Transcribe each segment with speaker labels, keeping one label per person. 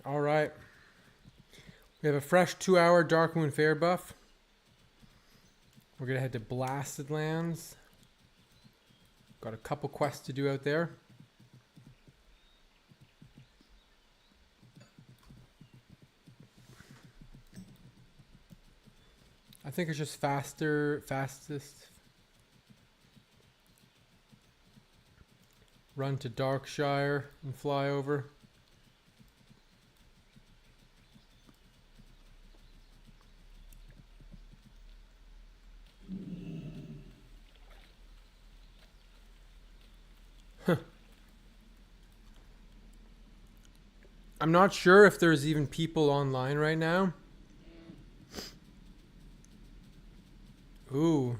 Speaker 1: All right. We have a fresh 2-hour Darkmoon Fair buff. We're going to head to Blasted Lands. Got a couple quests to do out there. I think it's just fastest. Run to Darkshire and fly over. I'm not sure if there's even people online right now. Ooh.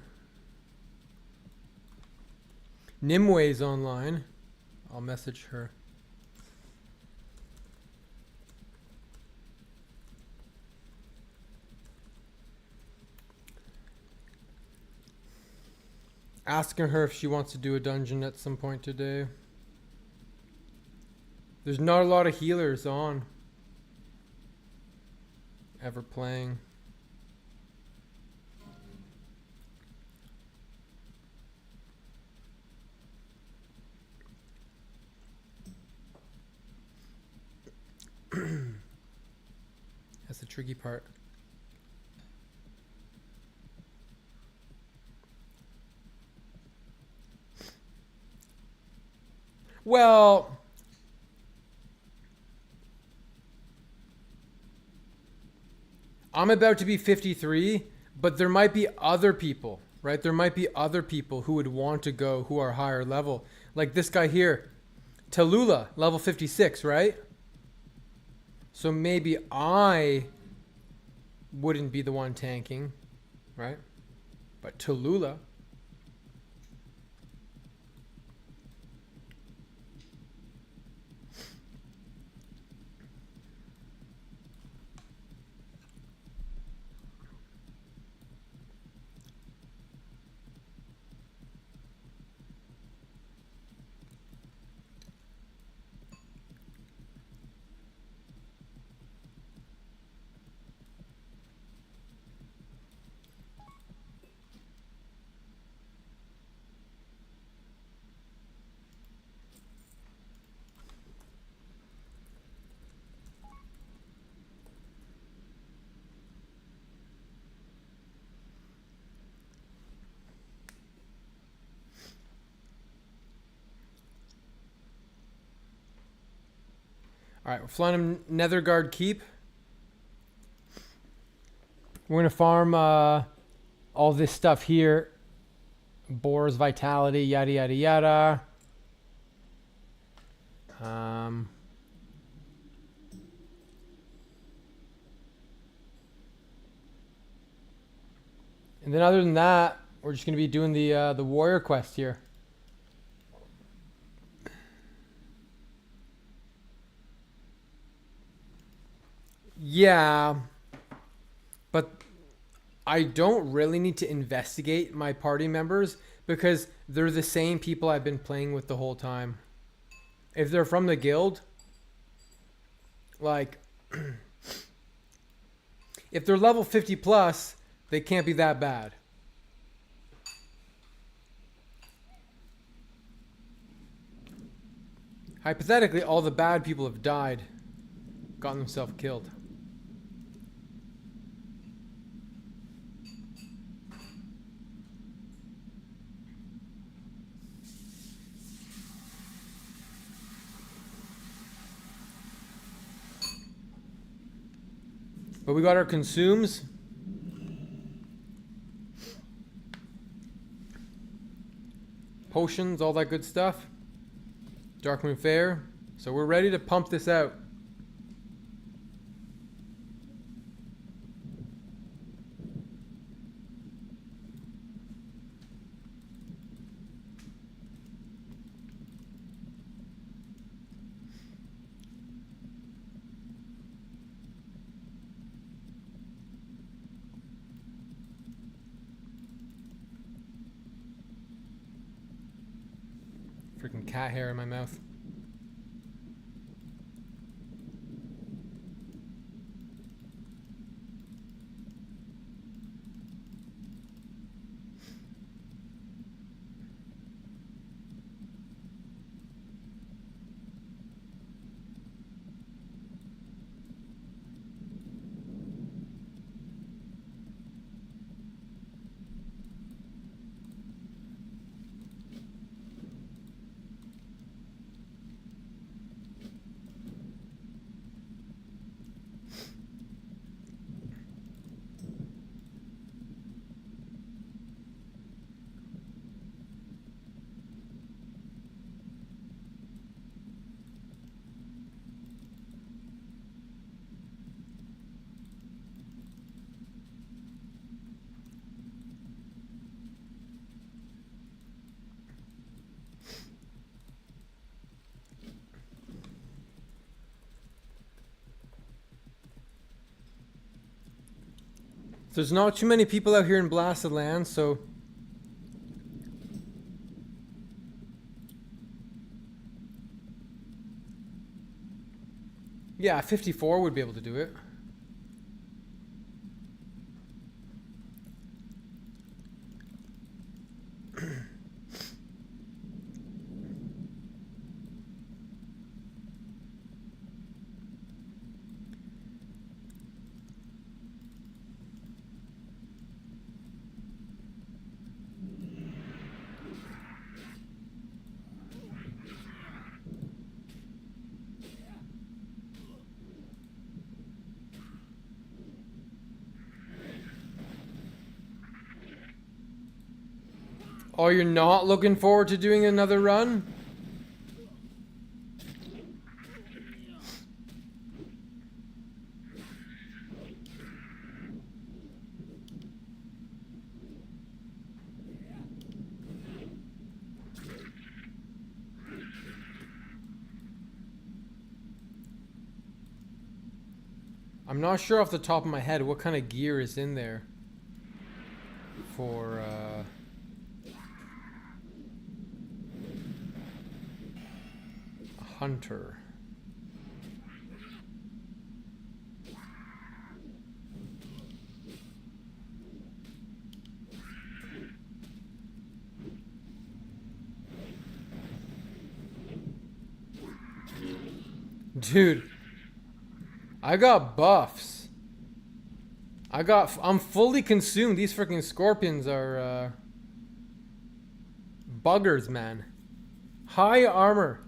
Speaker 1: Nimwe's online. I'll message her. Asking her if she wants to do a dungeon at some point today. There's not a lot of healers on. Ever playing. That's the tricky part. Well, I'm about to be 53, but there might be other people, right? There might be other people who would want to go who are higher level. Like this guy here, Tallulah, level 56, right? So maybe I wouldn't be the one tanking, right? But Tallulah. All right, we're flying him Netherguard Keep. We're gonna farm all this stuff here. Boar's Vitality, yada yada yada. And then other than that, we're just gonna be doing the warrior quest here. Yeah, but I don't really need to investigate my party members because they're the same people I've been playing with the whole time. If they're from the guild, like, if they're level 50 plus, they can't be that bad. Hypothetically, all the bad people have died, gotten themselves killed. But we got our consumes. Potions, all that good stuff. Darkmoon Fair. So we're ready to pump this out. Freaking cat hair in my mouth. There's not too many people out here in Blasted Lands, so... Yeah, 54 would be able to do it. Oh, you're not looking forward to doing another run? I'm not sure off the top of my head what kind of gear is in there for a hunter. Dude, I got buffs. I'm fully consumed. These freaking scorpions are buggers, man. High armor.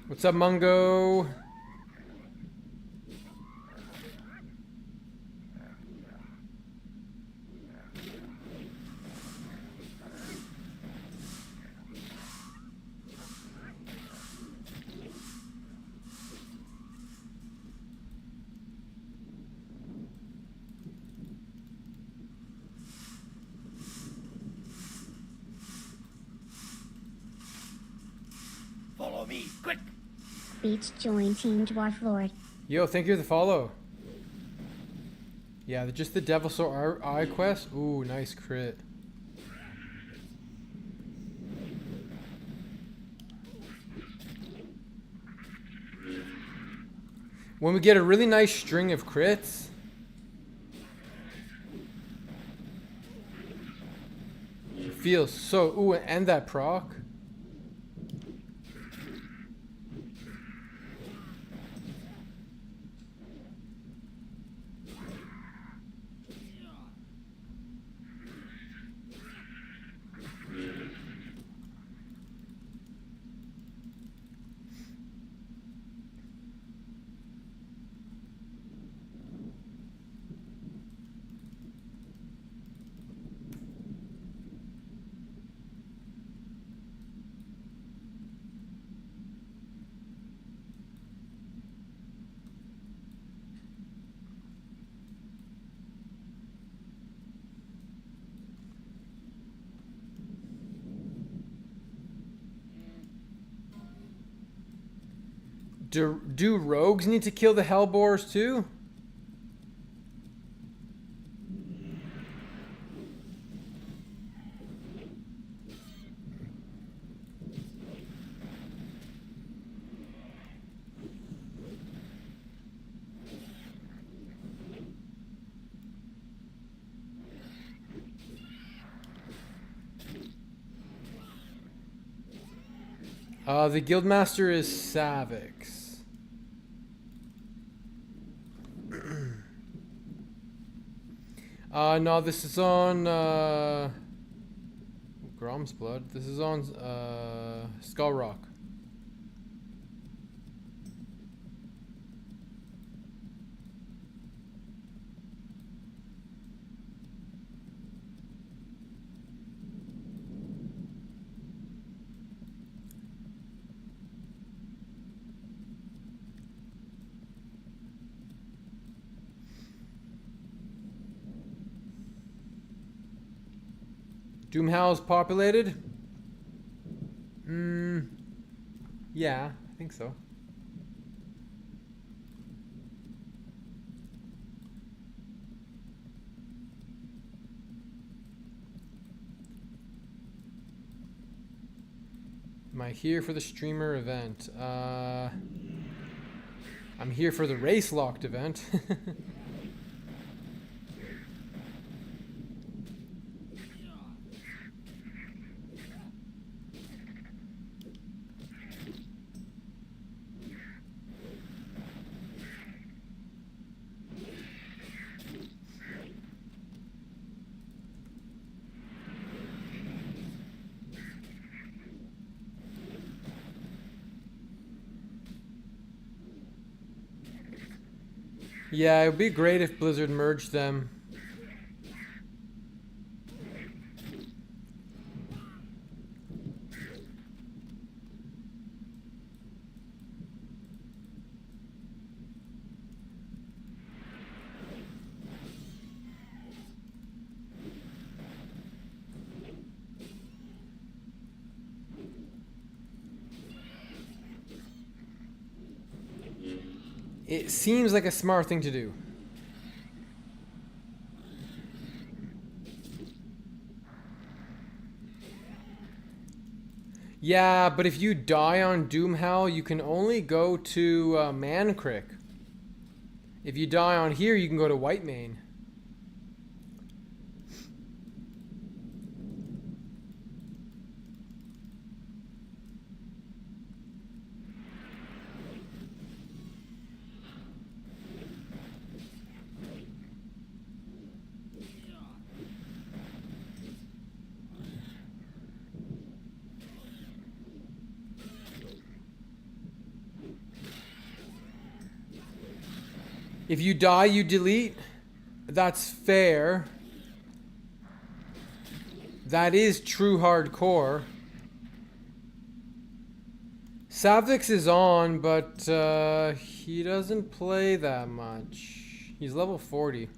Speaker 1: What's up, Mungo?
Speaker 2: Follow me, quick!
Speaker 3: Beach join Team Dwarflord.
Speaker 1: Yo, thank you for the follow. Yeah, just the Devil Soul Eye quest. Ooh, nice crit. When we get a really nice string of crits, it feels so... Ooh, and that proc. Do rogues need to kill the hellbores too? The guildmaster is Savix. No, this is on Grom's Blood. This is on Skull Rock. Doomhowl's populated? Yeah, I think so. Am I here for the streamer event? I'm here for the race locked event. Yeah, it would be great if Blizzard merged them. It seems like a smart thing to do. Yeah, but if you die on Doomhowl, you can only go to Mancrick. If you die on here, you can go to Whitemane. If you die, you delete. That's fair. That is true hardcore. Savix is on, but he doesn't play that much. He's level 40.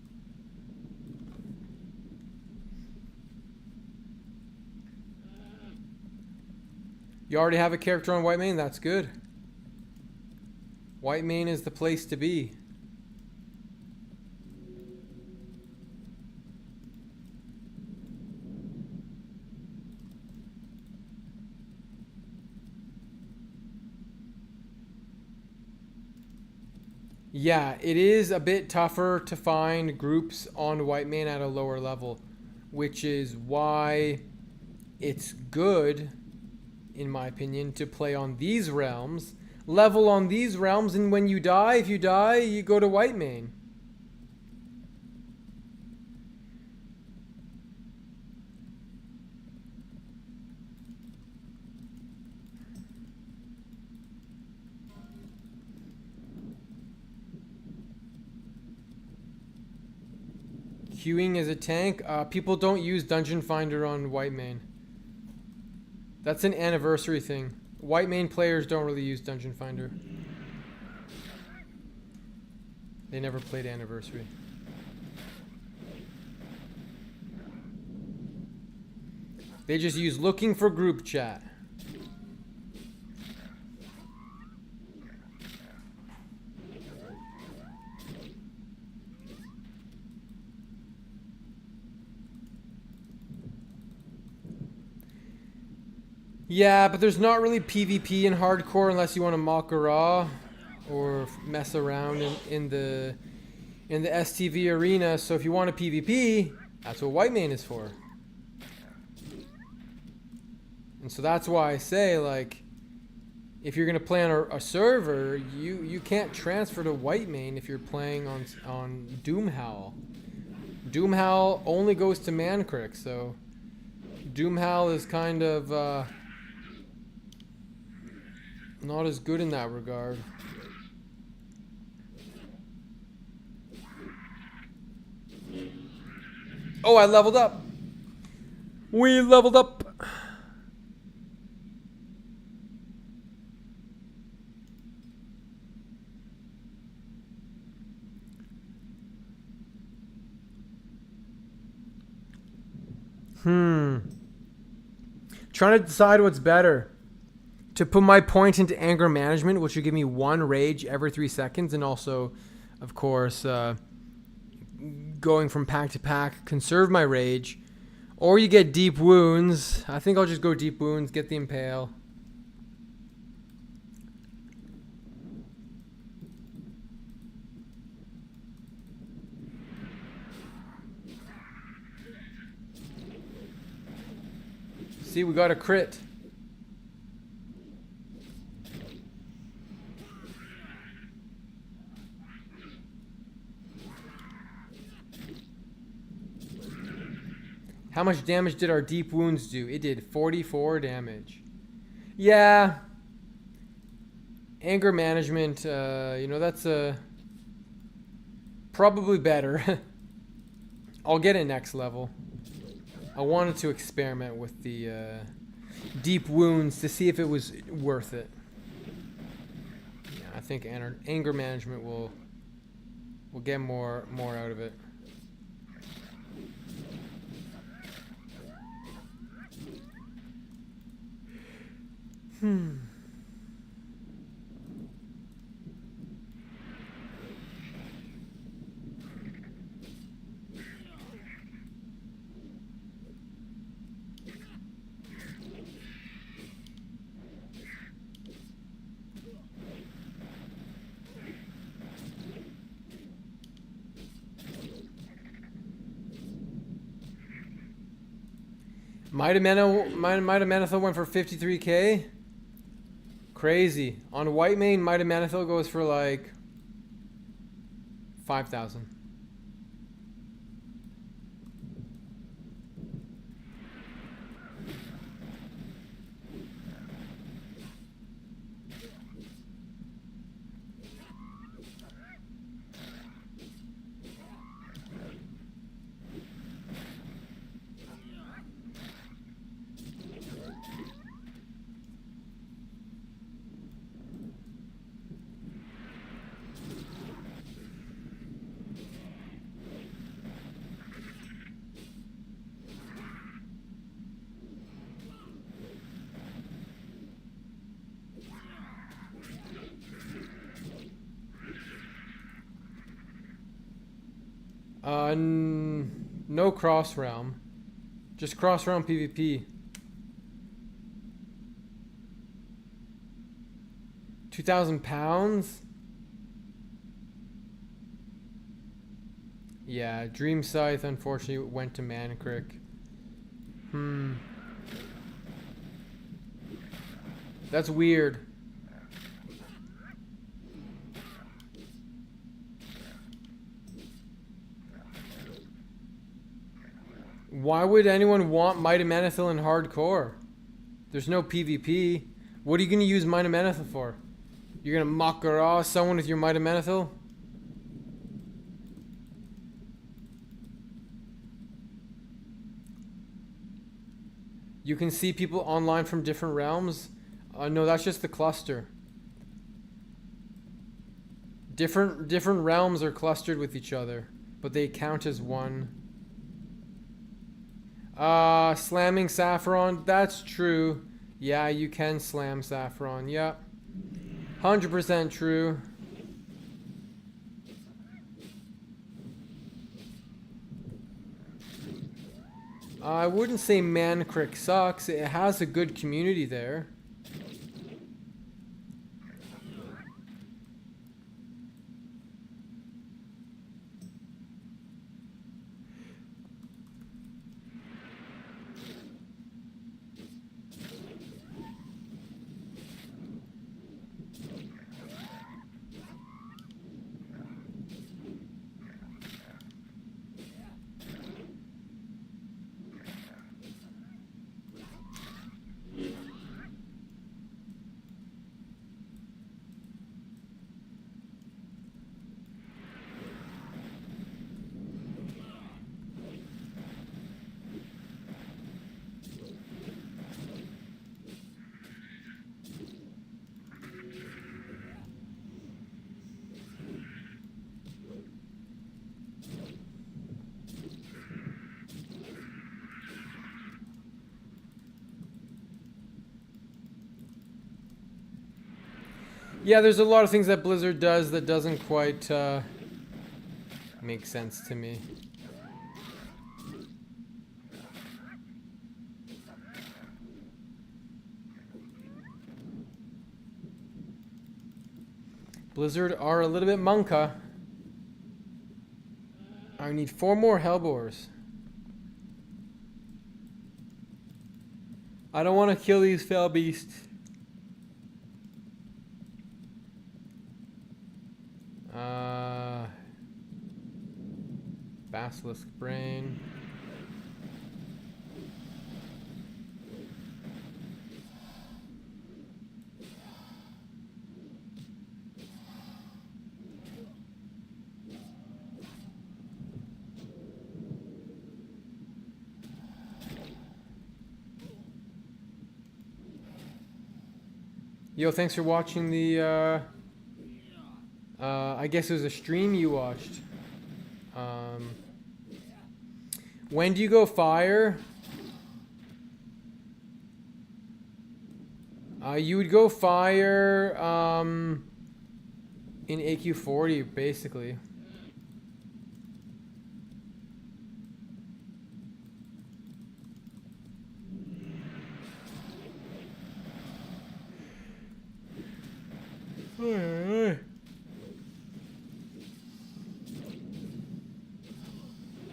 Speaker 1: You already have a character on Whitemane? That's good. Whitemane is the place to be. Yeah, it is a bit tougher to find groups on Whitemane at a lower level, which is why it's good, in my opinion, to play on these realms, level on these realms, and when you die, if you die, you go to Whitemane. Queuing as a tank. People don't use Dungeon Finder on Whitemane. That's an anniversary thing. Whitemane players don't really use Dungeon Finder. They never played Anniversary. They just use looking for group chat. Yeah, but there's not really PvP in hardcore unless you want to Makara or mess around in the STV arena. So if you want a PvP, that's what Whitemane is for. And so that's why I say, like, if you're gonna play on a server, you can't transfer to Whitemane if you're playing on Doomhowl. Doomhowl only goes to Mancrick, so Doomhowl is kind of not as good in that regard. Oh, I leveled up. We leveled up. Trying to decide what's better. To put my point into anger management, which would give me 1 rage every 3 seconds, and also, of course, going from pack to pack, conserve my rage. Or you get deep wounds. I think I'll just go deep wounds, get the impale. See, we got a crit. How much damage did our deep wounds do? It did 44 damage. Yeah. Anger management, that's probably better. I'll get it next level. I wanted to experiment with the deep wounds to see if it was worth it. Yeah, I think anger management will get more out of it. Might have Manethil went for 53k. Crazy. On white main, Might have Manethil goes for like 5,000. No cross realm. Just cross realm PvP. 2,000 pounds? Yeah, Dream Scythe unfortunately went to Mancrick. That's weird. Why would anyone want Might of Manethil in hardcore? There's no PvP. What are you going to use Might of Manethil for? You're going to Makara someone with your Might of Manethil? You can see people online from different realms? No, that's just the cluster. Different realms are clustered with each other, but they count as one. Slamming Saffron, that's true. Yeah, you can slam Saffron, yep. 100% true. I wouldn't say Mancrick sucks. It has a good community there. Yeah, there's a lot of things that Blizzard does that doesn't quite make sense to me. Blizzard are a little bit monka. I need 4 more Hellbores. I don't want to kill these fell beasts. Basilisk Brain. Yo, thanks for watching the, I guess it was a stream you watched. When do you go fire? You would go fire, in AQ40, basically.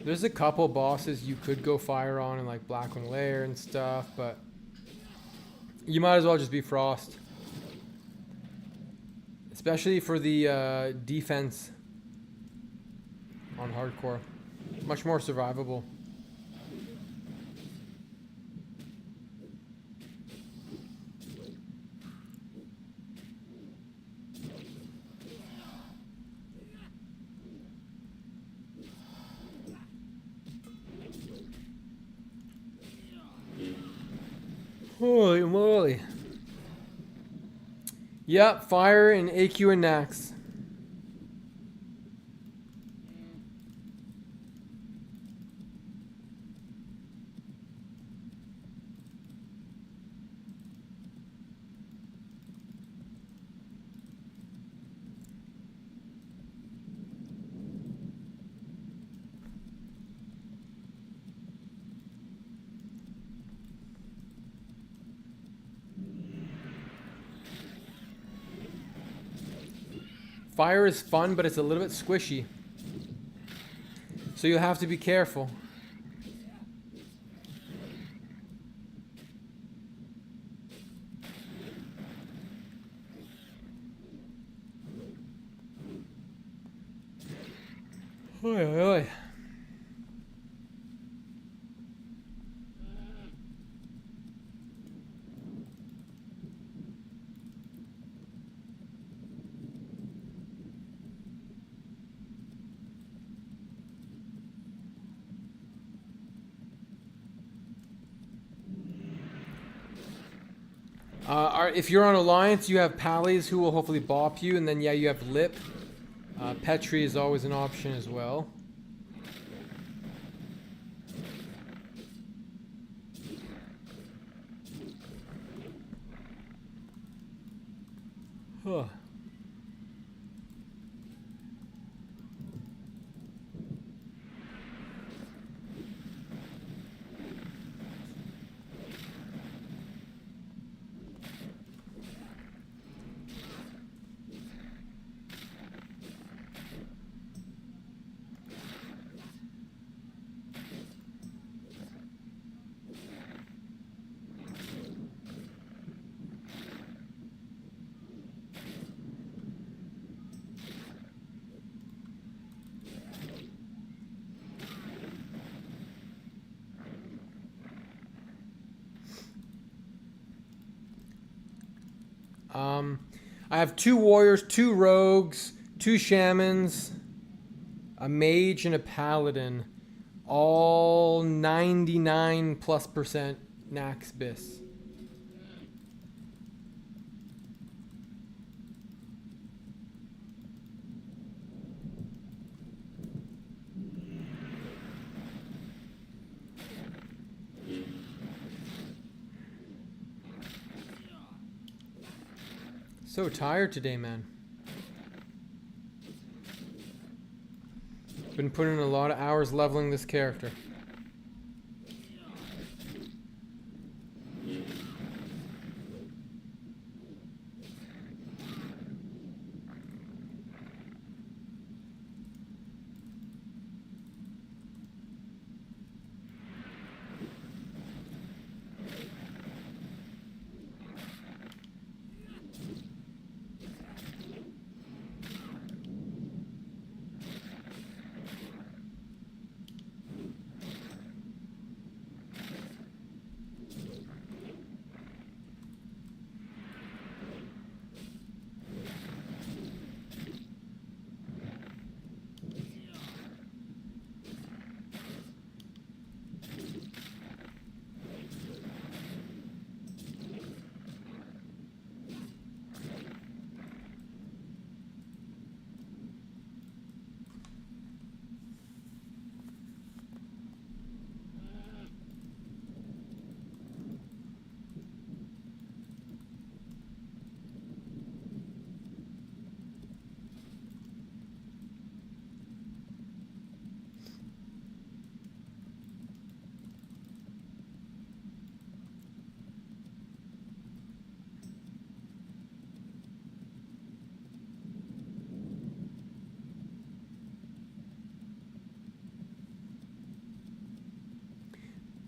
Speaker 1: There's a couple bosses you could go fire on in like Blackwing Lair and stuff, but you might as well just be Frost. Especially for the defense on hardcore. Much more survivable. Holy moly. Yep, fire and AQ and Nax. Fire is fun, but it's a little bit squishy. So you'll have to be careful. Oy, oy, oy. If you're on Alliance, you have Pallies who will hopefully bop you, and then yeah, you have Lip. Petri is always an option as well. Huh. I have 2 warriors, 2 rogues, 2 shamans, a mage, and a paladin. All 99+% Nax bis. So tired today, man. Been putting in a lot of hours leveling this character.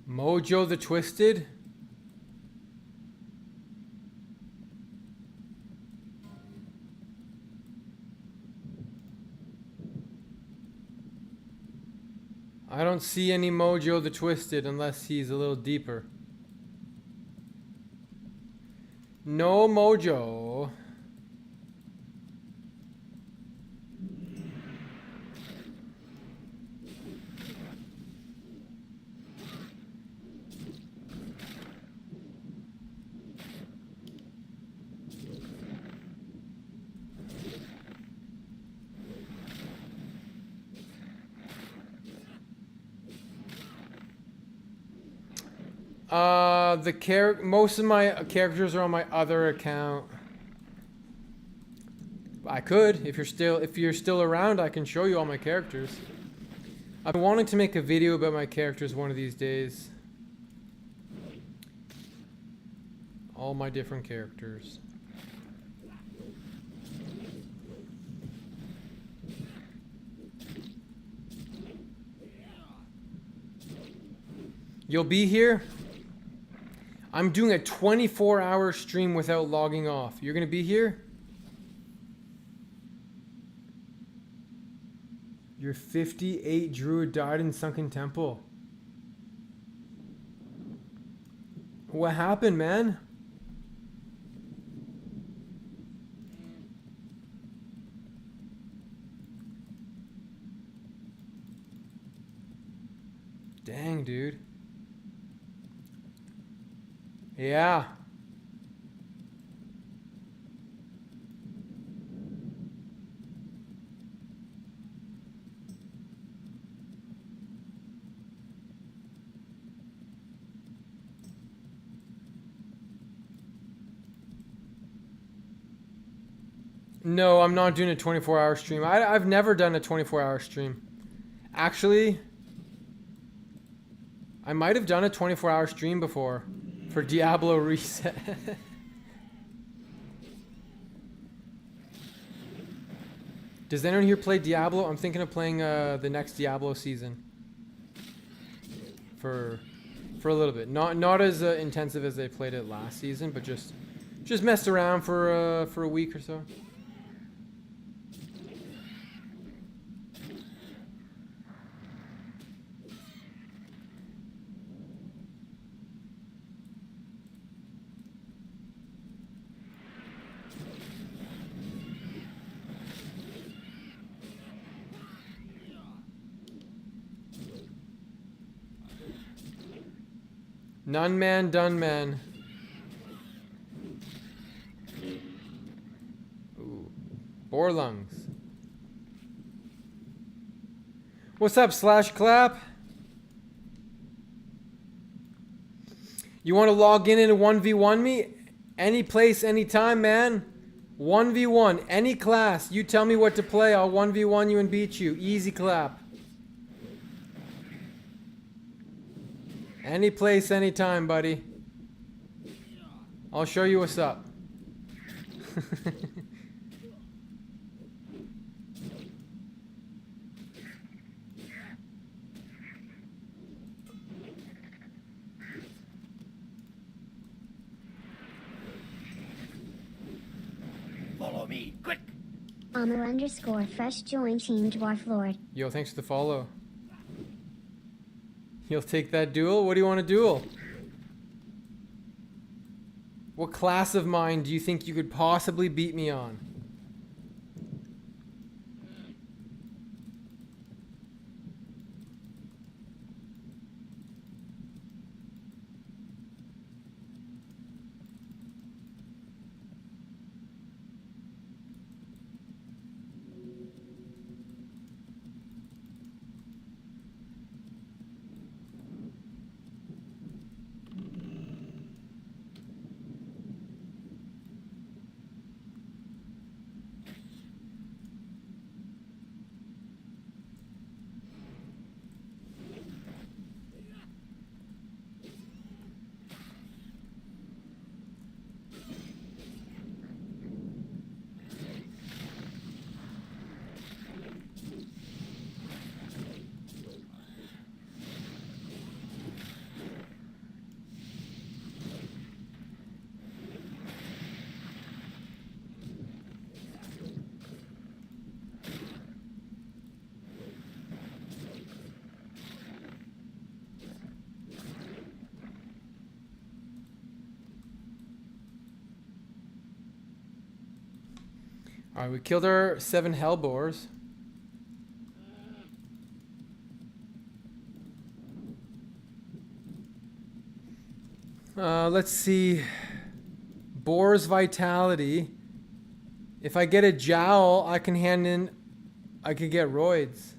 Speaker 1: Mojo the Twisted? I don't see any Mojo the Twisted unless he's a little deeper. No Mojo. Most of my characters are on my other account. I could, if you're still around, I can show you all my characters. I've been wanting to make a video about my characters one of these days. All my different characters. You'll be here? I'm doing a 24-hour stream without logging off. You're gonna be here? Your 58 druid died in Sunken Temple. What happened, man? Dang, dude. Yeah. No, I'm not doing a 24-hour stream. I've never done a 24-hour stream. Actually, I might have done a 24-hour stream before. For Diablo Reset. Does anyone here play Diablo? I'm thinking of playing the next Diablo season. For a little bit. Not as intensive as they played it last season, but just messed around for a week or so. None man, done man. Ooh. Boar lungs. What's up, Slash Clap? You want to log in and 1v1 me? Any place, anytime, man. 1v1, any class. You tell me what to play, I'll 1v1 you and beat you. Easy clap. Any place, anytime, buddy. I'll show you what's up.
Speaker 2: Follow me, quick!
Speaker 3: Armor_fresh join Team Dwarflord.
Speaker 1: Yo, thanks for the follow. You'll take that duel? What do you want to duel? What class of mine do you think you could possibly beat me on? Alright, we killed our 7 hellboars. Let's see. Boar's vitality. If I get a jowl, I can hand in... I could get roids.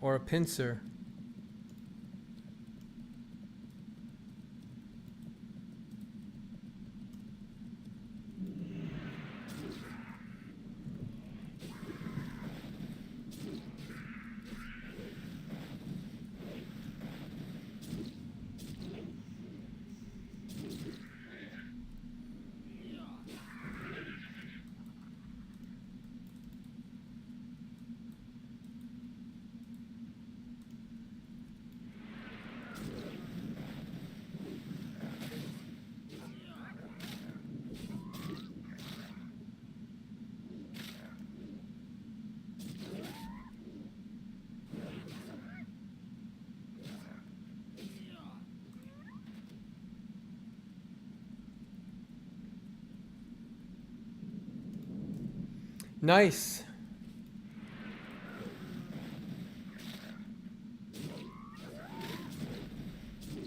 Speaker 1: Or a pincer. Nice.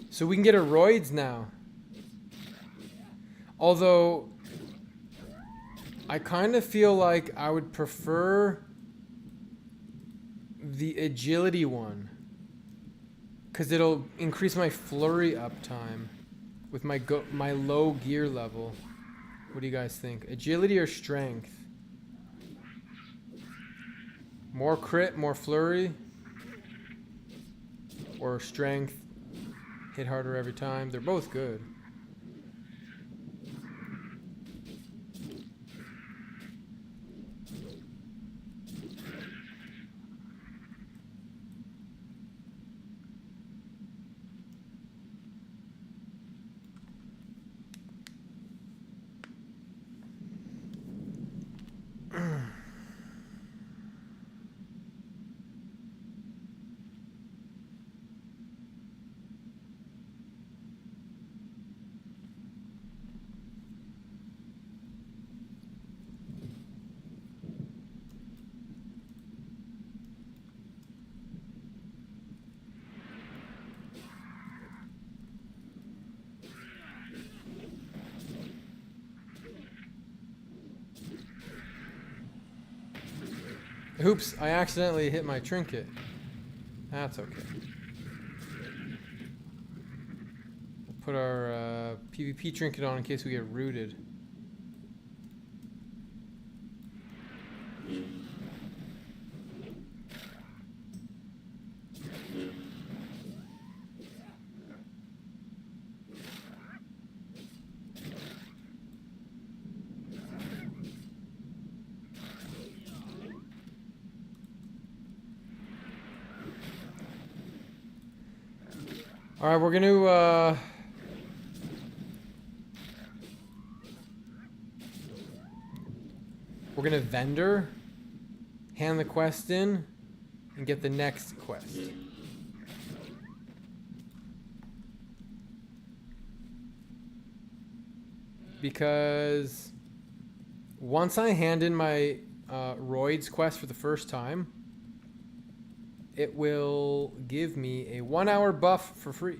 Speaker 1: So we can get a roids now. Although I kind of feel like I would prefer the agility one, because it'll increase my flurry uptime with my low gear level. What do you guys think? Agility or strength? More crit, more flurry? Or strength, hit harder every time? They're both good. Oops, I accidentally hit my trinket. That's okay. We'll put our PvP trinket on in case we get rooted. All right, we're gonna vendor, hand the quest in, and get the next quest. Because once I hand in my Roids quest for the first time, it will give me a 1 hour buff for free.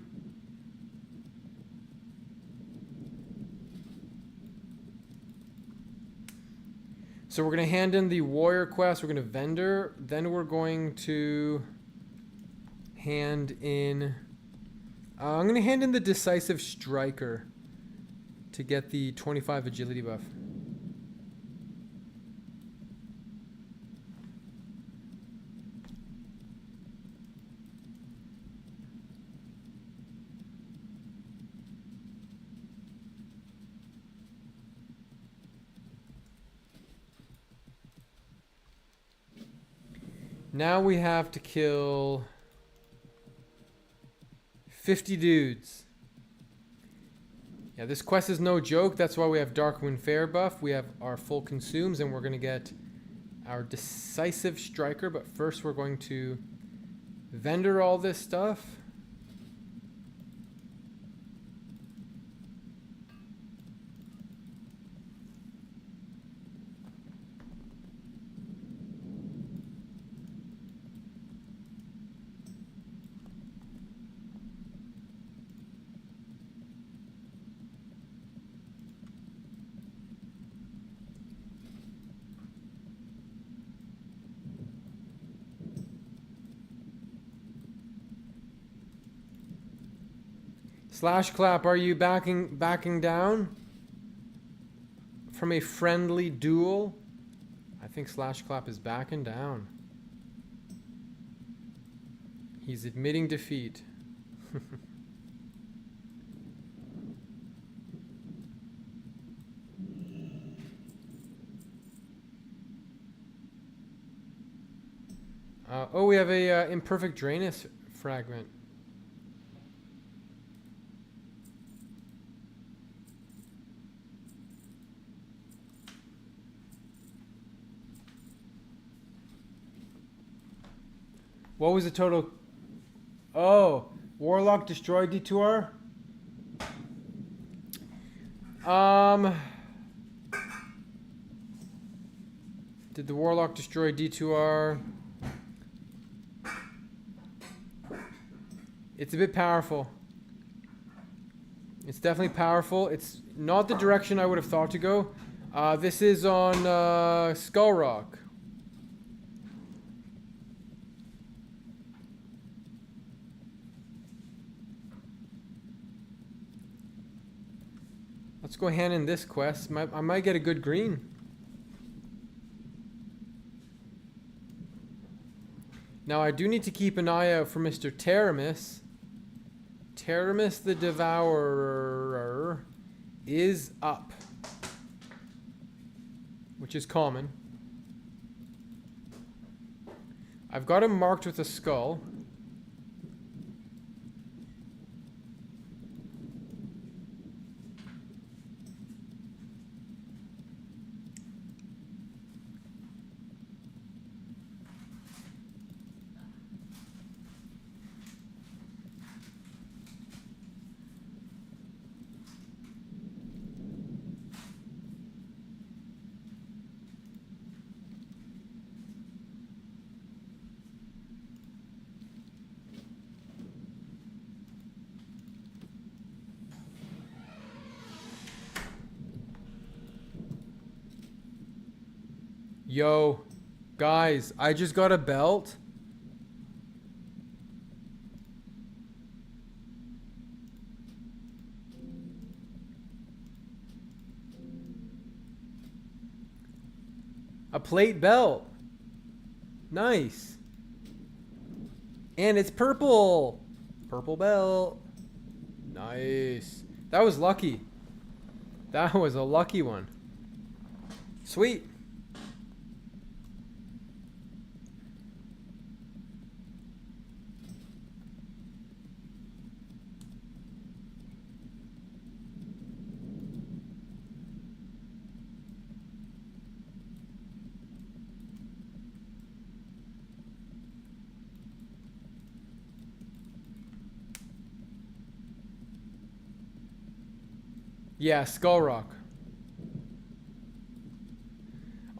Speaker 1: So we're going to hand in the warrior quest, we're going to vendor, then we're going to hand in... I'm going to hand in the decisive striker to get the 25 agility buff. Now we have to kill 50 dudes. Yeah, this quest is no joke. That's why we have Darkwind Fair buff. We have our full consumes, and we're going to get our decisive striker. But first we're going to vendor all this stuff. Slash Clap, are you backing down from a friendly duel? I think Slash Clap is backing down. He's admitting defeat. Oh, we have a imperfect Draenus fragment. What was the total? Oh, Warlock destroyed D2R? Did the Warlock destroy D2R? It's a bit powerful. It's definitely powerful. It's not the direction I would have thought to go. This is on Skull Rock. Let's go hand in this quest. I might get a good green. Now I do need to keep an eye out for Mr. Teramis. Teramis the Devourer is up, which is common. I've got him marked with a skull. Yo. Guys, I just got a belt. A plate belt. Nice. And it's purple. Purple belt. Nice. That was lucky. That was a lucky one. Sweet. Yeah, Skull Rock.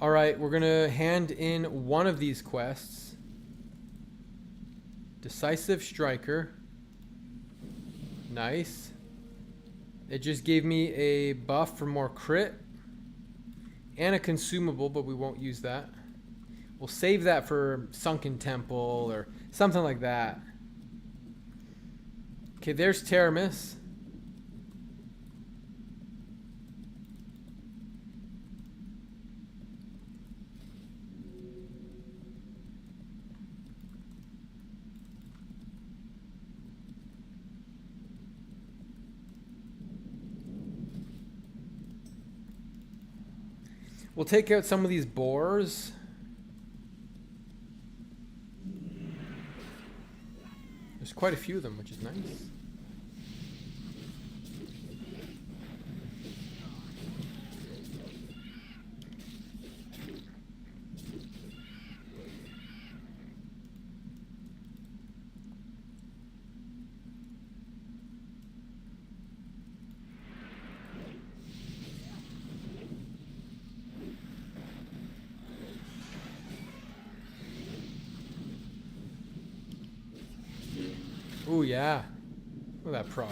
Speaker 1: Alright, we're gonna hand in one of these quests. Decisive Striker. Nice. It just gave me a buff for more crit. And a consumable, but we won't use that. We'll save that for Sunken Temple or something like that. Okay, there's Teramis. We'll take out some of these boars. There's quite a few of them, which is nice. Ooh, yeah. Look at that proc.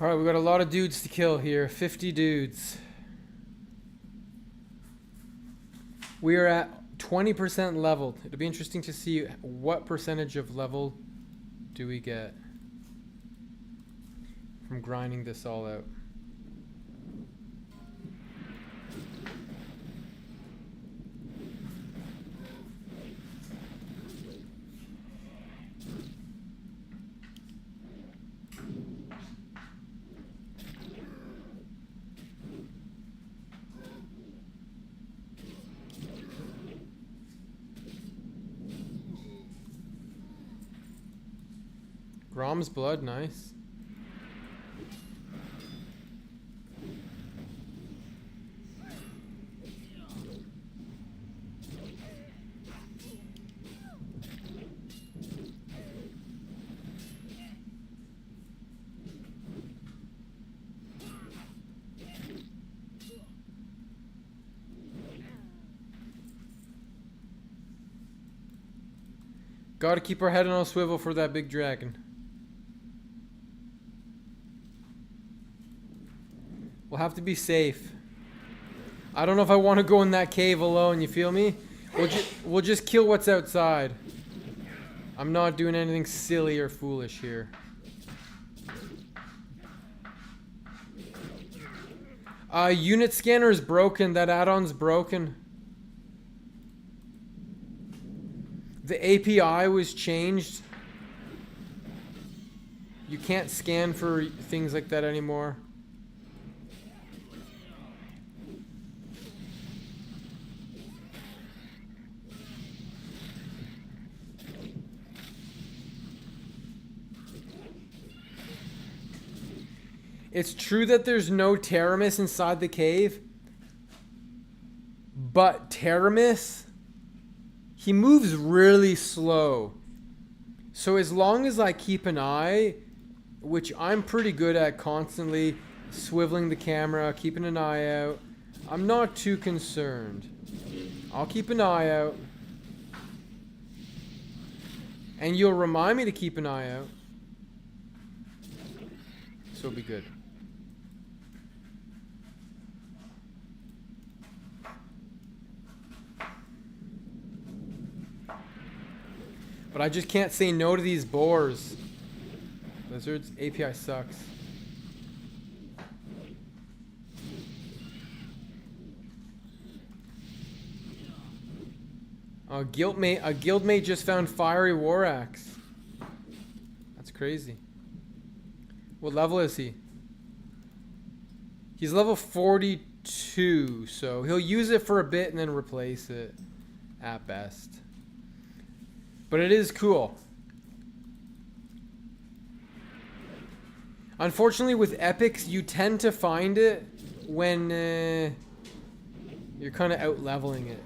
Speaker 1: Alright, we got a lot of dudes to kill here. 50 dudes. We are at 20% leveled. It'll be interesting to see what percentage of level do we get from grinding this all out. Grom's blood, nice. Gotta keep our head on a swivel for that big dragon. We'll have to be safe. I don't know if I want to go in that cave alone, you feel me? We'll just kill what's outside. I'm not doing anything silly or foolish here. Unit scanner is broken. That add-on's broken. The API was changed. You can't scan for things like that anymore. It's true that there's no Teramis inside the cave, but Teramis, he moves really slow. So as long as I keep an eye, which I'm pretty good at constantly swiveling the camera, keeping an eye out, I'm not too concerned. I'll keep an eye out. And you'll remind me to keep an eye out. So it'll be good. But I just can't say no to these boars. Lizards, API sucks. A guildmate just found fiery war axe. That's crazy. What level is he? He's level 42, so he'll use it for a bit and then replace it at best. But it is cool. Unfortunately, with epics, you tend to find it when you're kind of out leveling it.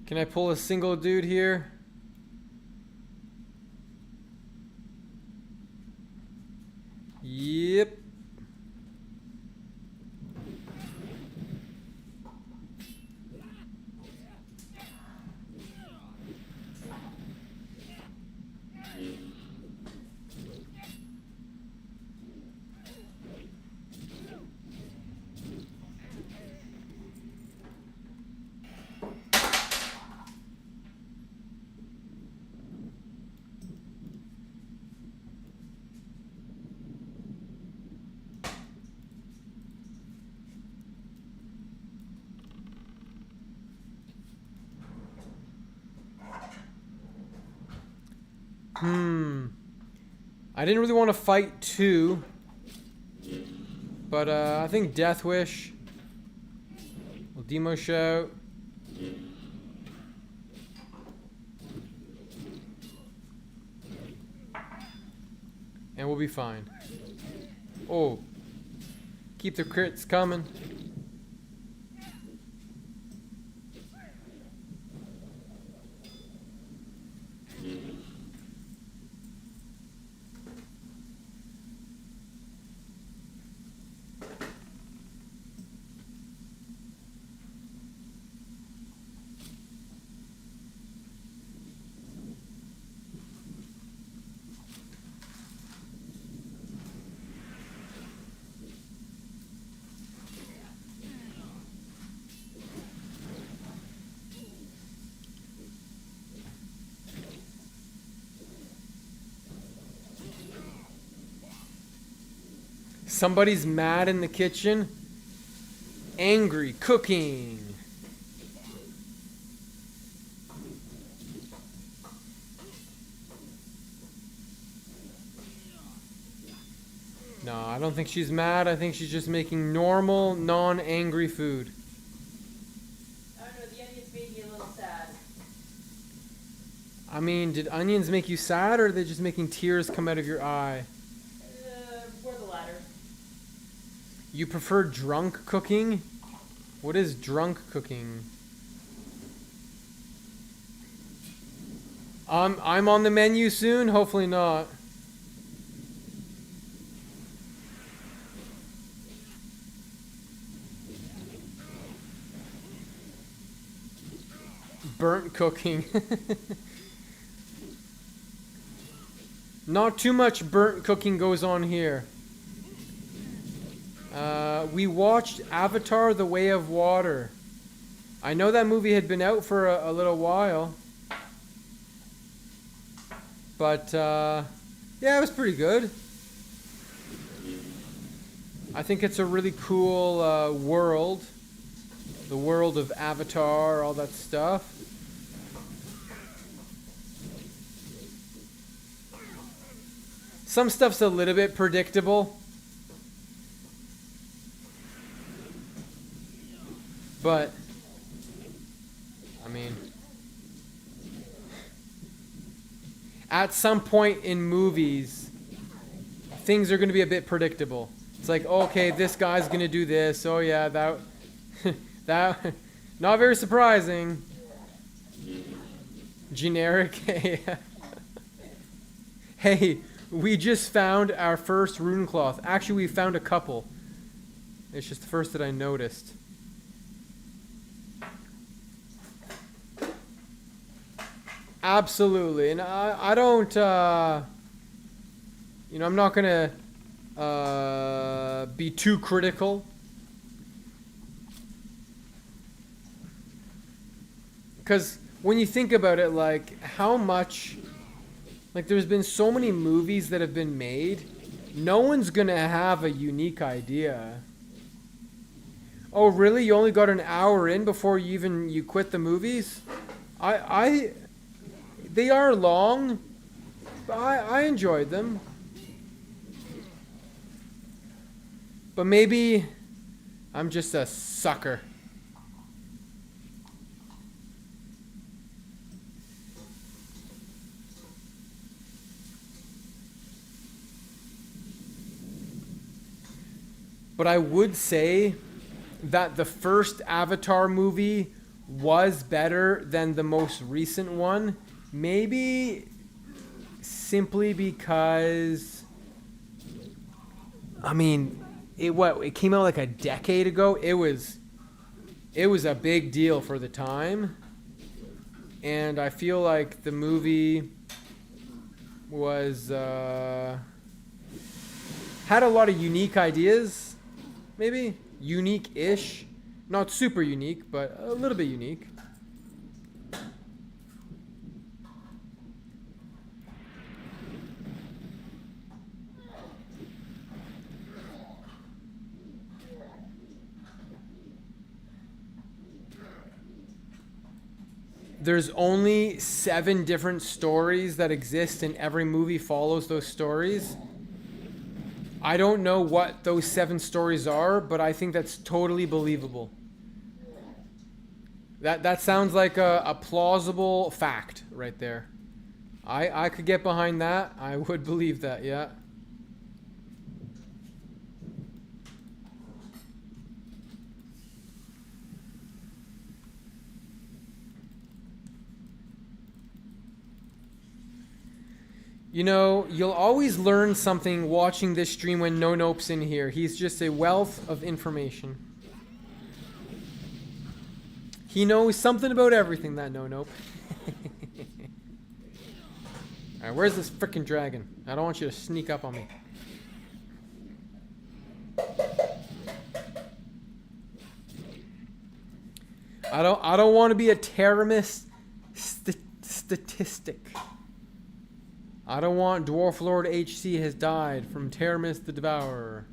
Speaker 1: Can I pull a single dude here? Yep. I didn't really want to fight two, but I think Death Wish will demo shout. And we'll be fine. Oh, keep the crits coming. Somebody's mad in the kitchen. Angry cooking. No, I don't think she's mad. I think she's just making normal, non-angry food.
Speaker 4: I don't know, the onions made me a little sad.
Speaker 1: I mean, did onions make you sad, or are they just making tears come out of your eye?
Speaker 4: Or the latter.
Speaker 1: You prefer drunk cooking? What is drunk cooking? I'm on the menu soon? Hopefully not. Burnt cooking. Not too much burnt cooking goes on here. We watched Avatar: The Way of Water. I know that movie had been out for a little while. But, yeah, it was pretty good. I think it's a really cool world. The world of Avatar, all that stuff. Some stuff's a little bit predictable. But, I mean, at some point in movies, things are going to be a bit predictable. It's like, okay, this guy's going to do this. Oh yeah, that, that, not very surprising. Generic. Hey, we just found our first rune cloth. Actually, we found a couple. It's just the first that I noticed. Absolutely. And I don't, you know, I'm not going to be too critical. Because when you think about it, like, how much... Like, there's been so many movies that have been made. No one's going to have a unique idea. Oh, really? You only got an hour in before you quit the movies? They are long, but I enjoyed them. But maybe I'm just a sucker. But I would say that the first Avatar movie was better than the most recent one. Maybe simply because, I mean, it came out like a decade ago. It was a big deal for the time. And I feel like the movie was had a lot of unique ideas. Maybe unique-ish, not super unique, but a little bit unique. There's only 7 different stories that exist, and every movie follows those stories. I don't know what those 7 stories are, but I think that's totally believable. That sounds like a plausible fact right there. I could get behind that. I would believe that, yeah. You know, you'll always learn something watching this stream when No Nope's in here. He's just a wealth of information. He knows something about everything, that No Nope. Alright, where's this frickin' dragon? I don't want you to sneak up on me. I don't want to be a terrorist statistic. I don't want Dwarflord HC has died from Terramis the Devourer.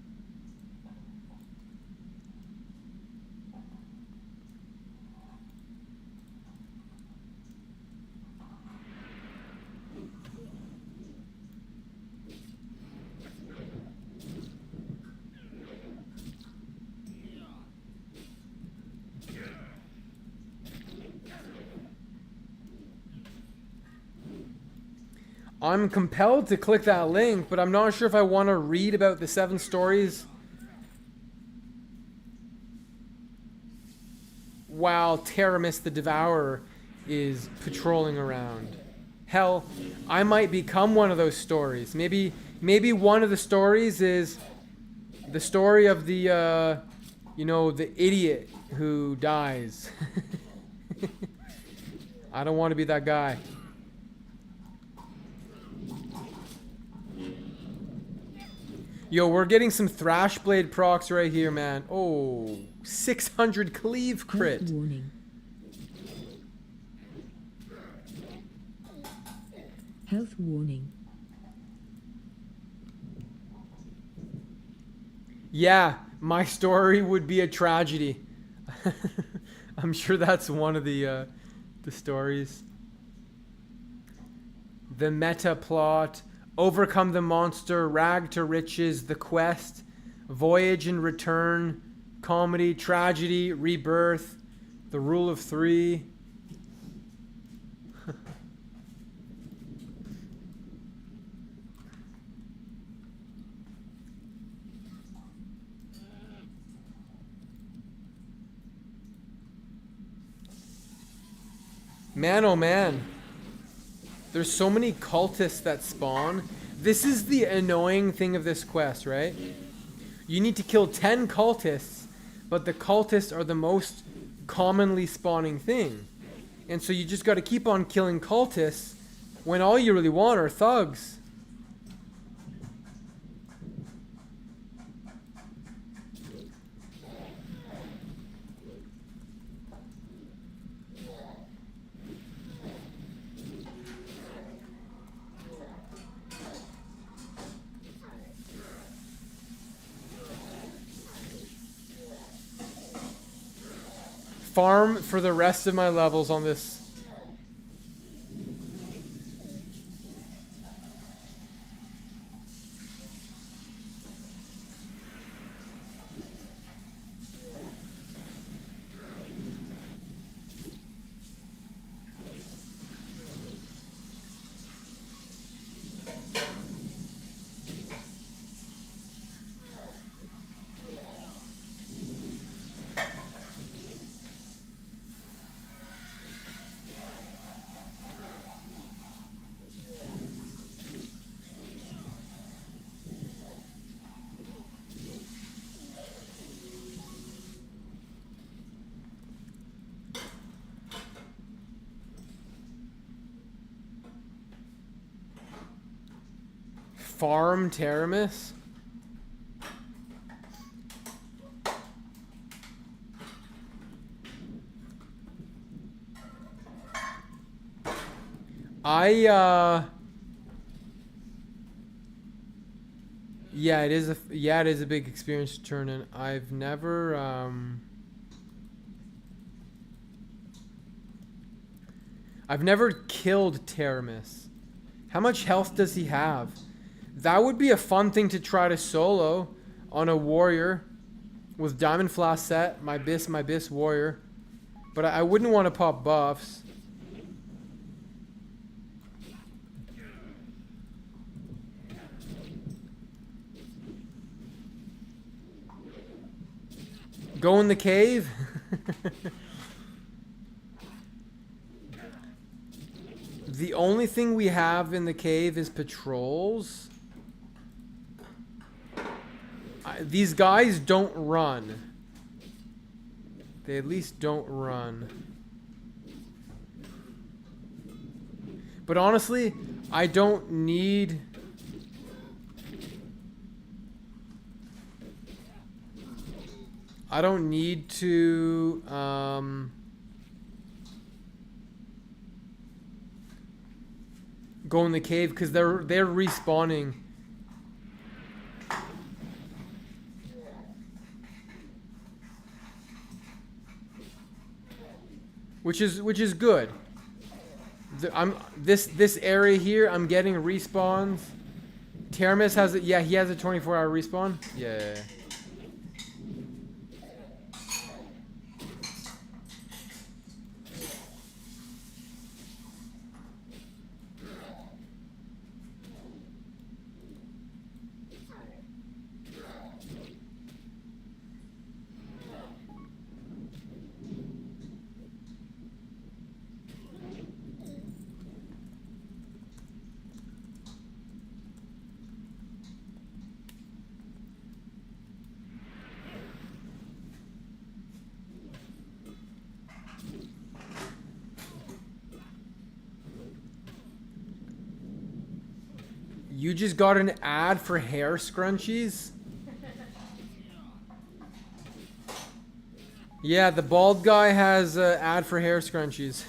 Speaker 1: I'm compelled to click that link, but I'm not sure if I want to read about the 7 stories while Terramis the Devourer is patrolling around. Hell, I might become one of those stories. Maybe one of the stories is the story of the, the idiot who dies. I don't want to be that guy. Yo, we're getting some Thrashblade procs right here, man. Oh, 600 cleave crit.
Speaker 5: Health warning. Health warning.
Speaker 1: Yeah, my story would be a tragedy. I'm sure that's one of the stories. The meta plot Overcome the Monster, Rag to Riches, The Quest, Voyage and Return, Comedy, Tragedy, Rebirth, The Rule of Three. Man, oh man. There's so many cultists that spawn. This is the annoying thing of this quest, right? You need to kill 10 cultists, but the cultists are the most commonly spawning thing. And so you just gotta keep on killing cultists when all you really want are thugs. Farm for the rest of my levels on this. Farm Teramis? Yeah, it is a big experience to turn in. I've never killed Teramis. How much health does he have? That would be a fun thing to try to solo on a warrior with Diamond Flask set, my bis warrior. But I wouldn't want to pop buffs. Go in the cave? The only thing we have in the cave is patrols. These guys don't run. They at least don't run. But honestly, I don't need... I don't need to... go in the cave because they're respawning. Which is good. This area here, I'm getting respawns. Teramis has it. Yeah, he has a 24-hour respawn. Yeah. You just got an ad for hair scrunchies? Yeah, the bald guy has an ad for hair scrunchies.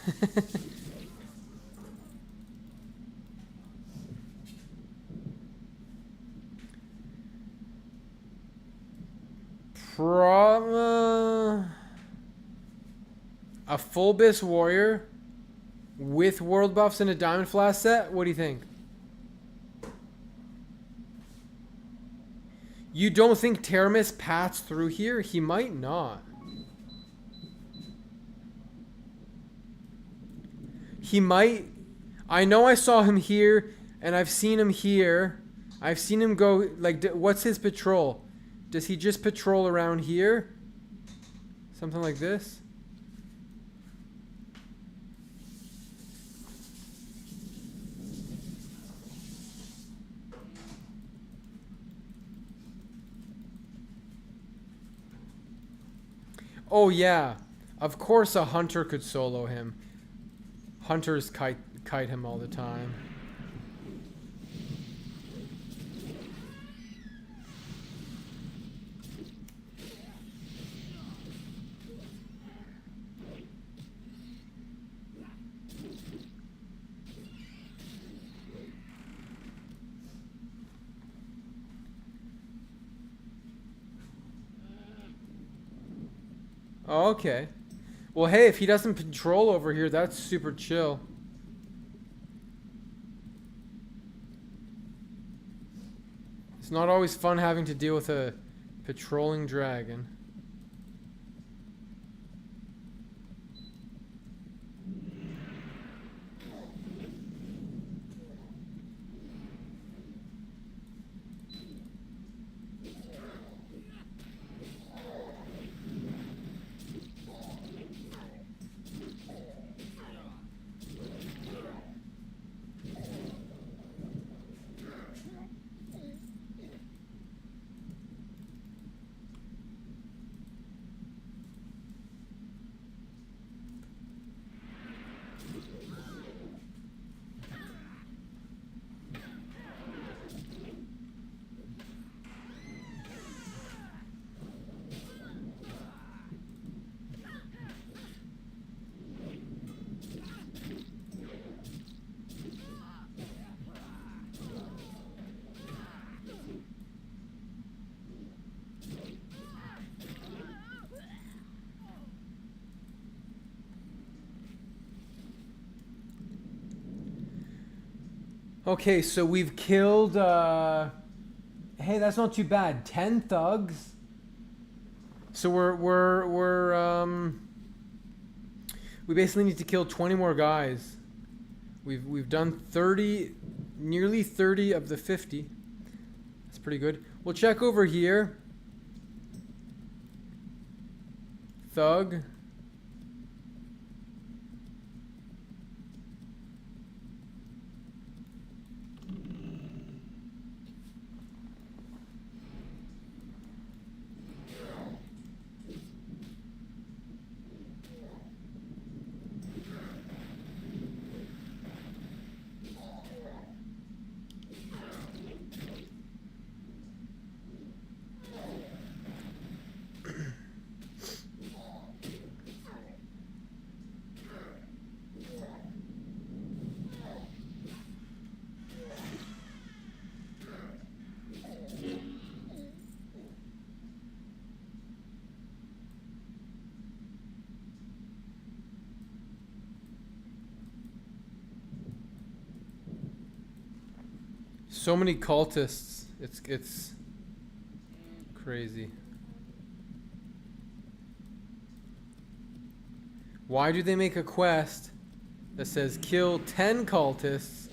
Speaker 1: A full bis warrior with world buffs and a diamond flask set? What do you think? You don't think Teramis passed through here? He might not. He might. I know I saw him here, and I've seen him here. I've seen him go, like, what's his patrol? Does he just patrol around here? Something like this? Oh yeah, of course a hunter could solo him. Hunters kite him all the time. Oh, okay. Well, hey, if he doesn't patrol over here, that's super chill. It's not always fun having to deal with a patrolling dragon. Okay, so we've killed, hey, that's not too bad. 10 thugs. So we basically need to kill 20 more guys. We've done 30, nearly 30 of the 50. That's pretty good. We'll check over here. Thug. So many cultists. It's crazy. Why do they make a quest that says kill 10 cultists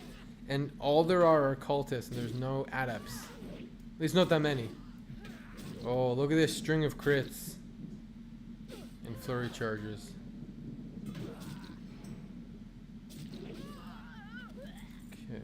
Speaker 1: and all there are cultists and there's no adepts? At least not that many. Oh, look at this string of crits and flurry charges. Okay.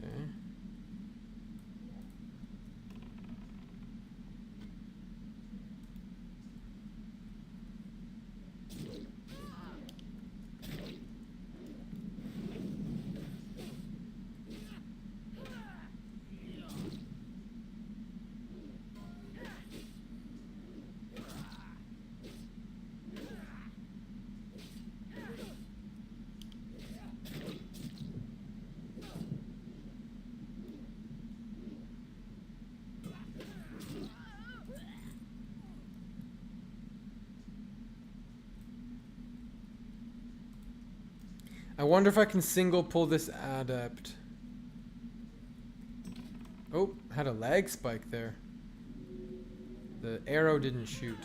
Speaker 1: I wonder if I can single pull this adept. Oh, had a lag spike there. The arrow didn't shoot.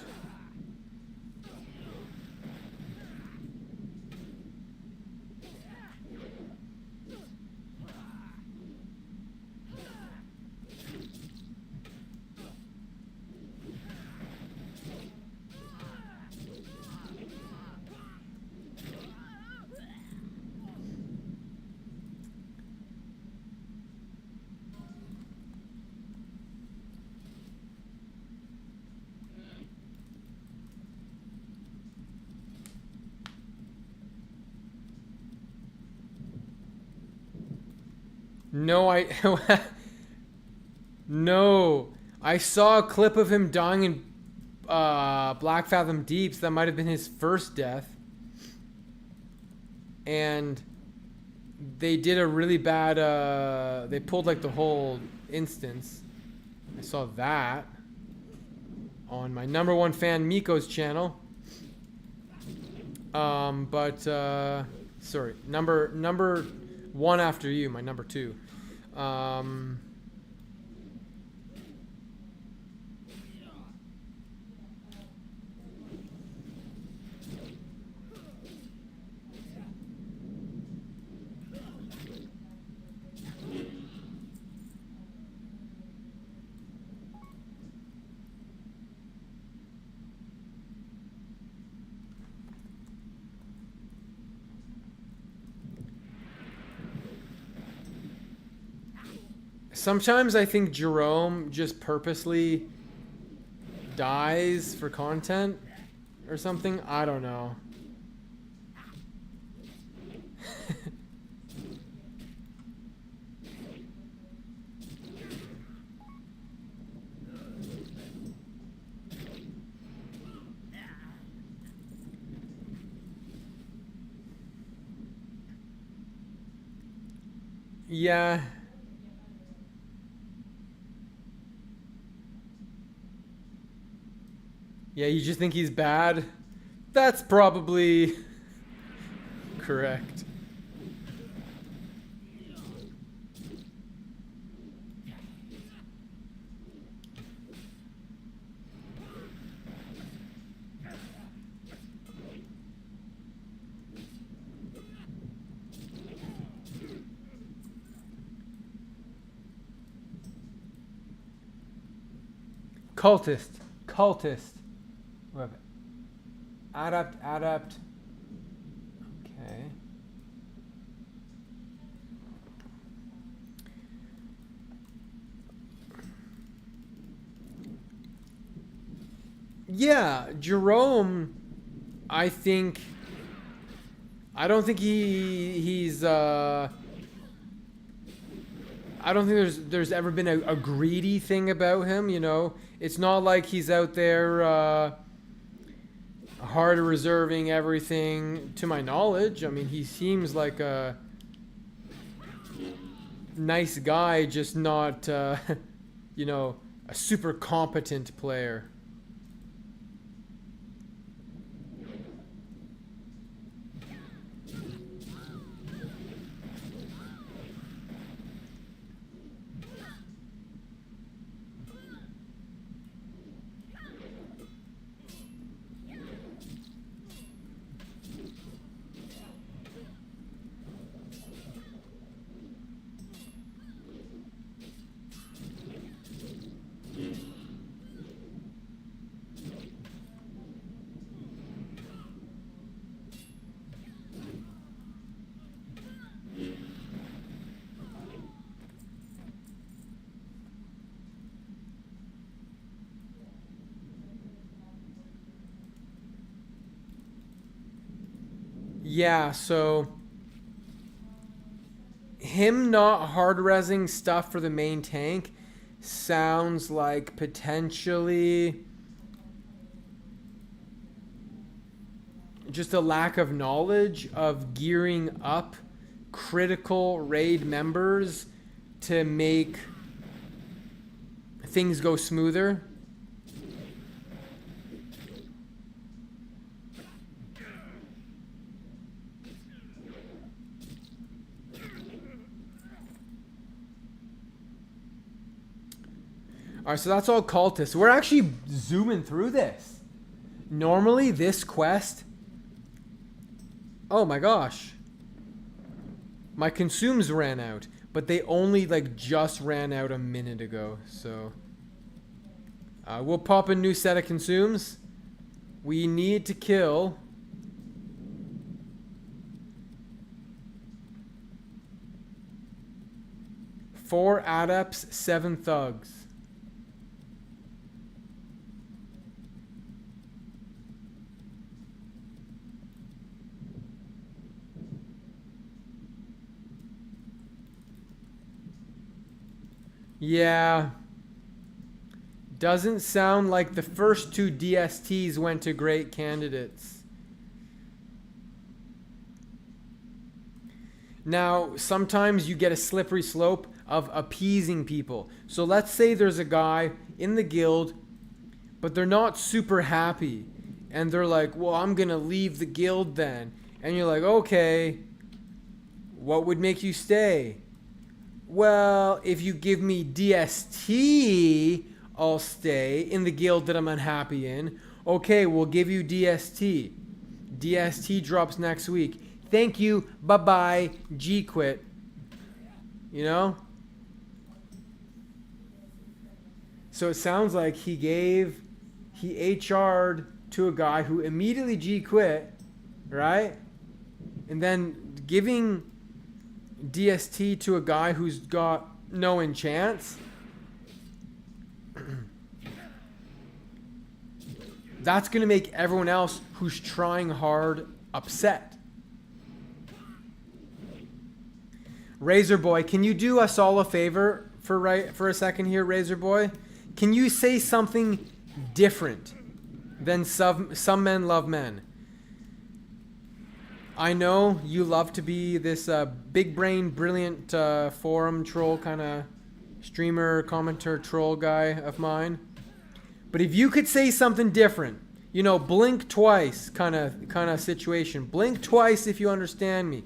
Speaker 1: No, no. I saw a clip of him dying in Black Fathom Deeps. That might have been his first death. And they did a really bad, they pulled like the whole instance. I saw that on my number one fan Miko's channel. Sorry, number one after you, my number two. Sometimes I think Jerome just purposely dies for content or something. I don't know. Yeah. Yeah, you just think he's bad? That's probably correct. Cultist. Web. Adapt. Okay. Yeah, Jerome, I don't think I don't think there's ever been a greedy thing about him, you know. It's not like he's out there hard reserving everything, to my knowledge. I mean, he seems like a nice guy, just not, you know, a super competent player. Yeah, so him not hard resing stuff for the main tank sounds like potentially just a lack of knowledge of gearing up critical raid members to make things go smoother. Alright, so that's all cultists. We're actually zooming through this. Normally, this quest... Oh my gosh. My consumes ran out. But they only, like, just ran out a minute ago. So... we'll pop a new set of consumes. We need to kill... 4 adepts, 7 thugs. Yeah. Doesn't sound like the first 2 DSTs went to great candidates. Now, sometimes you get a slippery slope of appeasing people. So let's say there's a guy in the guild, but they're not super happy. And they're like, well, I'm going to leave the guild then. And you're like, okay, what would make you stay? Well, if you give me DST, I'll stay in the guild that I'm unhappy in. Okay, we'll give you DST. DST drops next week. Thank you. Bye-bye. G quit. You know? So it sounds like he HR'd to a guy who immediately G quit, right? And then giving DST to a guy who's got no enchants. That's going to make everyone else who's trying hard upset. Razor Boy, can you do us all a favor for a second here, Razor Boy? Can you say something different than some men love men? I know you love to be this big brain, brilliant forum troll kind of streamer, commenter, troll guy of mine. But if you could say something different, you know, blink twice kind of situation. Blink twice if you understand me.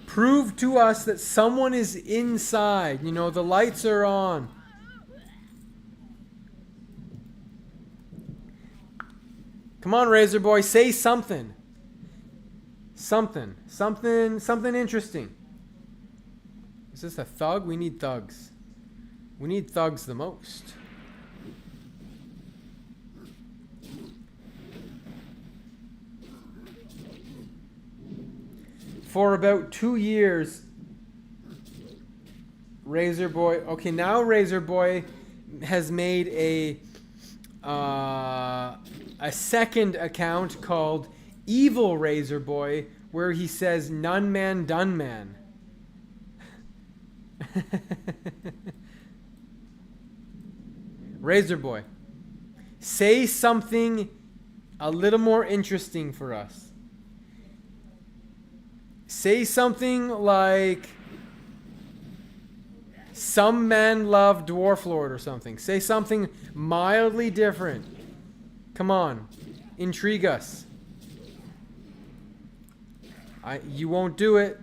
Speaker 1: Prove to us that someone is inside. You know, the lights are on. Come on, Razor Boy, say something. Something interesting. Is this a thug? We need thugs. We need thugs the most. For about 2 years, Razor Boy... Okay, now Razor Boy has made a second account called Evil Razor Boy, where he says, none man, done man. Razor Boy, say something a little more interesting for us. Say something like, some men love Dwarflord or something. Say something mildly different. Come on, intrigue us. You won't do it.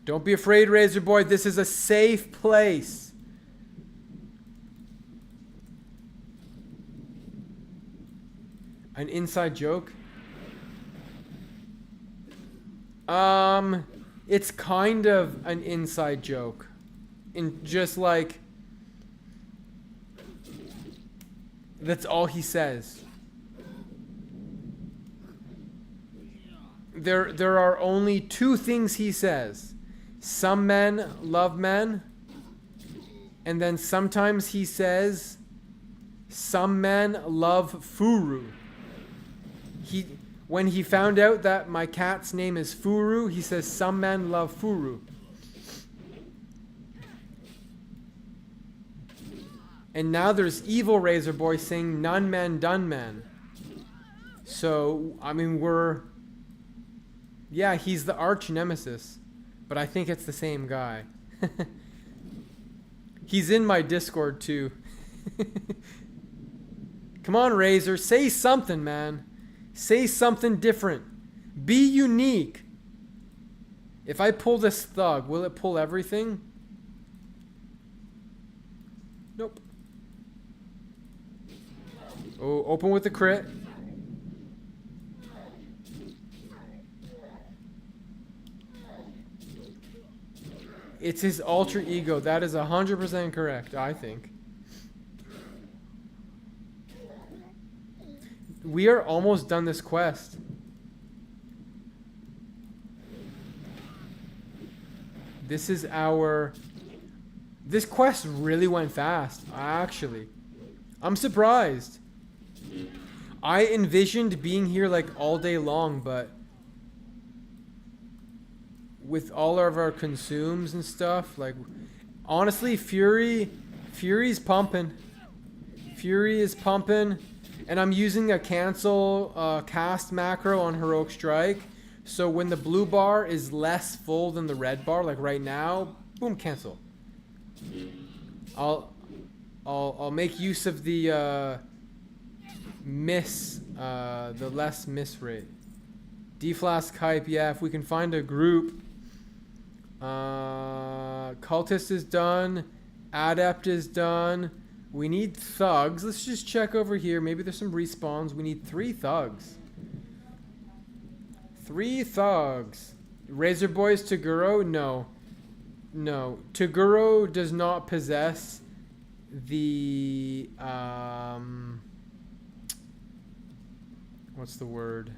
Speaker 1: Don't be afraid, Razor Boy. This is a safe place. An inside joke? It's kind of an inside joke. In just like... That's all he says. There are only 2 things he says. Some men love men. And then sometimes he says, some men love Furu. When he found out that my cat's name is Furu, he says, some men love Furu. And now there's Evil Razor Boy saying, none man, done man. So, I mean, yeah, he's the arch nemesis. But I think it's the same guy. He's in my Discord too. Come on, Razor. Say something, man. Say something different. Be unique. If I pull this thug, will it pull everything? Nope. Oh, open with the crit. It's his alter ego. That is 100% correct, I think. We are almost done this quest. This is our... This quest really went fast, actually. I'm surprised. I envisioned being here like all day long, but with all of our consumes and stuff, like, honestly, Fury's pumping. Fury is pumping, and I'm using a cancel cast macro on Heroic Strike. So when the blue bar is less full than the red bar, like right now, boom, cancel. I'll make use of the the less miss rate. Deflask hype, yeah, if we can find a group. Cultist is done. Adept is done. We need thugs. Let's just check over here. Maybe there's some respawns. We need 3 thugs. 3 thugs. Razor Boy's Toguro? No. No. Toguro does not possess the... what's the word?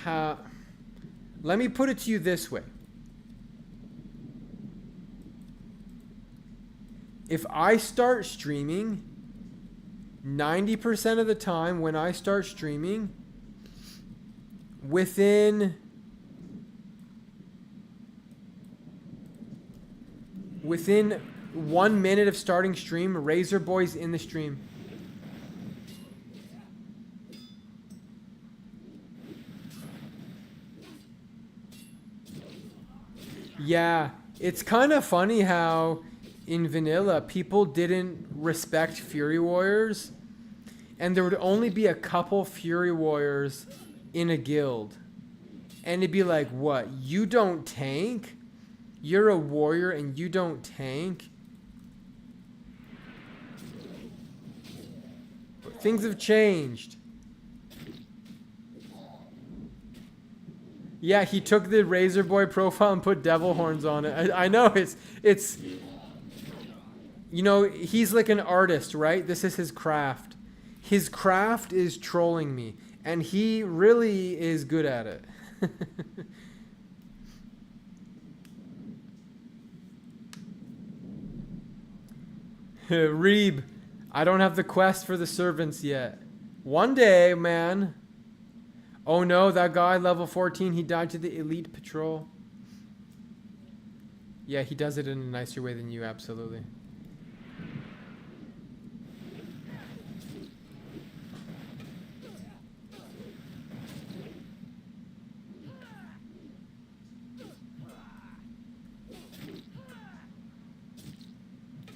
Speaker 1: Let me put it to you this way. If I start streaming, 90% of the time when I start streaming, within 1 minute of starting stream, Razor Boy's in the stream. Yeah, it's kind of funny how in vanilla people didn't respect Fury Warriors, and there would only be a couple Fury Warriors in a guild, and it'd be like, what, you don't tank? You're a warrior and you don't tank? But things have changed. Yeah, he took the Razor Boy profile and put devil horns on it. I know, it's you know, he's like an artist, right? This is his craft. His craft is trolling me, and he really is good at it. Reeb, I don't have the quest for the servants yet. One day, man. Oh no, that guy, level 14, he died to the elite patrol. Yeah, he does it in a nicer way than you, absolutely.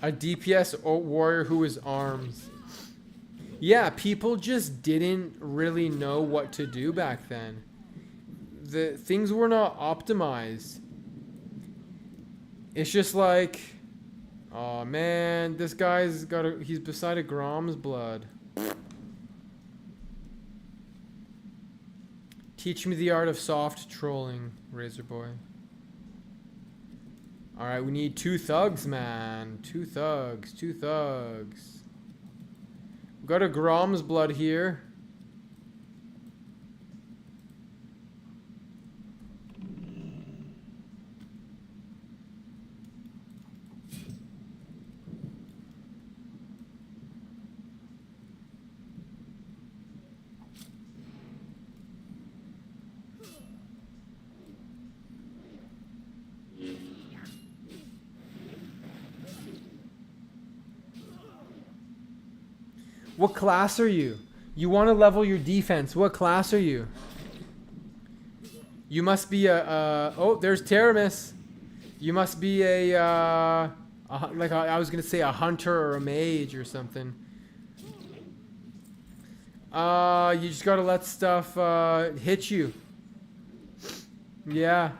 Speaker 1: A DPS warrior who is arms. Yeah, people just didn't really know what to do back then. The things were not optimized. It's just like, oh man, this guy's he's beside a Grom's blood. Teach me the art of soft trolling, Razor Boy. Alright, we need 2 thugs, man. 2 thugs, 2 thugs. We've got a Grom's blood here. What class are you? You want to level your defense. What class are you? You must be a... oh, there's Teramis. You must be like I was gonna say a hunter or a mage or something. You just gotta let stuff hit you. Yeah.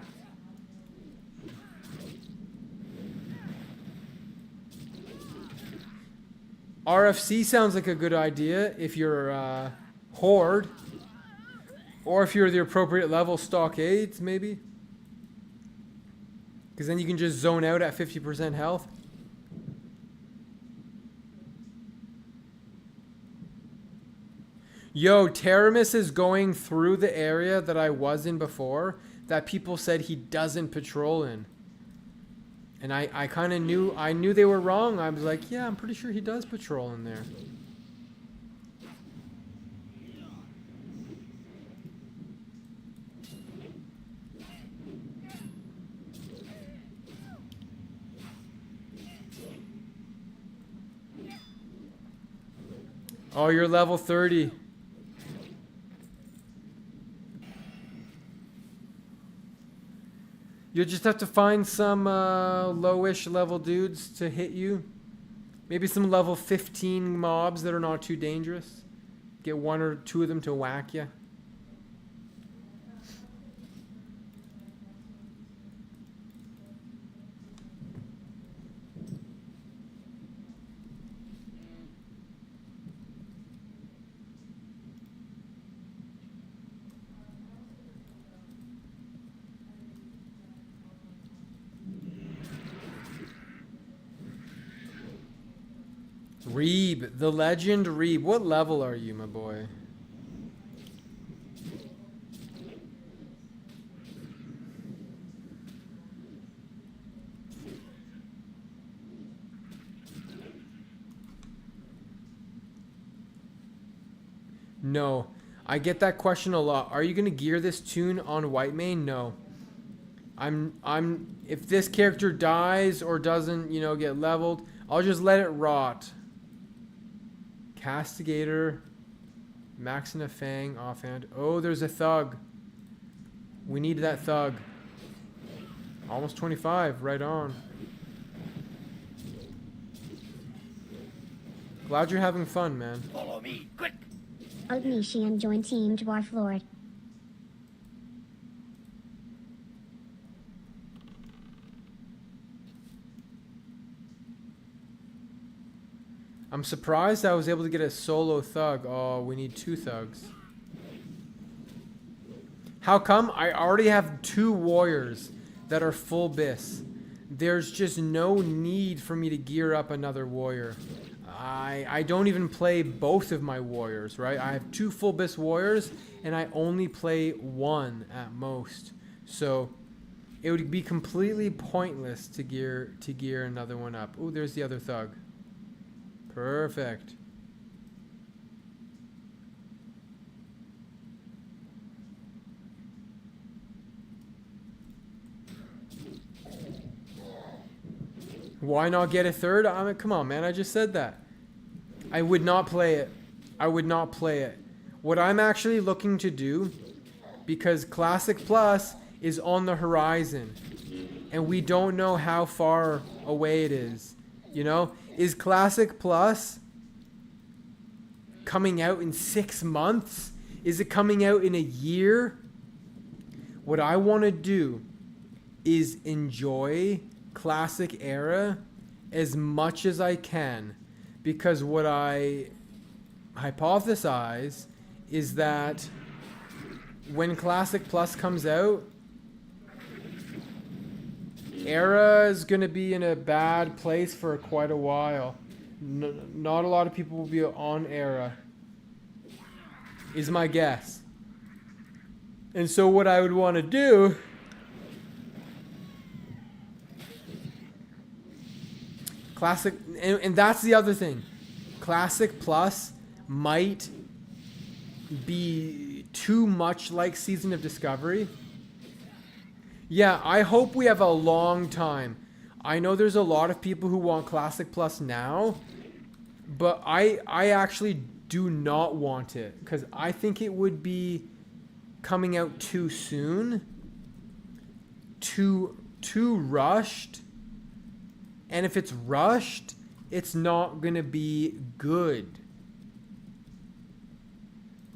Speaker 1: RFC sounds like a good idea if you're horde, or if you're the appropriate level stockades, maybe. Because then you can just zone out at 50% health. Yo, Teramis is going through the area that I was in before that people said he doesn't patrol in. And I kind of knew, I knew they were wrong. I was like, yeah, I'm pretty sure he does patrol in there. Oh, you're level 30. You'll just have to find some lowish level dudes to hit you. Maybe some level 15 mobs that are not too dangerous. Get one or two of them to whack you. Reeb, the legend Reeb. What level are you, my boy? No. I get that question a lot. Are you going to gear this tune on white mane? No. If this character dies or doesn't, you know, get leveled, I'll just let it rot. Castigator, maxing a fang offhand. Oh, there's a thug. We need that thug. Almost 25, right on. Glad you're having fun, man.
Speaker 2: Follow me, quick!
Speaker 3: Ognesian joined Team Dwarflord.
Speaker 1: I'm surprised I was able to get a solo thug. Oh, we need 2 thugs. How come? I already have 2 warriors that are full bis. There's just no need for me to gear up another warrior. I don't even play both of my warriors, right? I have 2 full bis warriors, and I only play 1 at most. So it would be completely pointless to gear another one up. Oh, there's the other thug. Perfect. Why not get a third? I mean, come on, man. I just said that. I would not play it. I would not play it. What I'm actually looking to do, because Classic Plus is on the horizon, and we don't know how far away it is, you know? Is Classic Plus coming out in 6 months? Is it coming out in a year? What I want to do is enjoy Classic Era as much as I can, because what I hypothesize is that when Classic Plus comes out, Era is going to be in a bad place for quite a while. Not a lot of people will be on Era, is my guess. And so what I would want to do Classic, and that's the other thing. Classic Plus might be too much like Season of Discovery. Yeah, I hope we have a long time. I know there's a lot of people who want Classic Plus now, but I actually do not want it, because I think it would be coming out too soon to too rushed. And if it's rushed, it's not going to be good.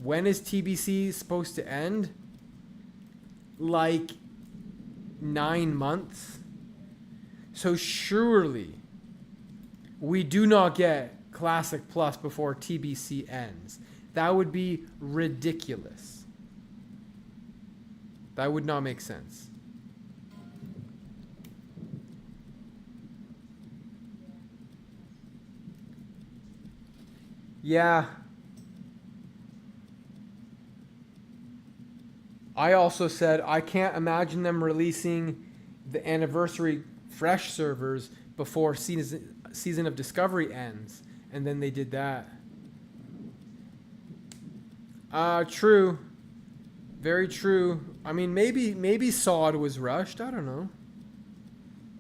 Speaker 1: When is TBC supposed to end? Like 9 months. So surely we do not get Classic Plus before TBC ends. That would be ridiculous. That would not make sense. Yeah. I also said I can't imagine them releasing the anniversary fresh servers before season of Discovery ends, and then they did that. True. Very true. I mean, maybe Sod was rushed. I don't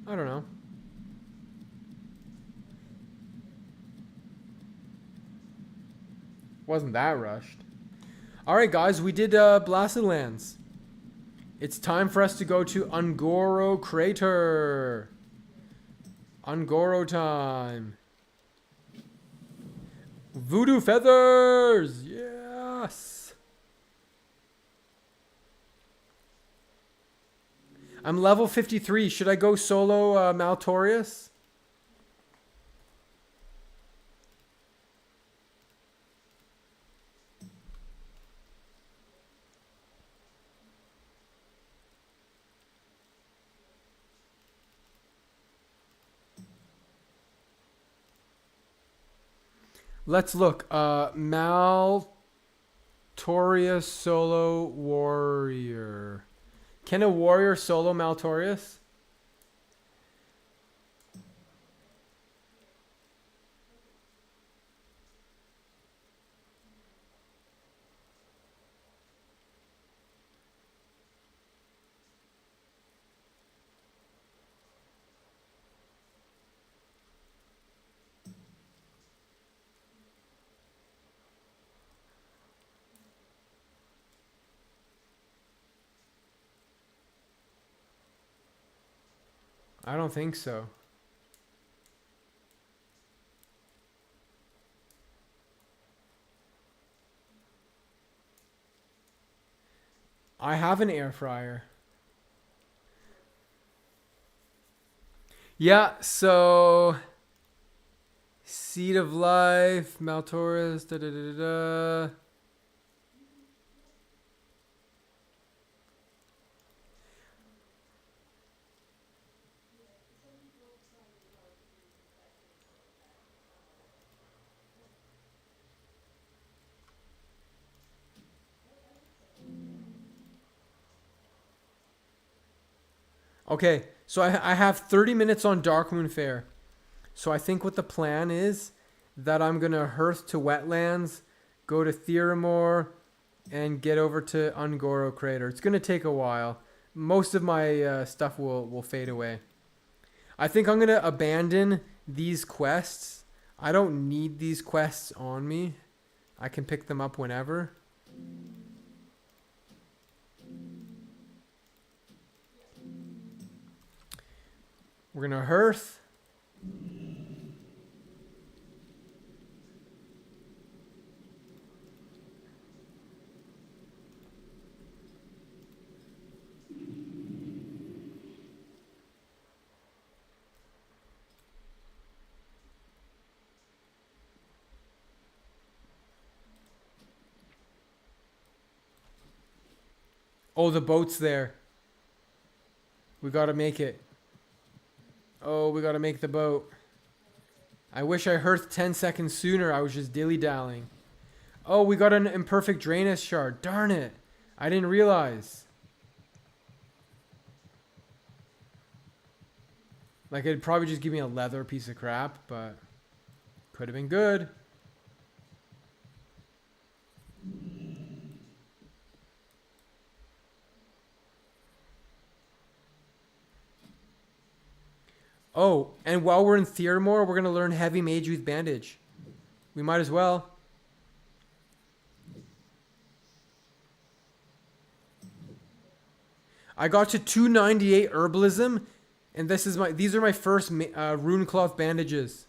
Speaker 1: know. Wasn't that rushed. All right, guys, we did Blasted Lands. It's time for us to go to Ungoro Crater. Ungoro time. Voodoo Feathers! Yes! I'm level 53. Should I go solo Maltorius? Let's look. Maltorius solo warrior. Can a warrior solo Maltorius? I don't think so. I have an air fryer. Yeah, so Seed of Life, Maltorius, da da da da da. Okay, so I have 30 minutes on Darkmoon Fair. So I think what the plan is that I'm going to hearth to Wetlands, go to Theramore, and get over to Ungoro Crater. It's going to take a while. Most of my stuff will fade away. I think I'm going to abandon these quests. I don't need these quests on me. I can pick them up whenever. We're going to hearth. Oh, the boat's there. We got to make it. Oh, we got to make the boat. I wish I hearthed 10 seconds sooner. I was just dilly-dallying. Oh, we got an imperfect Draenus shard. Darn it. I didn't realize. Like, it'd probably just give me a leather piece of crap, but could have been good. Oh, and while we're in Theramore, we're going to learn Heavy Mage Youth Bandage. We might as well. I got to 298 Herbalism And these are my first rune cloth bandages.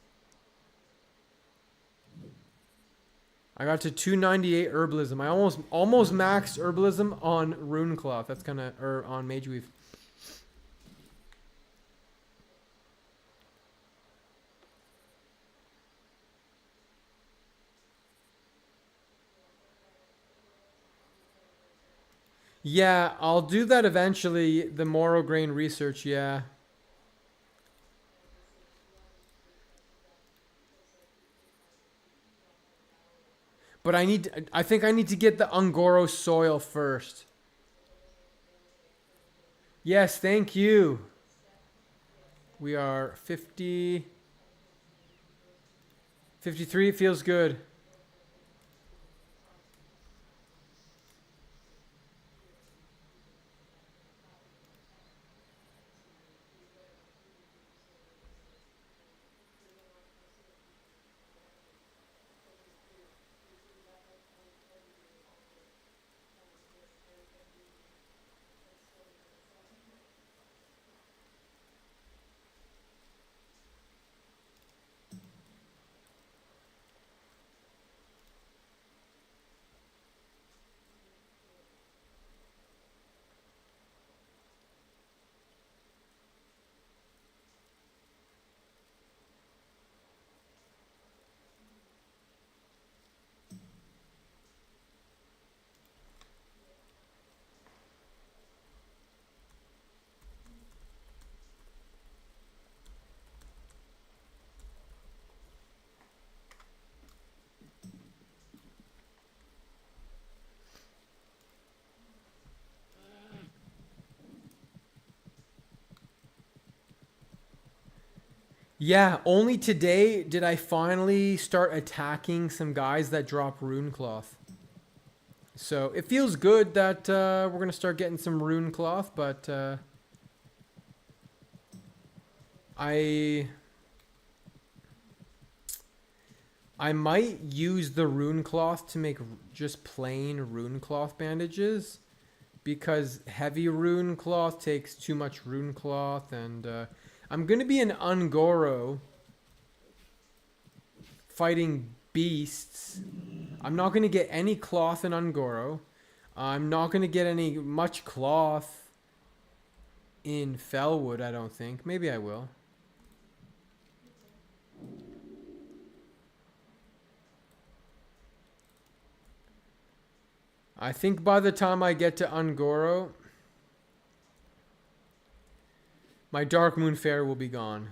Speaker 1: I got to 298 herbalism. I almost maxed herbalism on rune cloth. That's kind of or on mage weave. Yeah, I'll do that eventually. The Morrow Grain research, yeah. But I think I need to get the Ungoro soil first. Yes, thank you. We are 50, 53. It feels good. Yeah, only today did I finally start attacking some guys that drop rune cloth. So it feels good that we're gonna start getting some rune cloth, but I might use the rune cloth to make just plain rune cloth bandages, because heavy rune cloth takes too much rune cloth, and I'm gonna be an Ungoro fighting beasts. I'm not gonna get any cloth in Ungoro. I'm not gonna get any much cloth in Fellwood, I don't think. Maybe I will. I think by the time I get to Ungoro, my Dark Moon Fair will be gone.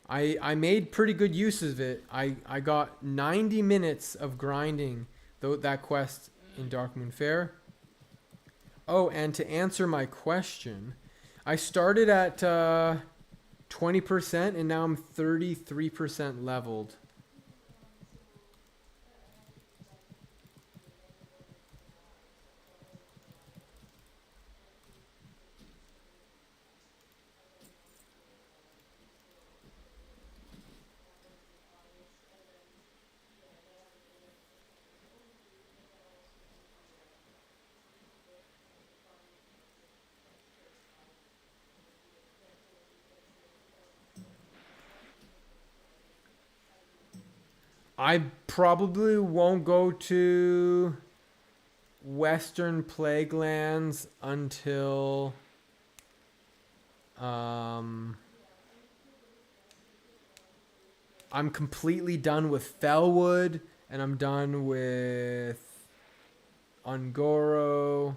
Speaker 1: I made pretty good use of it. I got 90 minutes of grinding that quest in Dark Moon Fair. Oh, and to answer my question, I started at 20% and now I'm 33% leveled. I probably won't go to Western Plaguelands until I'm completely done with Fellwood and I'm done with Ungoro.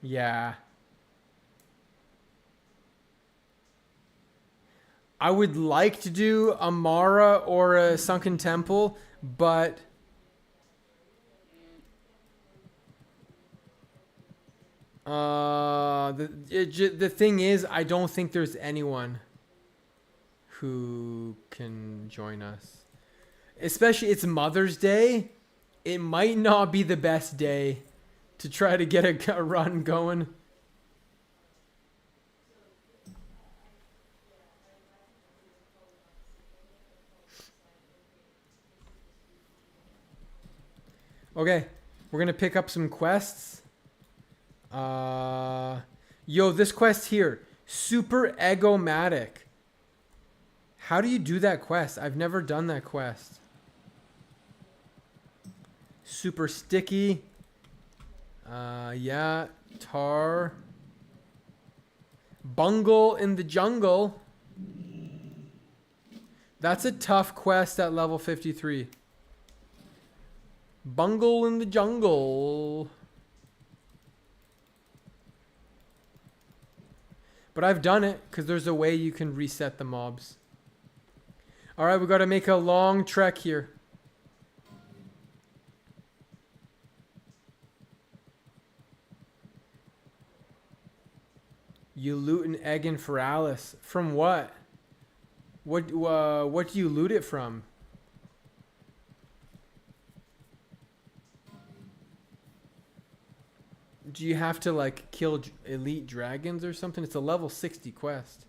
Speaker 1: Yeah. I would like to do a Mara or a Sunken Temple, but the thing is, I don't think there's anyone who can join us. Especially it's Mother's Day. It might not be the best day to try to get a run going. Okay, we're gonna pick up some quests. Yo, this quest here, Super Egomatic. How do you do that quest? I've never done that quest. Super Sticky. Yeah, Tar. Bungle in the Jungle. That's a tough quest at level 53. Bungle in the Jungle. But I've done it because there's a way you can reset the mobs. Alright, we got to make a long trek here. You loot an egg in Feralis. From what? What do you loot it from? Do you have to like kill elite dragons or something? It's a level 60 quest.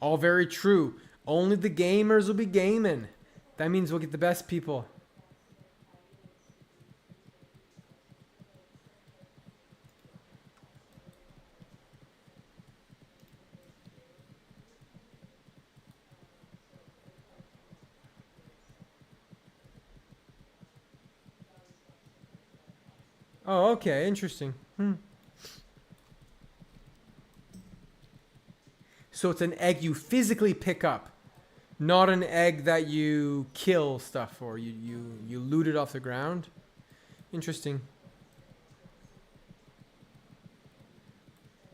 Speaker 1: All very true. Only the gamers will be gaming. That means we'll get the best people. Oh, okay. Interesting. So it's an egg you physically pick up, not an egg that you kill stuff for. You loot it off the ground. Interesting.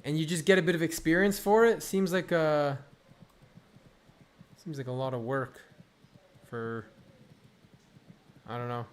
Speaker 1: And you just get a bit of experience for it. Seems like a lot of work for, I don't know.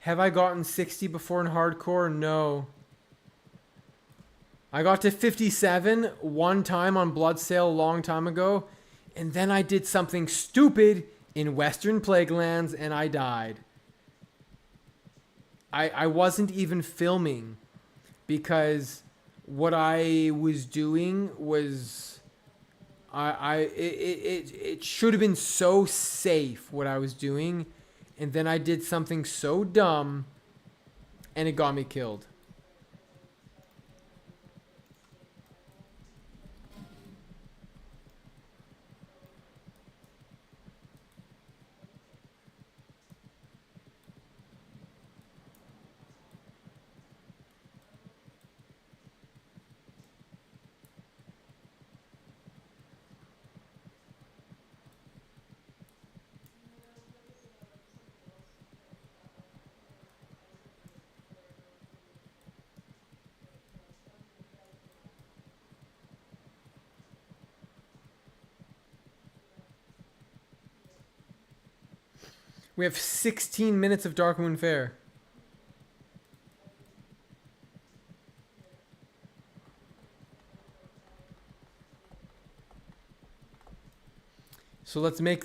Speaker 1: Have I gotten 60 before in hardcore? No. I got to 57 one time on Bloodsail a long time ago, and then I did something stupid in Western Plaguelands and I died. I wasn't even filming because what I was doing was it should have been so safe what I was doing, and then I did something so dumb and it got me killed. We have 16 minutes of Darkmoon Faire. So let's make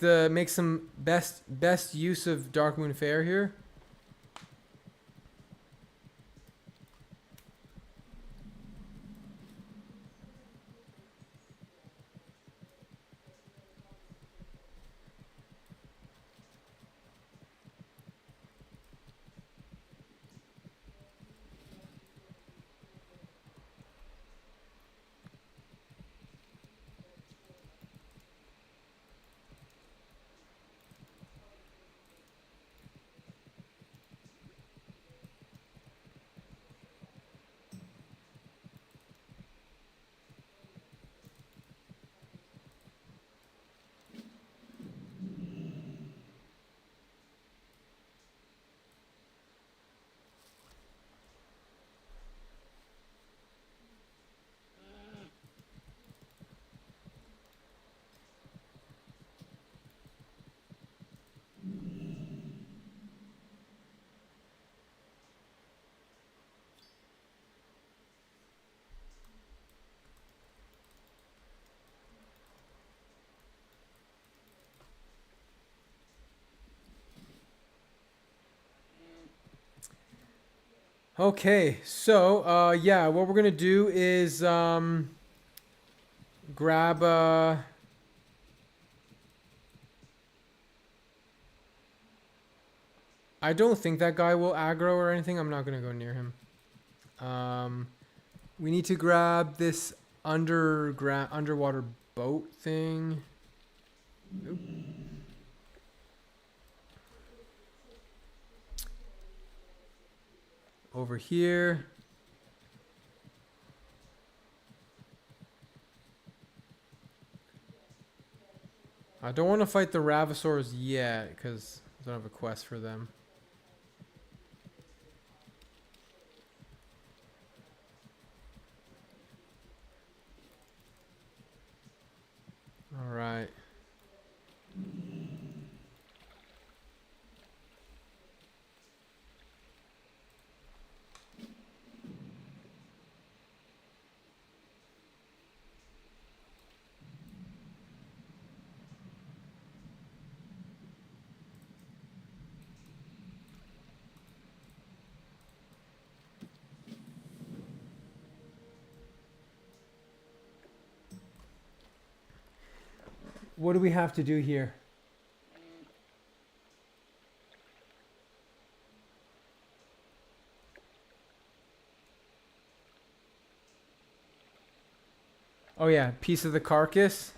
Speaker 1: some best use of Darkmoon Faire here. Okay, so yeah, what we're gonna do is grab I don't think that guy will aggro or anything. I'm not gonna go near him. We need to grab this underwater boat thing. Oop. Over here. I don't want to fight the Ravasaurs yet because I don't have a quest for them. All right. What do we have to do here? Oh yeah, piece of the carcass.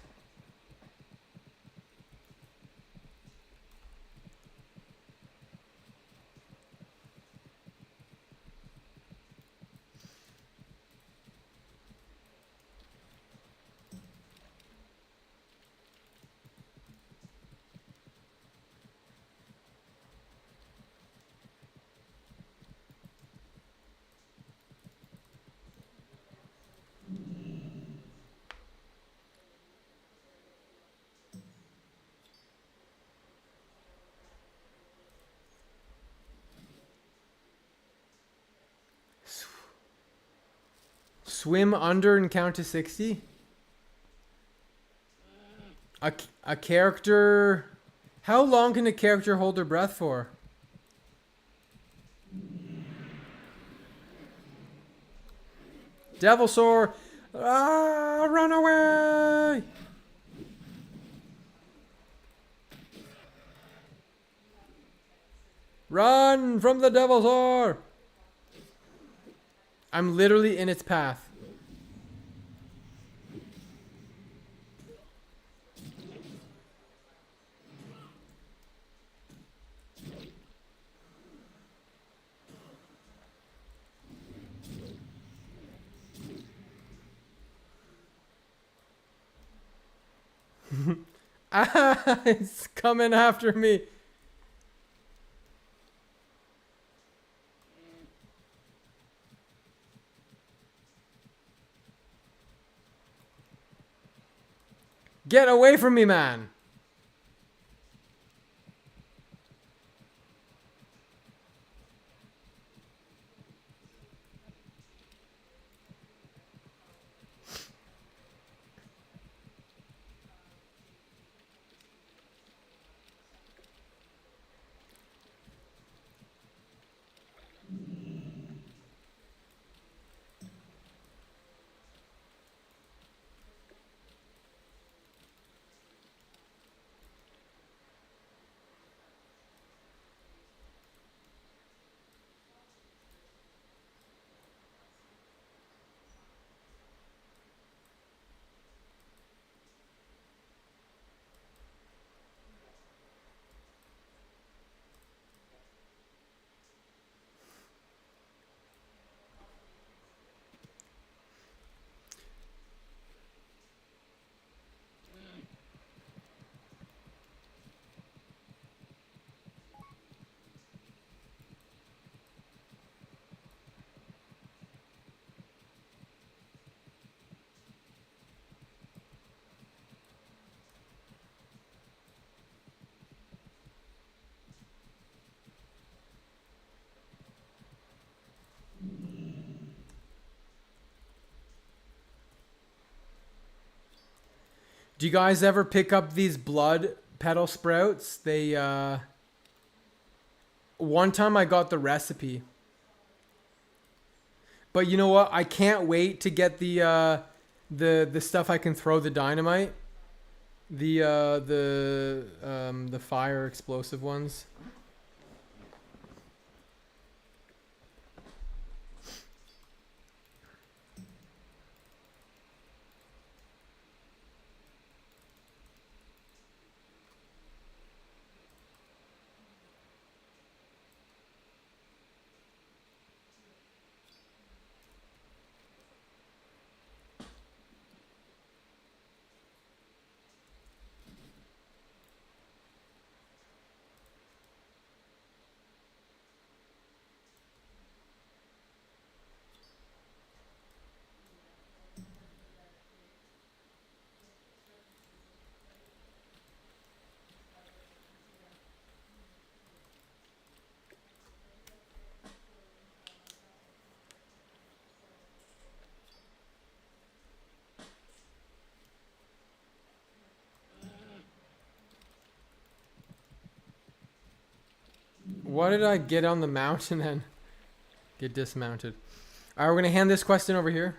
Speaker 1: Swim under and count to 60? A character... How long can a character hold their breath for? Devilsaur! Ah, run away! Run from the Devilsaur! I'm literally in its path. Ah, it's coming after me. Get away from me, man. Do you guys ever pick up these blood petal sprouts? They one time I got the recipe. But you know what? I can't wait to get the stuff I can throw the dynamite. The fire explosive ones. Why did I get on the mountain and get dismounted? Alright, we're gonna hand this question over here.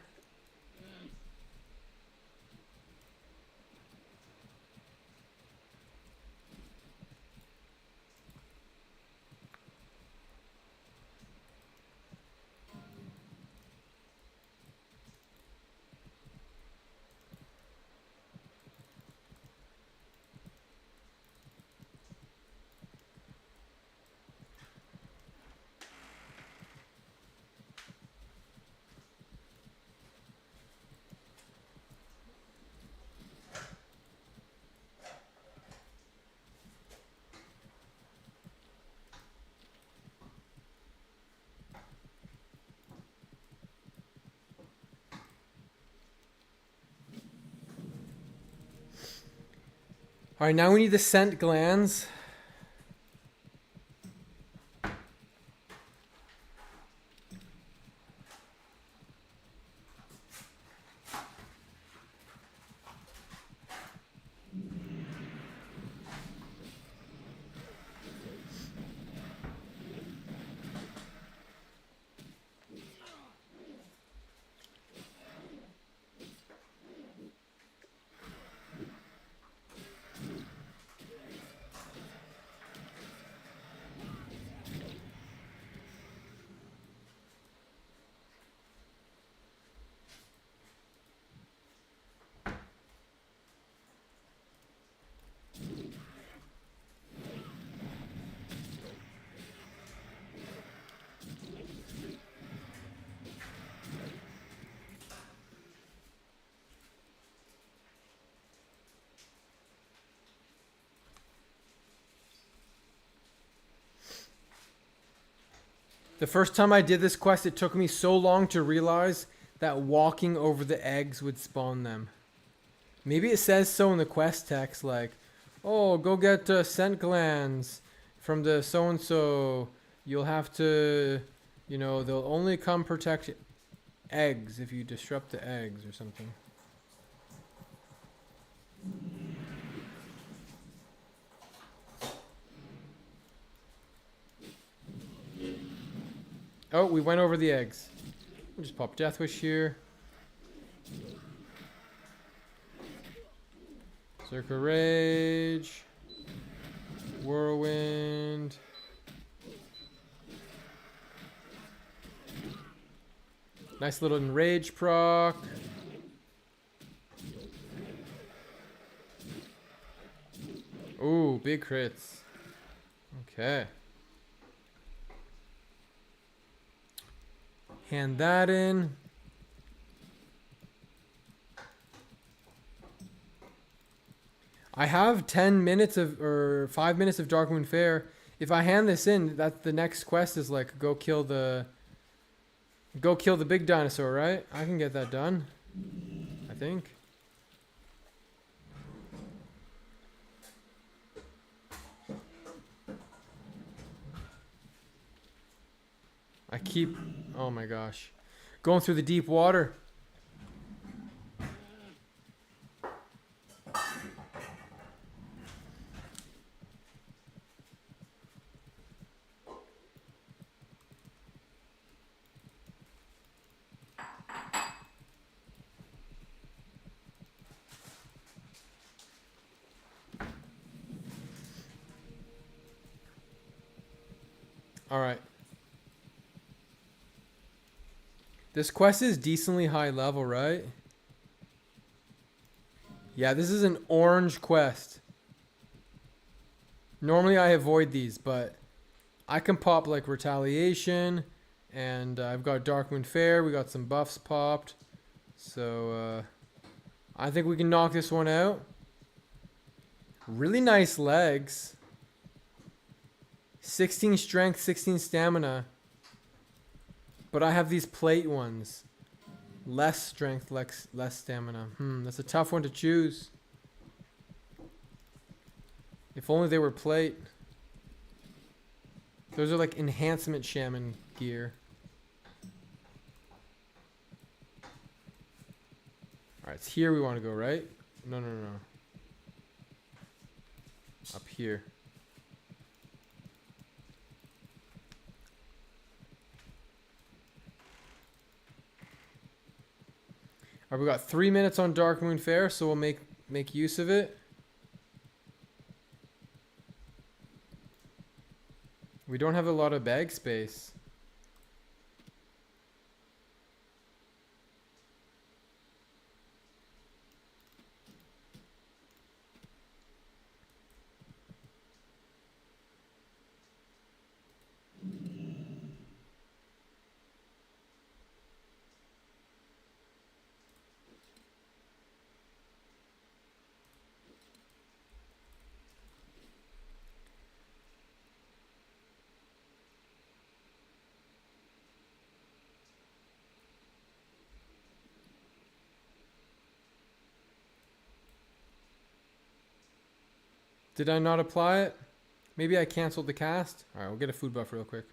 Speaker 1: Alright, now we need the scent glands. The first time I did this quest, it took me so long to realize that walking over the eggs would spawn them. Maybe it says so in the quest text, like, oh, go get scent glands from the so-and-so. You'll have to, you know, they'll only come protect eggs if you disrupt the eggs or something. Oh, we went over the eggs. We'll just pop Death Wish here. Circle Rage. Whirlwind. Nice little Enrage proc. Ooh, big crits. Okay. Hand that in. I have 10 minutes of, or 5 minutes of Darkmoon Faire. If I hand this in, that the next quest is like go kill the big dinosaur, right? I can get that done. I think. I keep, oh my gosh, going through the deep water. All right. This quest is decently high level, right? Yeah, this is an orange quest. Normally I avoid these, but I can pop like Retaliation, and I've got Darkmoon Fair. We got some buffs popped. So I think we can knock this one out. Really nice legs. 16 strength, 16 stamina. But I have these plate ones. Less strength, less stamina. That's a tough one to choose. If only they were plate. Those are like enhancement shaman gear. Alright, it's here we want to go, right? No. Up here. Alright, we got 3 minutes on Darkmoon Fair, so we'll make use of it. We don't have a lot of bag space. Did I not apply it? Maybe I canceled the cast? Alright, we'll get a food buff real quick.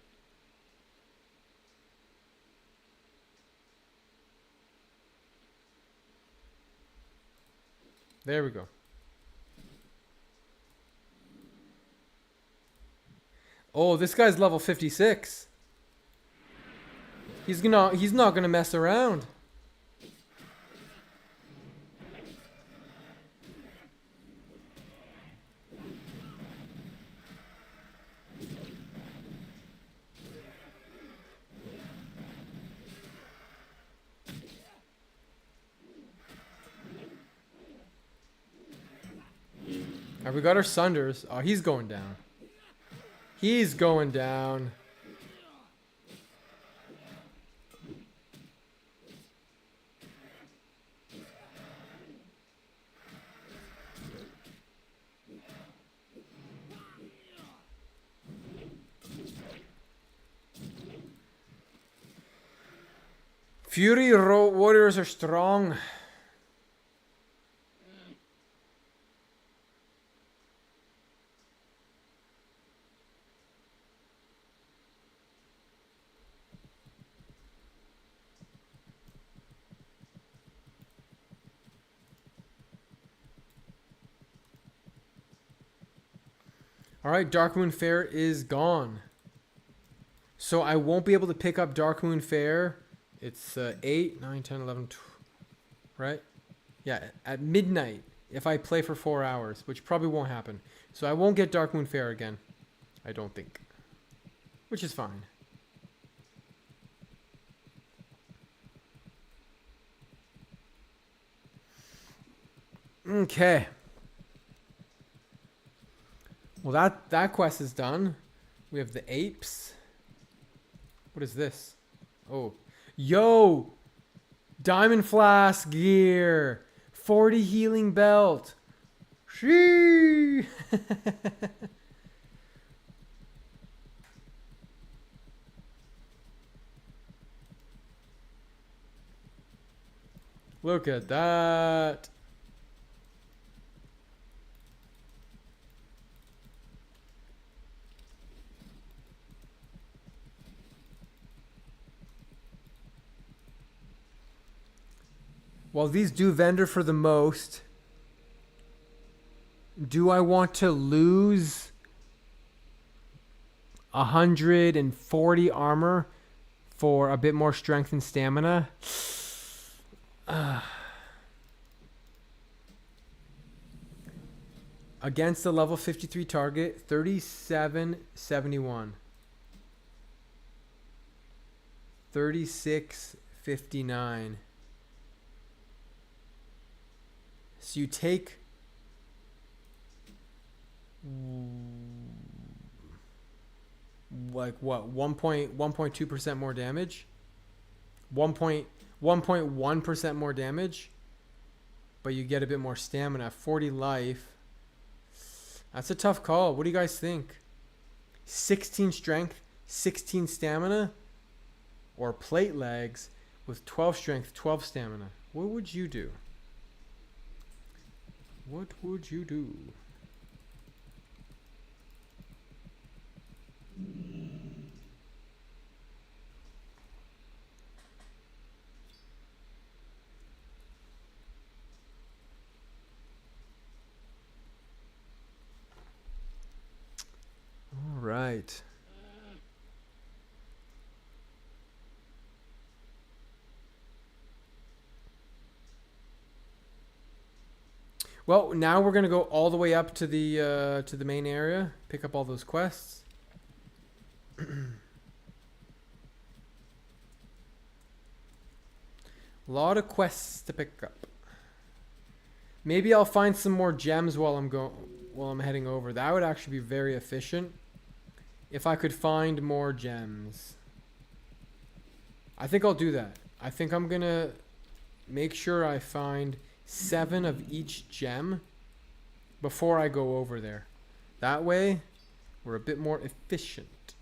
Speaker 1: There we go. Oh, this guy's level 56. He's not gonna mess around. Alright, we got our Sunders. Oh, he's going down. He's going down. Warriors are strong. Alright, Darkmoon Fair is gone. So I won't be able to pick up Darkmoon Fair. It's 8, 9, 10, 11, 12, right? Yeah, at midnight if I play for 4 hours, which probably won't happen. So I won't get Darkmoon Fair again. I don't think. Which is fine. Okay. Well, that quest is done. We have the apes. What is this? Oh. Yo! Diamond Flask gear! 40 healing belt! Shee! Look at that. Well, these do vendor for the most. Do I want to lose 140 armor for a bit more strength and stamina? Against the level 53 target, 3771. 36.59. So you take like what, 1.2% more damage, 1.1% more damage, but you get a bit more stamina. 40 life. That's a tough call. What do you guys think? 16 strength, 16 stamina, or plate legs with 12 strength, 12 stamina? What would you do? What would you do? All right. Well, now we're gonna go all the way up to the main area, pick up all those quests. A lot of quests to pick up. Maybe I'll find some more gems while I'm heading over. That would actually be very efficient if I could find more gems. I think I'll do that. I think I'm gonna make sure I find 7 of each gem before I go over there. That way, we're a bit more efficient.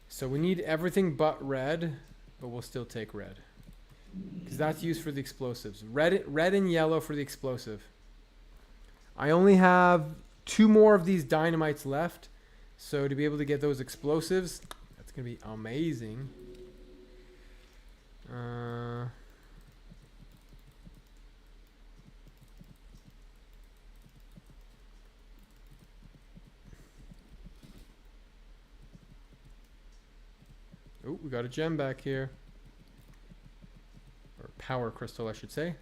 Speaker 1: So we need everything but red, but we'll still take red, because that's used for the explosives. Red and yellow for the explosive. I only have 2 more of these dynamites left, so to be able to get those explosives, that's gonna be amazing. Oh, we got a gem back here. Or power crystal, I should say.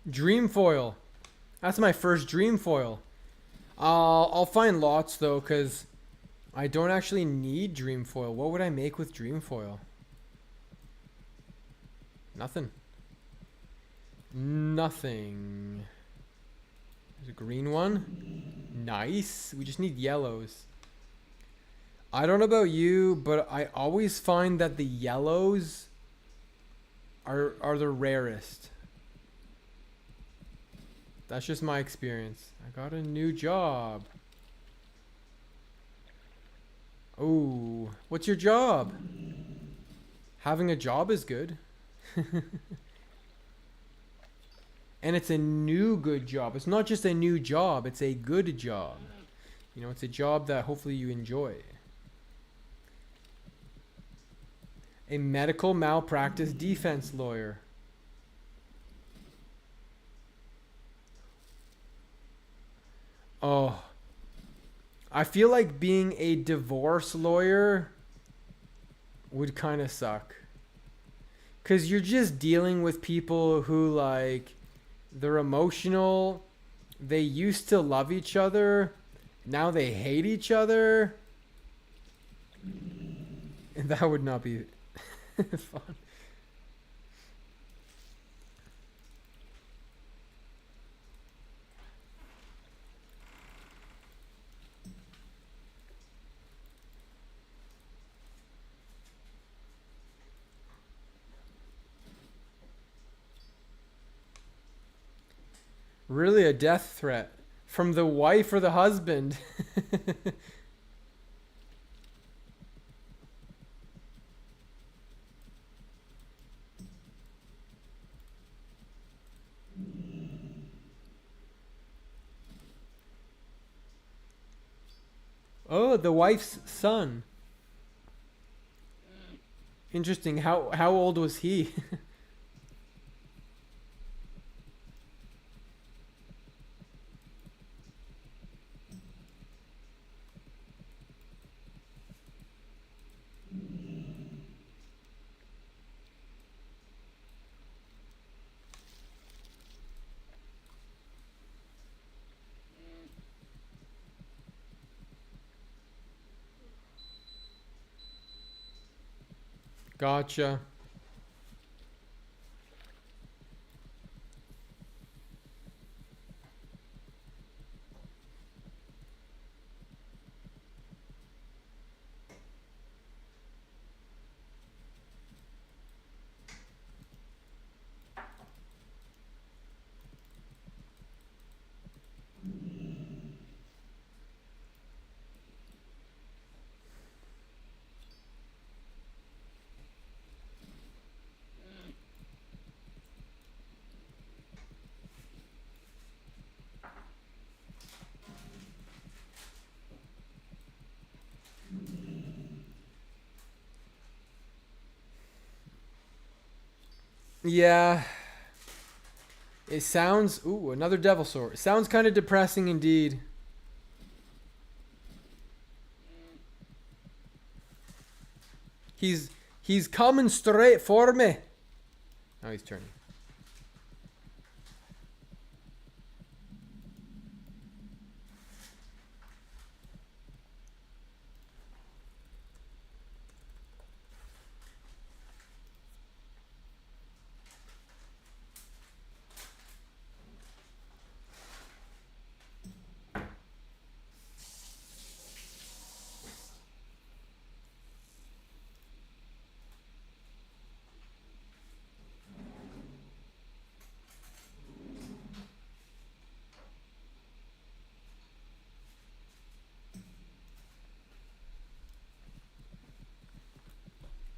Speaker 1: Dream foil. That's my first dream foil. I'll find lots though, because I don't actually need dream foil. What would I make with dream foil? Nothing. Nothing. There's a green one. Nice. We just need yellows. I don't know about you, but I always find that the yellows are the rarest. That's just my experience. I got a new job. Oh, what's your job? Having a job is good. And it's a new good job. It's not just a new job, it's a good job. You know, it's a job that hopefully you enjoy. A medical malpractice defense lawyer. Oh, I feel like being a divorce lawyer would kind of suck. Because you're just dealing with people who, like, they're emotional. They used to love each other. Now they hate each other. And that would not be fun. Really, a death threat from the wife or the husband. Oh, the wife's son. Interesting. How old was he? Gotcha. Yeah. It sounds. Ooh, another devil sword. It sounds kind of depressing indeed. He's coming straight for me. Now he's turning.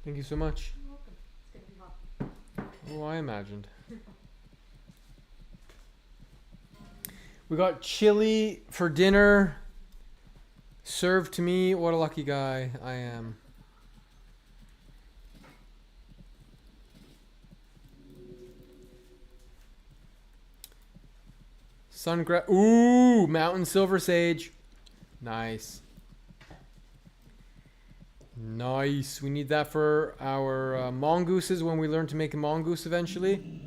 Speaker 1: Thank you so much.
Speaker 4: You're welcome. It's gonna be hot.
Speaker 1: Oh, I imagined. We got chili for dinner. Served to me. What a lucky guy I am. Ooh, mountain silver sage. Nice. Nice. We need that for our mongooses when we learn to make a mongoose eventually.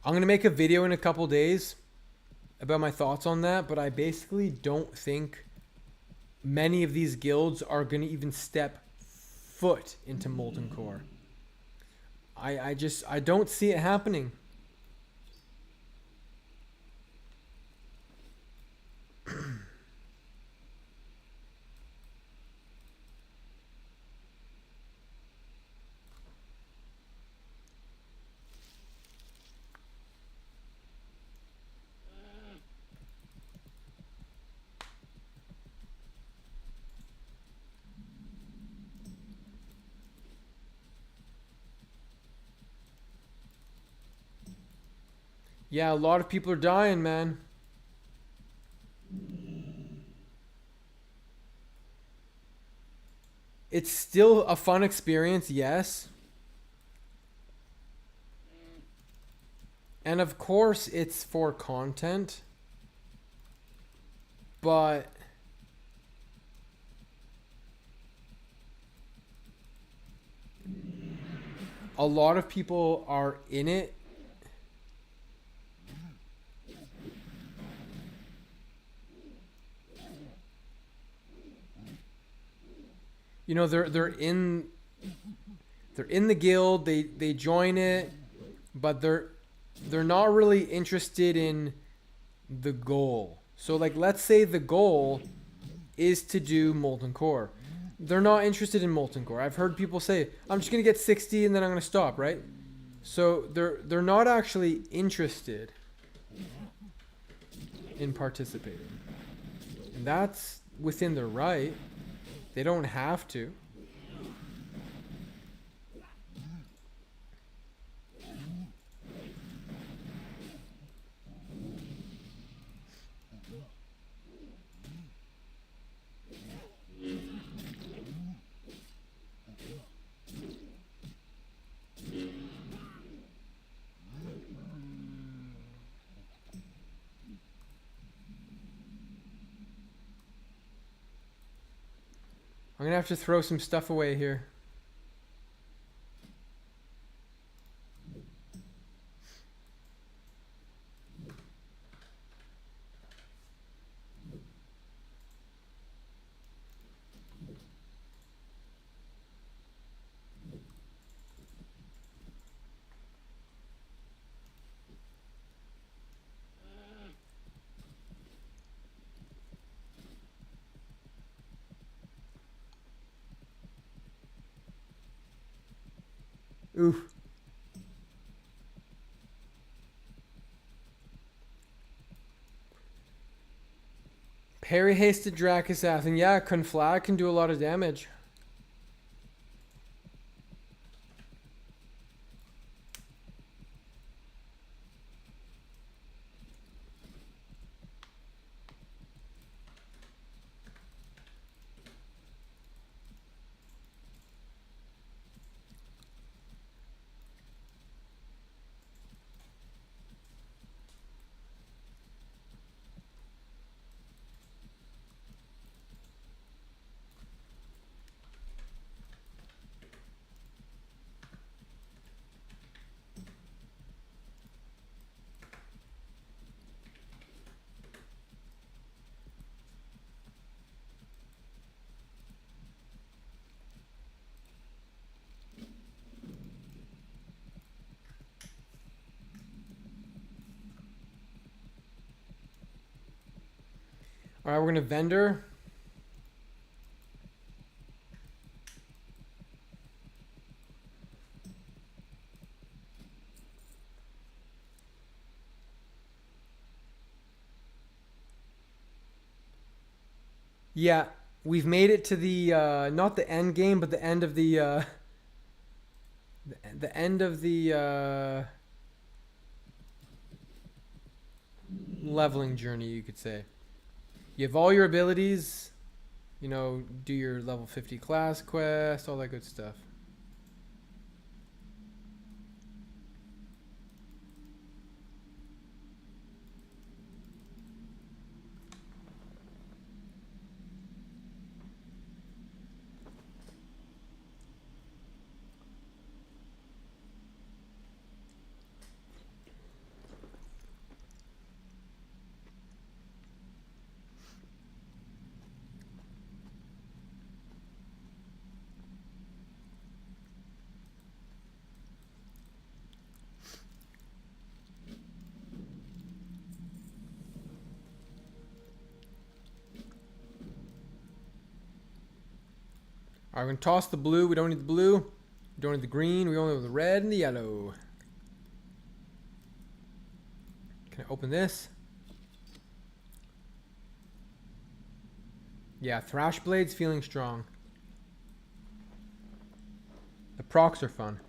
Speaker 1: I'm going to make a video in a couple days about my thoughts on that, but I basically don't think many of these guilds are going to even step foot into Molten Core. I don't see it happening. Yeah, a lot of people are dying, man. It's still a fun experience, yes. And of course, it's for content. But a lot of people are in it. You know, they're in the guild, they join it, but they're not really interested in the goal. So like let's say the goal is to do molten core. They're not interested in molten core. I've heard people say, I'm just gonna get 60 and then I'm gonna stop, right? So they're not actually interested in participating. And that's within their right. They don't have to. I'm gonna have to throw some stuff away here. Oof. Parry hasted Dracusath, and yeah, Conflag can do a lot of damage. Alright, we're gonna vendor. Yeah, we've made it to the not the end game, but the end of the end of the leveling journey, you could say. You have all your abilities, you know, do your level 50 class quest, all that good stuff. Alright, we're going to toss the blue. We don't need the blue. We don't need the green. We only need the red and the yellow. Can I open this? Yeah, Thrash Blade's feeling strong. The procs are fun.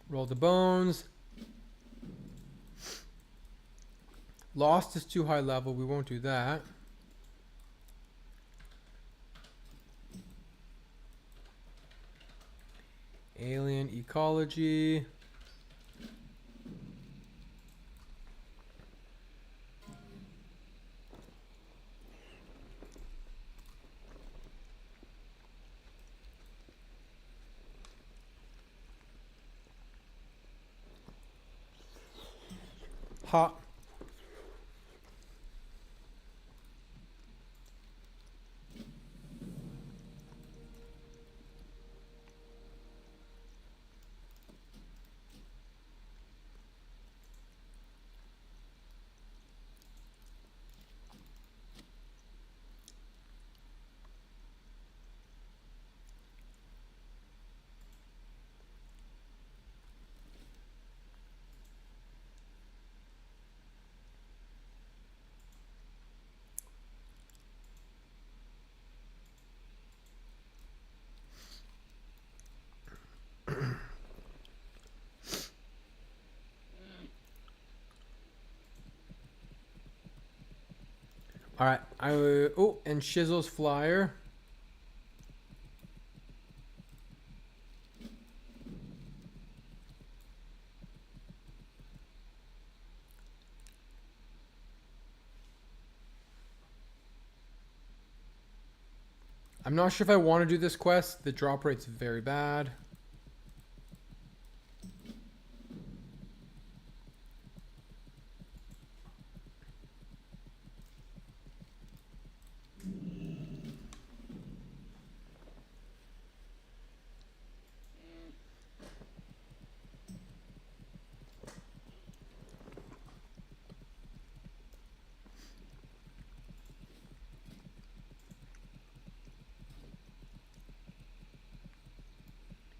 Speaker 1: Roll the bones. Lost is too high level. We won't do that. Alien ecology. Hot. All right. Oh, and Shizzle's flyer. I'm not sure if I want to do this quest. The drop rate's very bad.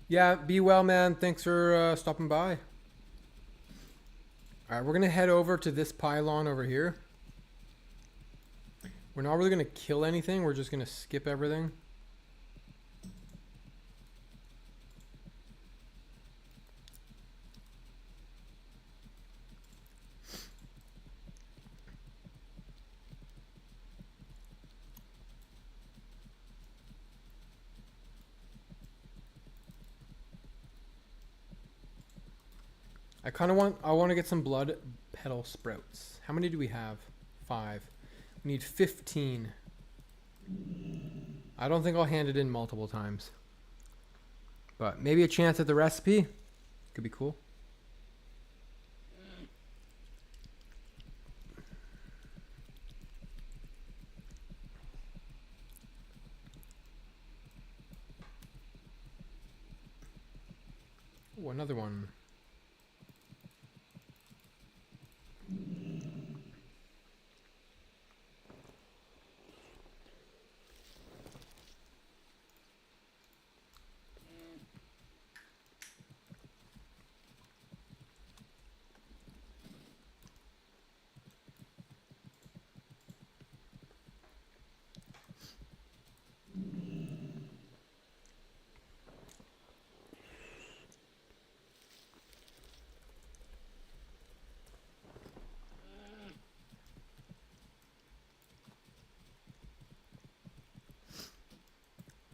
Speaker 1: Yeah, be well, man. Thanks for stopping by. All right, we're going to head over to this pylon over here. We're not really going to kill anything. We're just going to skip everything. I want to get some blood petal sprouts. How many do we have? 5. We need 15. I don't think I'll hand it in multiple times. But maybe a chance at the recipe. Could be cool. Oh, another one.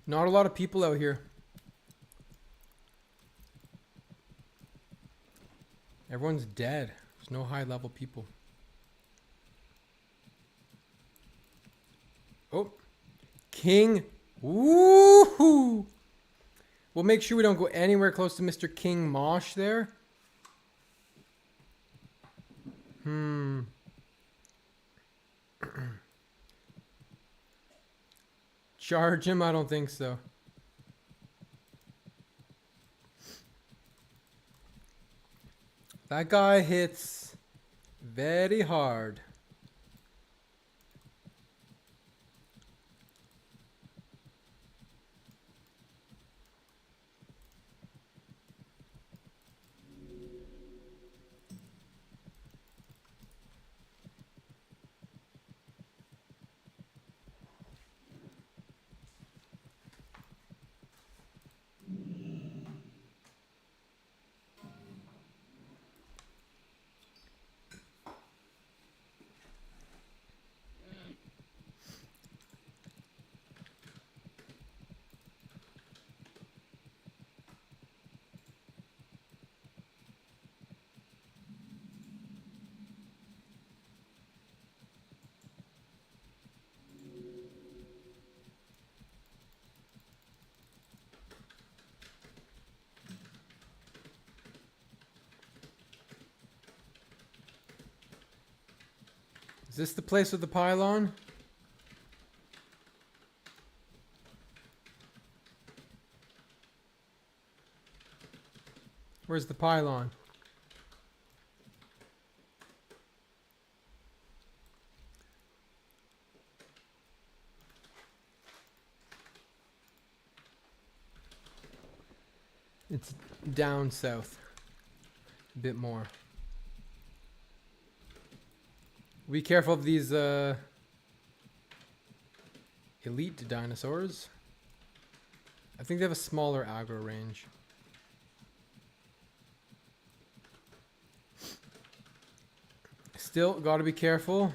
Speaker 1: Not a lot of people out here. Everyone's dead. There's no high level people. Oh, King. Woohoo! We'll make sure we don't go anywhere close to Mr. King Mosh there. Charge him? I don't think so. That guy hits very hard. Is this the place with the pylon? Where's the pylon? It's down south. A bit more. Be careful of these elite dinosaurs. I think they have a smaller aggro range. Still, gotta be careful.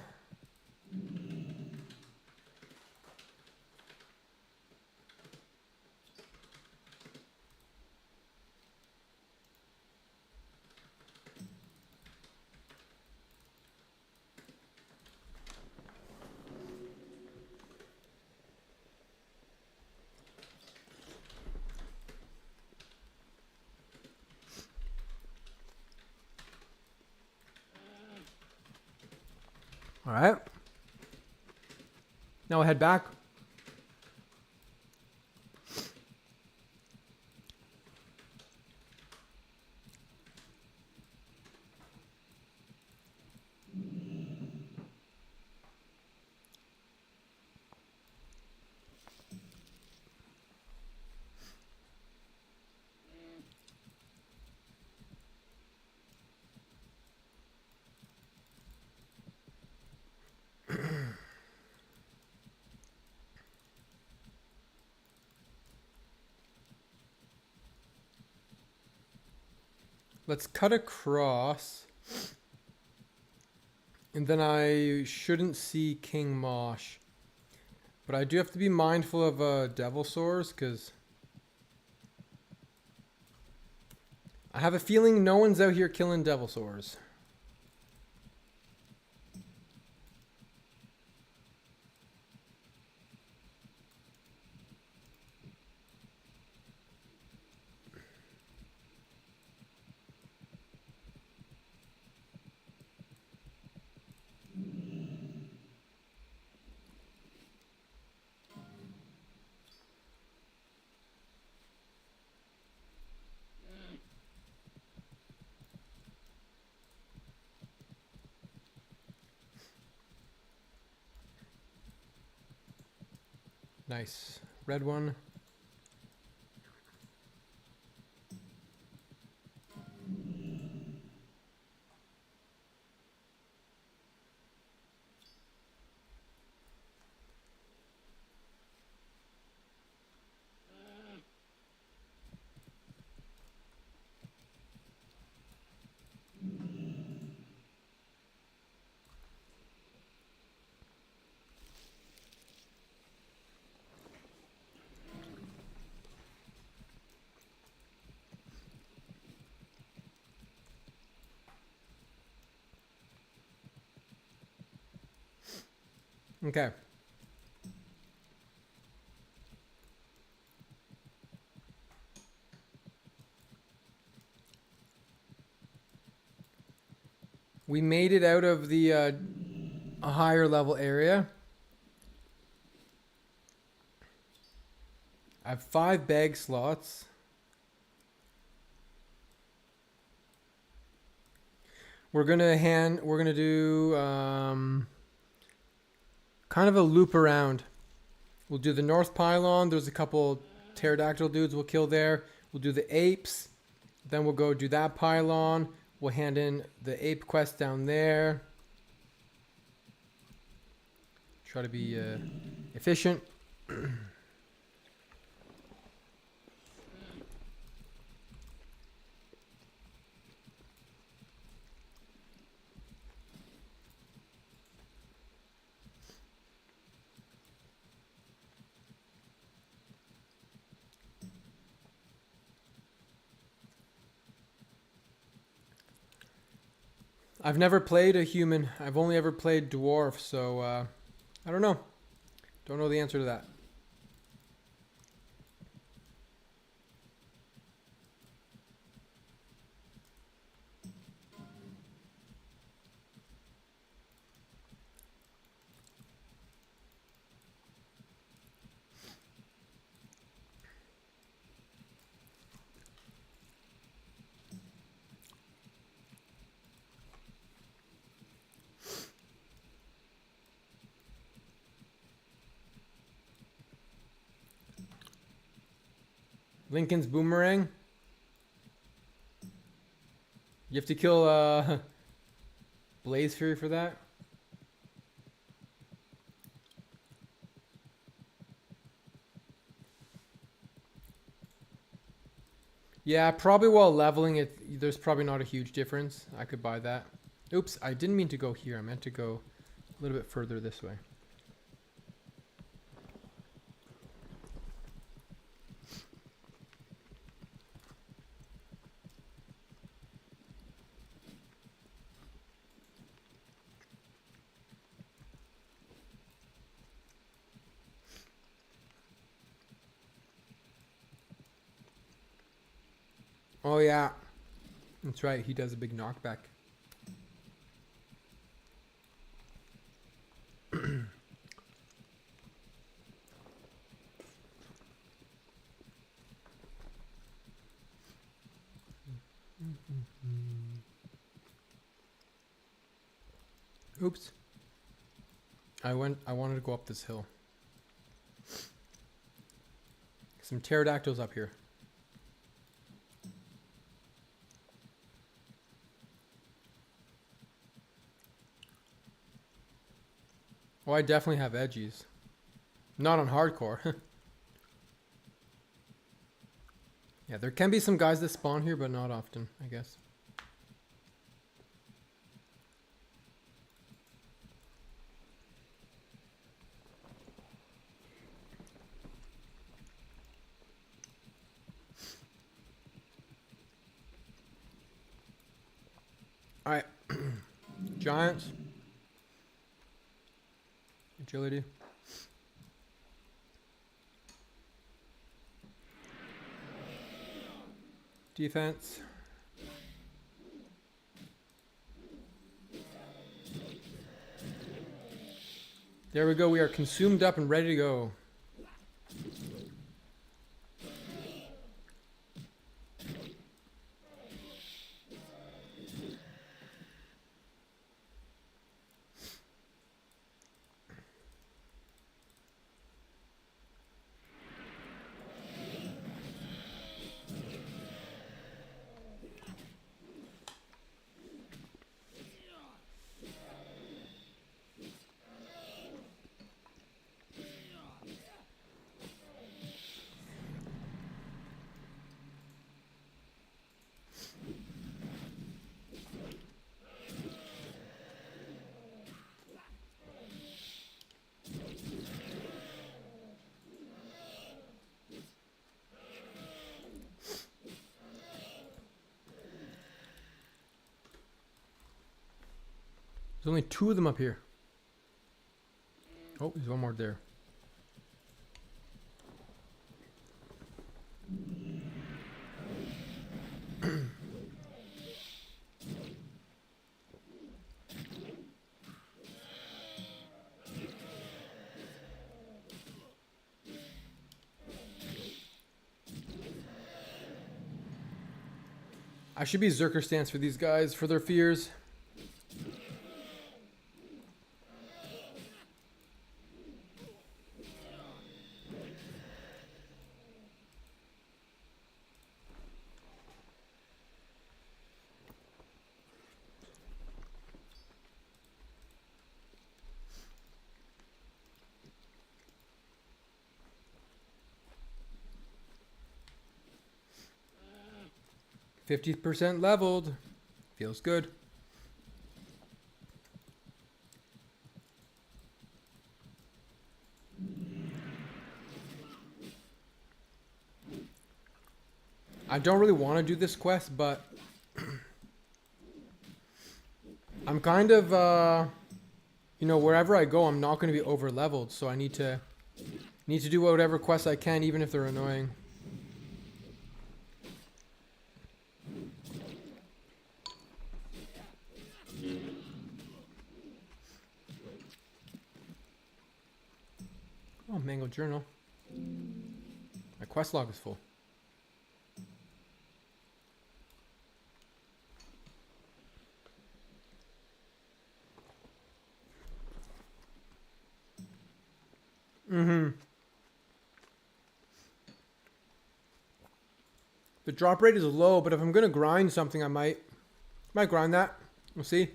Speaker 1: All right. Now we'll head back. Let's cut across. And then I shouldn't see King Mosh. But I do have to be mindful of Devil Sores, because I have a feeling no one's out here killing Devil Sores. Nice. Red one. Okay. We made it out of the a higher level area. I have 5 bag slots. We're gonna do kind of a loop around. We'll do the north pylon. There's a couple pterodactyl dudes we'll kill there. We'll do the apes. Then we'll go do that pylon. We'll hand in the ape quest down there. Try to be efficient. I've never played a human. I've only ever played dwarf, so I don't know. Don't know the answer to that. Lincoln's boomerang. You have to kill Blaze Fury for that. Yeah, probably while leveling it, there's probably not a huge difference. I could buy that. Oops, I didn't mean to go here. I meant to go a little bit further this way. Oh yeah, that's right. He does a big knockback. Oops. I wanted to go up this hill. Some pterodactyls up here. Oh, I definitely have edgies. Not on hardcore. Yeah, there can be some guys that spawn here, but not often, I guess. Alright. Giants. Agility. Defense. There we go. We are consumed up and ready to go. There's only 2 of them up here. Oh, there's one more there. I should be Zerker stance for these guys for their fears. %50 leveled. Feels good. I don't really want to do this quest, but I'm kind of, you know, wherever I go, I'm not going to be over leveled, so I need to do whatever quests I can, even if they're annoying. Oh, Mango Journal. My quest log is full. The drop rate is low, but if I'm gonna grind something, I might grind that. We'll see.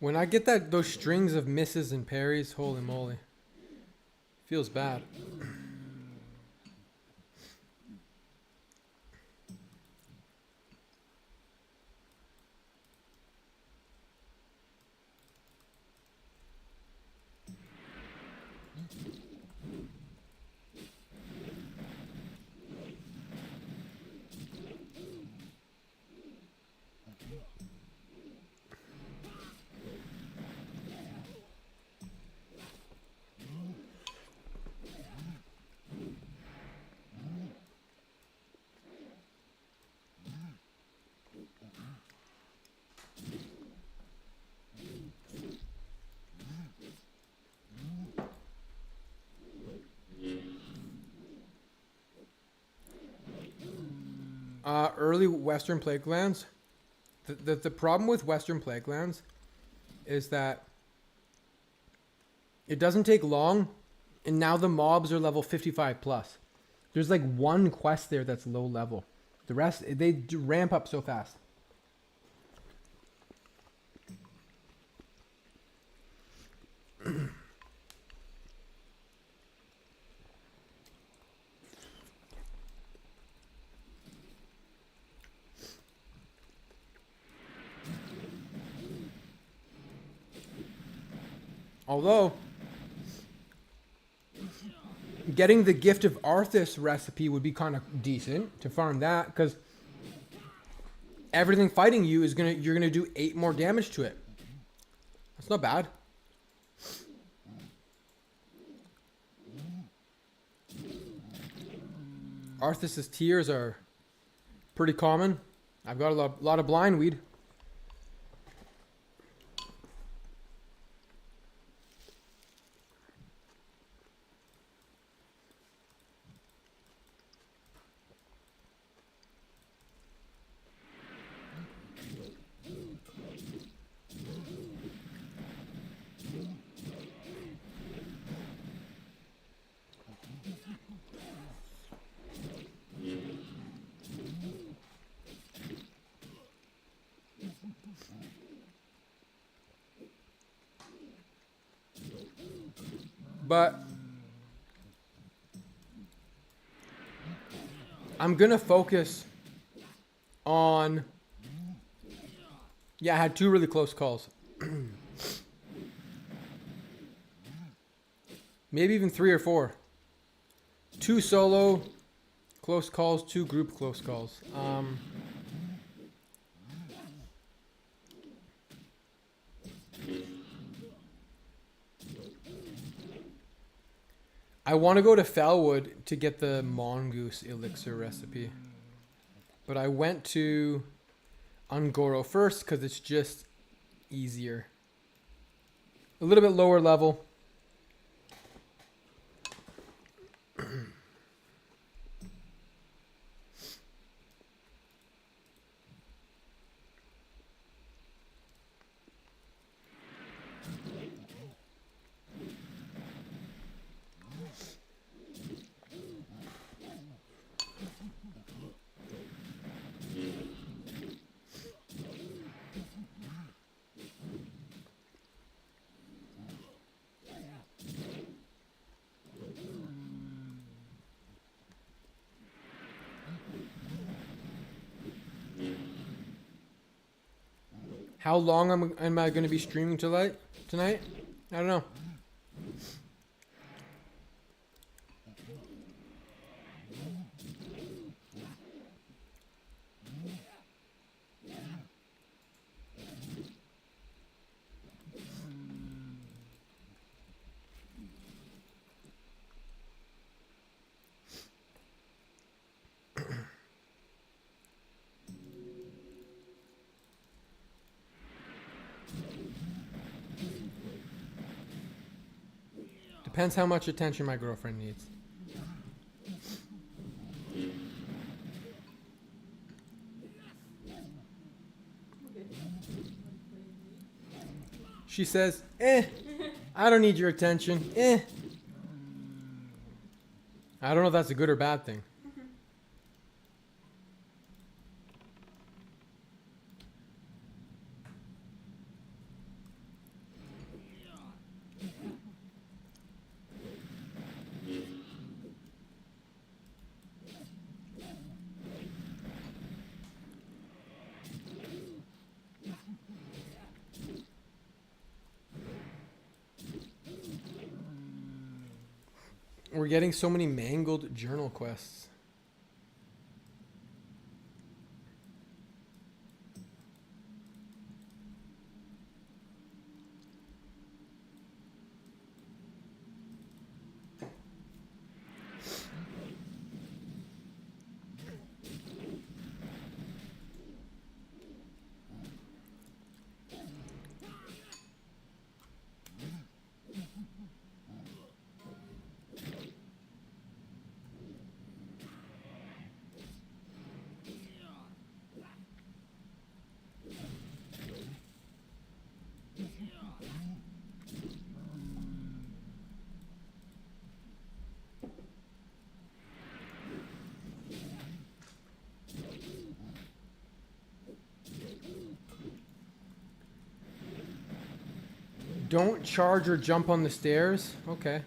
Speaker 1: When I get those strings of misses and parries, holy moly. Feels bad. Early Western Plaguelands. The problem with Western Plaguelands is that it doesn't take long, and now the mobs are level 55 plus. There's like one quest there that's low level. The rest, they ramp up so fast. Although, getting the Gift of Arthas recipe would be kind of decent to farm that, because everything fighting you is you're gonna do 8 more damage to it. That's not bad. Arthas's tears are pretty common. I've got a lot of blind weed. But I'm gonna focus on. Yeah, I had two really close calls. Maybe even 3 or 4. 2 solo close calls, 2 group close calls. I want to go to Felwood to get the mongoose elixir recipe. But I went to Ungoro first because it's just easier. A little bit lower level. How long am I going to be streaming tonight? I don't know. Depends how much attention my girlfriend needs. She says, I don't need your attention. I don't know if that's a good or bad thing. We're getting so many mangled journal quests. Don't charge or jump on the stairs? Okay.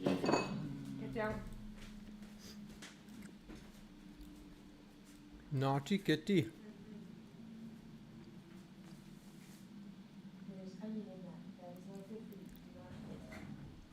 Speaker 4: Get down.
Speaker 1: Naughty kitty.
Speaker 4: There's onion in that. That is not good for you. Do not eat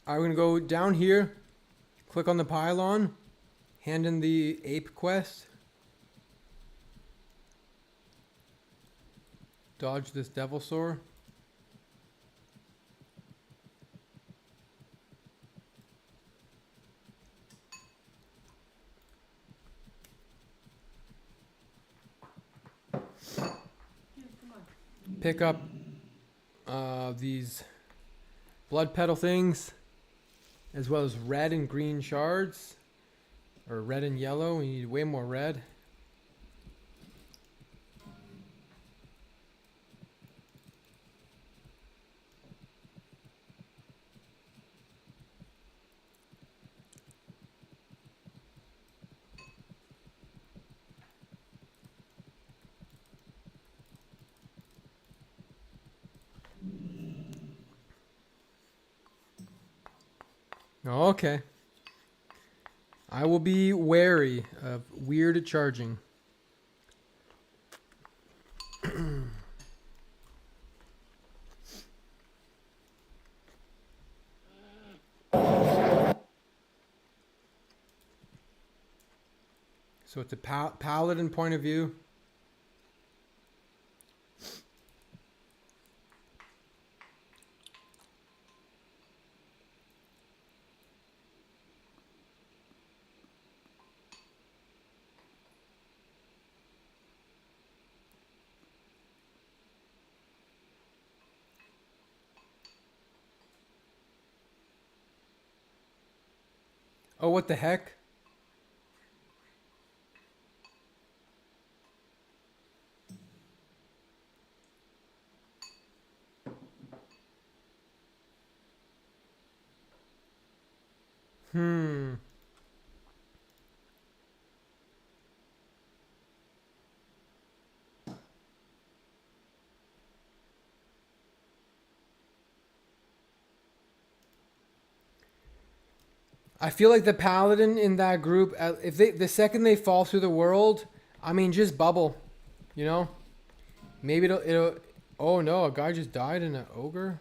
Speaker 1: I'm going to go down here, click on the pylon, hand in the ape quest, dodge this devil sore. Pick up these blood petal things, as well as red and green shards, or red and yellow. We need way more red. Okay. I will be wary of weird charging. So it's a paladin point of view. Oh, what the heck? Hmm. I feel like the paladin in that group, if they the second they fall through the world, I mean, just bubble, you know. Maybe it'll. Oh no, a guy just died in an ogre.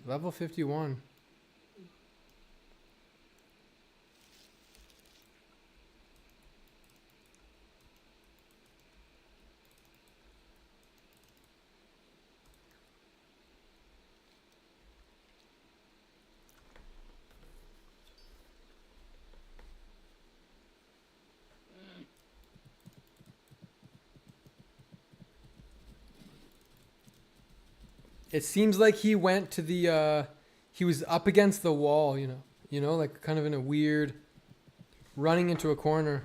Speaker 1: Level 51. It seems like he went to the. He was up against the wall, you know. You know, like kind of in a weird, running into a corner.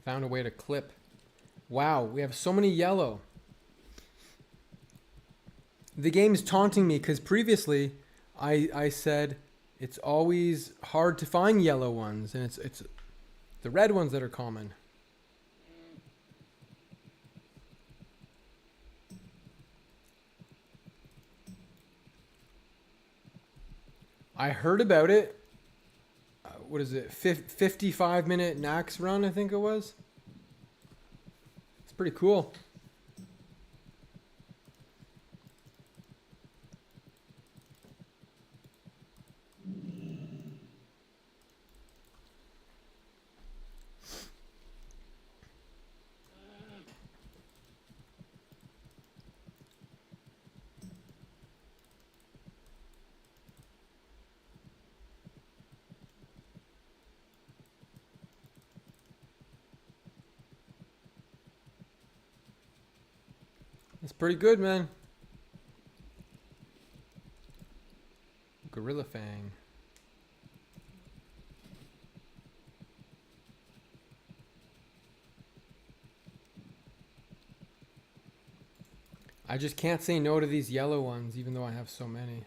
Speaker 1: Found a way to clip. Wow, we have so many yellow. The game's taunting me because previously I said it's always hard to find yellow ones, and it's the red ones that are common. I heard about it. What is it? 55-minute Nax run, I think it was. It's pretty cool. It's pretty good, man. Gorilla Fang. I just can't say no to these yellow ones, even though I have so many.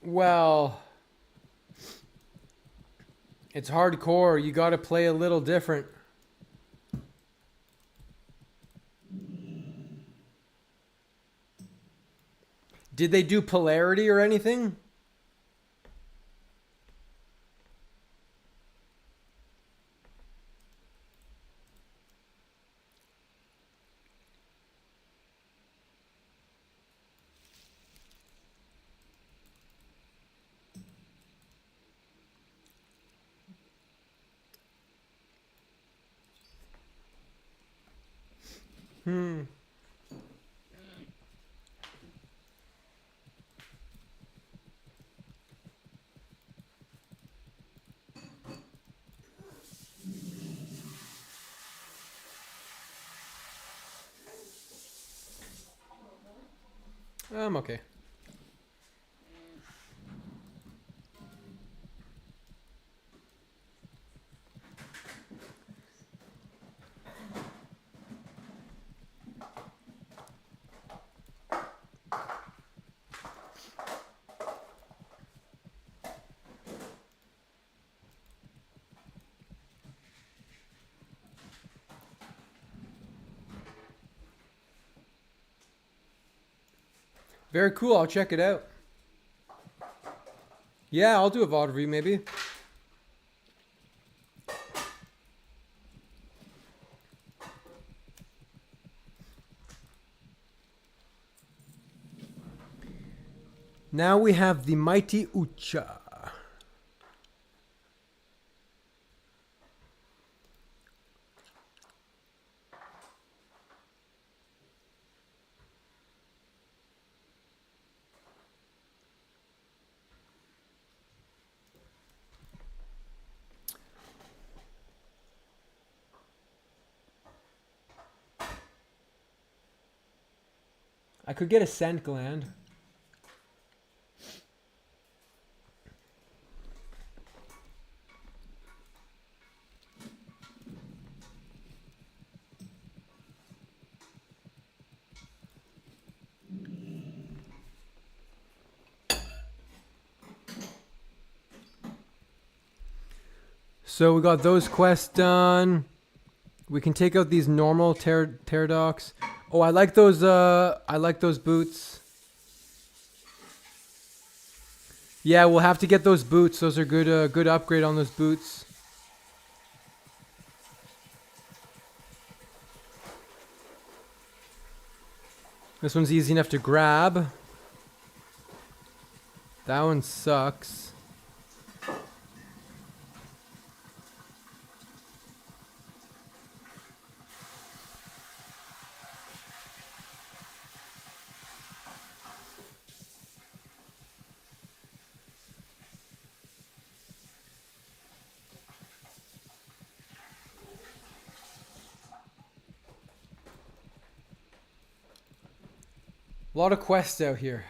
Speaker 1: Well, it's hardcore. You got to play a little different. Did they do polarity or anything? I'm okay. Very cool. I'll check it out. Yeah, I'll do a VOD review maybe. Now we have the Mighty Ucha. I could get a scent gland. So we got those quests done. We can take out these normal pterodocs. Oh, I like those boots. Yeah, we'll have to get those boots. Those are good upgrade on those boots. This one's easy enough to grab. That one sucks. A lot of quests out here.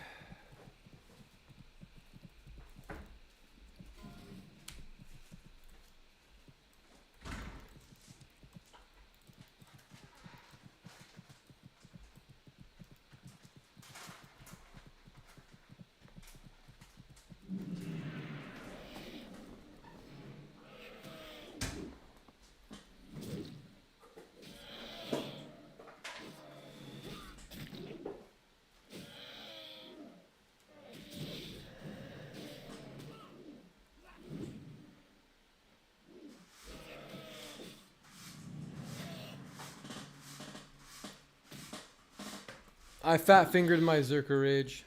Speaker 1: I fat fingered my Zerker Rage.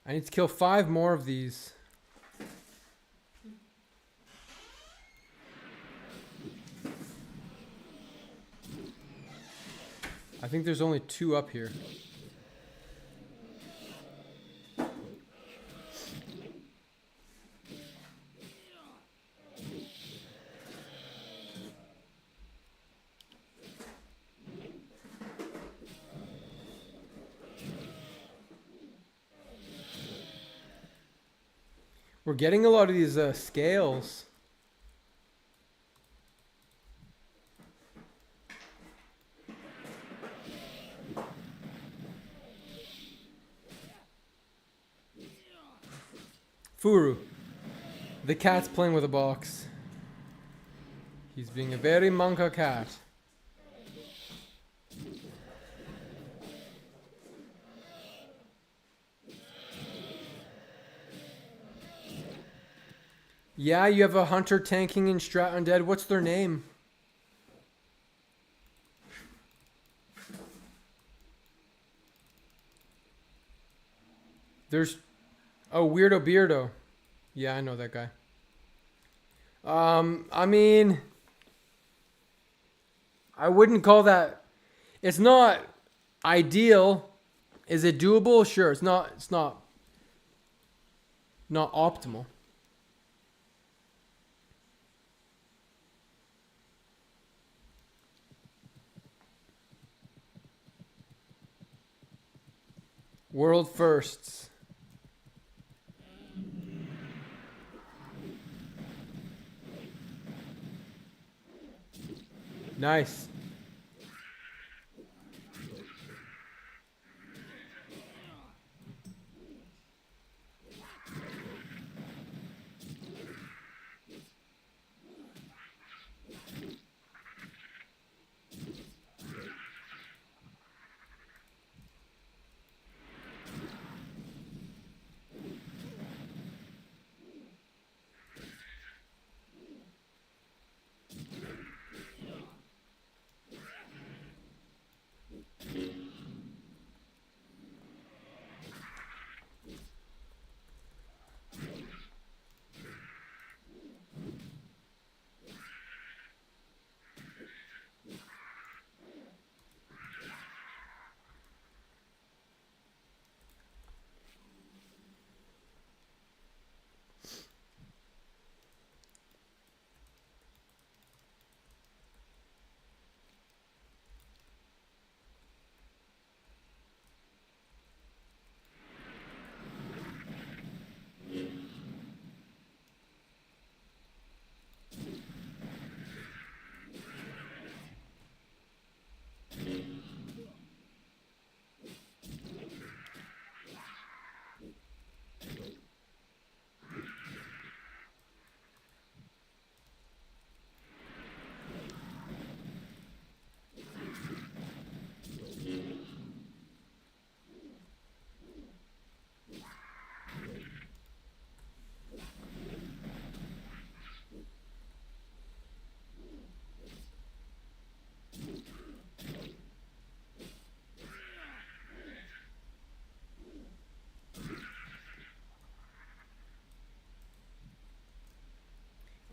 Speaker 1: I need to kill 5 more of these. I think there's only 2 up here. We're getting a lot of these scales. Furu. The cat's playing with a box. He's being a very monka cat. Yeah, you have a hunter tanking in Strat Undead. What's their name? There's... Oh, Weirdo Beardo. Yeah, I know that guy. I mean... I wouldn't call that... It's not ideal. Is it doable? Sure, it's not optimal. World firsts. Nice.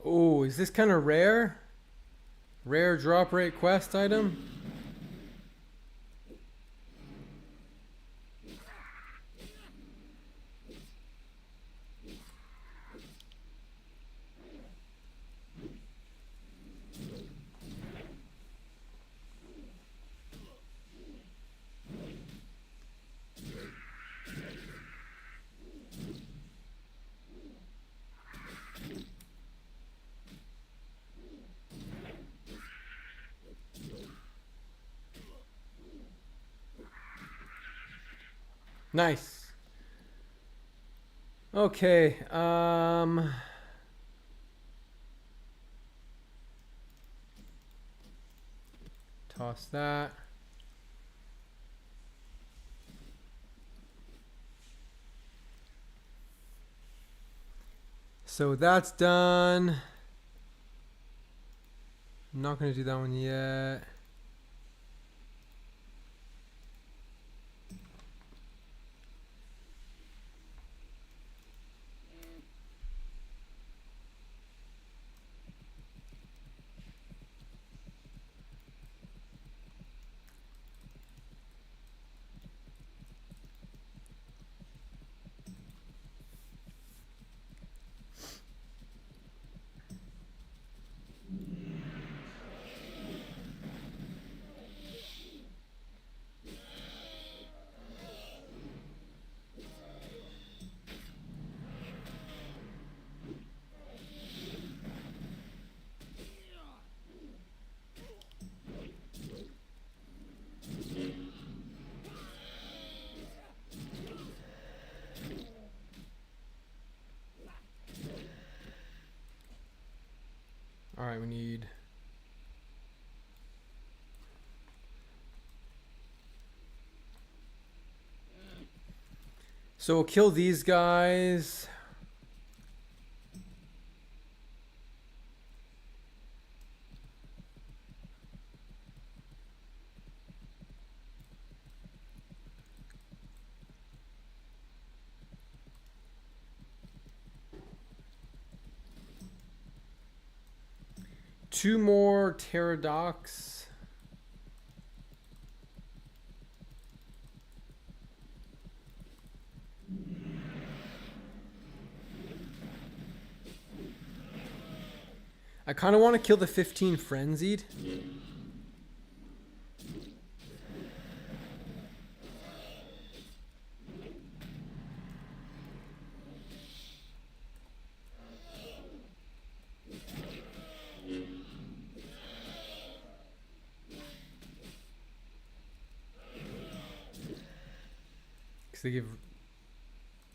Speaker 1: Oh, is this kind of rare? Rare drop rate quest item? Nice. Okay, toss that. So that's done. I'm not going to do that one yet. Alright, we need... So we'll kill these guys. Two more pterodox. I kind of want to kill the 15 frenzied. Because they give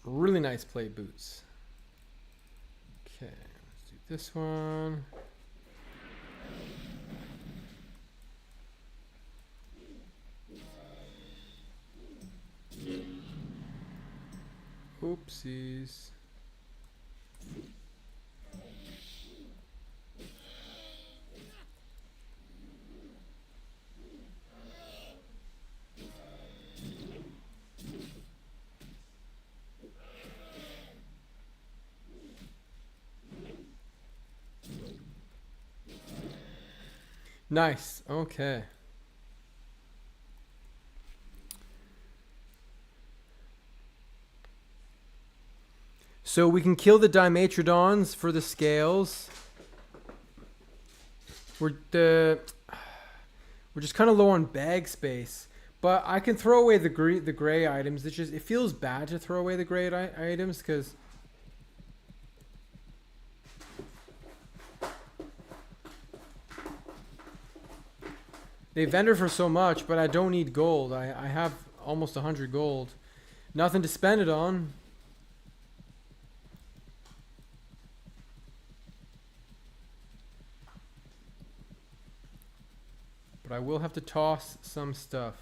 Speaker 1: really nice plate boots. Okay, let's do this one. Oopsies. Nice. Okay. So we can kill the Dimetrodons for the scales. We're just kind of low on bag space, but I can throw away the gray items. It feels bad to throw away the gray items because they vendor for so much, but I don't need gold. I have almost 100 gold. Nothing to spend it on. But I will have to toss some stuff.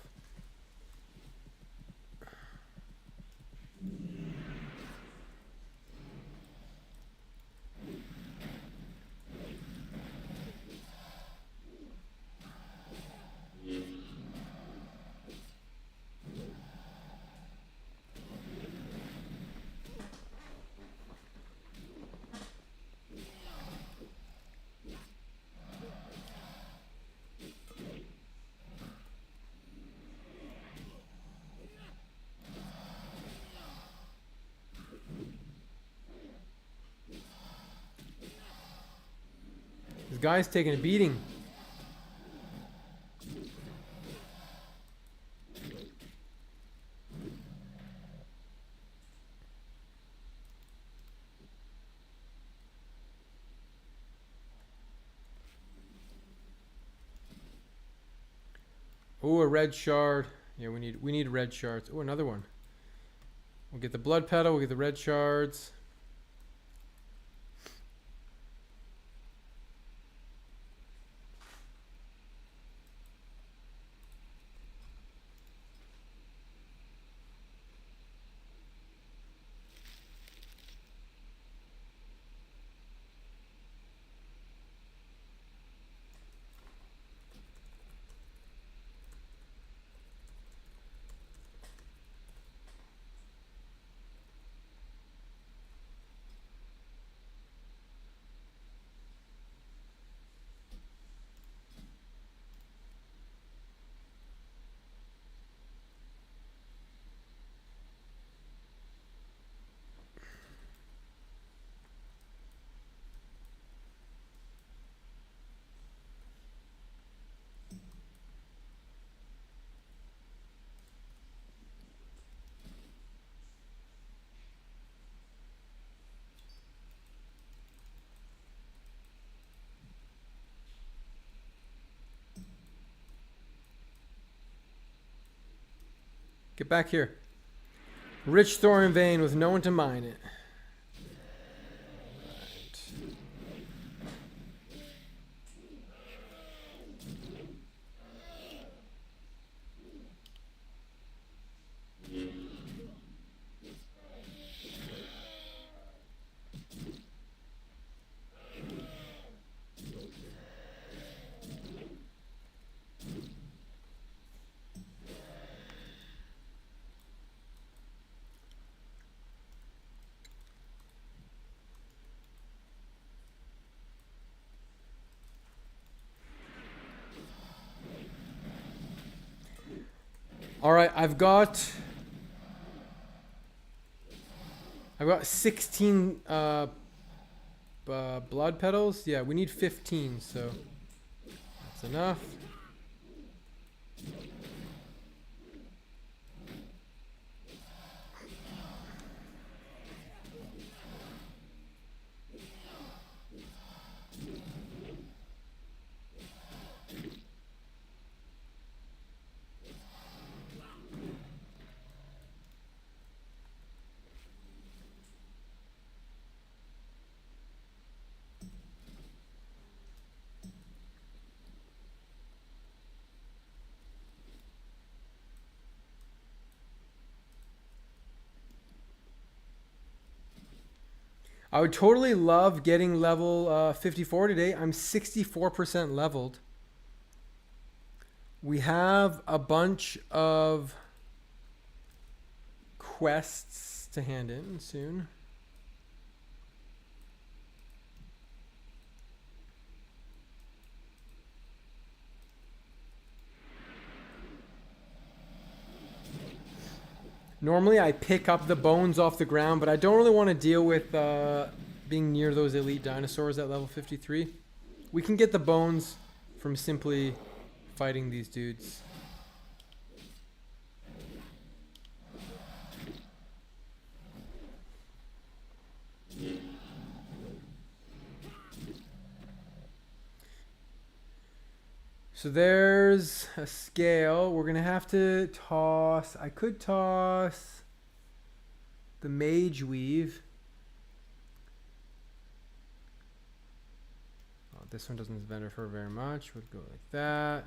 Speaker 1: This guy's taking a beating. Oh, a red shard. Yeah, we need red shards. Oh, another one. We'll get the blood petal, we'll get the red shards. Get back here. Rich thorn vein with no one to mine it. All right, I've got 16 blood petals. Yeah, we need 15, so that's enough. I would totally love getting level 54 today. I'm 64% leveled. We have a bunch of quests to hand in soon. Normally I pick up the bones off the ground, but I don't really want to deal with being near those elite dinosaurs at level 53. We can get the bones from simply fighting these dudes. So there's a scale. We're going to have to toss. I could toss the mage weave. Oh, this one doesn't vendor for very much. Would go like that.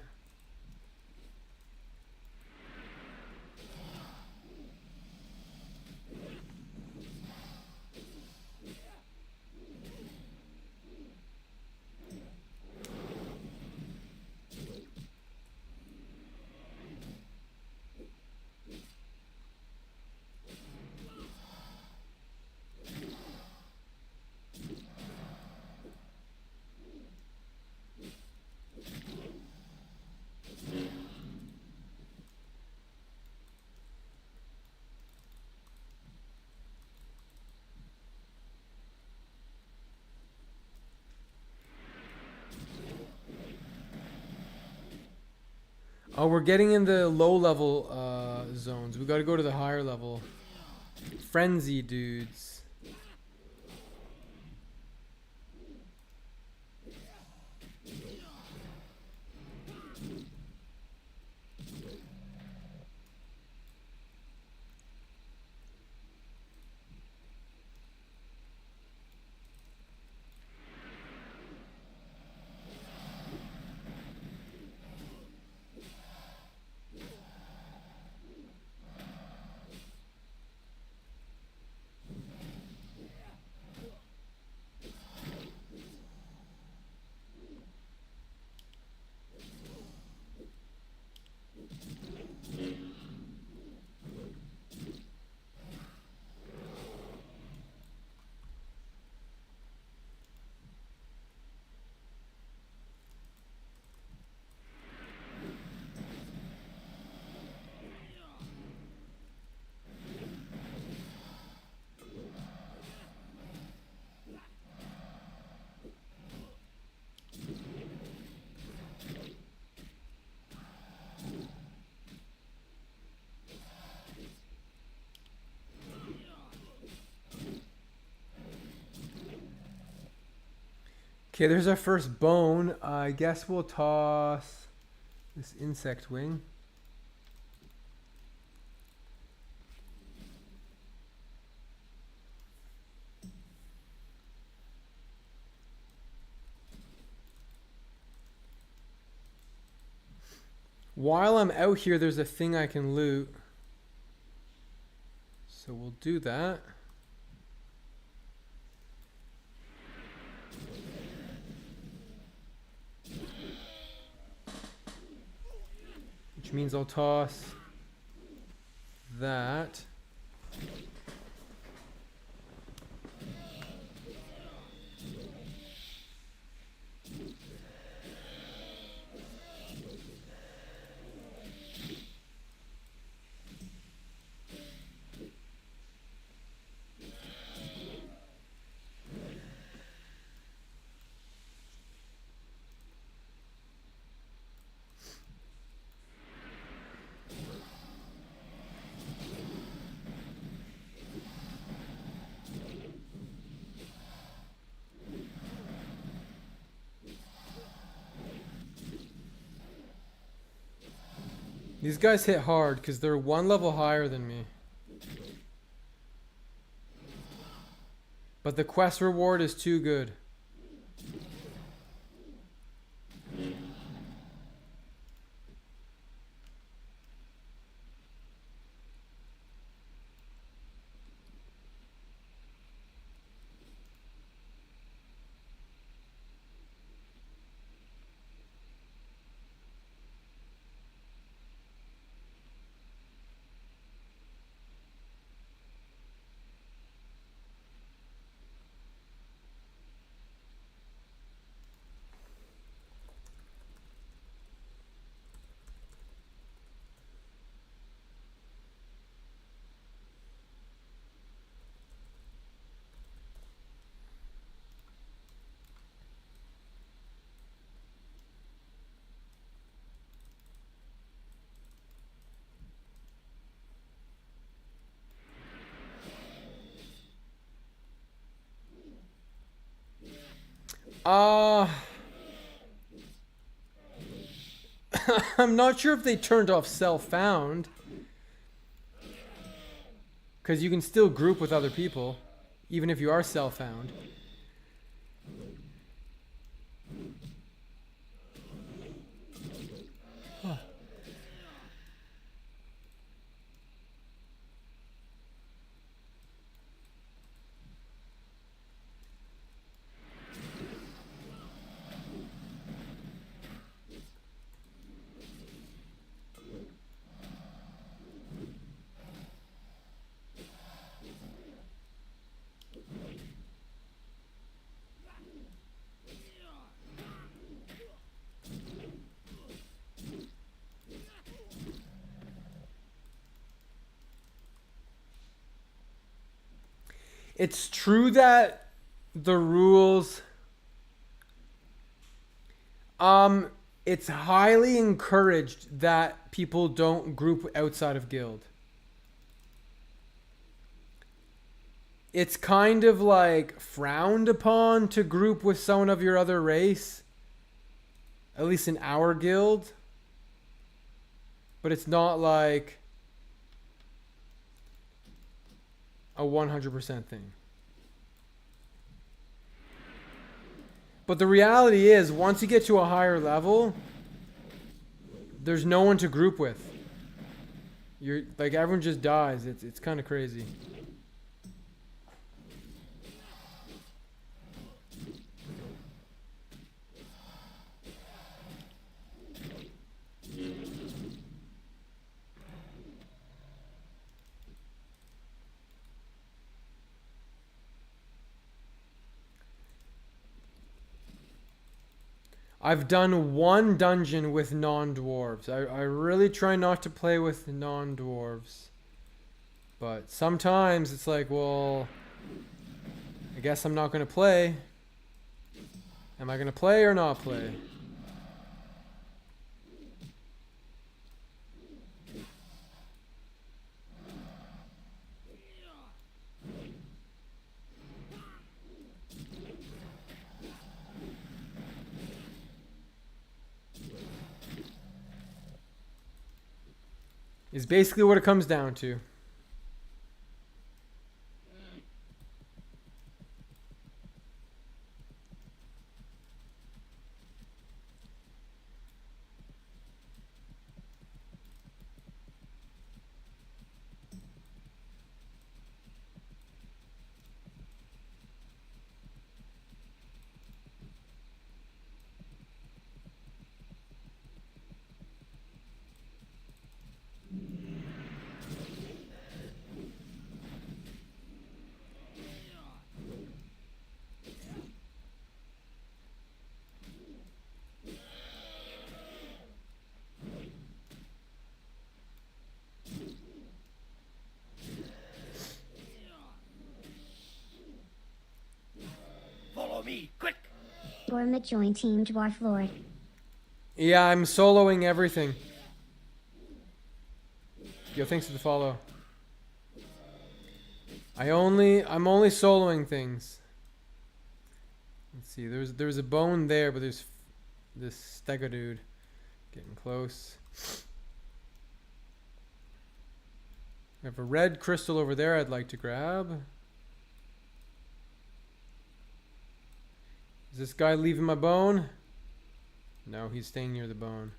Speaker 1: Oh, we're getting in the low level zones. We got to go to the higher level. Frenzy dudes. Okay, there's our first bone. I guess we'll toss this insect wing. While I'm out here, there's a thing I can loot. So we'll do that. Which means I'll toss that. These guys hit hard because they're one level higher than me. But the quest reward is too good. I'm not sure if they turned off self-found. Because you can still group with other people, even if you are self-found. It's true that the rules, it's highly encouraged that people don't group outside of guild. It's kind of like frowned upon to group with someone of your other race, at least in our guild. But it's not like a 100% thing. But the reality is, once you get to a higher level, there's no one to group with. You're like, everyone just dies. It's kind of crazy. I've done one dungeon with non-dwarves. I really try not to play with non-dwarves. But sometimes it's like, well, I guess I'm not going to play. Am I going to play or not play? Is basically what it comes down to.
Speaker 2: Follow me, quick!
Speaker 3: Gormit joined Team Dwarflord.
Speaker 1: Yeah, I'm soloing everything. Yo, thanks for the follow. I'm only soloing things. Let's see. There's a bone there, but there's this stego dude getting close. We have a red crystal over there I'd like to grab. Is this guy leaving my bone? No, he's staying near the bone.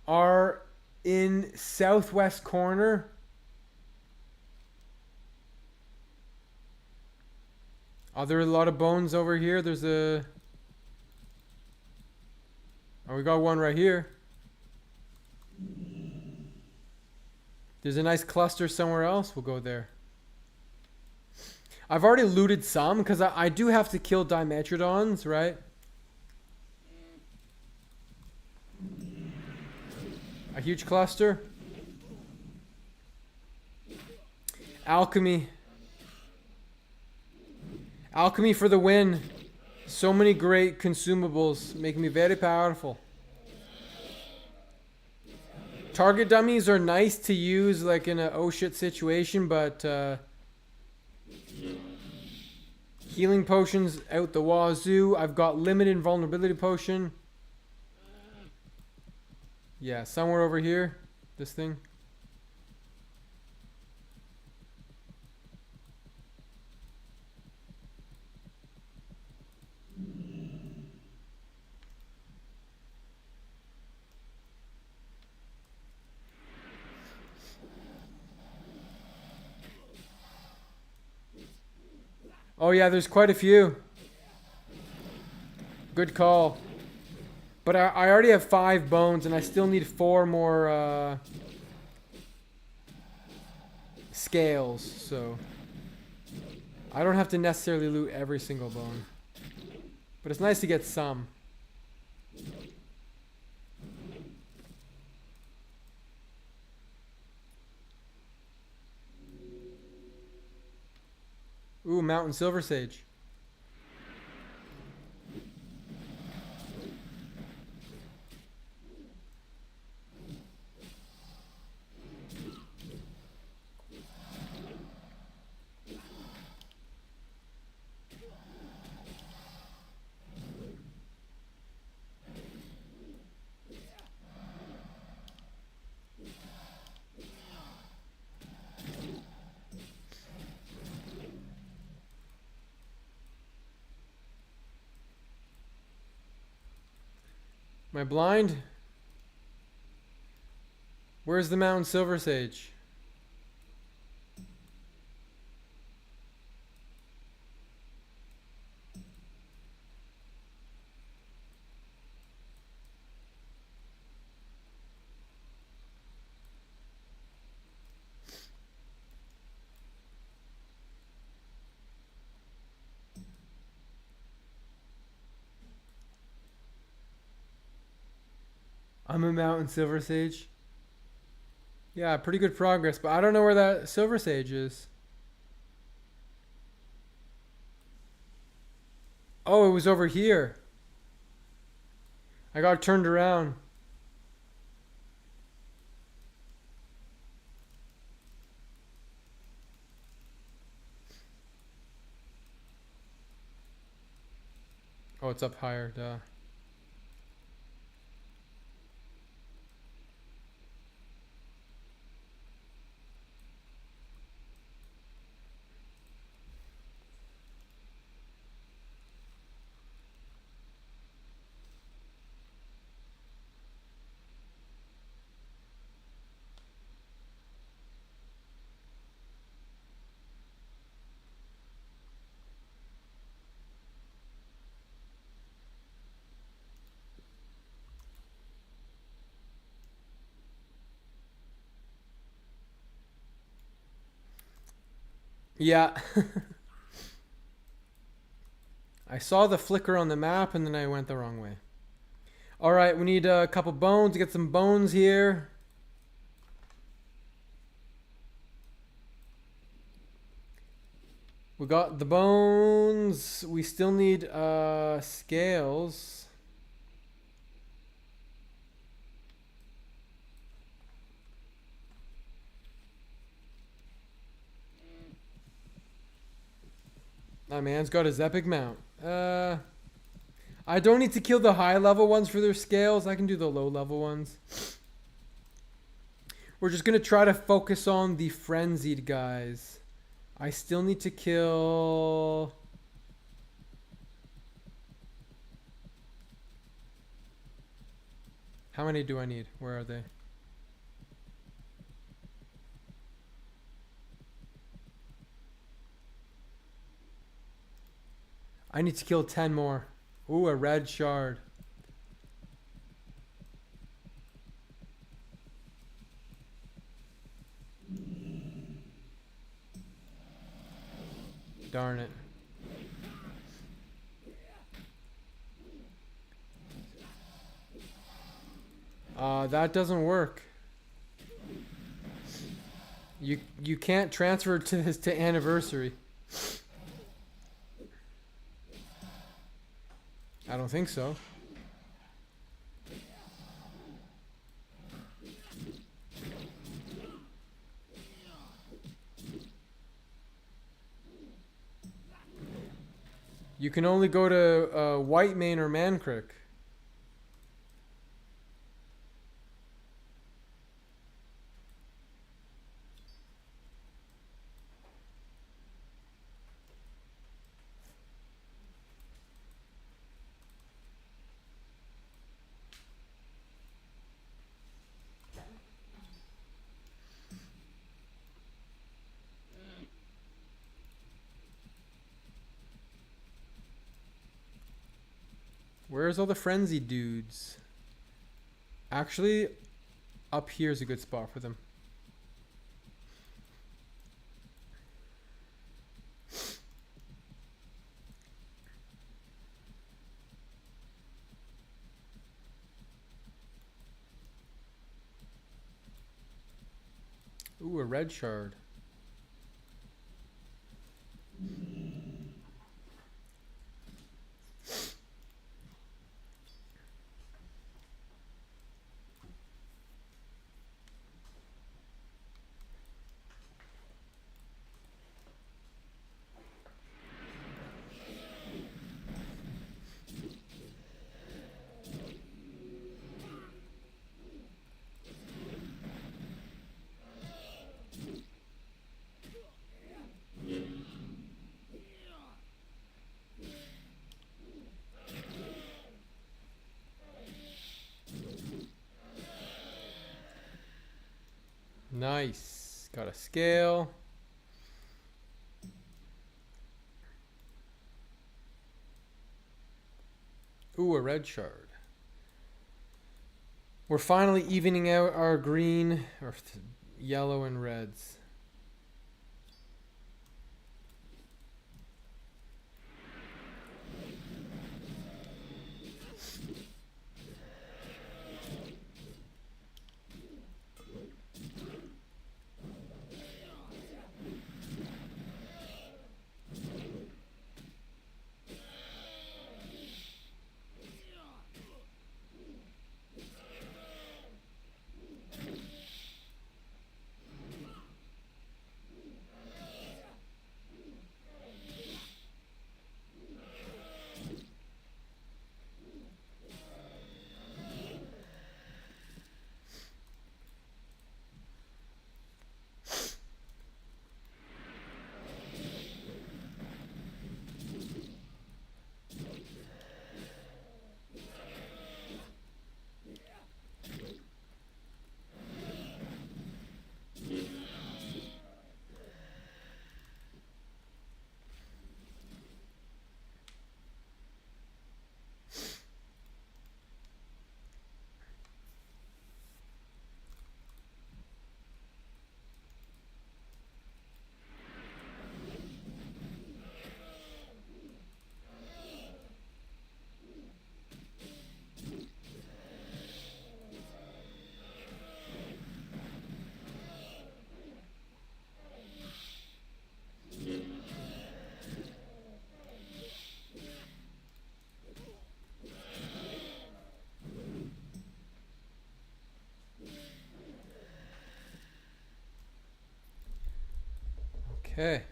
Speaker 1: Are in southwest corner. Are there a lot of bones over here? There's a... Oh, we got one right here. There's a nice cluster somewhere else. We'll go there. I've already looted some because I do have to kill Dimetrodons, right? A huge cluster. Alchemy. Alchemy for the win. So many great consumables, making me very powerful. Target dummies are nice to use like in a oh shit situation, but healing potions out the wazoo. I've got limited invulnerability potion. Yeah, somewhere over here. This thing. Oh yeah, there's quite a few. Good call. But I already have 5 bones and I still need 4 more scales, so I don't have to necessarily loot every single bone. But it's nice to get some. Ooh, Mountain Silver Sage. Am I blind? Where's the Mountain Silver Sage? I'm a Mountain Silver Sage. Yeah, pretty good progress, but I don't know where that Silver Sage is. Oh, it was over here. I got turned around. Oh, it's up higher, duh. Yeah. I saw the flicker on the map and then I went the wrong way. Alright, we need a couple bones. Get some bones here. We got the bones. We still need scales. My man's got his epic mount. I don't need to kill the high level ones for their scales. I can do the low level ones. We're just going to try to focus on the frenzied guys. I still need to kill... How many do I need? Where are they? I need to kill 10 more. Ooh, a red shard. Darn it. That doesn't work. You can't transfer to this to anniversary. I don't think so. You can only go to White Mane or Mankrik. Where's all the frenzy dudes? Actually, up here's a good spot for them. Ooh, a red shard. Nice. Got a scale. Ooh, a red shard. We're finally evening out our green, or yellow and reds. Okay.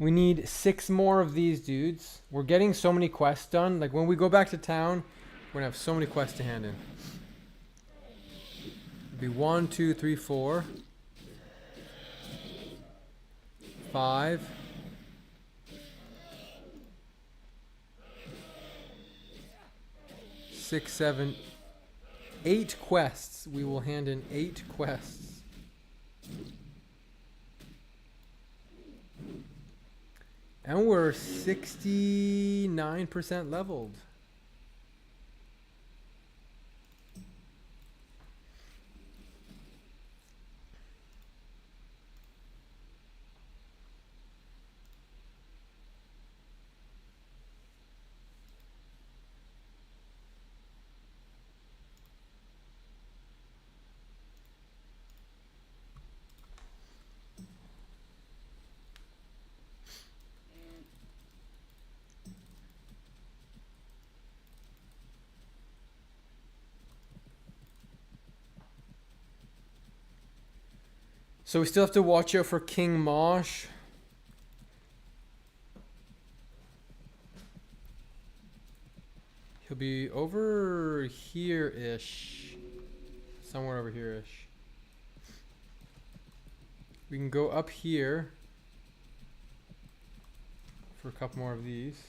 Speaker 1: We need 6 more of these dudes. We're getting so many quests done. Like when we go back to town, we're gonna have so many quests to hand in. It'll be 1, 2, 3, 4, 5. 6, 7, 8 quests. We will hand in 8 quests. And we're 69% leveled. So we still have to watch out for King Mosh. He'll be over here-ish. Somewhere over here-ish. We can go up here for a couple more of these.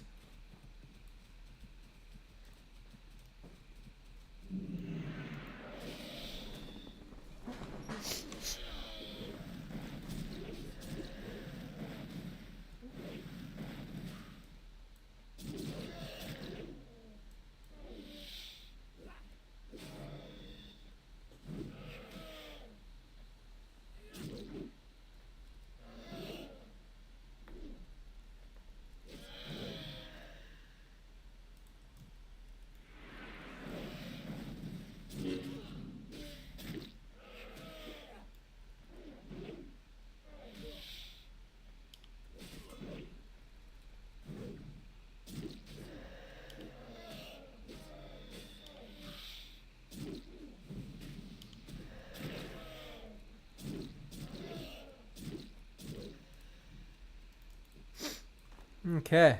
Speaker 1: Okay.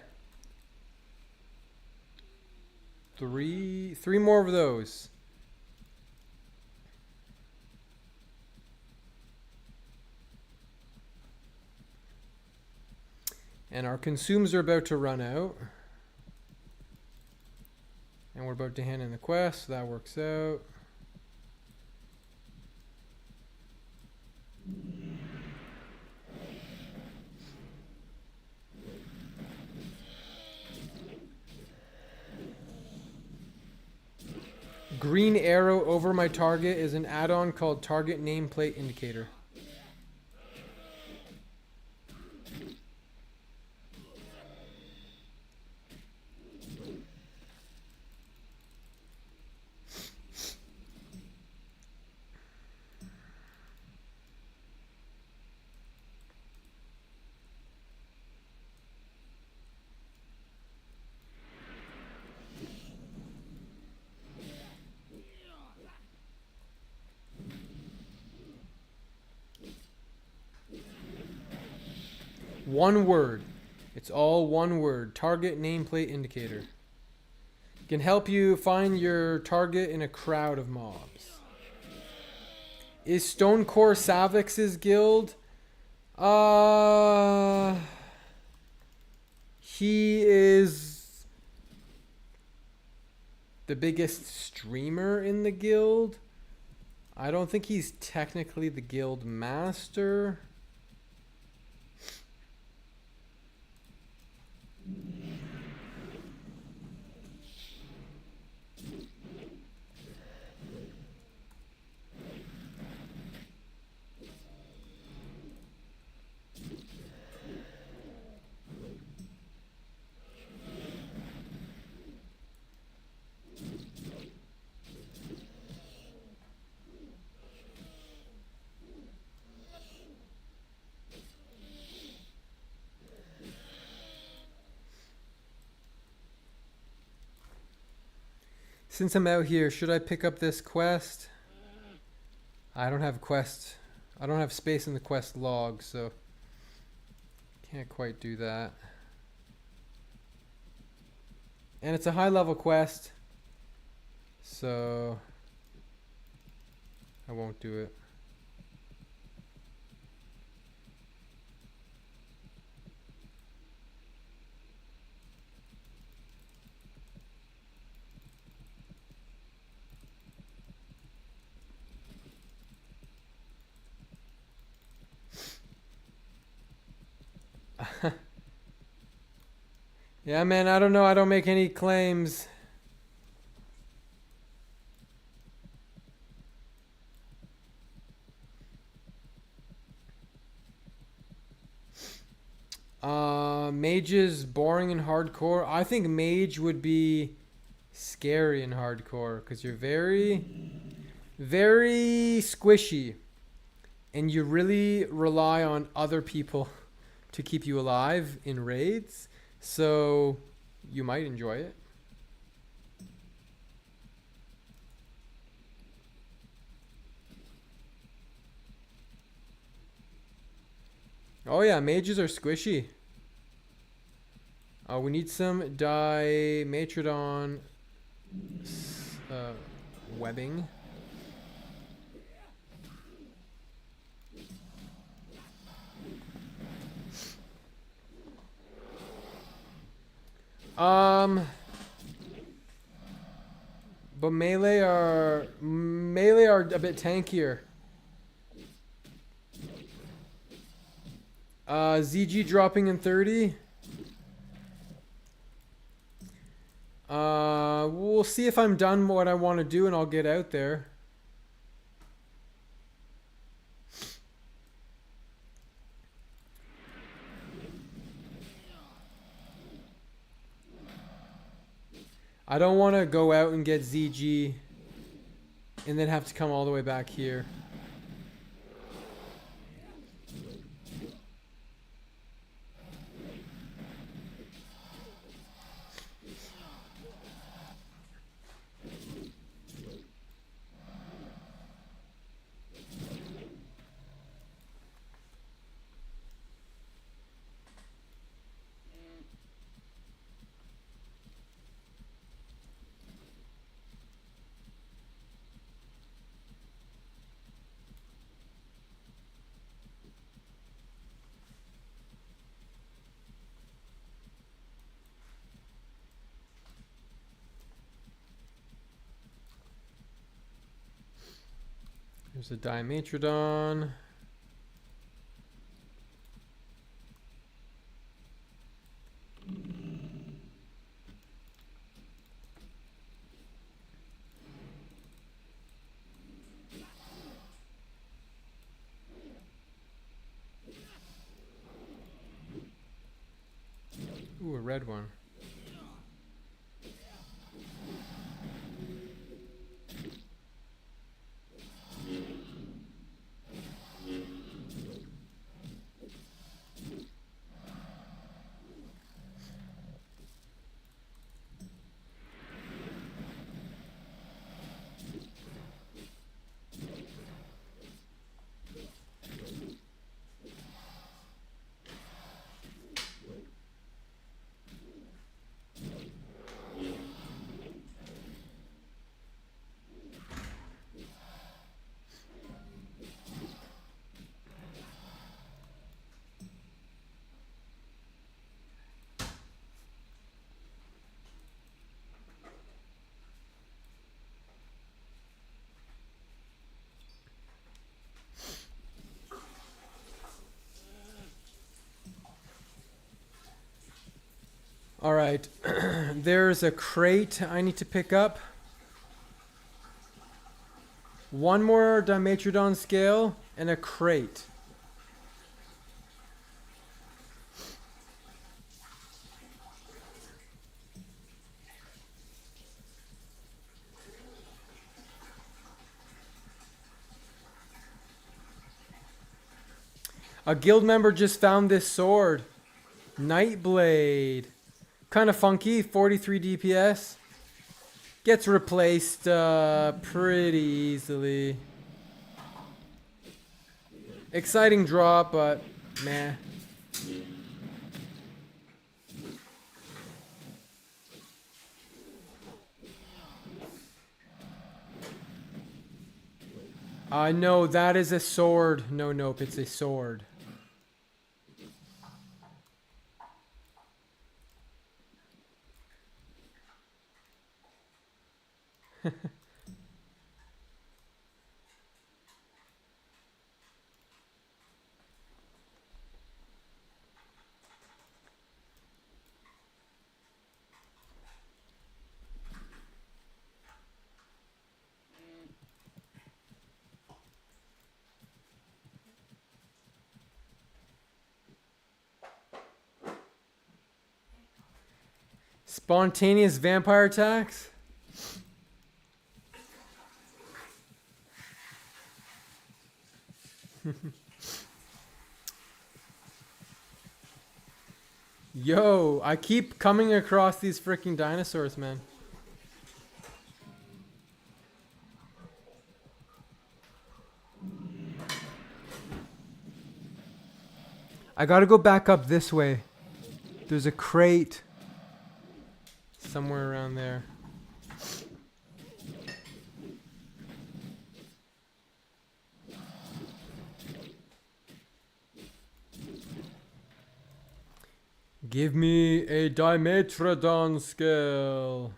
Speaker 1: Three more of those. And our consumes are about to run out. And we're about to hand in the quest, so that works out. Green arrow over my target is an add-on called Target Nameplate Indicator. One word. It's all one word. Target Nameplate Indicator. Can help you find your target in a crowd of mobs. Is Stonecore Savix's guild? He is the biggest streamer in the guild. I don't think he's technically the guild master. Since I'm out here, should I pick up this quest? I don't have quest. I don't have space in the quest log, so Can't quite do that. And it's a high level quest. So I won't do it. Yeah, man, I don't know. I don't make any claims. Mage is boring and hardcore. I think mage would be scary and hardcore because you're very, very squishy, and you really rely on other people to keep you alive in raids. So you might enjoy it. Oh yeah, mages are squishy. We need some Dimetrodon webbing. But melee are a bit tankier. ZG dropping in 30. We'll see if I'm done what I want to do and I'll get out there. I don't want to go out and get ZG and then have to come all the way back here. There's a Dimetrodon. Ooh, a red one. All right, there's a crate I need to pick up. One more Dimetrodon scale and a crate. A guild member just found this sword. Nightblade. Kind of funky, 43 DPS. Gets replaced pretty easily. Exciting drop, but meh. No, that is a sword. No, nope, it's a sword. Spontaneous vampire attacks? Yo, I keep coming across these freaking dinosaurs, man. I gotta go back up this way. There's a crate somewhere around there. Give me a Dimetrodon scale.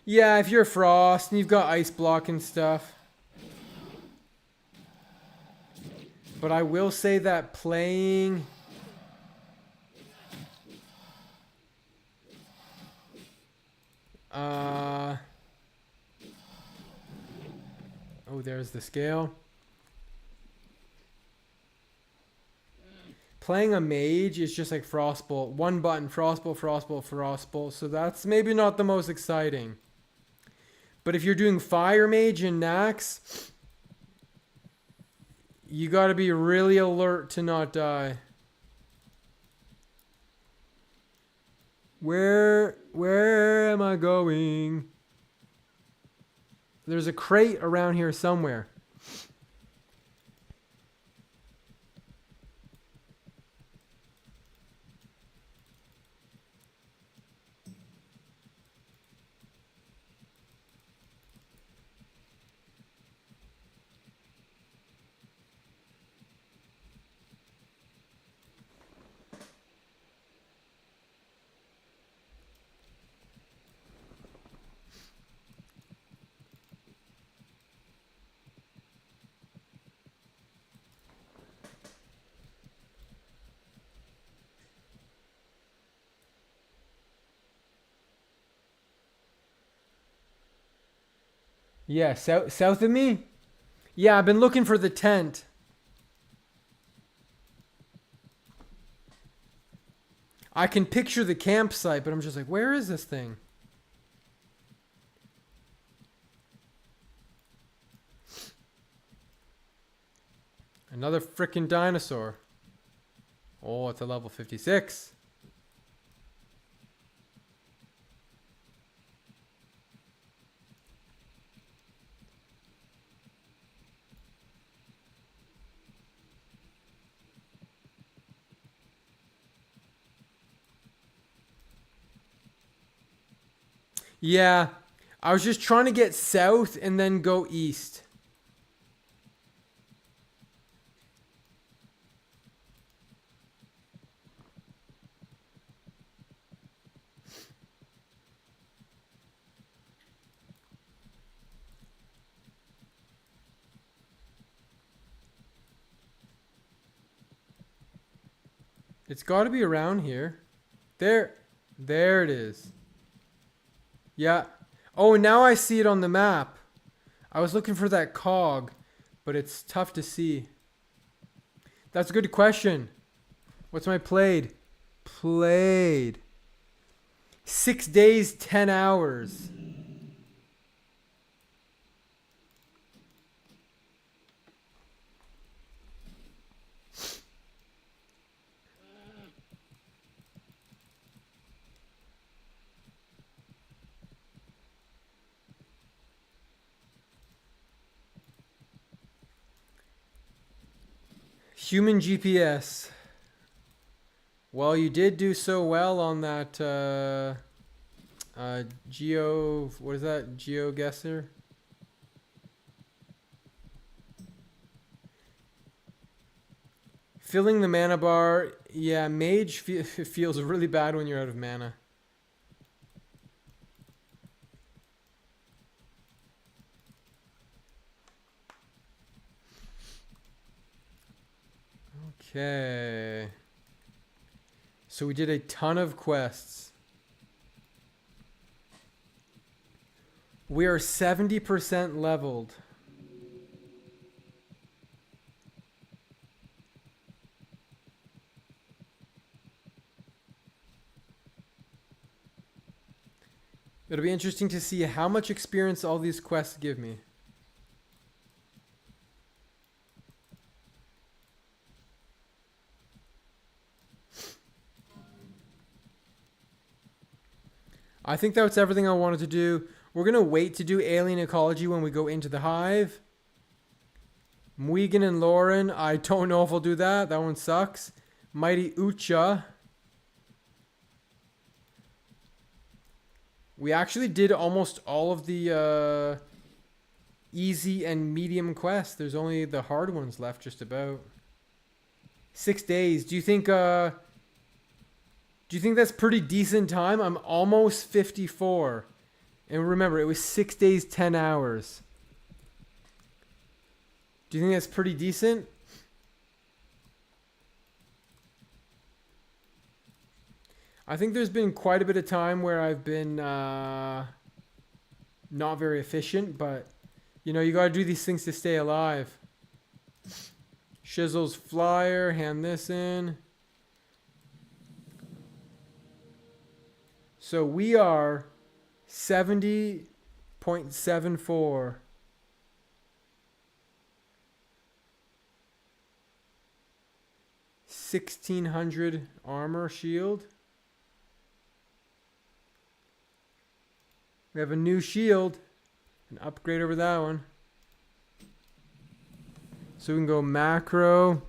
Speaker 1: Yeah, if you're Frost and you've got ice block and stuff. But I will say that playing... Oh, there's the scale. Playing a mage is just like Frostbolt. One button, Frostbolt, Frostbolt, Frostbolt. So that's maybe not the most exciting. But if you're doing Fire Mage and Nax, you gotta be really alert to not die. Where am I going? There's a crate around here somewhere. Yeah, south of me? Yeah, I've been looking for the tent. I can picture the campsite, but I'm just like, where is this thing? Another frickin' dinosaur. Oh, it's a level 56. Yeah, I was just trying to get south and then go east. It's got to be around here. There it is. Yeah. Oh, now I see it on the map. I was looking for that cog, but it's tough to see. That's a good question. What's my played? Played. 6 days, 10 hours. Human GPS. Well, you did do so well on that what is that? GeoGuessr? Filling the mana bar. Yeah, mage feels really bad when you're out of mana. Okay. So we did a ton of quests. We are 70% leveled. It'll be interesting to see how much experience all these quests give me. I think that's everything I wanted to do. We're going to wait to do alien ecology when we go into the hive. Muigan and Lauren, I don't know if I'll do that. That one sucks. Mighty Ucha. We actually did almost all of the easy and medium quests. There's only the hard ones left just about. 6 days. Do you think that's pretty decent time? I'm almost 54. And remember, it was 6 days, 10 hours. Do you think that's pretty decent? I think there's been quite a bit of time where I've been not very efficient, but you know, you got to do these things to stay alive. Shizzle's flyer, hand this in. So we are 70.74. 1600 armor shield. We have a new shield. An upgrade over that one. So we can go macro.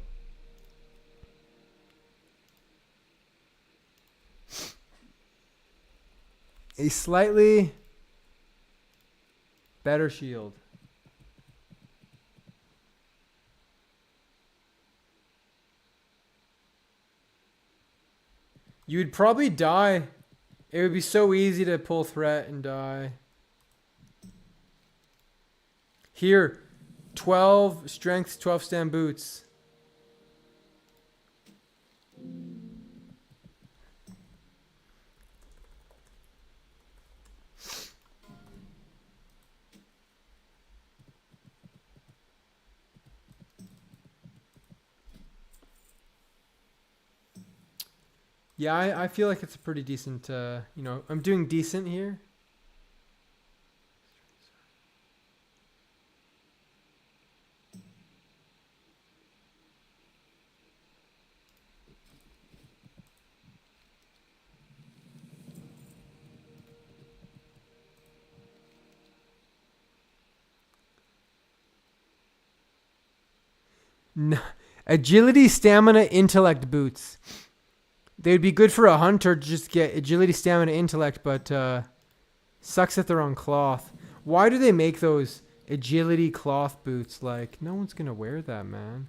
Speaker 1: A slightly better shield. You'd probably die. It would be so easy to pull threat and die. Here, 12 strength, 12 stand boots. Yeah, I feel like it's a pretty decent, you know, I'm doing decent here. No, agility, stamina, intellect boots. They would be good for a hunter to just get agility, stamina, intellect, but sucks that they're on cloth. Why do they make those agility cloth boots? Like, no one's going to wear that, man.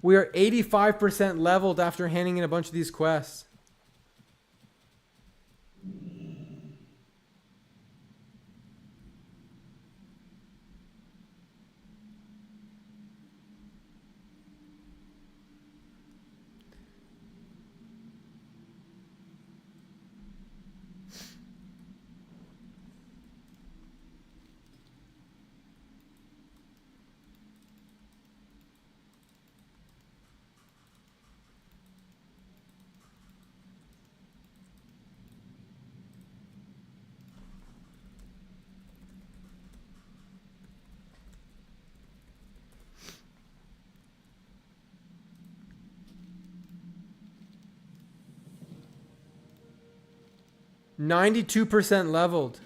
Speaker 1: We are 85% leveled after handing in a bunch of these quests. %92 leveled.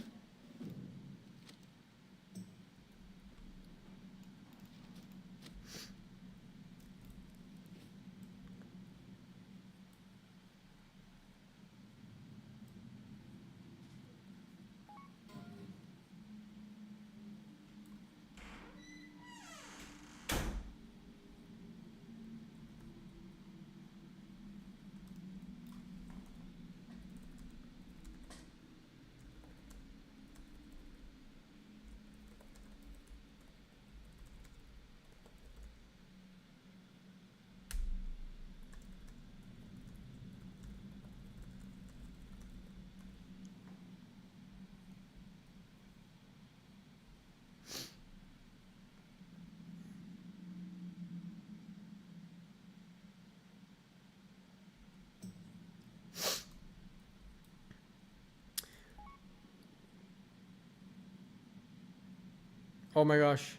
Speaker 1: Oh my gosh.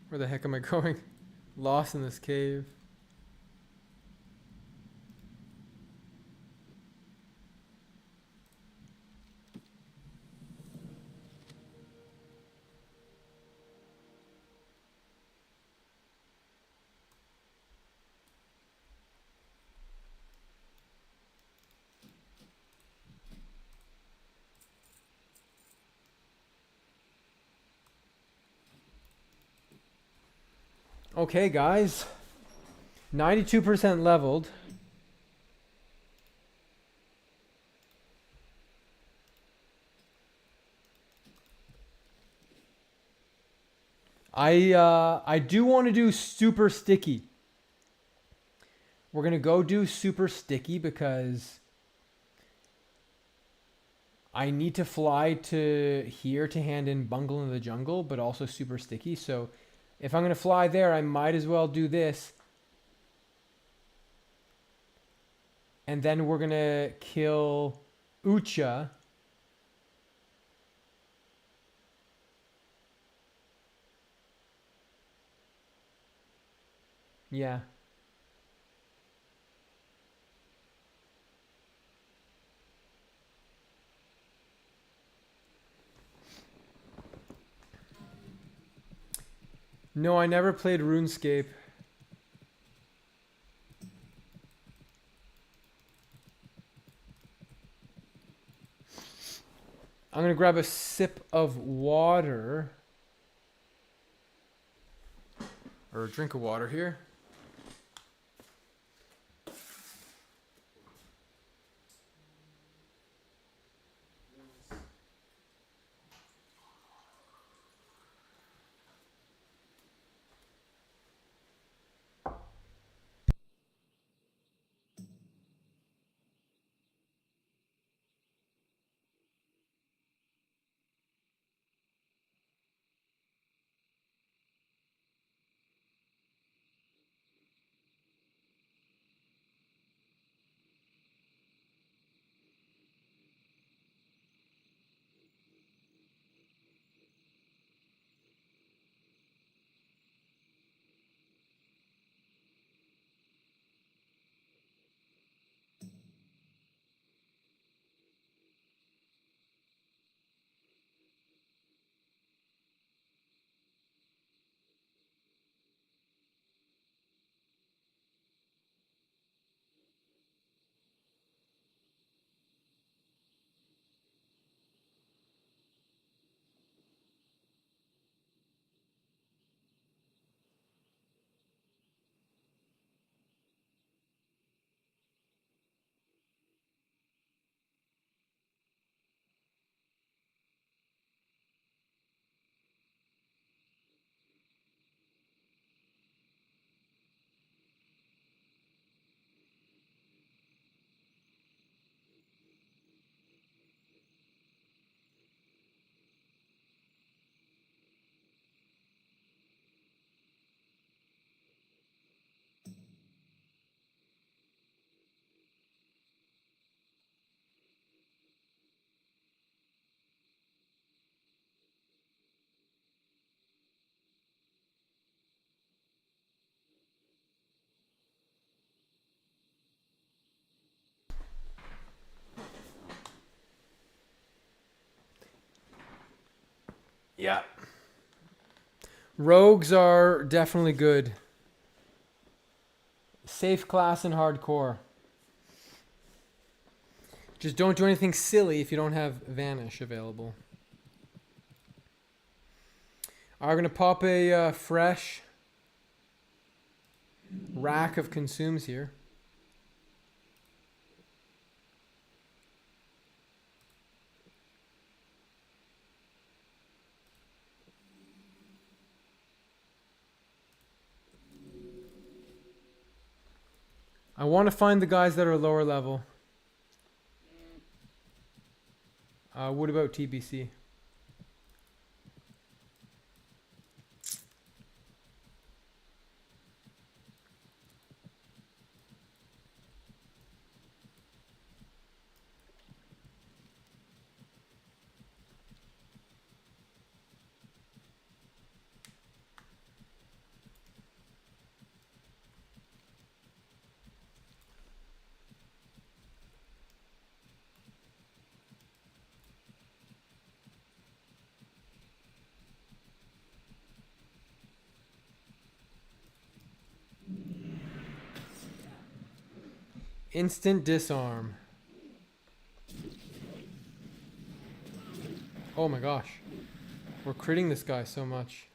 Speaker 1: Where the heck am I going? Lost in this cave. Okay, guys. 92% leveled. I do want to do super sticky. We're gonna go do super sticky because I need to fly to here to hand in Bungle in the Jungle, but also super sticky. So if I'm gonna fly there, I might as well do this. And then we're gonna kill Ucha. Yeah. No, I never played RuneScape. I'm gonna grab a sip of water. Or a drink of water here. Yeah. Rogues are definitely good. Safe class and hardcore. Just don't do anything silly if you don't have Vanish available. I'm going to pop a fresh rack of consumes here. I want to find the guys that are lower level. What about TBC? Instant disarm. Oh my gosh. We're critting this guy so much.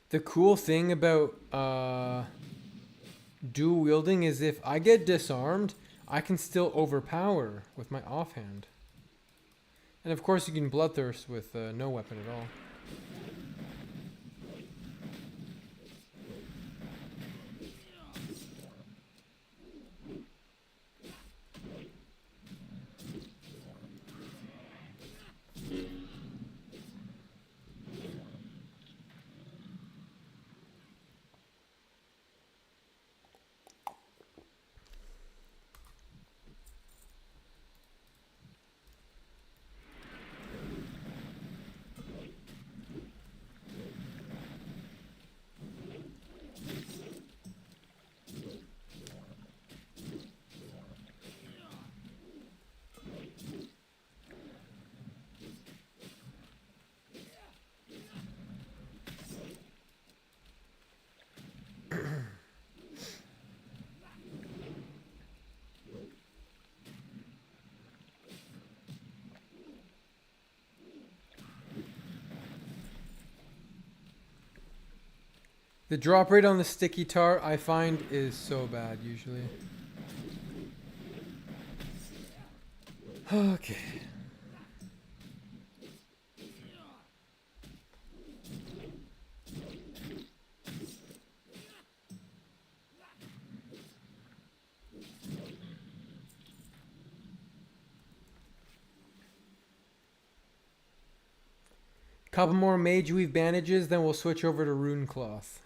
Speaker 1: The cool thing about dual wielding is if I get disarmed, I can still overpower with my offhand. And of course you can bloodthirst with no weapon at all. The drop rate on the sticky tar I find is so bad usually. Okay. Couple more mage weave bandages, then we'll switch over to rune cloth.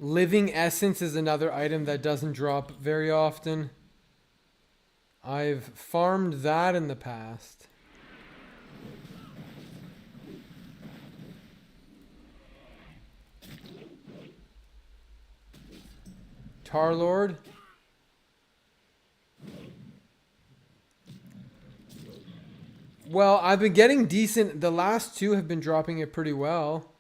Speaker 1: Living Essence is another item that doesn't drop very often. I've farmed that in the past. Tarlord. Well, I've been getting decent. The last two have been dropping it pretty well.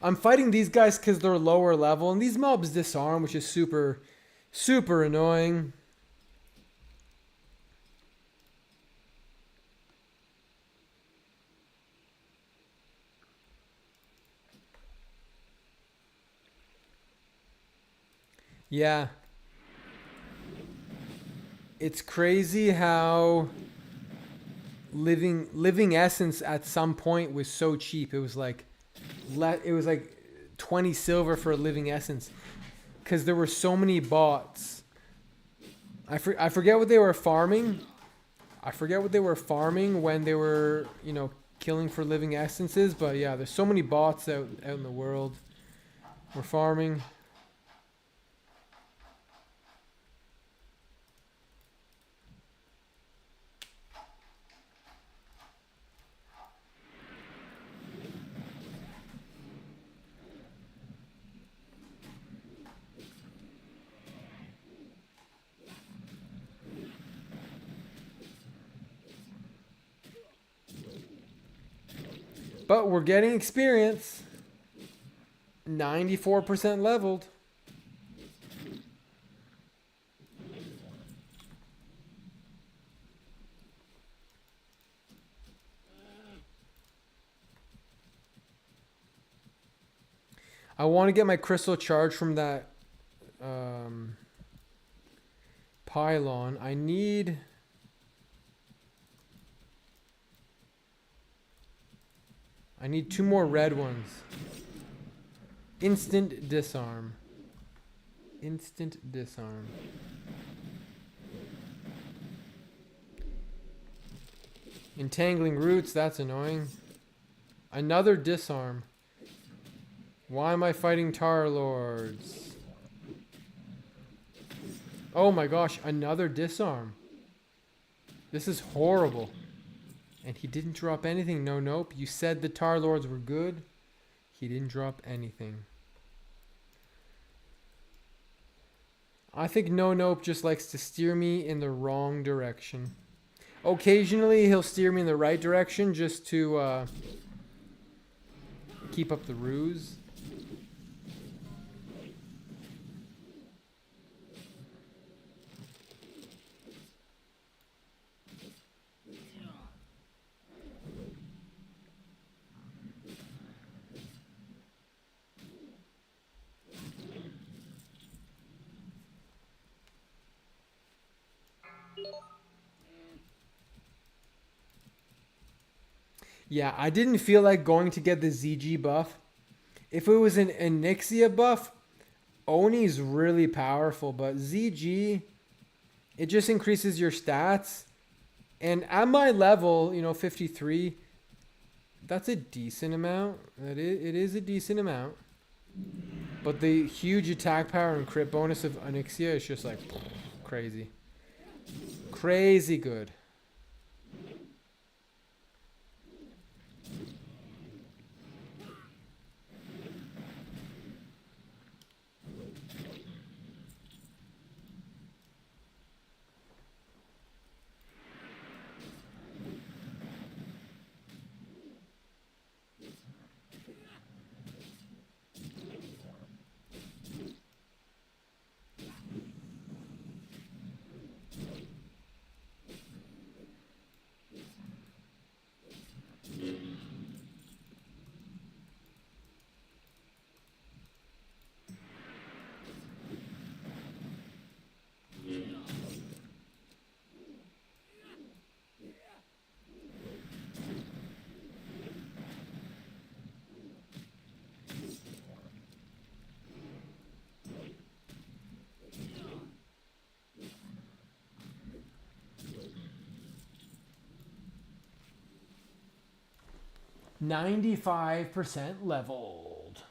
Speaker 1: I'm fighting these guys because they're lower level, and these mobs disarm, which is super, super annoying. Yeah. It's crazy how living essence at some point was so cheap. It was like it was like 20 silver for a living essence, because there were so many bots. I forget what they were farming. I forget what they were farming when they were, you know, killing for living essences. But yeah, there's so many bots out in the world. We're farming. But we're getting experience. 94% leveled. I want to get my crystal charge from that pylon. I need... I need 2 more red ones. Instant disarm. Instant disarm. Entangling roots, that's annoying. Another disarm. Why am I fighting Tar Lords? Oh my gosh, another disarm. This is horrible. And he didn't drop anything. No, nope. You said the Tar Lords were good. He didn't drop anything. I think No Nope just likes to steer me in the wrong direction. Occasionally, he'll steer me in the right direction just to keep up the ruse. Yeah, I didn't feel like going to get the ZG buff. If it was an Onyxia buff, Oni's really powerful, but ZG, it just increases your stats. And at my level, you know, 53, that's a decent amount. It is a decent amount. But the huge attack power and crit bonus of Onyxia is just like crazy. Crazy good. %95 leveled.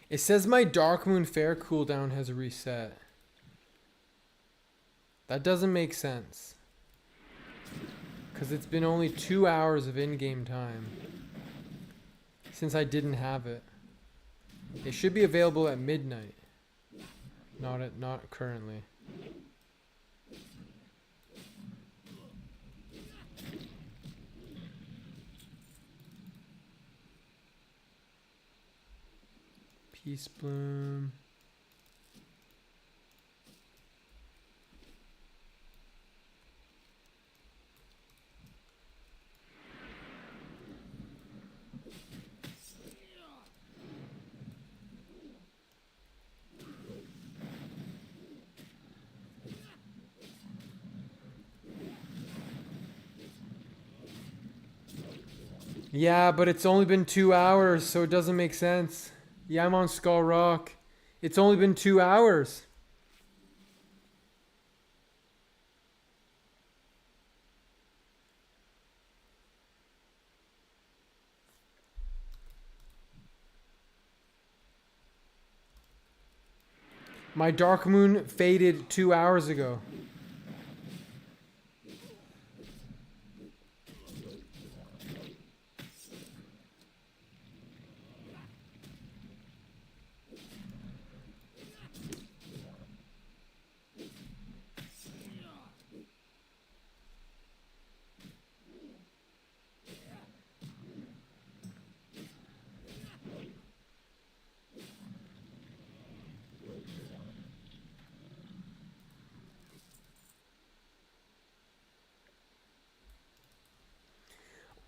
Speaker 1: It says my Dark Moon Fair cooldown has reset. That doesn't make sense. Because it's been only 2 hours of in-game time since I didn't have it. It should be available at midnight. Not currently. Peace Bloom. Yeah, but it's only been 2 hours, so it doesn't make sense. Yeah, I'm on Skull Rock. It's only been 2 hours. My Dark Moon faded 2 hours ago.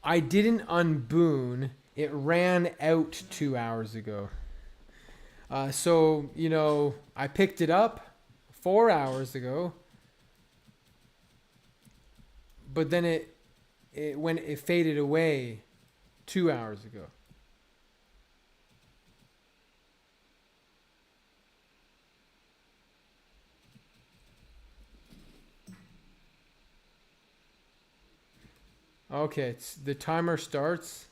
Speaker 1: I didn't unboon. It ran out 2 hours ago. So, you know, I picked it up 4 hours ago. But then it faded away 2 hours ago. Okay, the timer starts.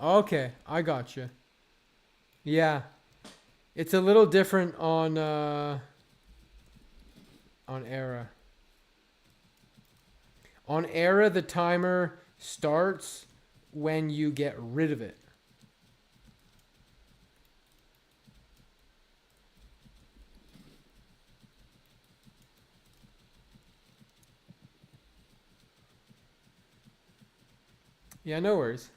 Speaker 1: Okay, I got you. Yeah, it's a little different on Era. On Era, the timer starts when you get rid of it. Yeah, no worries.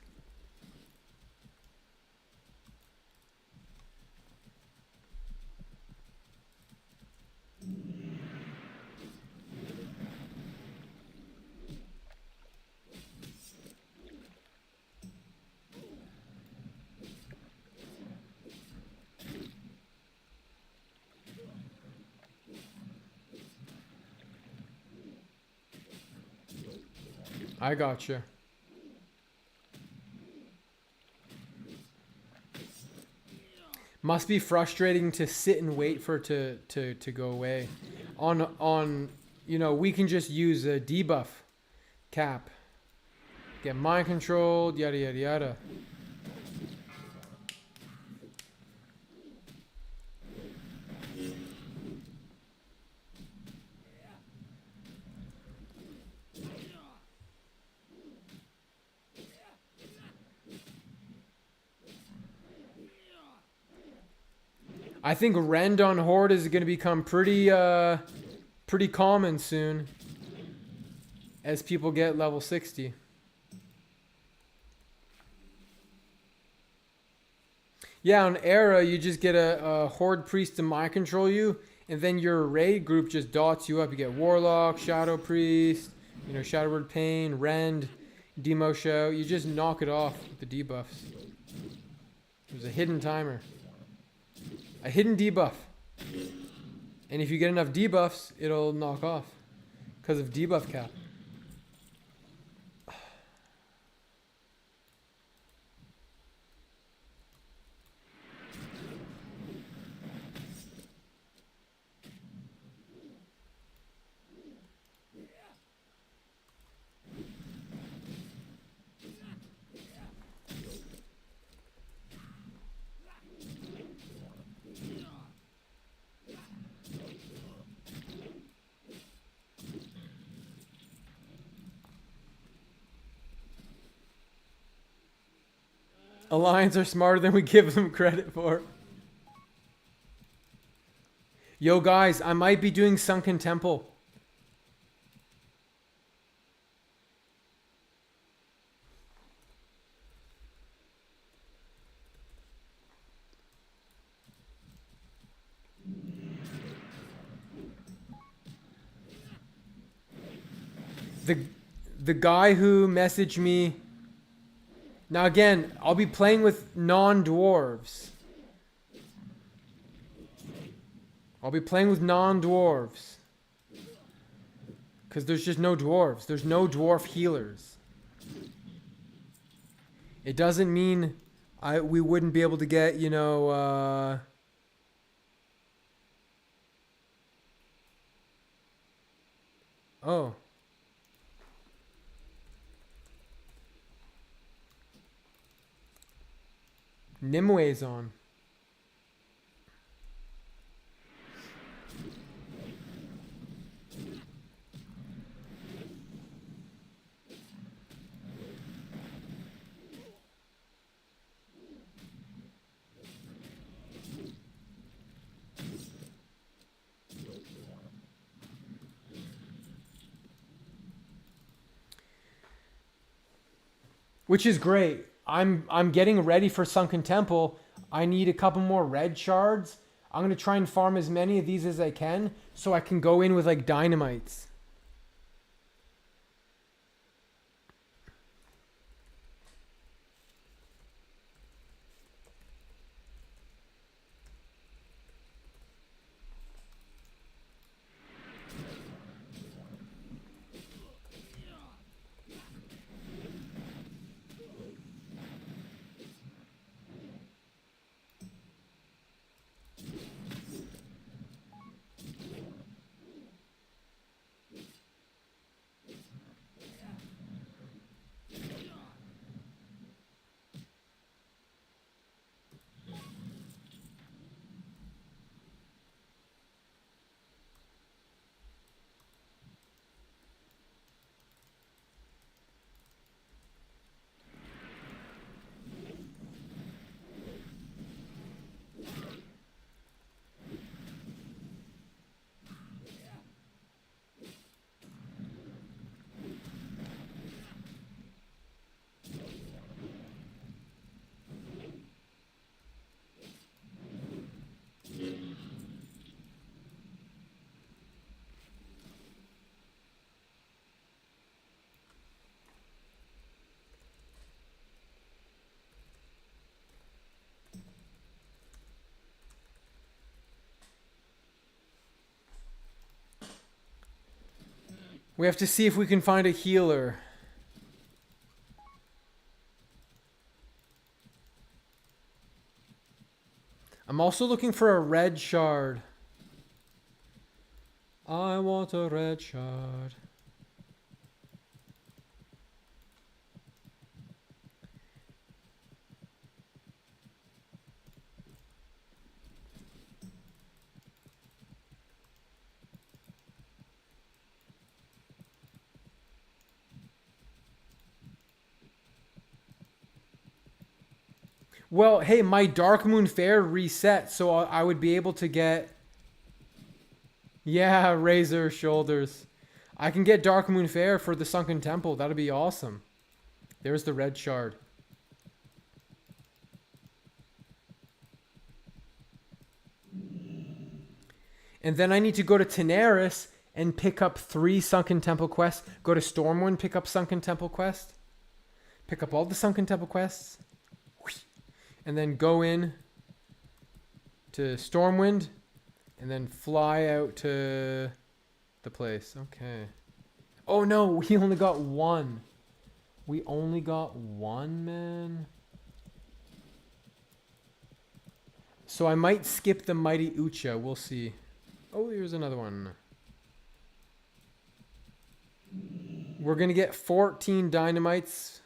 Speaker 1: I gotcha. Must be frustrating to sit and wait for it to go away. On you know, we can just use a debuff cap. Get mind controlled, yada yada yada. I think Rend on Horde is going to become pretty common soon as people get level 60. Yeah, on Era, you just get a Horde Priest to mind control you, and then your raid group just dots you up. You get Warlock, Shadow Priest, you know, Shadow Word Pain, Rend, Demo Show. You just knock it off with the debuffs. There's a hidden timer. A hidden debuff. And if you get enough debuffs, it'll knock off. Because of debuff cap. Alliance are smarter than we give them credit for. Yo, guys, I might be doing Sunken Temple. The guy who messaged me. Now again, I'll be playing with non-dwarves. I'll be playing with non-dwarves. Because there's just no dwarves. There's no dwarf healers. It doesn't mean we wouldn't be able to get, you know, oh. Nimwe's on. Which is great. I'm getting ready for Sunken Temple. I need a couple more red shards. I'm going to try and farm as many of these as I can so I can go in with like dynamites. We have to see if we can find a healer. I'm also looking for a red shard. I want a red shard. Well, hey, my Dark Moon Fair reset, so I would be able to get... Yeah, Razor Shoulders. I can get Dark Moon Fair for the Sunken Temple. That'd be awesome. There's the red shard. And then I need to go to Tenaris and pick up 3 Sunken Temple quests. Go to Stormwind, pick up Sunken Temple quest. Pick up all the Sunken Temple quests. And then go in to Stormwind and then fly out to the place. Okay. Oh no, we only got 1. We only got 1, man. So I might skip the Mighty Ucha. We'll see. Oh, here's another one. We're going to get 14 dynamites.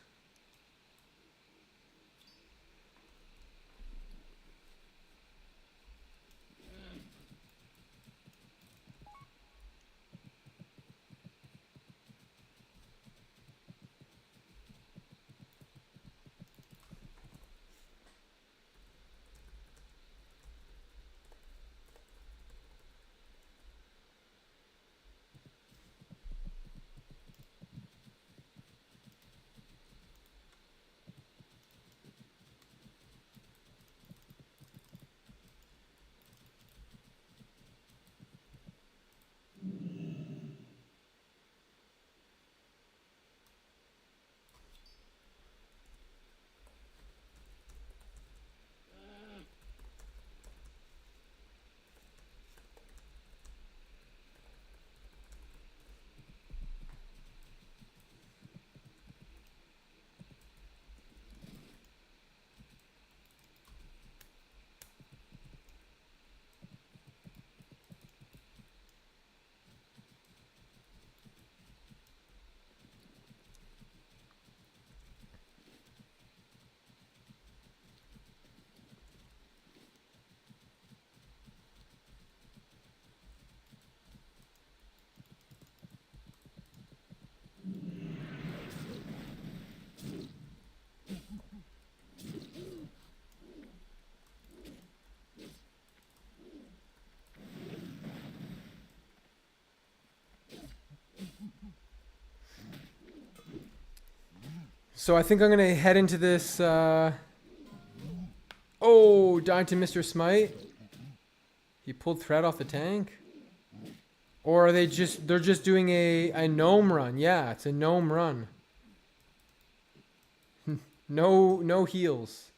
Speaker 1: So I think I'm gonna head into this. Oh, died to Mr. Smite. He pulled threat off the tank. Or are they're just doing a gnome run? Yeah, it's a gnome run. No heals.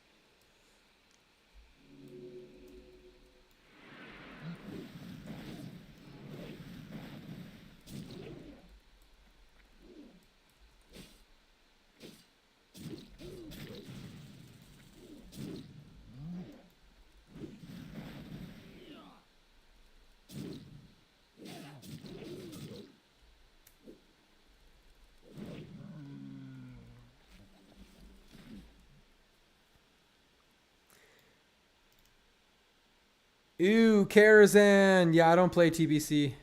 Speaker 1: Ooh, Karazhan. Yeah, I don't play TBC.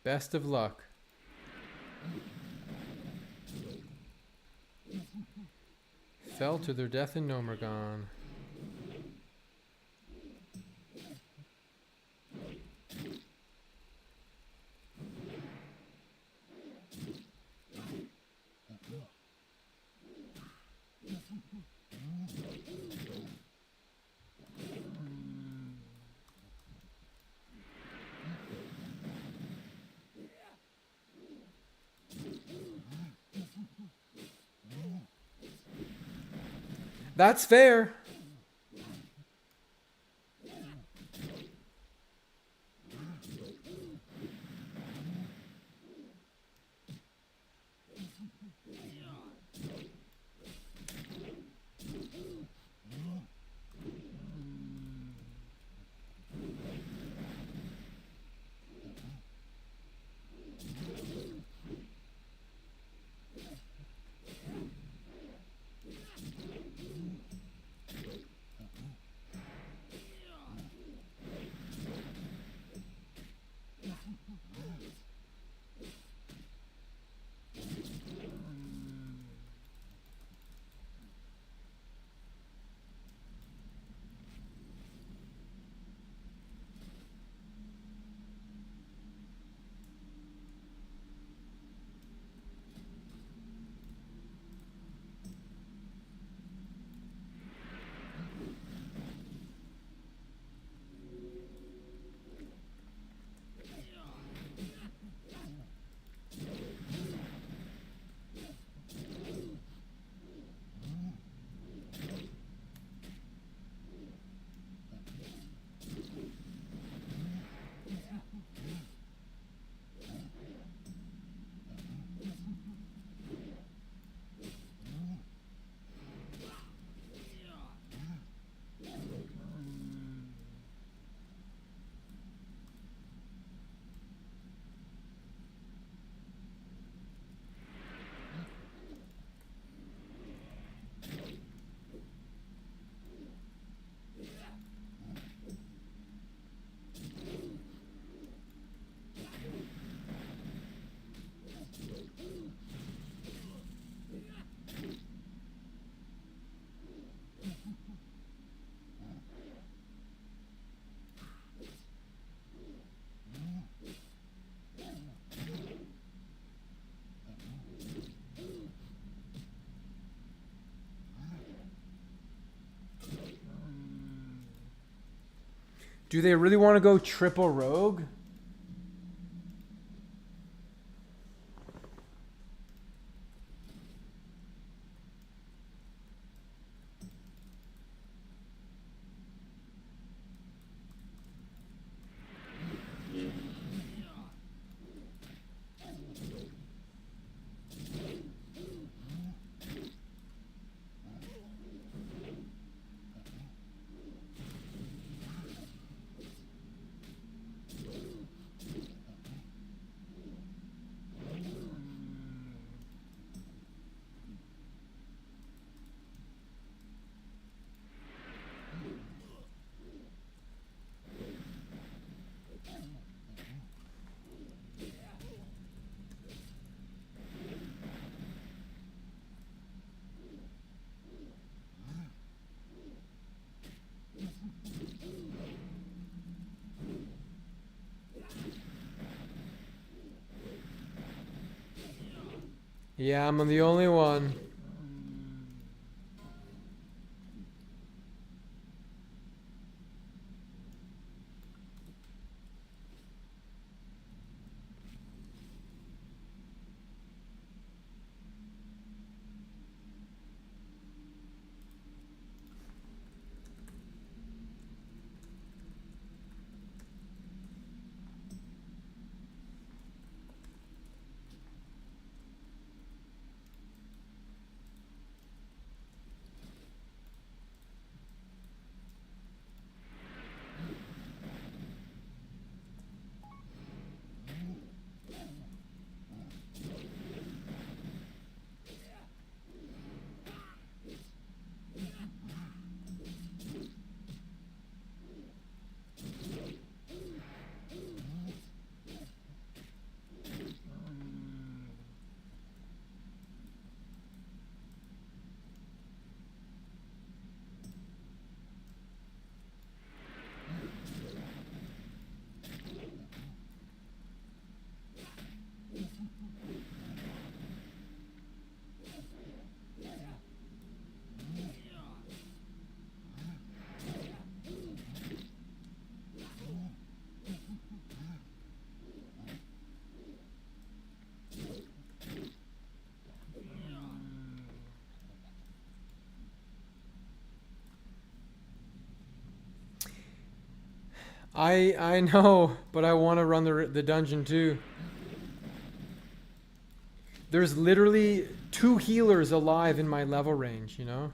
Speaker 1: Best of luck. Fell to their death in Nomergon. That's fair. Do they really want to go triple rogue? Yeah, I'm the only one. I know, but I want to run the dungeon too. There's literally 2 healers alive in my level range, you know?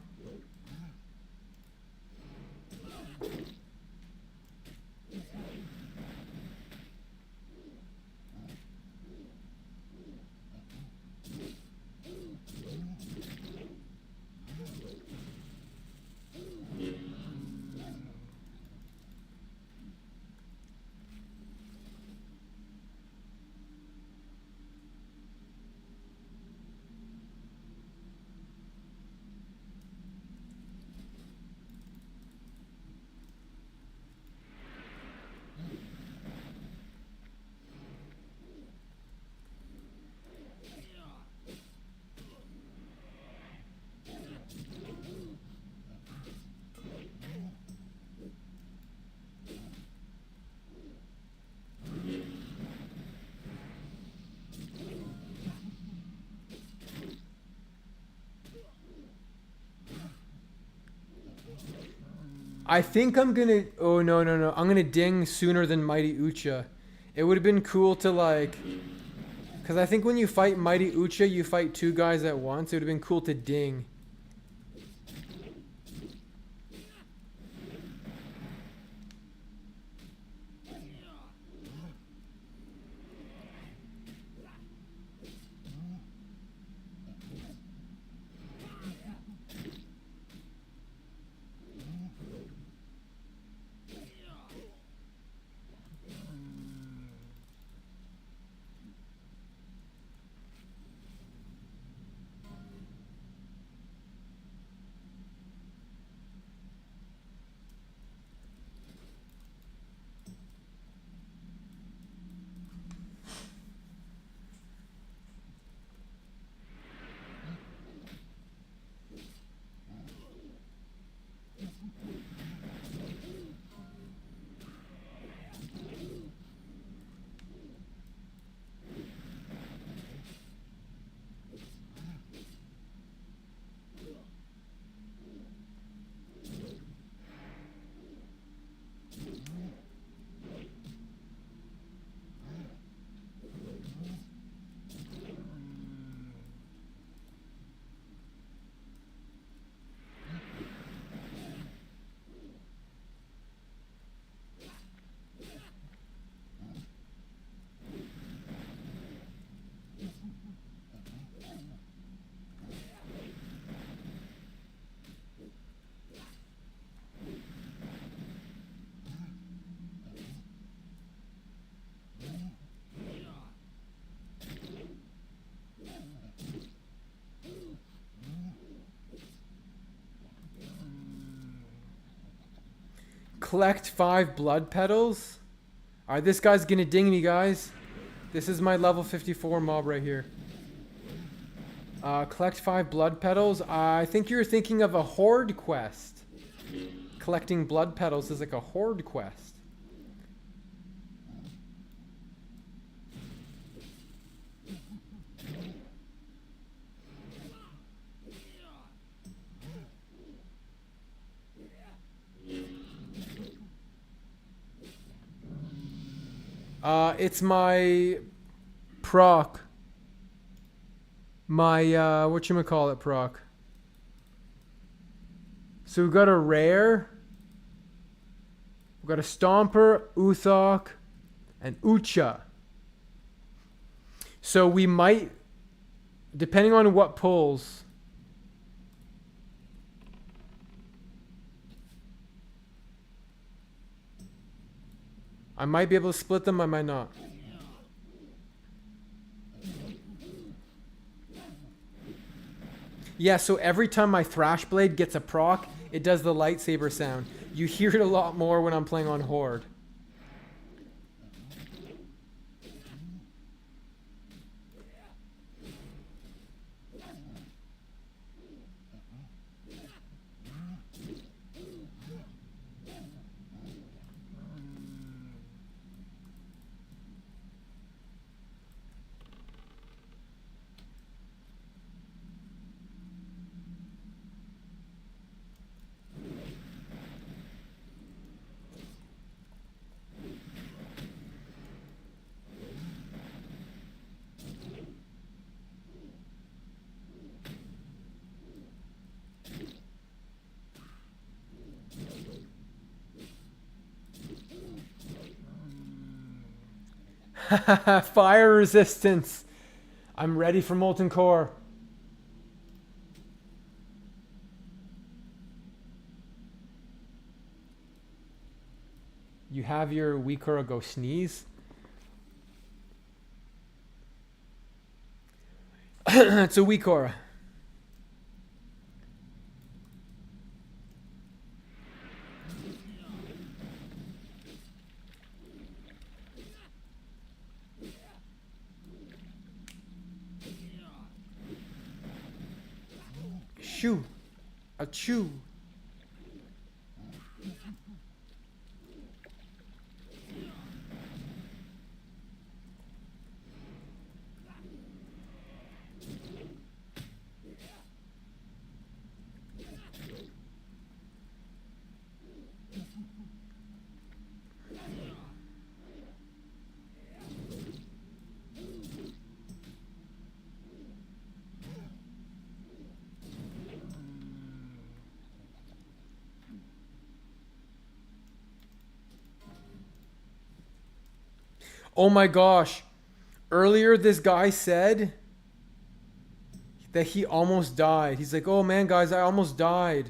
Speaker 1: I think I'm gonna... Oh, no, no, no. I'm gonna ding sooner than Mighty Ucha. It would have been cool to, like... Because I think when you fight Mighty Ucha, you fight 2 guys at once. It would have been cool to ding. Collect 5 blood petals? Alright, this guy's gonna ding me, guys. This is my level 54 mob right here. Collect 5 blood petals. I think you're thinking of a horde quest. Collecting blood petals is like a horde quest. It's my proc. My, whatchamacallit proc. So we've got a rare. We've got a Stomper, Uthok, and Ucha. So we might, depending on what pulls, I might be able to split them, I might not. Yeah, so every time my Thrash Blade gets a proc, it does the lightsaber sound. You hear it a lot more when I'm playing on Horde. Fire resistance. I'm ready for Molten Core. You have your Weakora go sneeze. It's a Weakora. Shoo. Achoo. Oh my gosh. Earlier, this guy said that he almost died. He's like, oh man, guys, I almost died.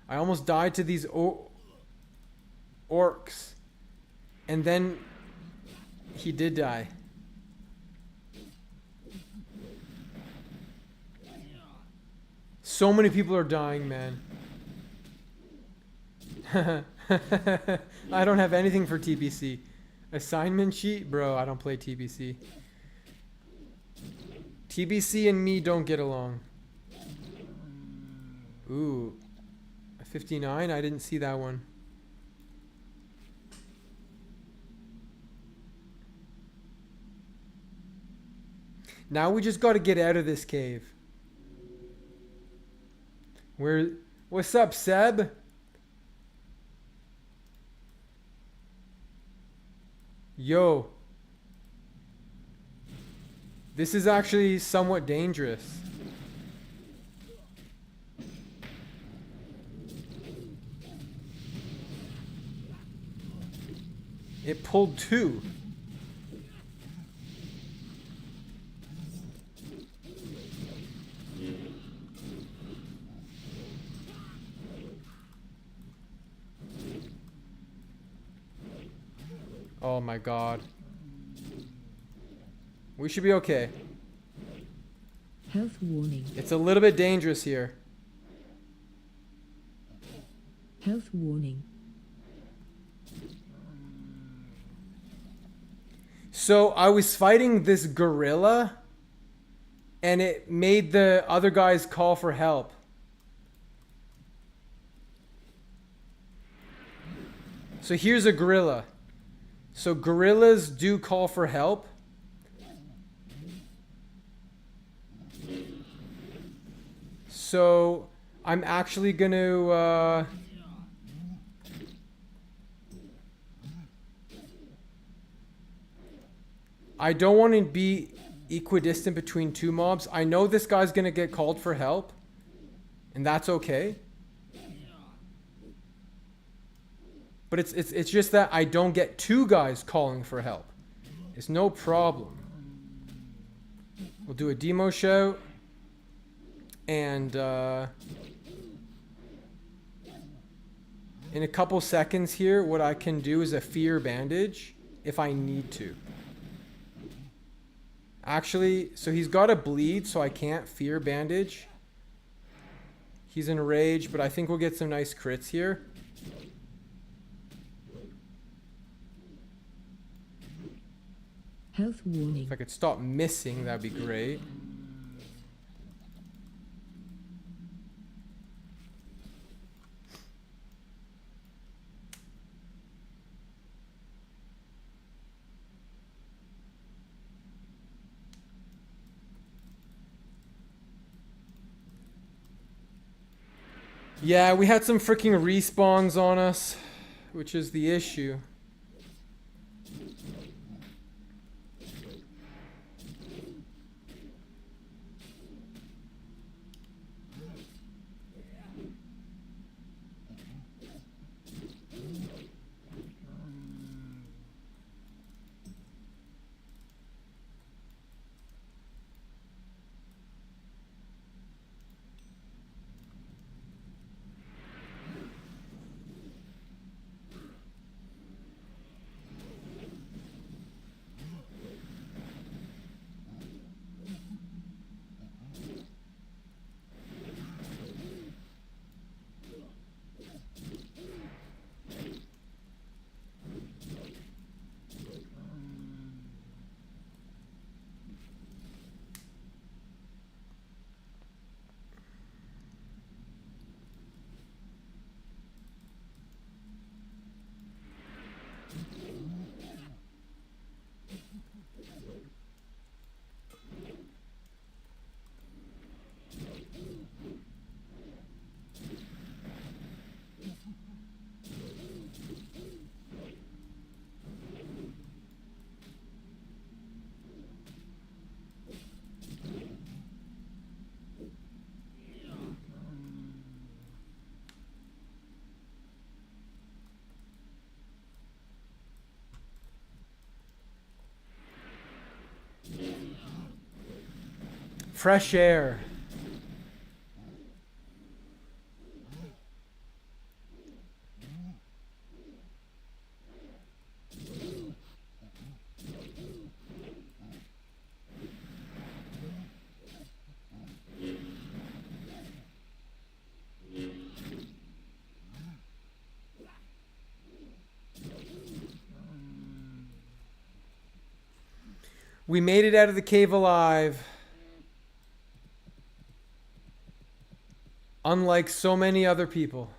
Speaker 1: I almost died to these orcs. And then he did die. So many people are dying, man. I don't have anything for TBC. Assignment sheet? Bro, I don't play TBC. TBC and me don't get along. Ooh. A 59? I didn't see that one. Now we just got to get out of this cave. What's up, Seb? Yo. This is actually somewhat dangerous. It pulled 2. Oh my god. We should be okay.
Speaker 5: Health warning.
Speaker 1: It's a little bit dangerous here.
Speaker 5: Health warning.
Speaker 1: So I was fighting this gorilla and it made the other guys call for help. So here's a gorilla. So gorillas do call for help. So I'm actually going to... I don't want to be equidistant between two mobs. I know this guy's going to get called for help, and that's okay. But it's just that I don't get two guys calling for help. It's no problem. We'll do a demo shout. And in a couple seconds here, what I can do is a fear bandage if I need to. Actually, so he's got a bleed, so I can't fear bandage. He's in rage, but I think we'll get some nice crits here.
Speaker 5: Health warning.
Speaker 1: If I could stop missing, that'd be great. Yeah, we had some freaking respawns on us, which is the issue. Fresh air. We made it out of the cave alive. Unlike so many other people.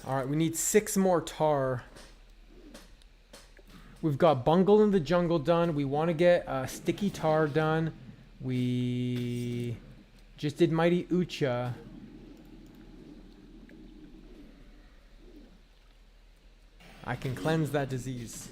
Speaker 1: All right, we need 6 more tar. We've got Bungle in the Jungle done. We want to get Sticky Tar done. We just did Mighty Ucha. I can cleanse that disease.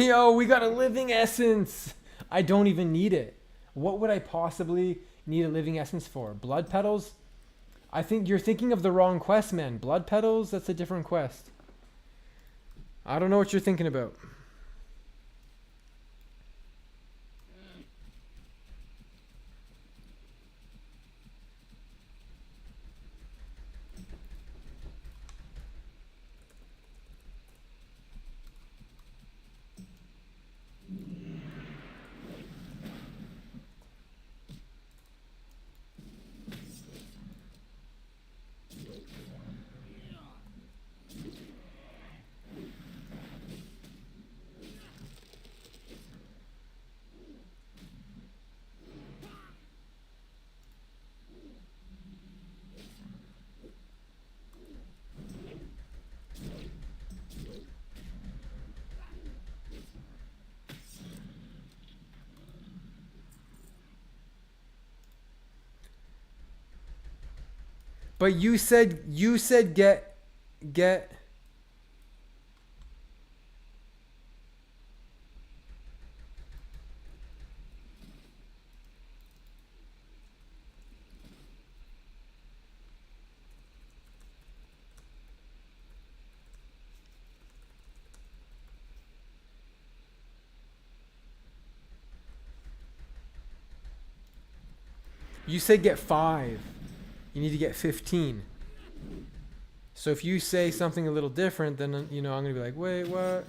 Speaker 1: Yo, we got a living essence. I don't even need it. What would I possibly need a living essence for? Blood petals? I think you're thinking of the wrong quest, man. Blood petals? That's a different quest. I don't know what you're thinking about. But you said get you said get 5. You need to get 15. So if you say something a little different, then you know I'm gonna be like, wait, what?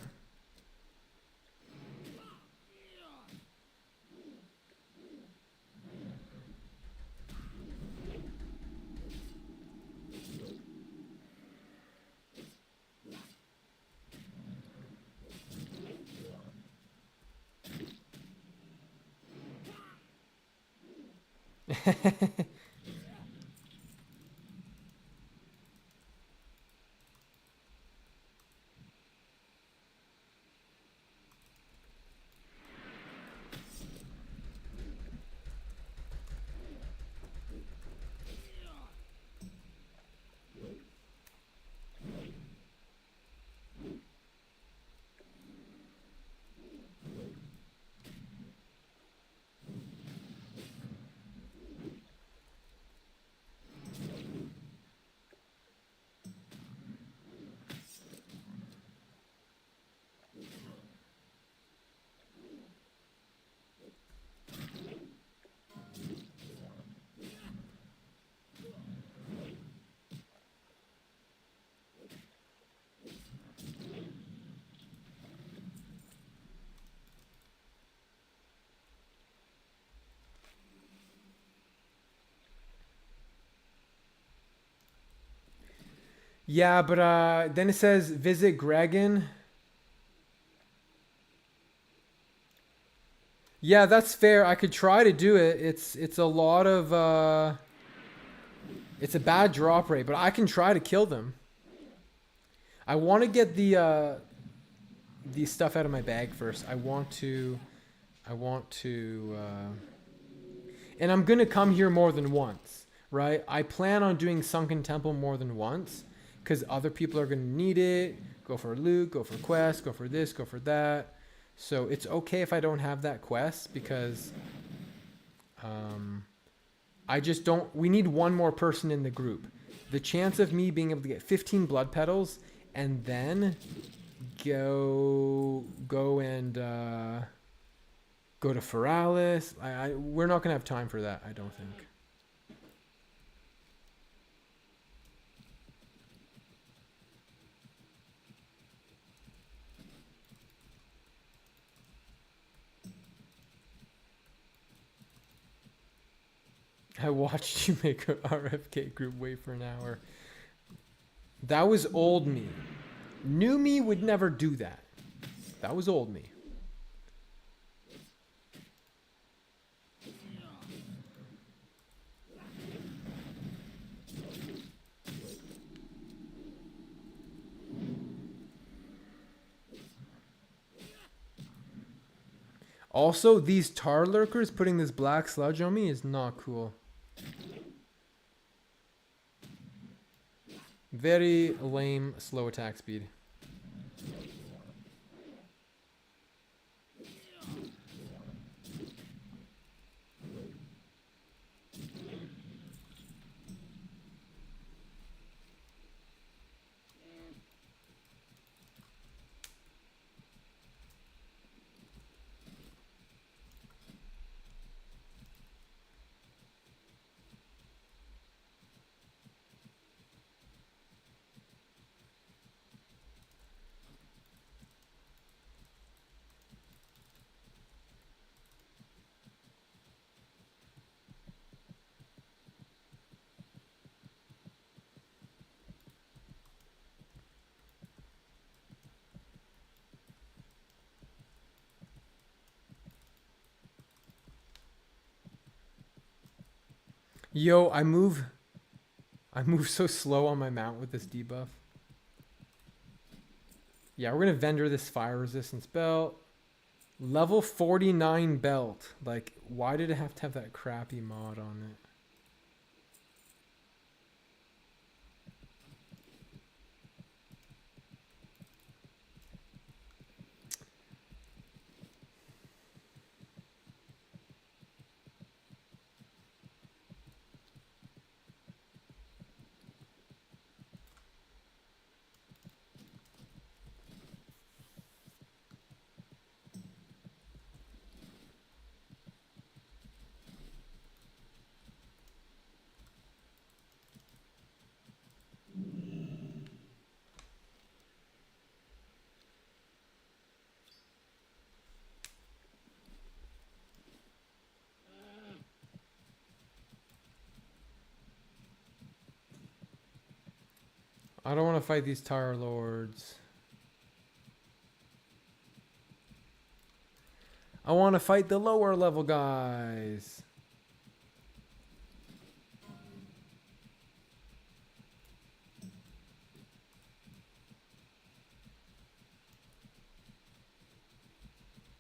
Speaker 1: Yeah, but then it says visit Gregan. Yeah, that's fair. I could try to do it. It's a lot of it's a bad drop rate, but I can try to kill them. I want to get the stuff out of my bag first. I want to and I'm gonna come here more than once, right? I plan on doing Sunken Temple more than once because other people are gonna need it. Go for loot, go for quest, go for this, go for that. So it's okay if I don't have that quest because I just don't. We need one more person in the group. The chance of me being able to get 15 blood petals and then go and go to Feralis. We're not gonna have time for that. I don't think. I watched you make a RFK group wait for an hour. That was old me. New me would never do that. That was old me. Also, these tar lurkers putting this black sludge on me is not cool. Very lame slow attack speed. Yo, I move so slow on my mount with this debuff. Yeah, we're gonna vendor this fire resistance belt. Level 49 belt. Like, why did it have to have that crappy mod on it? I don't want to fight these Tire Lords. I want to fight the lower level guys.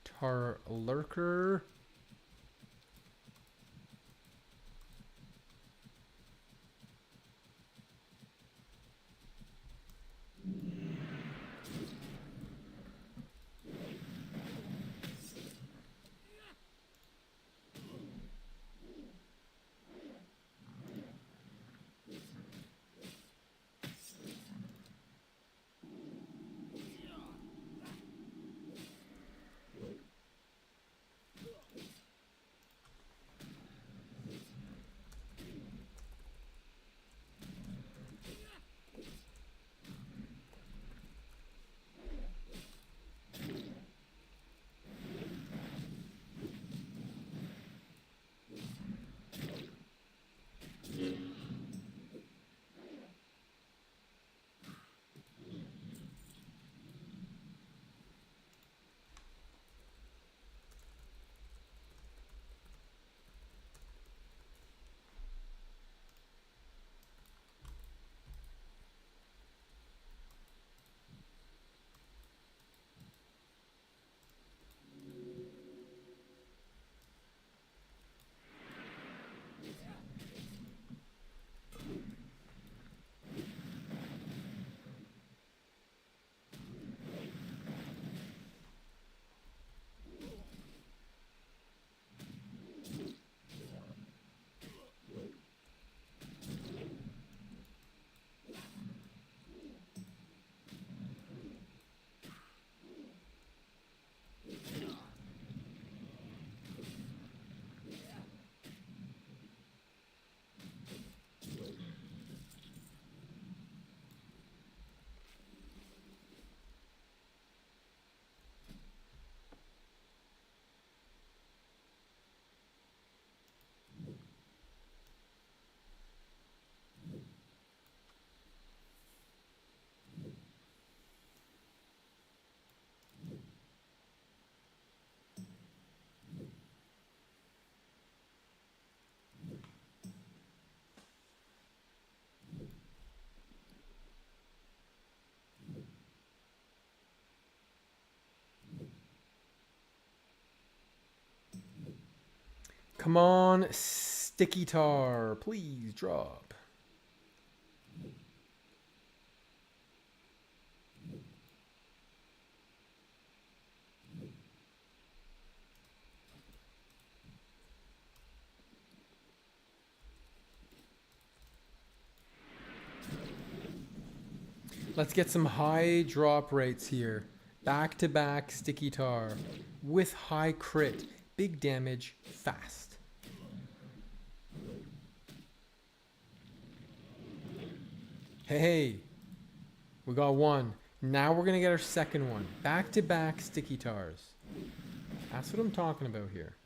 Speaker 1: Tar Lurker. Come on, Sticky Tar. Please drop. Let's get some high drop rates here. Back to back Sticky Tar with high crit. Big damage, fast. Hey, we got one. Now we're going to get our second one. Back to back Sticky Tars. That's what I'm talking about here.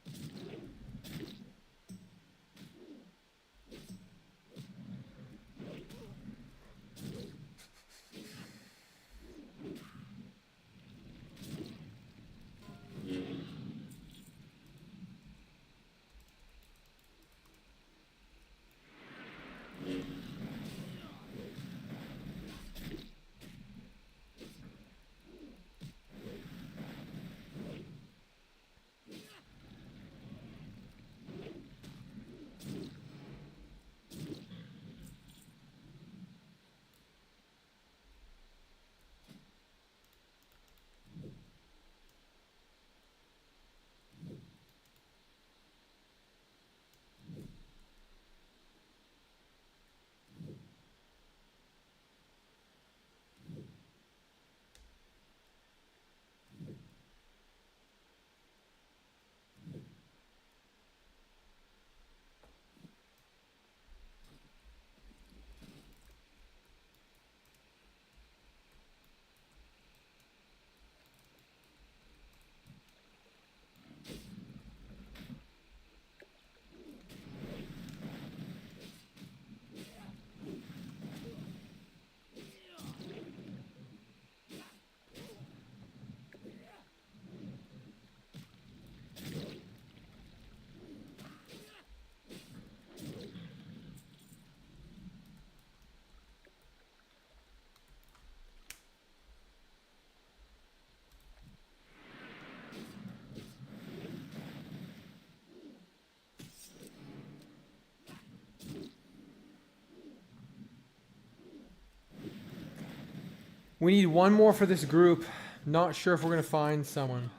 Speaker 1: We need one more for this group. Not sure if we're going to find someone.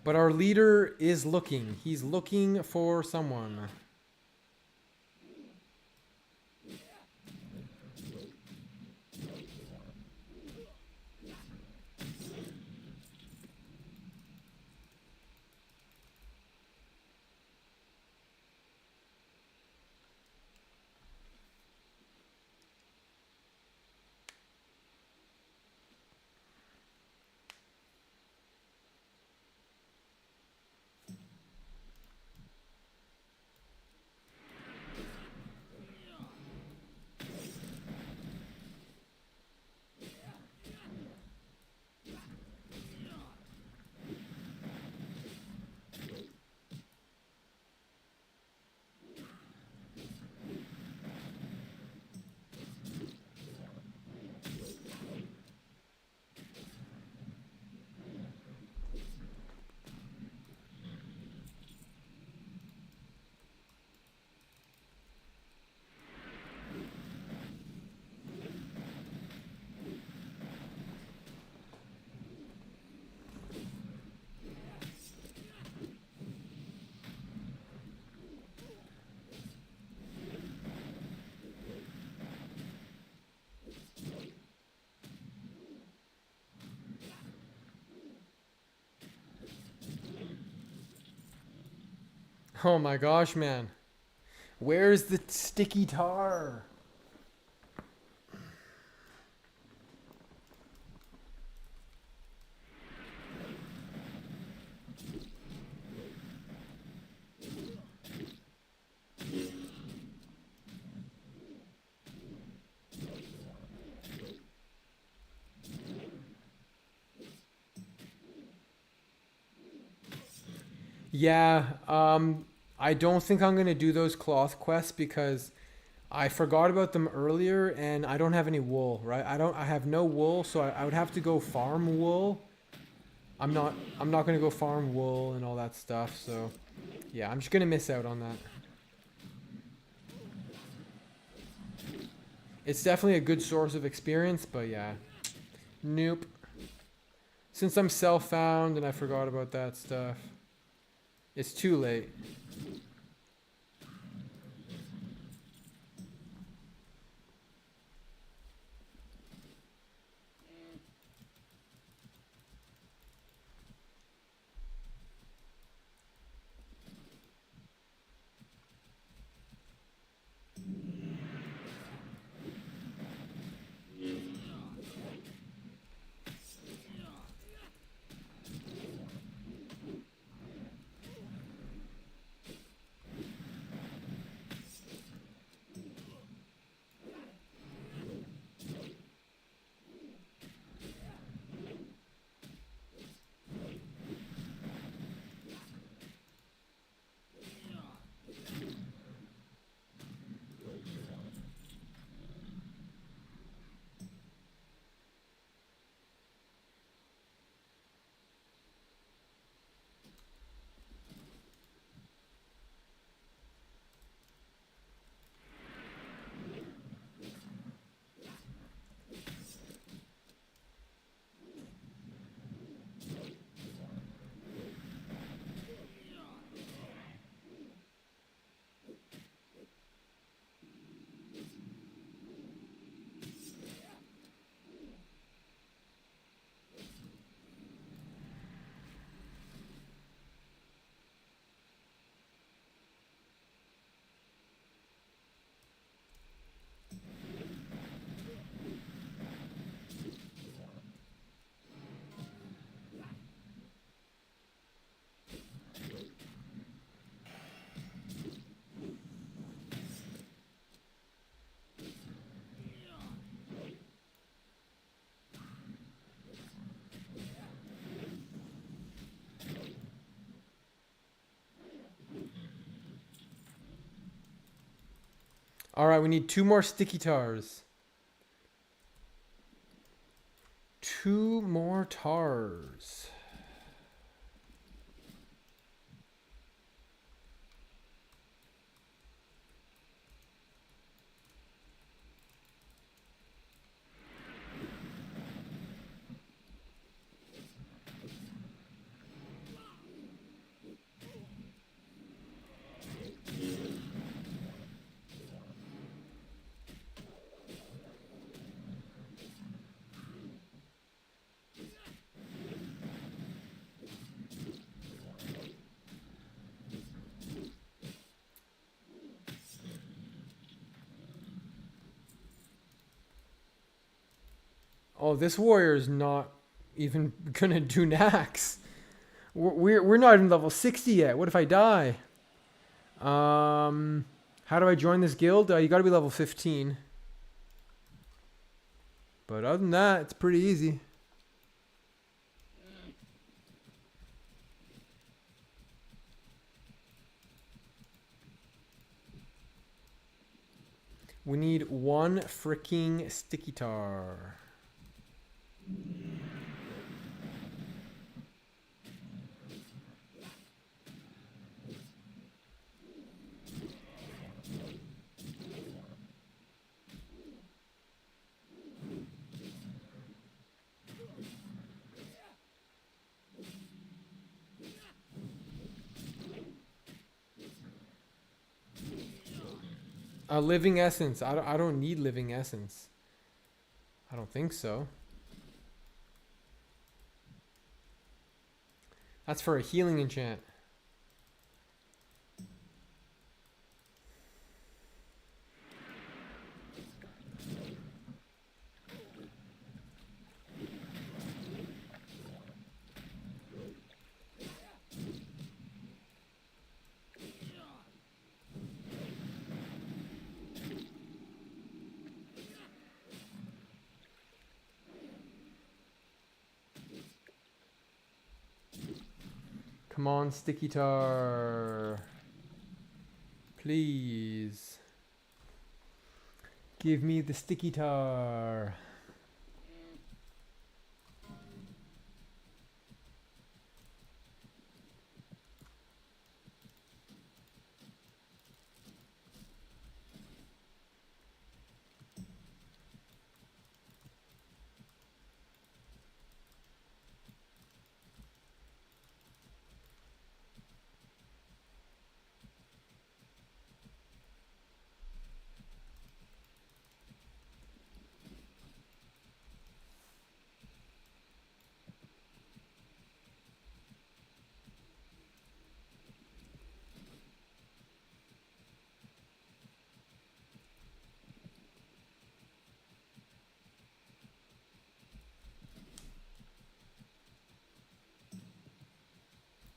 Speaker 1: But our leader is looking. He's looking for someone. Oh my gosh, man. Where's the sticky tar? Yeah, I don't think I'm gonna do those cloth quests because I forgot about them earlier and I don't have any wool, right? I have no wool, so I would have to go farm wool. I'm not gonna go farm wool and all that stuff, so yeah, I'm just gonna miss out on that. It's definitely a good source of experience, but yeah. Nope. Since I'm self-found and I forgot about that stuff. It's too late. Alright, we need 2 more sticky tars. 2 more tars. Oh, this warrior is not even gonna do Nax. We're not even level 60 yet. What if I die? How do I join this guild? You gotta be level 15. But other than that, it's pretty easy. We need one freaking sticky tar. A living essence. I don't need living essence. I don't think so. That's for a healing enchant. Come on, sticky tar. Please. Give me the sticky tar.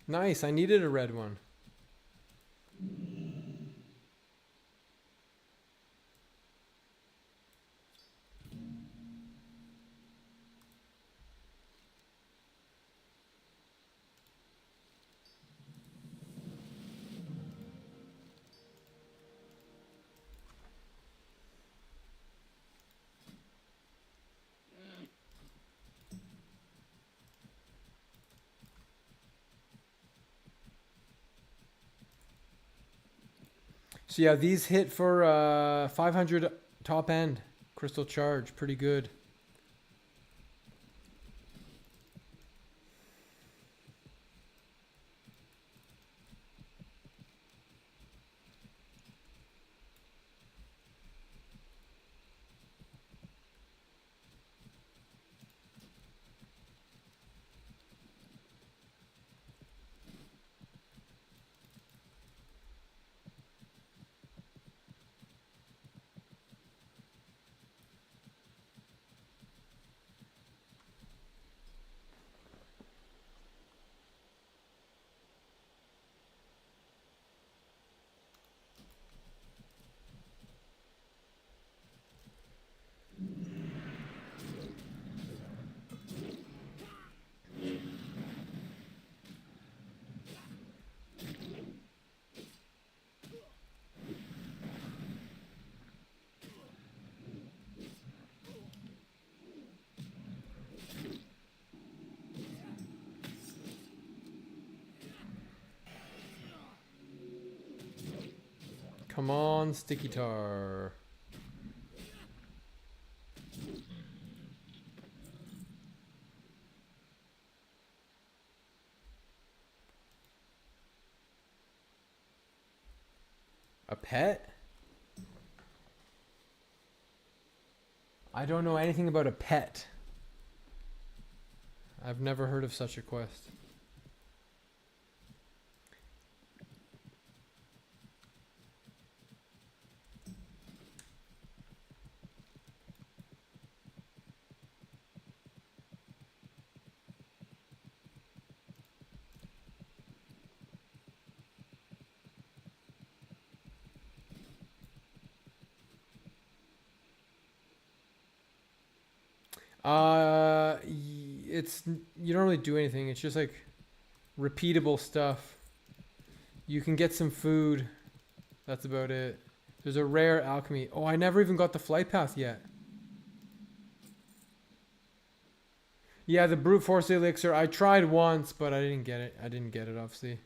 Speaker 1: Nice, I needed a red one. So yeah, these hit for 500 top end. Crystal charge, pretty good. Come on, sticky tar. A pet? I don't know anything about a pet. I've never heard of such a quest. It's you don't really do anything. It's just like repeatable stuff. You can get some food. That's about it. There's a rare alchemy. Oh, I never even got the flight path yet. Yeah, the brute force elixir. I tried once, but I didn't get it. I didn't get it, obviously.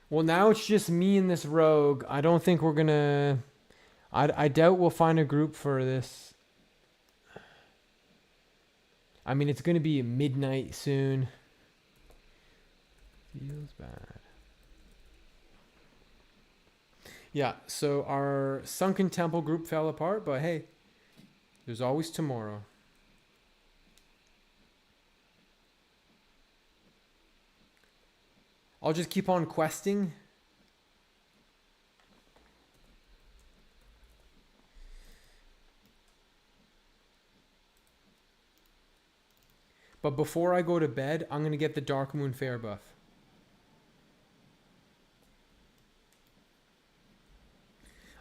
Speaker 1: Well, now it's just me and this rogue. I don't think we're gonna... I doubt we'll find a group for this. I mean, it's gonna be midnight soon. Feels bad. Yeah, so our Sunken Temple group fell apart, but hey, there's always tomorrow. I'll just keep on questing. But before I go to bed, I'm going to get the Dark Moon Fair buff.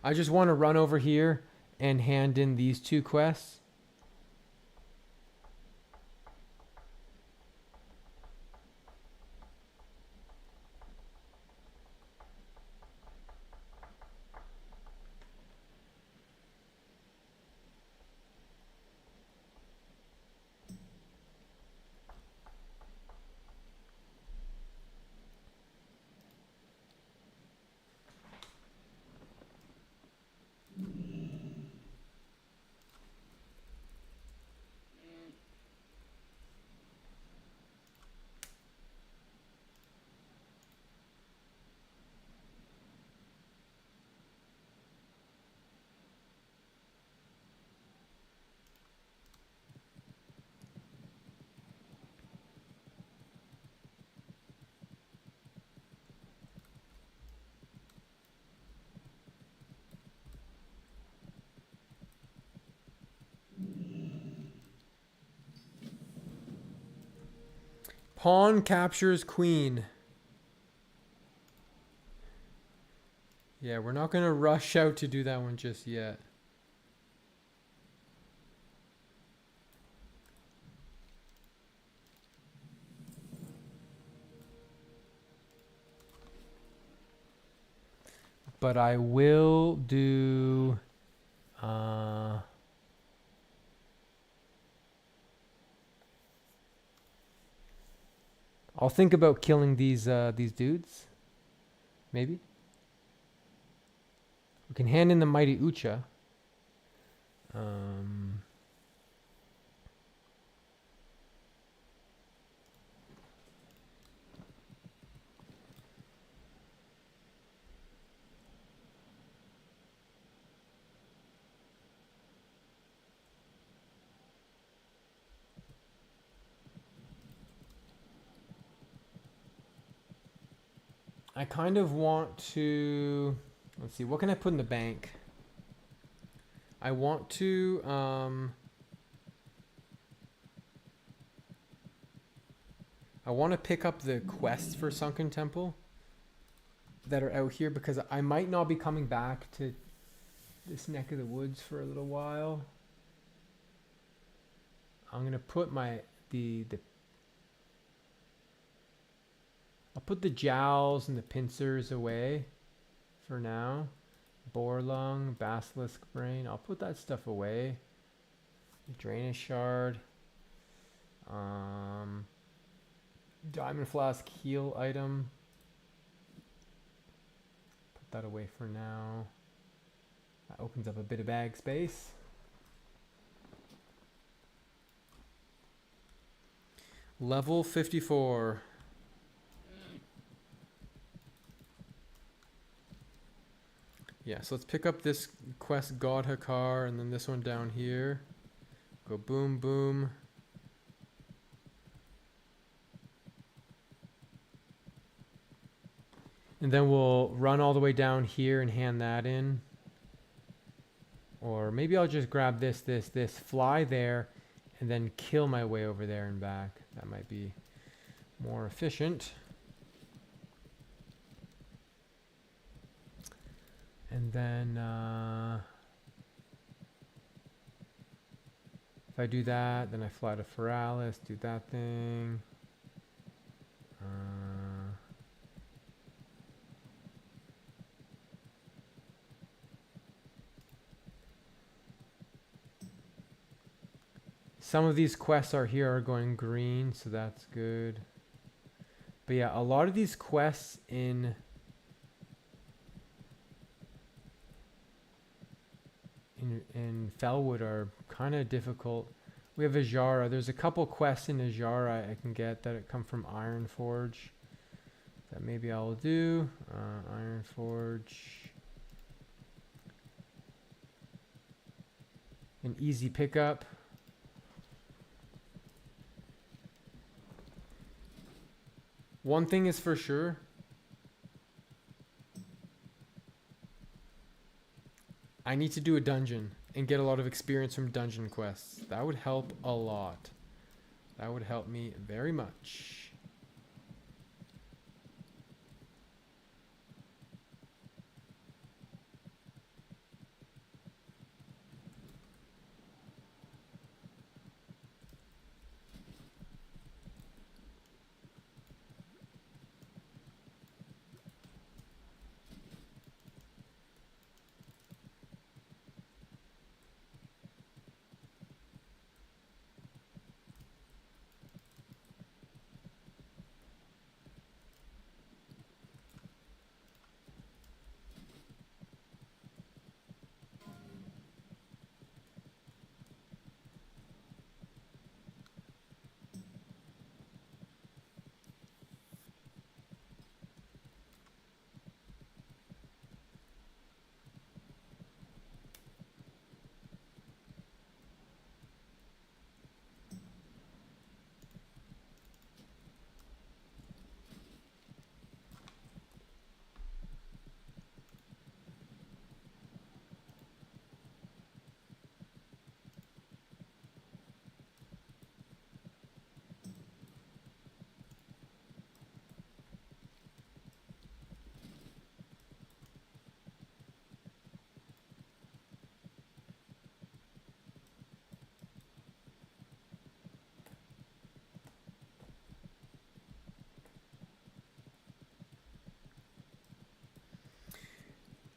Speaker 1: I just want to run over here and hand in these 2 quests. Pawn captures queen. Yeah, we're not going to rush out to do that one just yet. But I will do... I'll think about killing these dudes. Maybe. We can hand in the Mighty Ucha. I kind of want to... Let's see, what can I put in the bank? I want to... I want to pick up the quests for Sunken Temple that are out here because I might not be coming back to this neck of the woods for a little while. I'm going to put I'll put the jowls and the pincers away for now. Boar lung, basilisk brain. I'll put that stuff away. Drainage shard. Diamond flask heal item. Put that away for now. That opens up a bit of bag space. Level 54. Yeah, so let's pick up this quest God Hakar and then this one down here. Go boom, boom. And then we'll run all the way down here and hand that in. Or maybe I'll just grab this, fly there, and then kill my way over there and back. That might be more efficient. And then if I do that, then I fly to Feralis, do that thing. Some of these quests are going green, so that's good. But yeah, a lot of these quests in Felwood are kind of difficult. We have Ajara. There's a couple quests in Ajara I can get that come from Ironforge that maybe I'll do. Ironforge. An easy pickup. One thing is for sure. I need to do a dungeon and get a lot of experience from dungeon quests. That would help a lot. That would help me very much.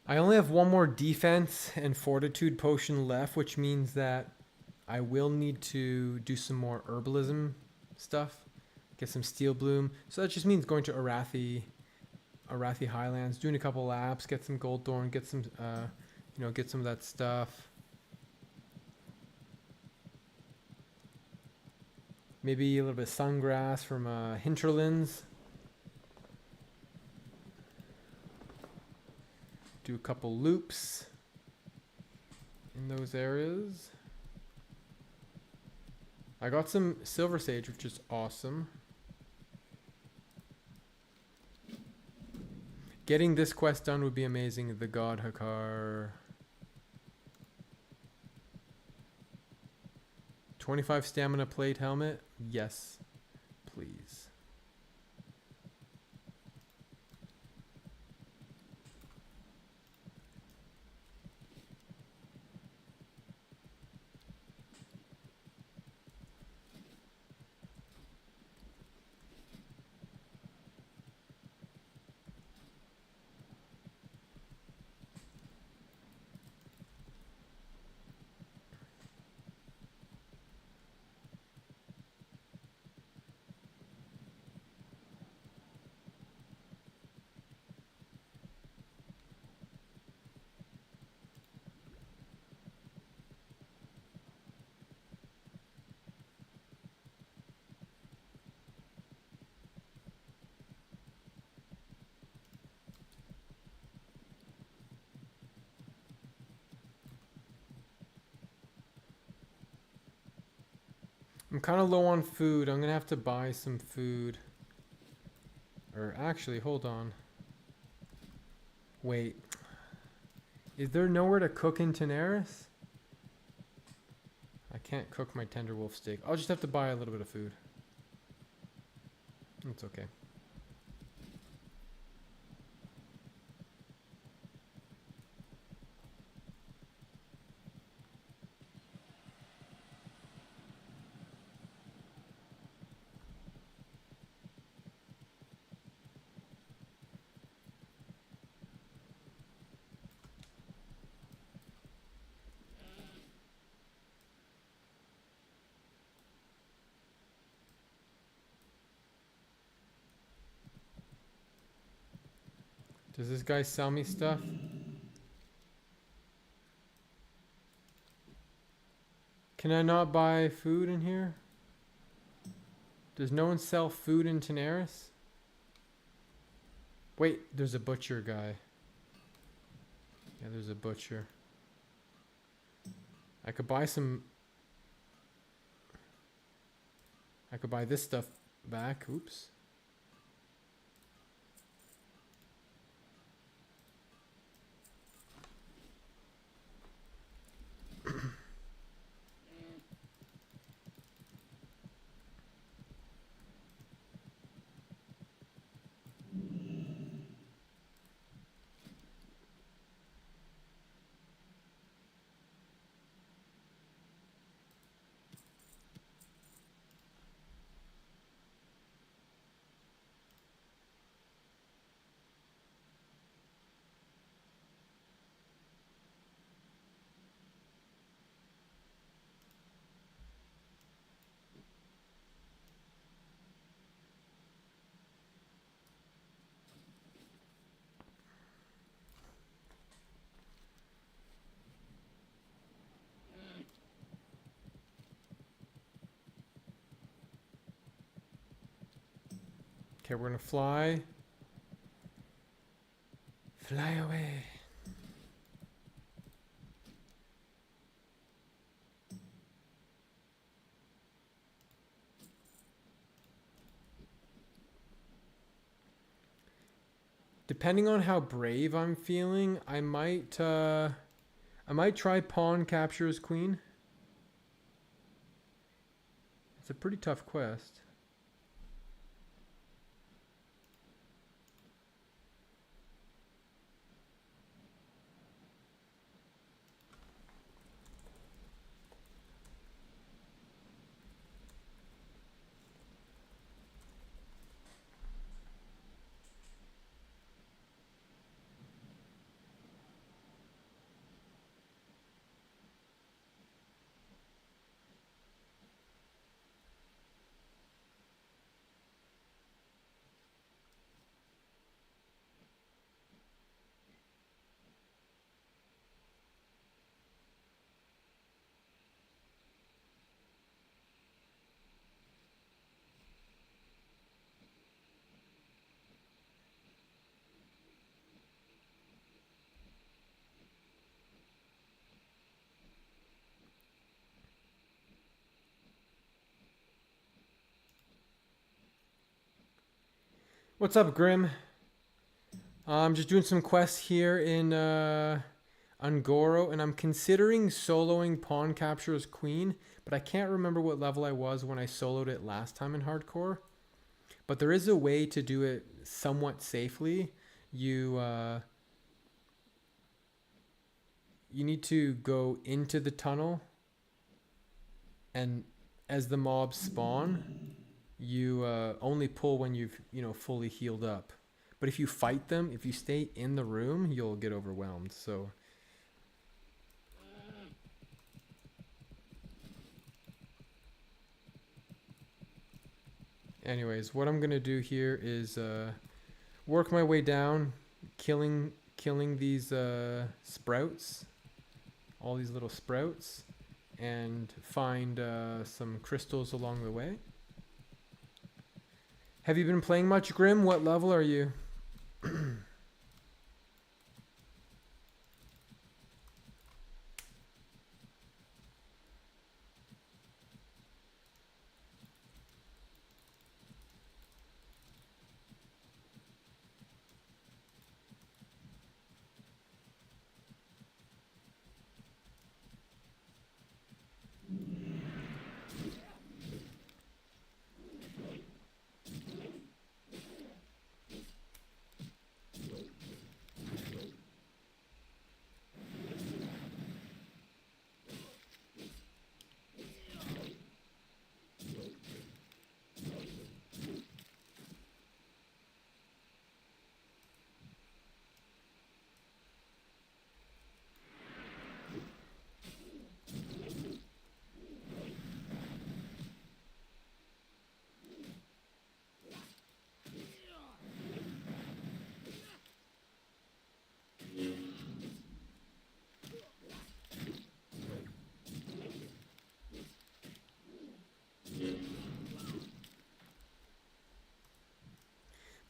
Speaker 1: I only have one more defense and fortitude potion left, which means that I will need to do some more herbalism stuff, get some steel bloom. So that just means going to Arathi Highlands, doing a couple laps, get some gold thorn, get some, get some of that stuff. Maybe a little bit of sungrass from hinterlands. Do a couple loops in those areas. I got some silver sage, which is awesome. Getting this quest done would be amazing. The God Hakar. 25 stamina plate helmet. Yes, please. I'm kind of low on food. I'm going to have to buy some food. Or actually, hold on. Wait. Is there nowhere to cook in Tenaris? I can't cook my tender wolf steak. I'll just have to buy a little bit of food. It's okay. Does this guy sell me stuff? Can I not buy food in here? Does no one sell food in Tenaris? Wait, there's a butcher guy. Yeah, there's a butcher. I could buy some... I could buy this stuff back. Oops. Okay, we're gonna fly. Fly away. Depending on how brave I'm feeling, I might try pawn capture as queen. It's a pretty tough quest. What's up, Grim? I'm just doing some quests here in Ungoro, and I'm considering soloing Pawn Capture as Queen, but I can't remember what level I was when I soloed it last time in Hardcore. But there is a way to do it somewhat safely. You need to go into the tunnel, and as the mobs spawn, you only pull when you've fully healed up. But if you fight them, if you stay in the room, you'll get overwhelmed. So anyways, what I'm gonna do here is work my way down, killing these sprouts, all these little sprouts, and find some crystals along the way. Have you been playing much, Grim? What level are you?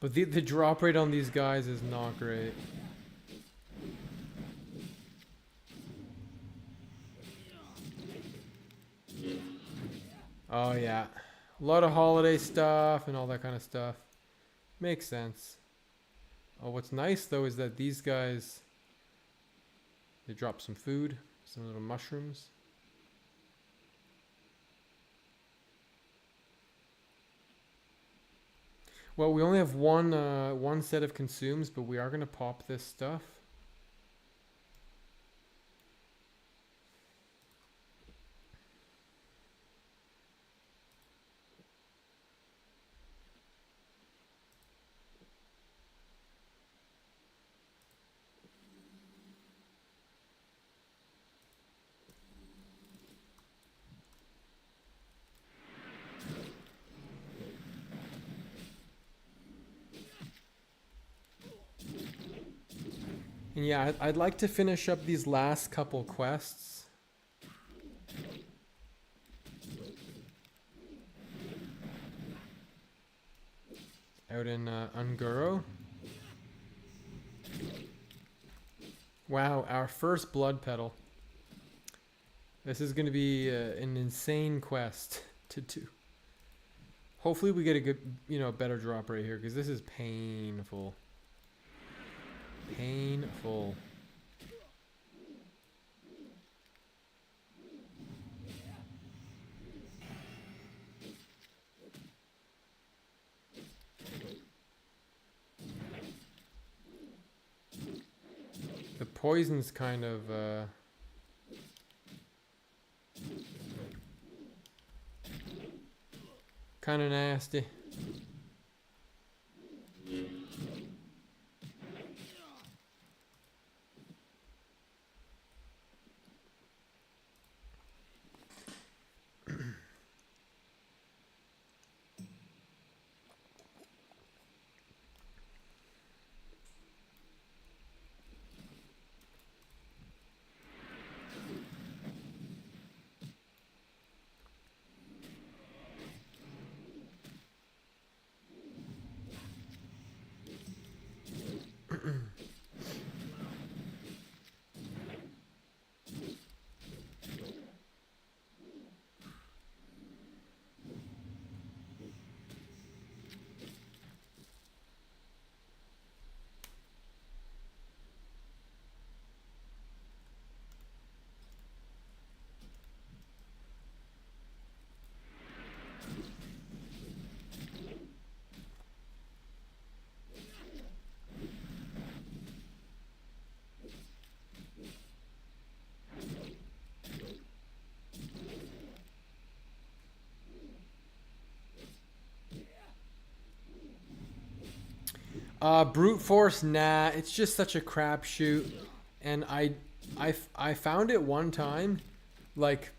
Speaker 1: But the drop rate on these guys is not great. Oh yeah. A lot of holiday stuff and all that kind of stuff. Makes sense. Oh, what's nice though is that these guys, they drop some food, some little mushrooms. Well, we only have one set of consumes, but we are gonna pop this stuff. And yeah, I'd like to finish up these last couple quests. Out in Unguro. Wow, our first blood petal. This is going to be an insane quest to do. Hopefully we get a good, better drop rate here, because this is painful. Painful. The poison's kind of nasty. Brute force, nah. It's just such a crapshoot, and I found it one time, like,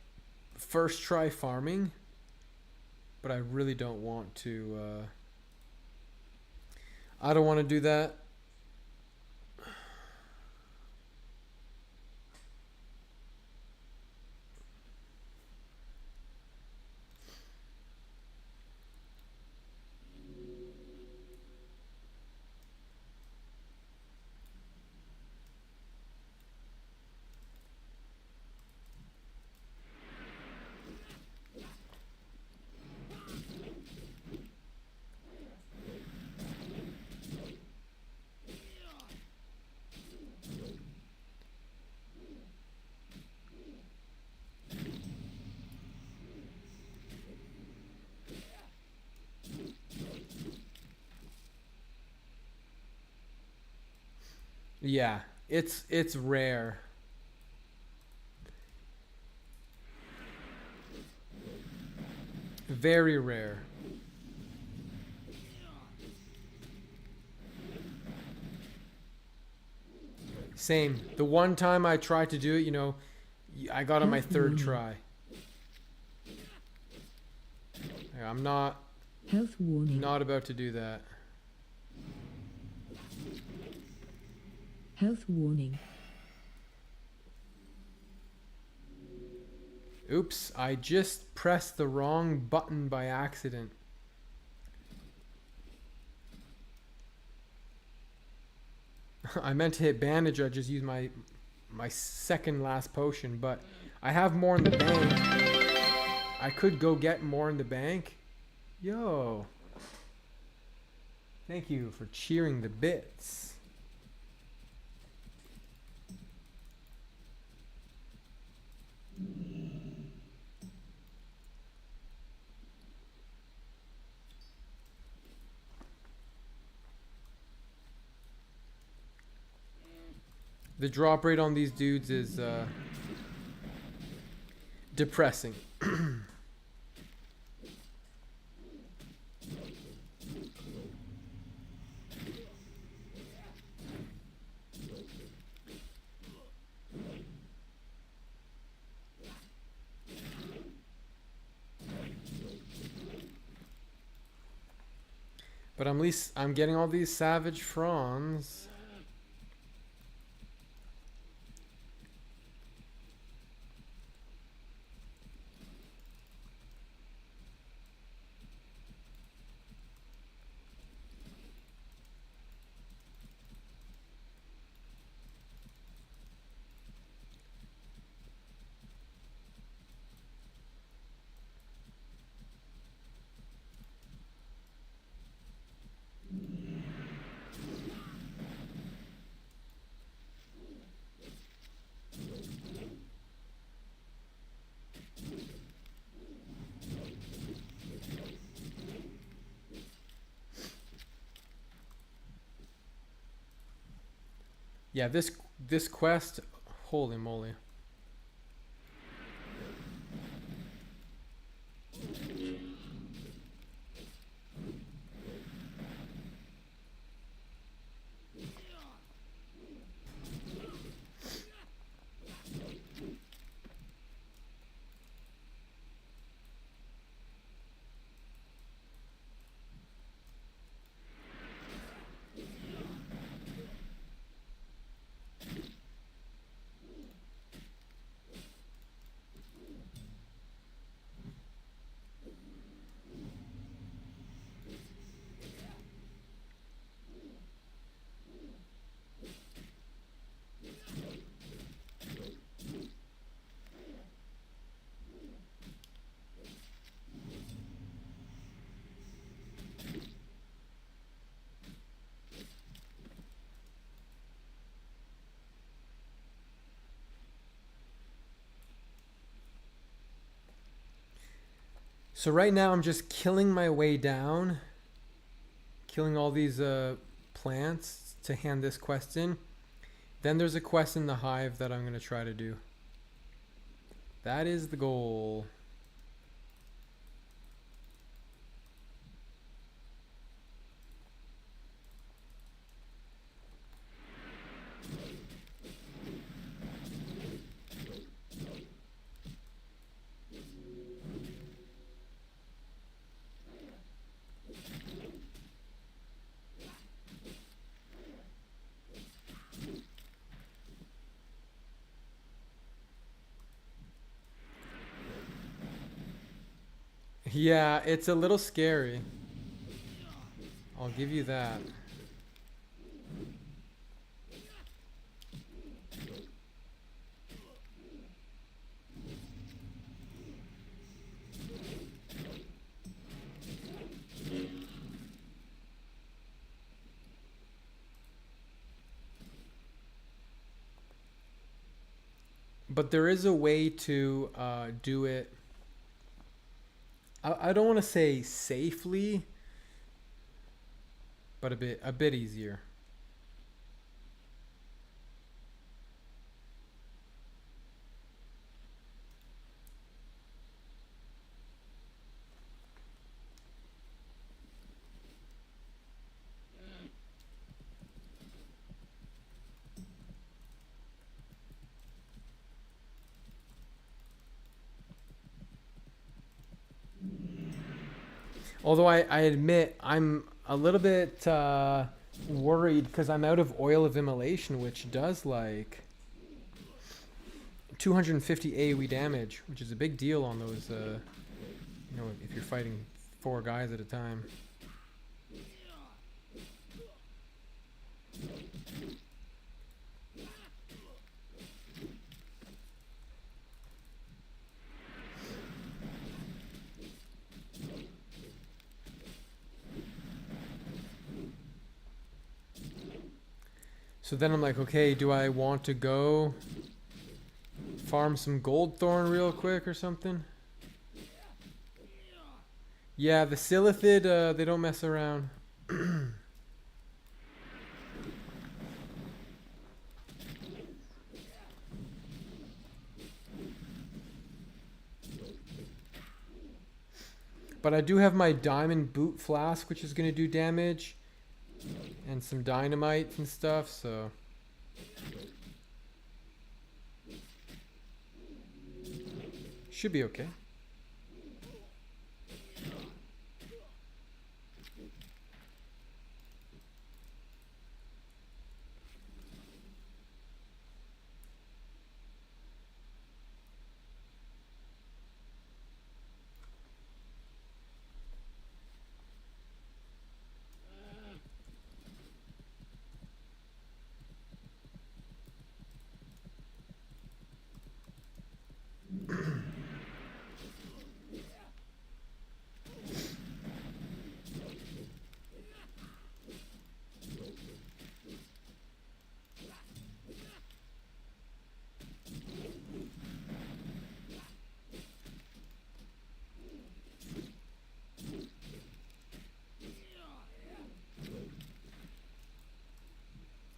Speaker 1: first try farming, but I really don't want to. I don't want to do that. Yeah, it's rare. Very rare. Same. The one time I tried to do it, I got on my third try. I'm not
Speaker 5: Health warning.
Speaker 1: not about to do that.
Speaker 5: Health warning.
Speaker 1: Oops, I just pressed the wrong button by accident. I meant to hit bandage. I just used my second last potion, but I have more in the bank. I could go get more in the bank. Yo. Thank you for cheering the bits. The drop rate on these dudes is depressing. But at least I'm getting all these savage fronds. Yeah, this quest, holy moly. So right now I'm just killing my way down, killing all these plants to hand this quest in. Then there's a quest in the hive that I'm going to try to do. That is the goal. Yeah, it's a little scary. I'll give you that. But there is a way to do it. I don't want to say safely, but a bit easier. Although I admit I'm a little bit worried because I'm out of oil of immolation, which does like 250 AoE damage, which is a big deal on those, you know, if you're fighting 4 guys at a time. So then I'm like, okay, do I want to go farm some gold thorn real quick or something? Yeah, the Silithid, they don't mess around. But I do have my diamond boot flask, which is going to do damage. And some dynamite and stuff, so... should be okay.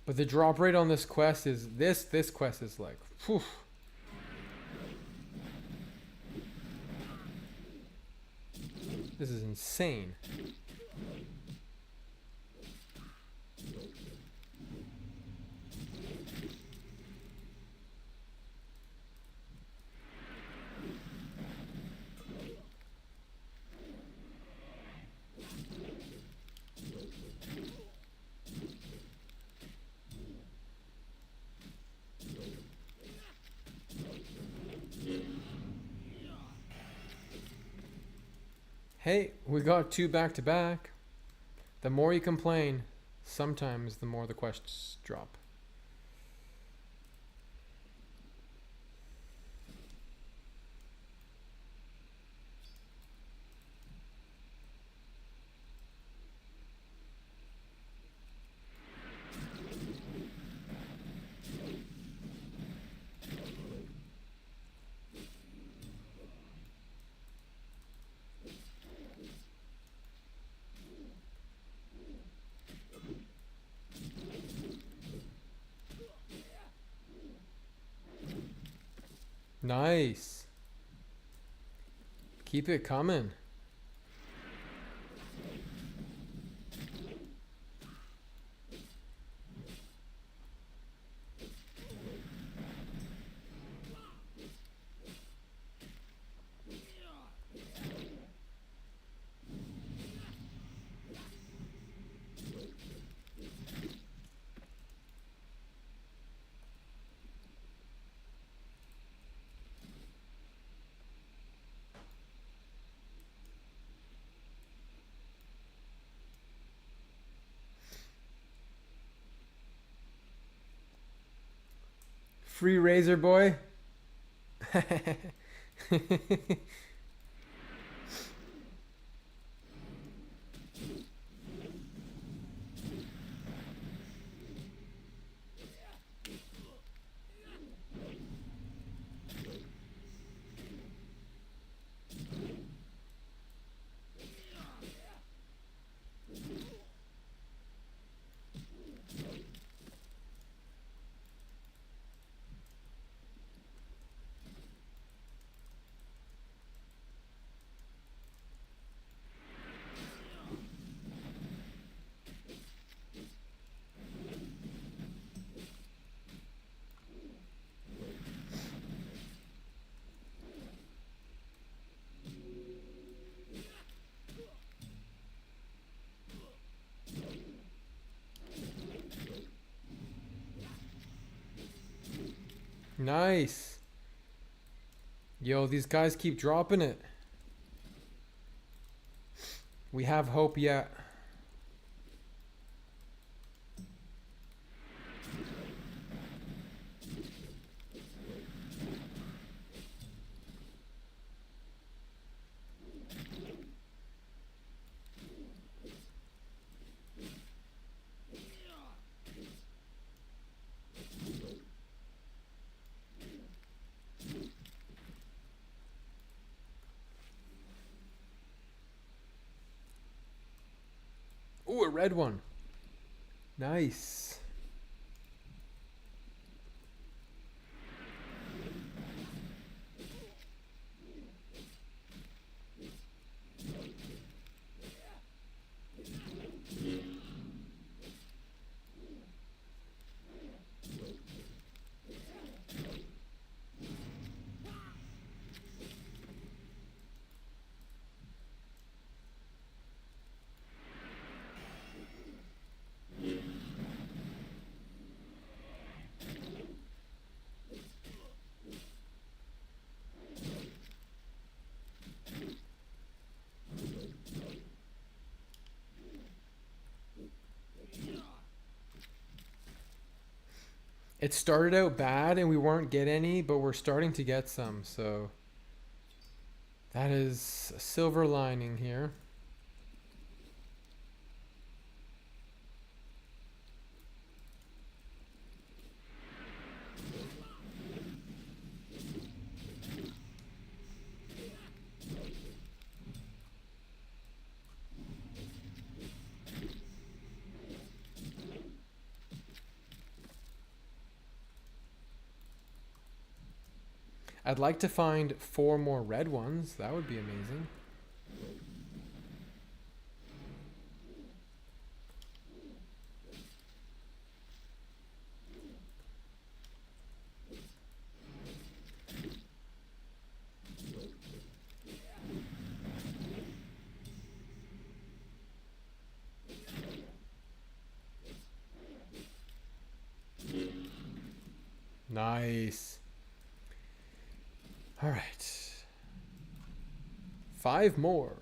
Speaker 1: But the drop rate on this quest is this quest is like, whew. This is insane. Hey, we got 2 back to back. The more you complain, sometimes the more the quests drop. Nice. Keep it coming. Free razor boy. Nice. Yo, these guys keep dropping it. We have hope yet. red one. Nice. It started out bad and we weren't get any, but we're starting to get some, so that is a silver lining here. I'd like to find 4 more red ones. That would be amazing. Nice. All right. 5 more.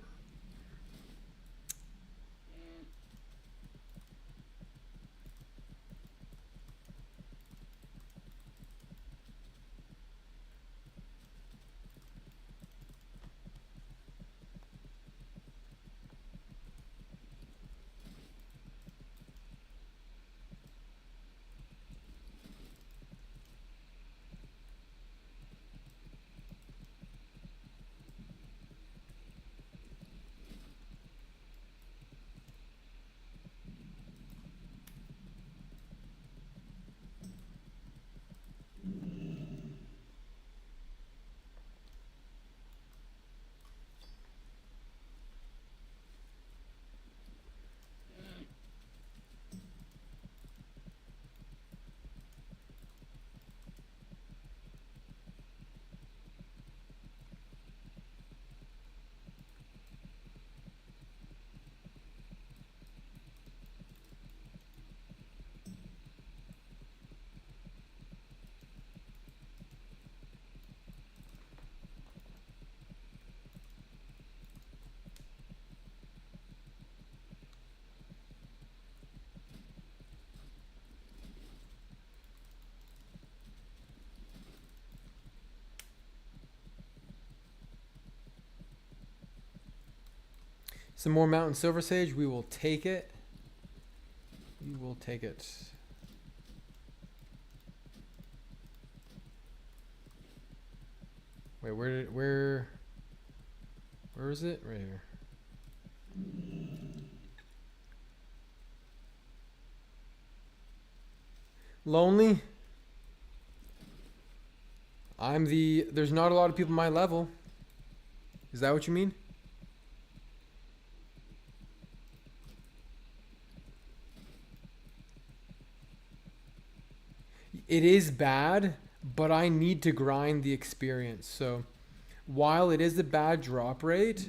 Speaker 1: Some more Mountain Silver Sage. We will take it. We will take it. Wait, where is it? Right here. Lonely. There's not a lot of people my level. Is that what you mean? It is bad, but I need to grind the experience. So while it is a bad drop rate,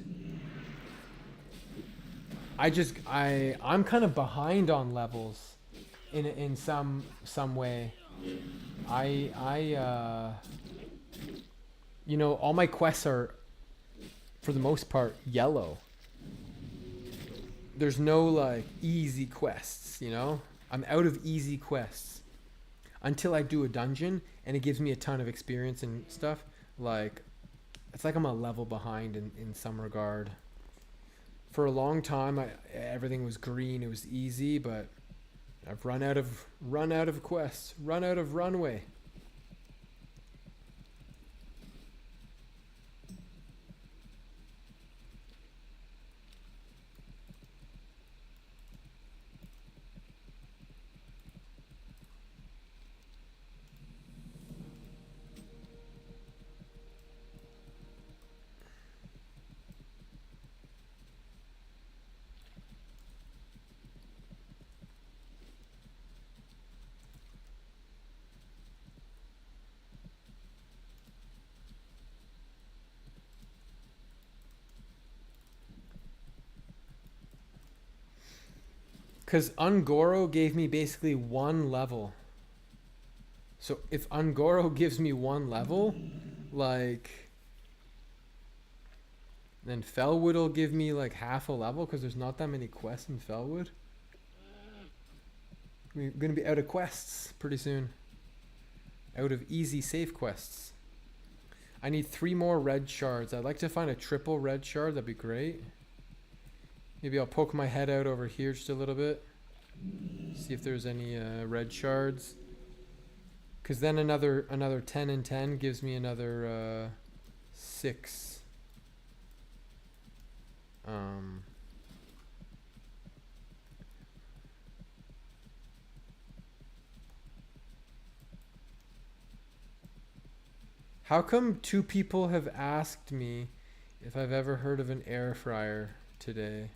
Speaker 1: I'm kind of behind on levels in some way. You know, all my quests are, for the most part, yellow. There's no like easy quests, you know? I'm out of easy quests. Until I do a dungeon and it gives me a ton of experience and stuff, like it's like I'm a level behind in some regard. For a long time, everything was green, it was easy, but I've run out of quests, run out of runway. Because Ungoro gave me basically 1 level. So if Ungoro gives me 1 level, like, then Felwood will give me like half a level because there's not that many quests in Felwood. We're going to be out of quests pretty soon. Out of easy safe quests. I need 3 more red shards. I'd like to find a triple red shard. That'd be great. Maybe I'll poke my head out over here just a little bit. See if there's any red shards. Because then another 10 and 10 gives me another 6. How come 2 people have asked me if I've ever heard of an air fryer today?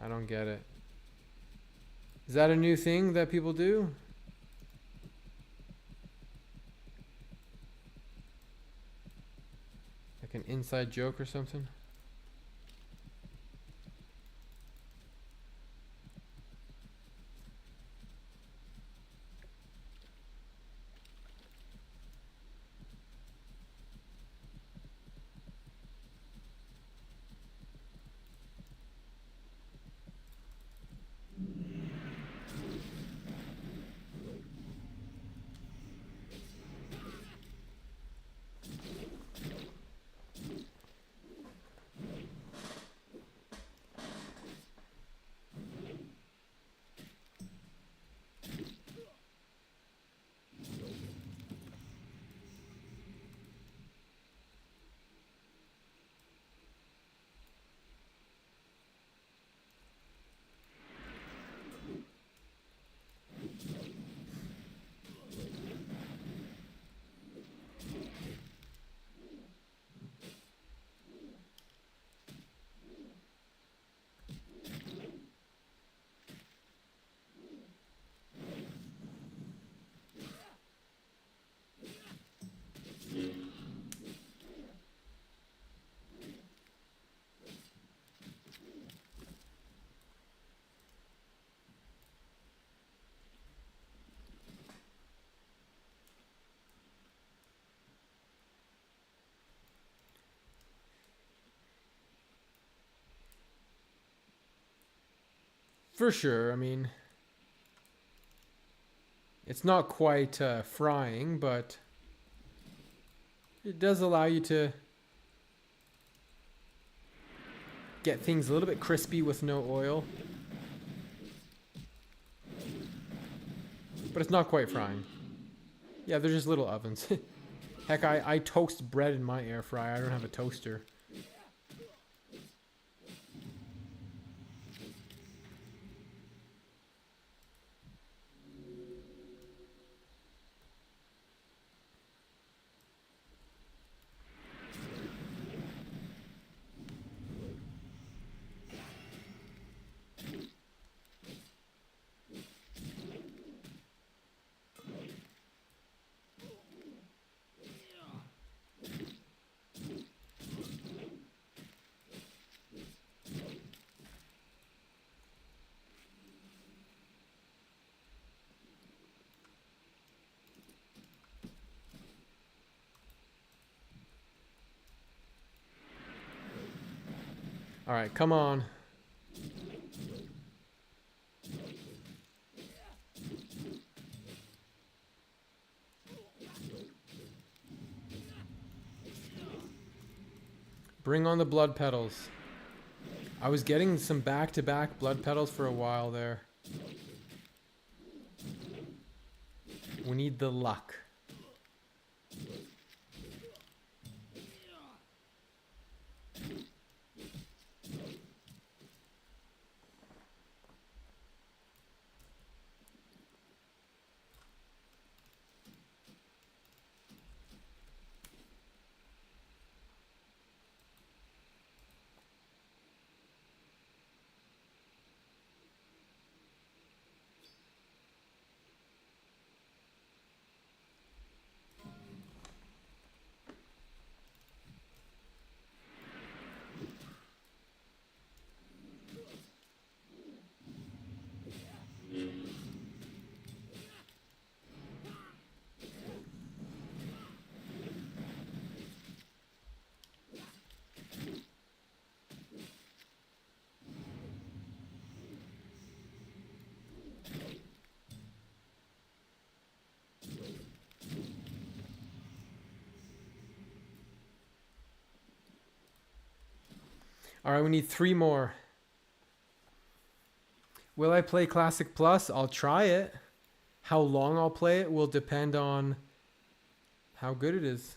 Speaker 1: I don't get it. Is that a new thing that people do? Like an inside joke or something? For sure. I mean, it's not quite frying, but it does allow you to get things a little bit crispy with no oil. But it's not quite frying. Yeah, they're just little ovens. Heck, I toast bread in my air fryer. I don't have a toaster. All right, come on. Bring on the blood petals. I was getting some back-to-back blood petals for a while there. We need the luck. All right, we need 3 more. Will I play Classic Plus? I'll try it. How long I'll play it will depend on how good it is.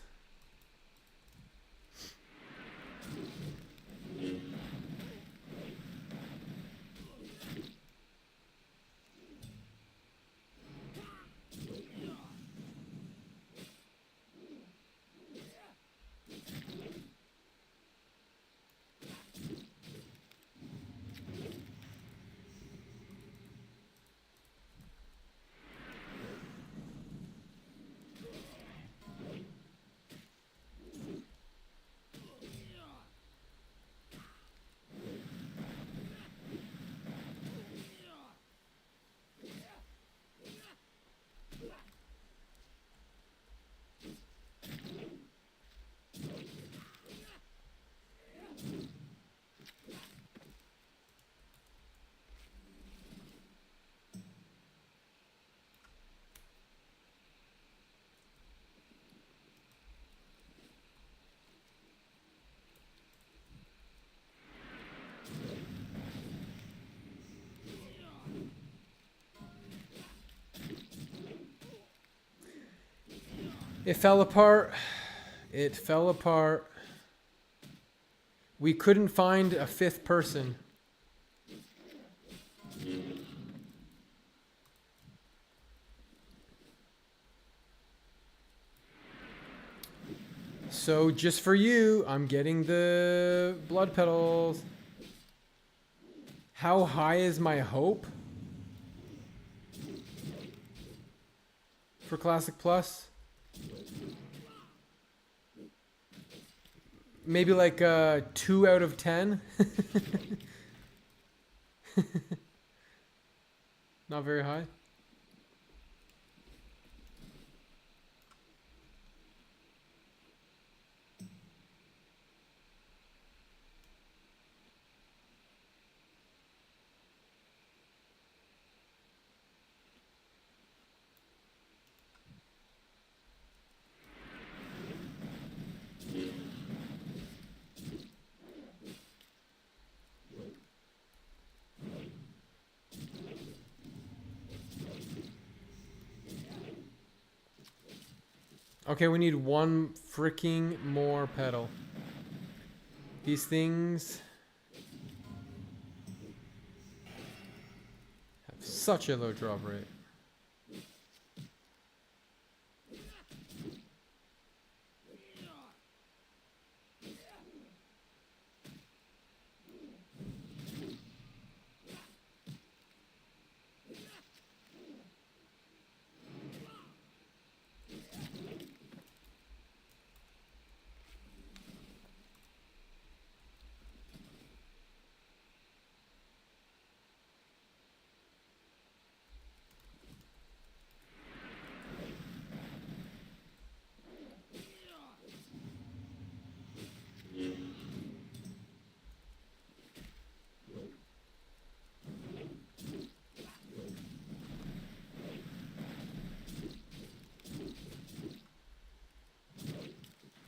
Speaker 1: It fell apart. It fell apart. We couldn't find a 5th person. So just for you, I'm getting the blood petals. How high is my hope for Classic Plus? Maybe like 2 out of 10. Not very high. Okay, we need 1 freaking more petal. These things have such a low drop rate.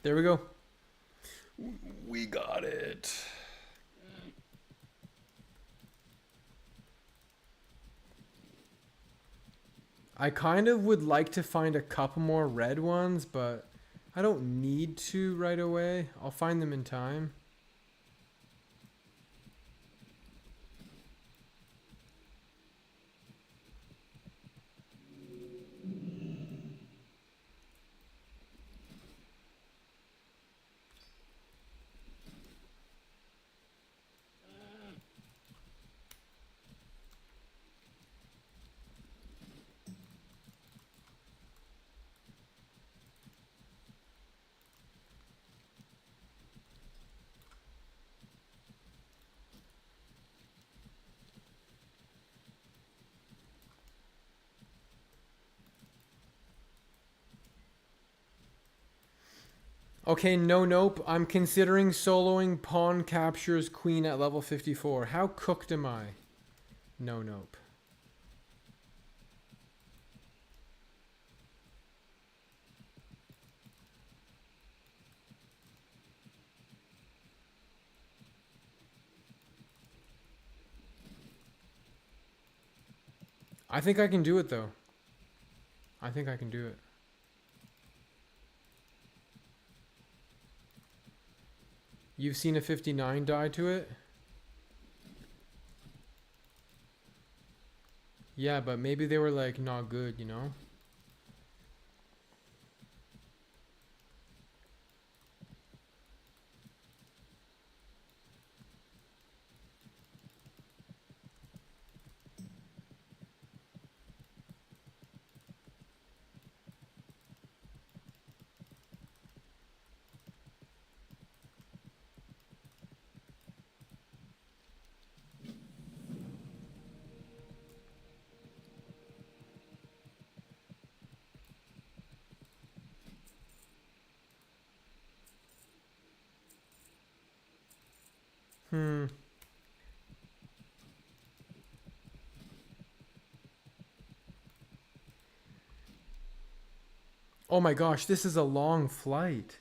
Speaker 1: There we go. We got it. I kind of would like to find a couple more red ones, but I don't need to right away. I'll find them in time. Okay, no nope. I'm considering soloing Pawn Captures Queen at level 54. How cooked am I? No nope. I think I can do it though. I think I can do it. You've seen a 59 die to it? Yeah, but maybe they were like not good, you know? Hmm. Oh my gosh, this is a long flight.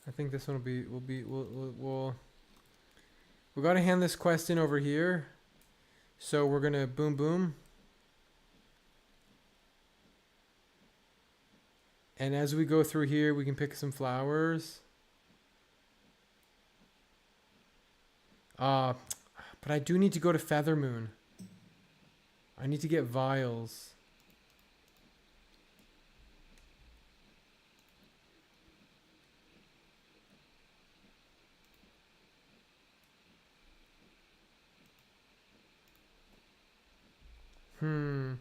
Speaker 1: I think this one we gotta hand this quest in over here. So we're gonna boom boom. And as we go through here, we can pick some flowers. But I do need to go to Feather Moon. I need to get vials. Hmm.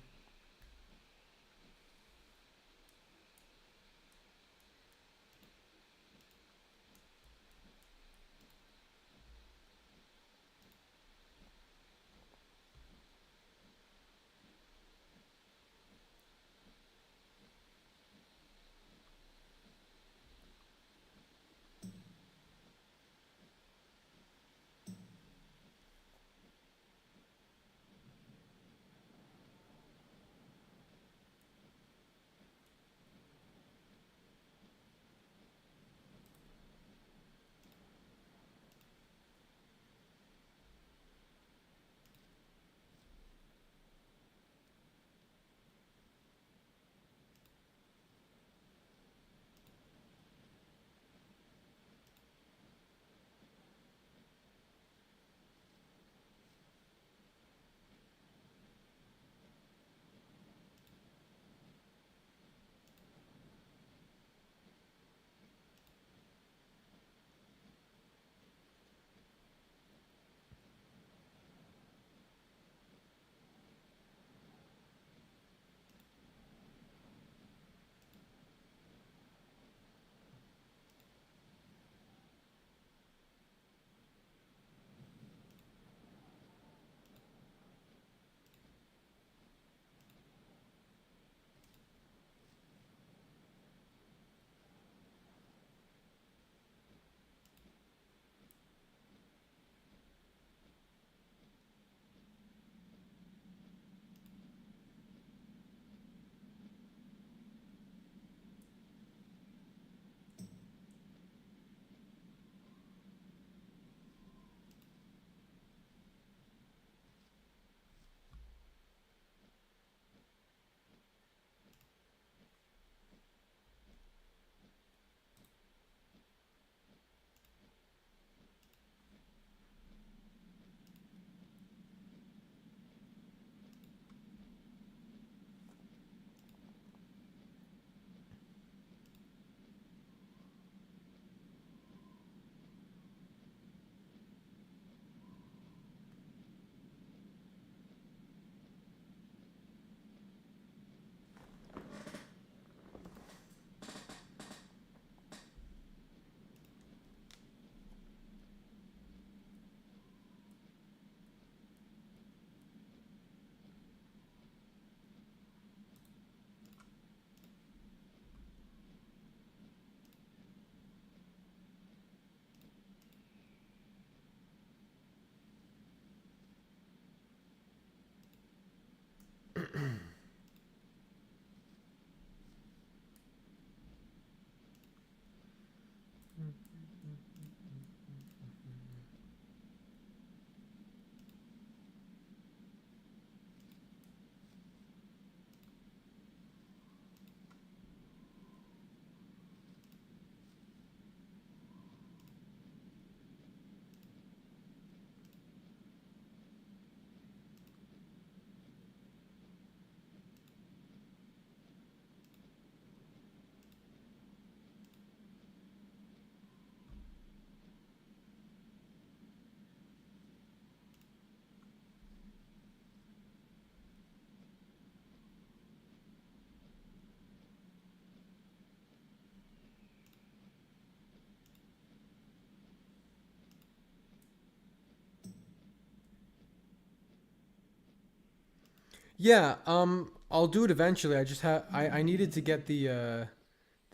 Speaker 1: Yeah, I'll do it eventually. I needed to get the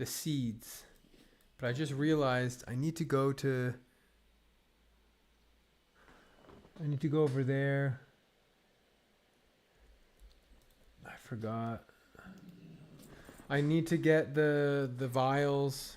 Speaker 1: seeds, but I just realized I need to go over there. I forgot. I need to get the vials.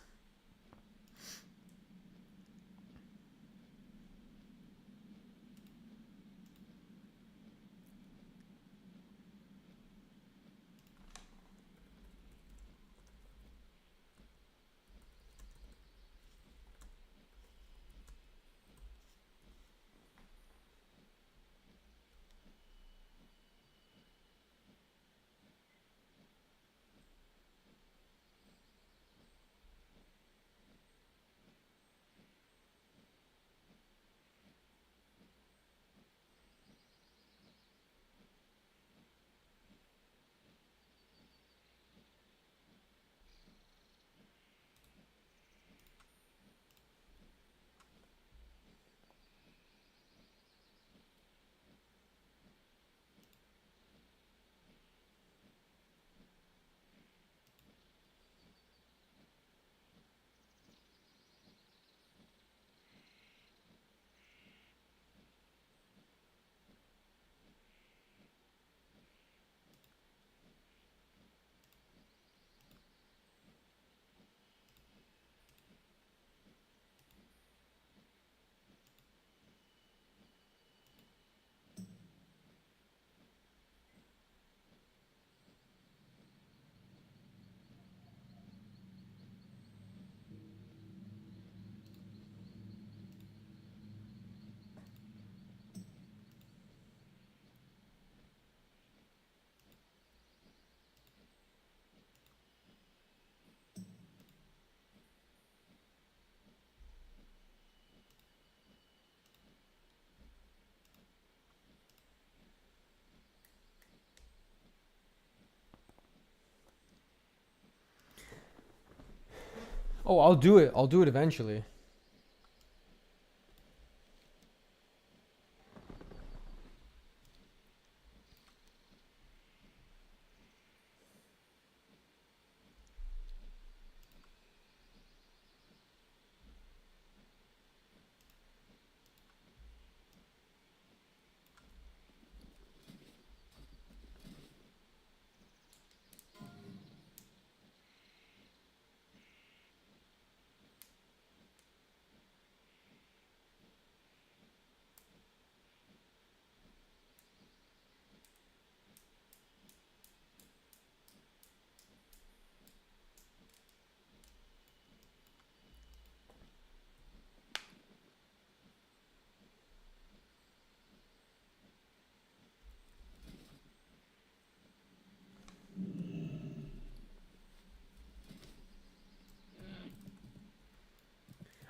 Speaker 1: Oh, I'll do it. I'll do it eventually.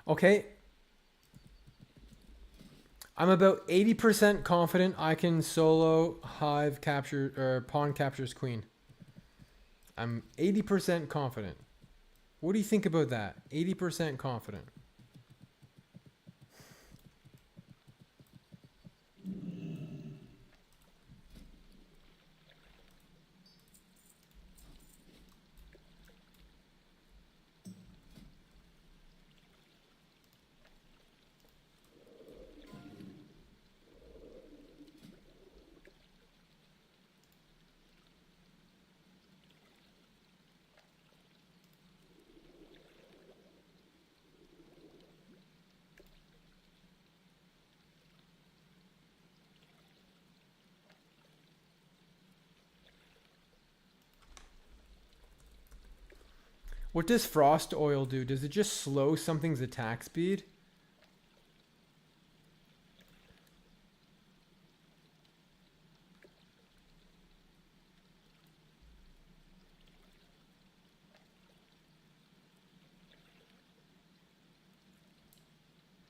Speaker 1: Okay. I'm about 80% confident I can solo hive capture or pawn captures queen. I'm 80% confident. What do you think about that? 80% confident. What does frost oil do? Does it just slow something's attack speed?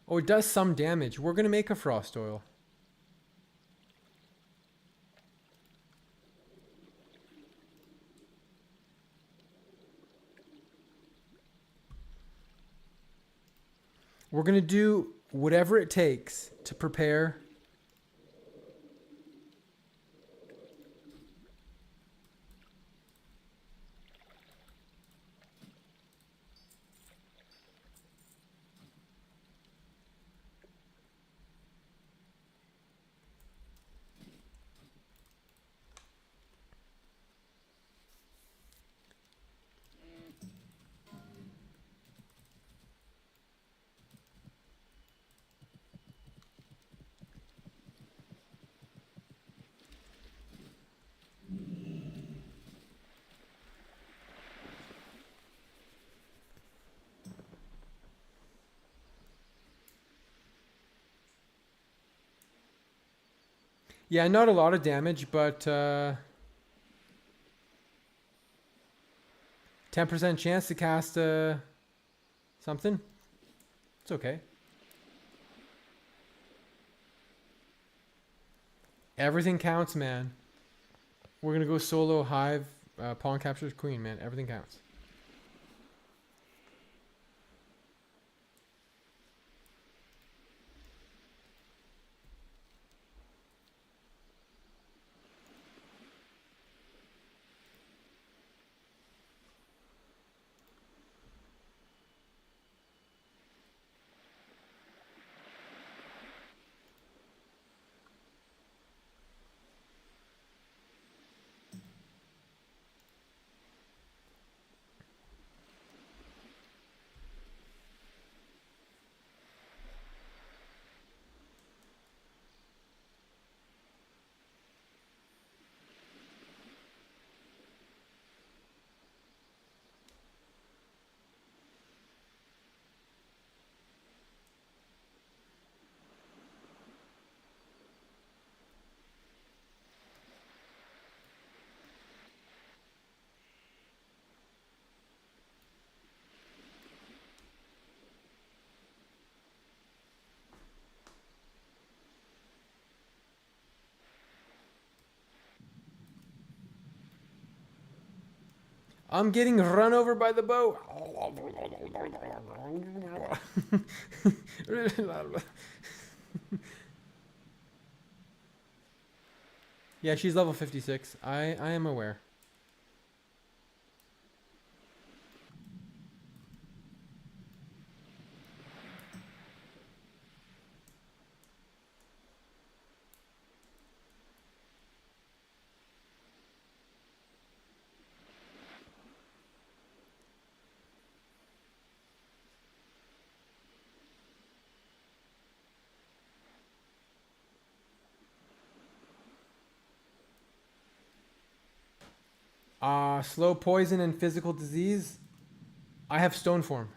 Speaker 1: Oh, it does some damage. We're going to make a frost oil. We're going to do whatever it takes to prepare. Yeah, not a lot of damage, but 10% chance to cast something. It's okay. Everything counts, man. We're gonna go solo hive, pawn captures queen, man. Everything counts. I'm getting run over by the boat. Yeah, she's level 56. I am aware. Slow poison and physical disease. I have stone form.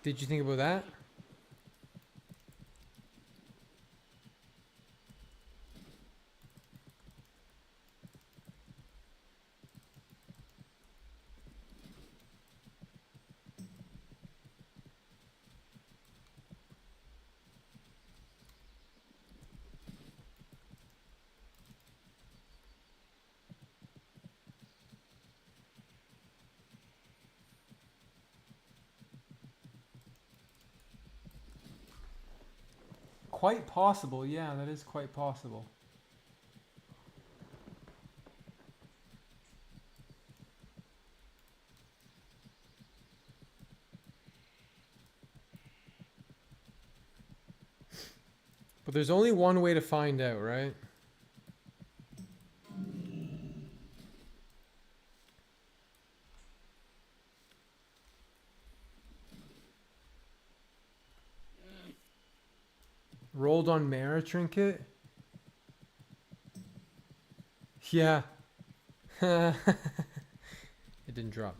Speaker 1: Did you think about that? Quite possible. Yeah, that is quite possible. But there's only one way to find out, right? Rolled on Mara trinket? Yeah. It didn't drop.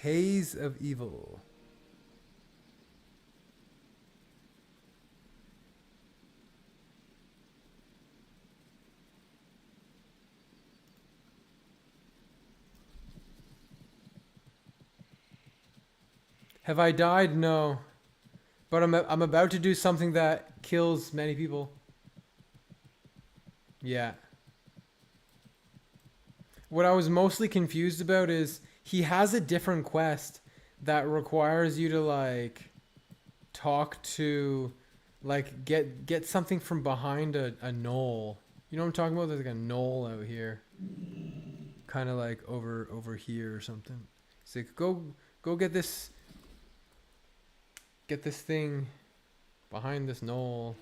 Speaker 1: Haze of Evil. Have I died? No. But I'm about to do something that kills many people. Yeah. What I was mostly confused about is he has a different quest that requires you to like talk to like get something from behind a knoll. You know what I'm talking about? There's like a knoll out here. Kind of like over here or something. It's like go get this thing behind this knoll.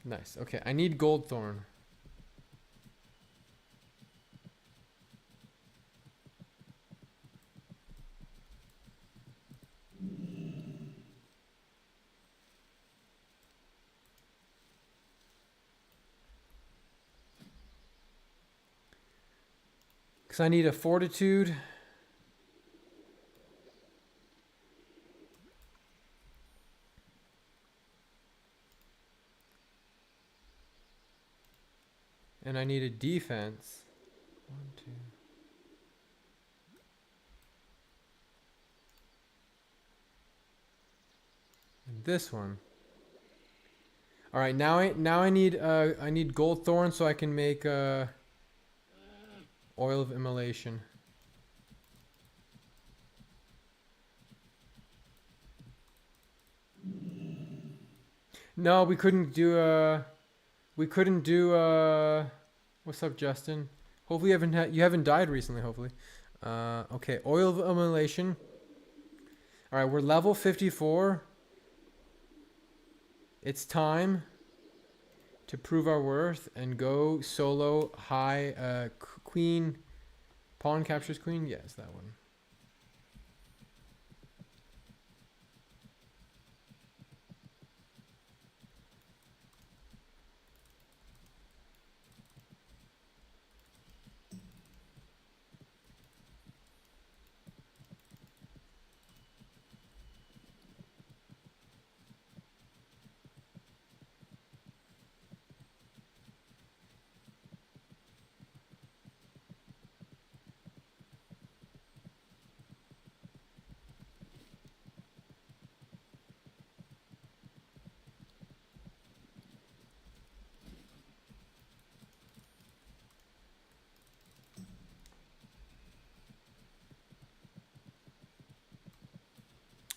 Speaker 1: Nice. Okay, I need Goldthorn. Because I need a Fortitude. And I need a defense. 1, 2. And this one. All right, now I need Goldthorn so I can make Oil of Immolation. No, we couldn't do what's up, Justin? Hopefully you haven't died recently, hopefully. Okay, Oil of Immolation. All right, we're level 54. It's time to prove our worth and go solo high queen. Pawn captures queen? Yes, that one.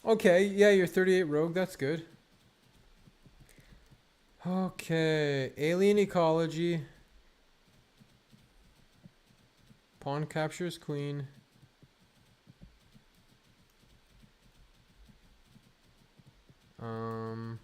Speaker 1: Okay, yeah, you're 38 rogue. That's good. Okay, alien ecology. Pawn captures queen. Um.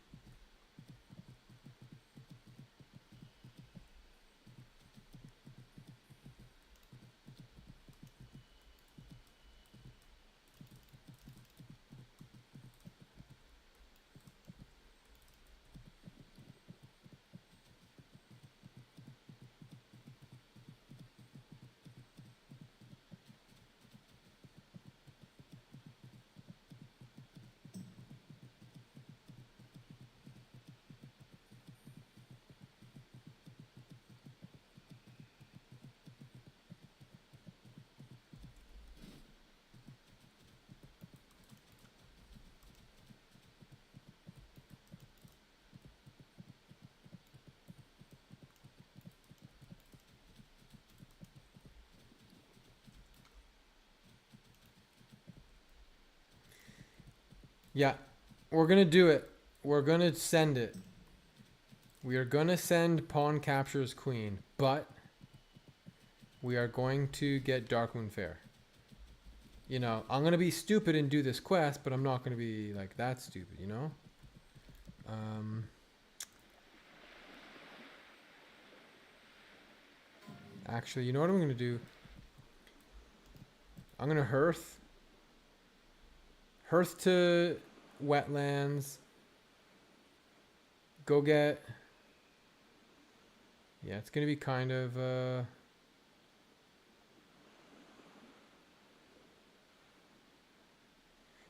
Speaker 1: Yeah, we're gonna do it. We're gonna send it. We are gonna send pawn captures queen, but we are going to get Darkmoon Fair. You know, I'm going to be stupid and do this quest, but I'm not going to be like that stupid, you know? Actually, you know what I'm going to do? I'm going to Hearth to wetlands. Go get... Yeah, it's going to be kind of...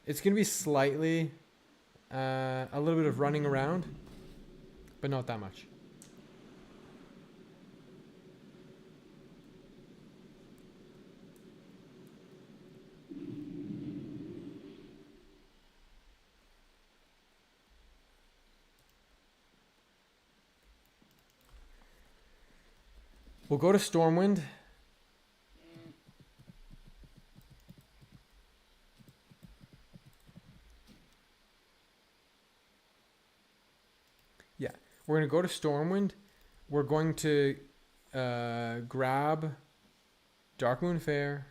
Speaker 1: It's going to be slightly... a little bit of running around. But not that much. We'll go to Stormwind. Yeah, we're going to go to Stormwind. We're going to grab Darkmoon Fair.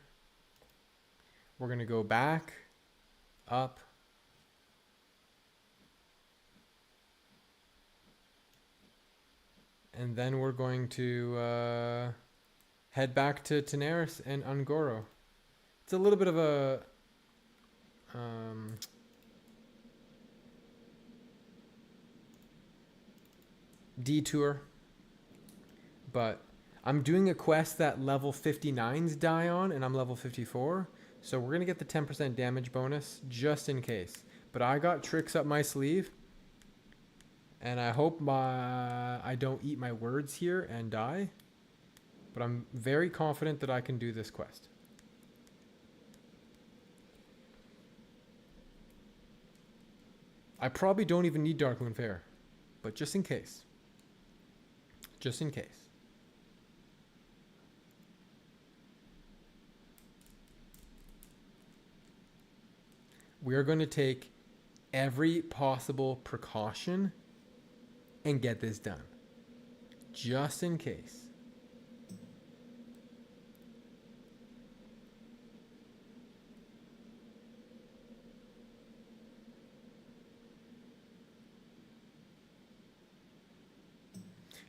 Speaker 1: We're going to go back, up. And then we're going to head back to Tenaris and Ungoro. It's a little bit of a detour, but I'm doing a quest that level 59s die on, and I'm level 54, so we're gonna get the 10% damage bonus just in case. But I got tricks up my sleeve, and I hope I don't eat my words here and die, but I'm very confident that I can do this quest. I probably don't even need Darkmoon Fair, but just in case. Just in case. We are going to take every possible precaution and get this done. Just in case.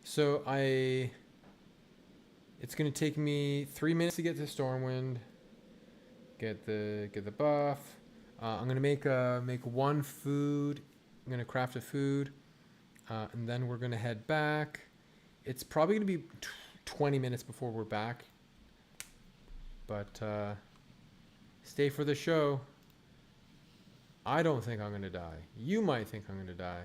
Speaker 1: So it's going to take me 3 minutes to get to Stormwind. Get the buff. I'm going to make one food. I'm going to craft a food. And then we're going to head back. It's probably going to be 20 minutes before we're back. But stay for the show. I don't think I'm going to die. You might think I'm going to die.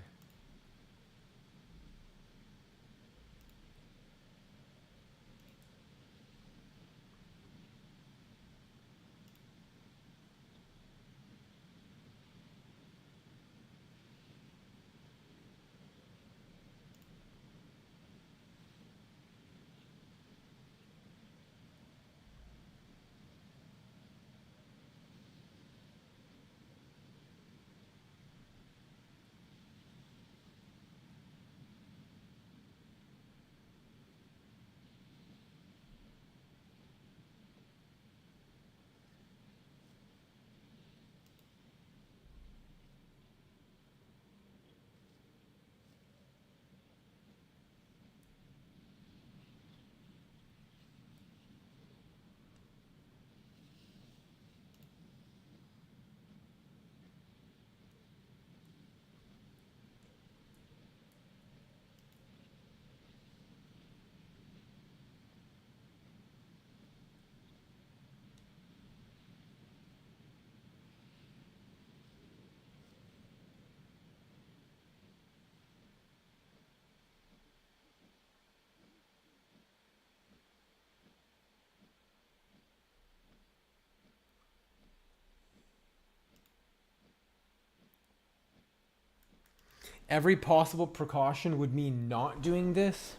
Speaker 1: Every possible precaution would mean not doing this.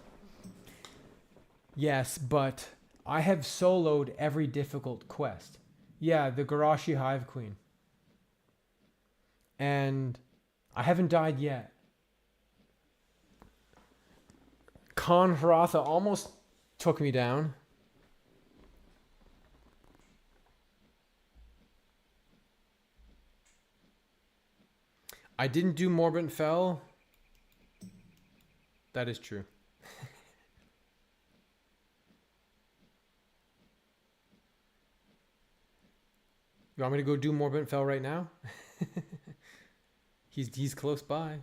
Speaker 1: Yes, but I have soloed every difficult quest. Yeah, the Garashi Hive Queen. And I haven't died yet. Khan Haratha almost took me down. I didn't do Morbid Fell. That is true. You want me to go do Morbid Fell right now? He's close by.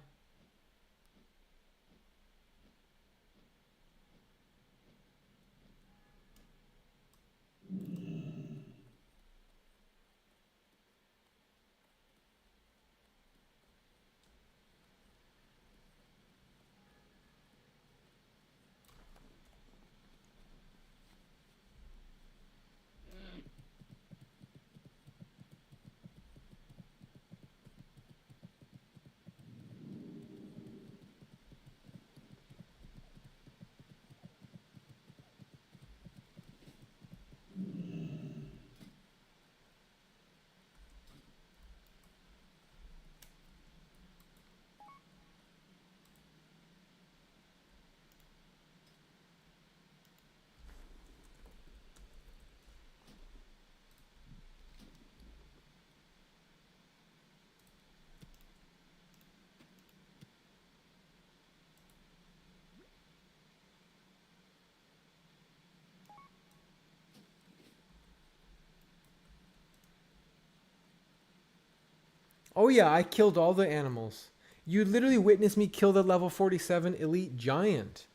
Speaker 1: Oh yeah, I killed all the animals. You literally witnessed me kill the level 47 elite giant.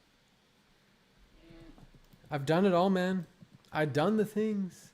Speaker 1: I've done it all, man. I've done the things.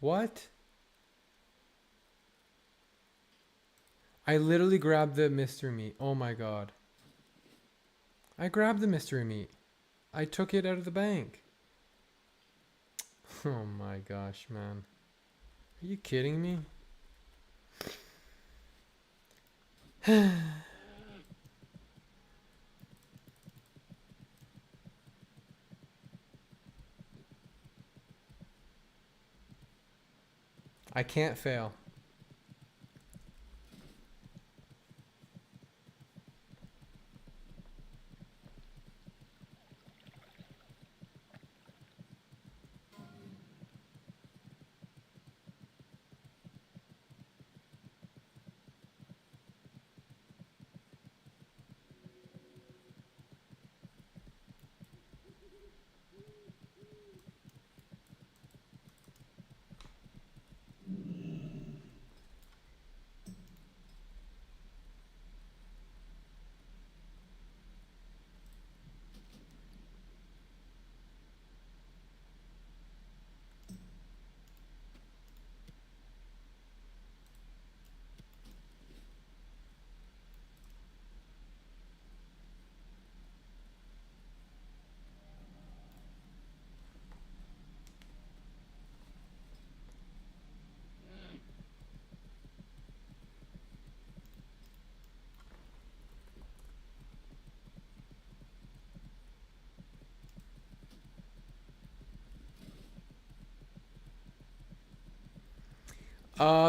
Speaker 1: What? I literally grabbed the mystery meat. Oh my god. I grabbed the mystery meat. I took it out of the bank. Oh my gosh, man. Are you kidding me? I can't fail.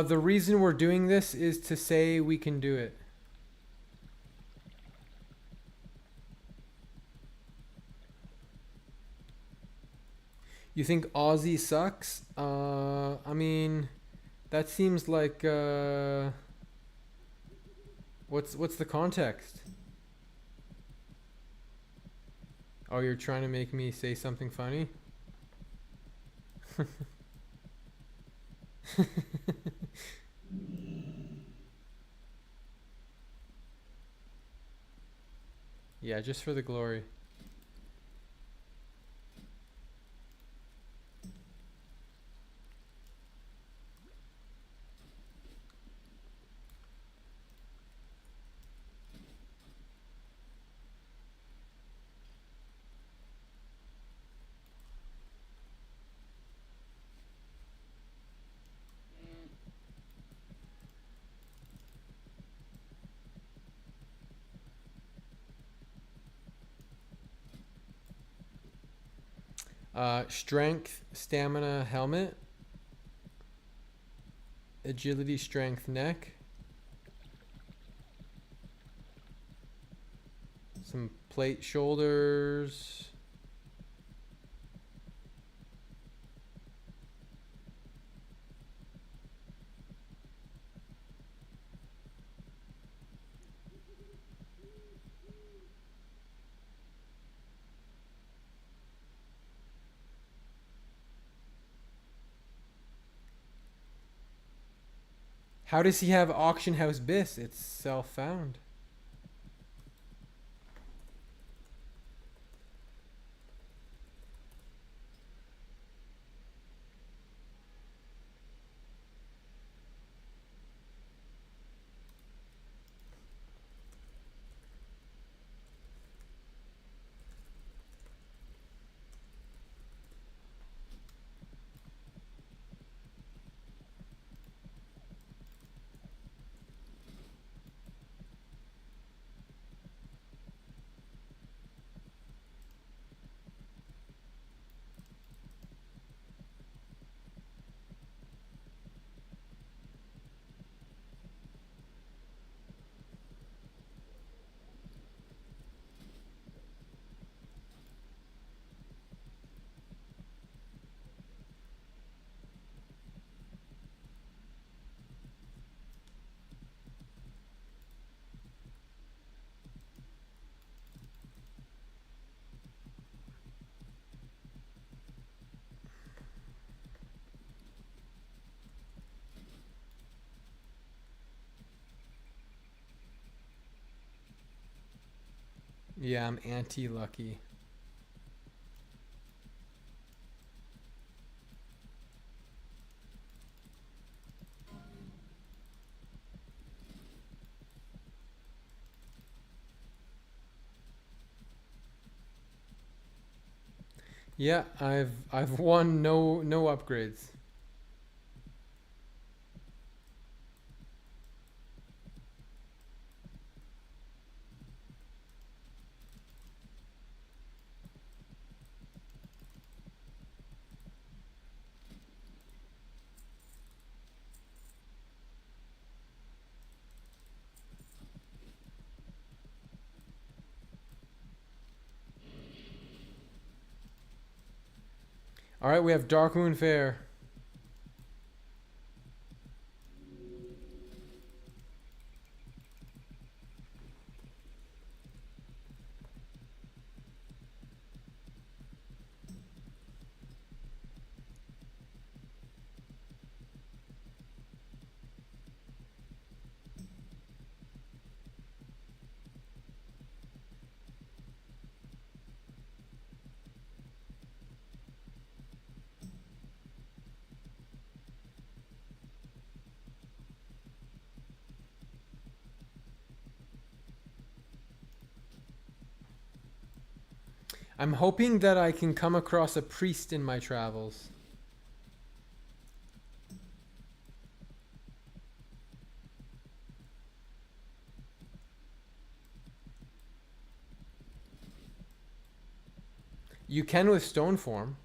Speaker 1: The reason we're doing this is to say we can do it. You think Aussie sucks? I mean, that seems like, what's the context? Oh, you're trying to make me say something funny? Yeah, just for the glory. Strength, stamina, helmet. Agility, strength, neck. Some plate shoulders. How does he have auction house bis? It's self-found. Yeah, I'm anti-lucky. Yeah, I've won no upgrades. All right, we have Darkmoon Fair. I'm hoping that I can come across a priest in my travels. You can with stone form.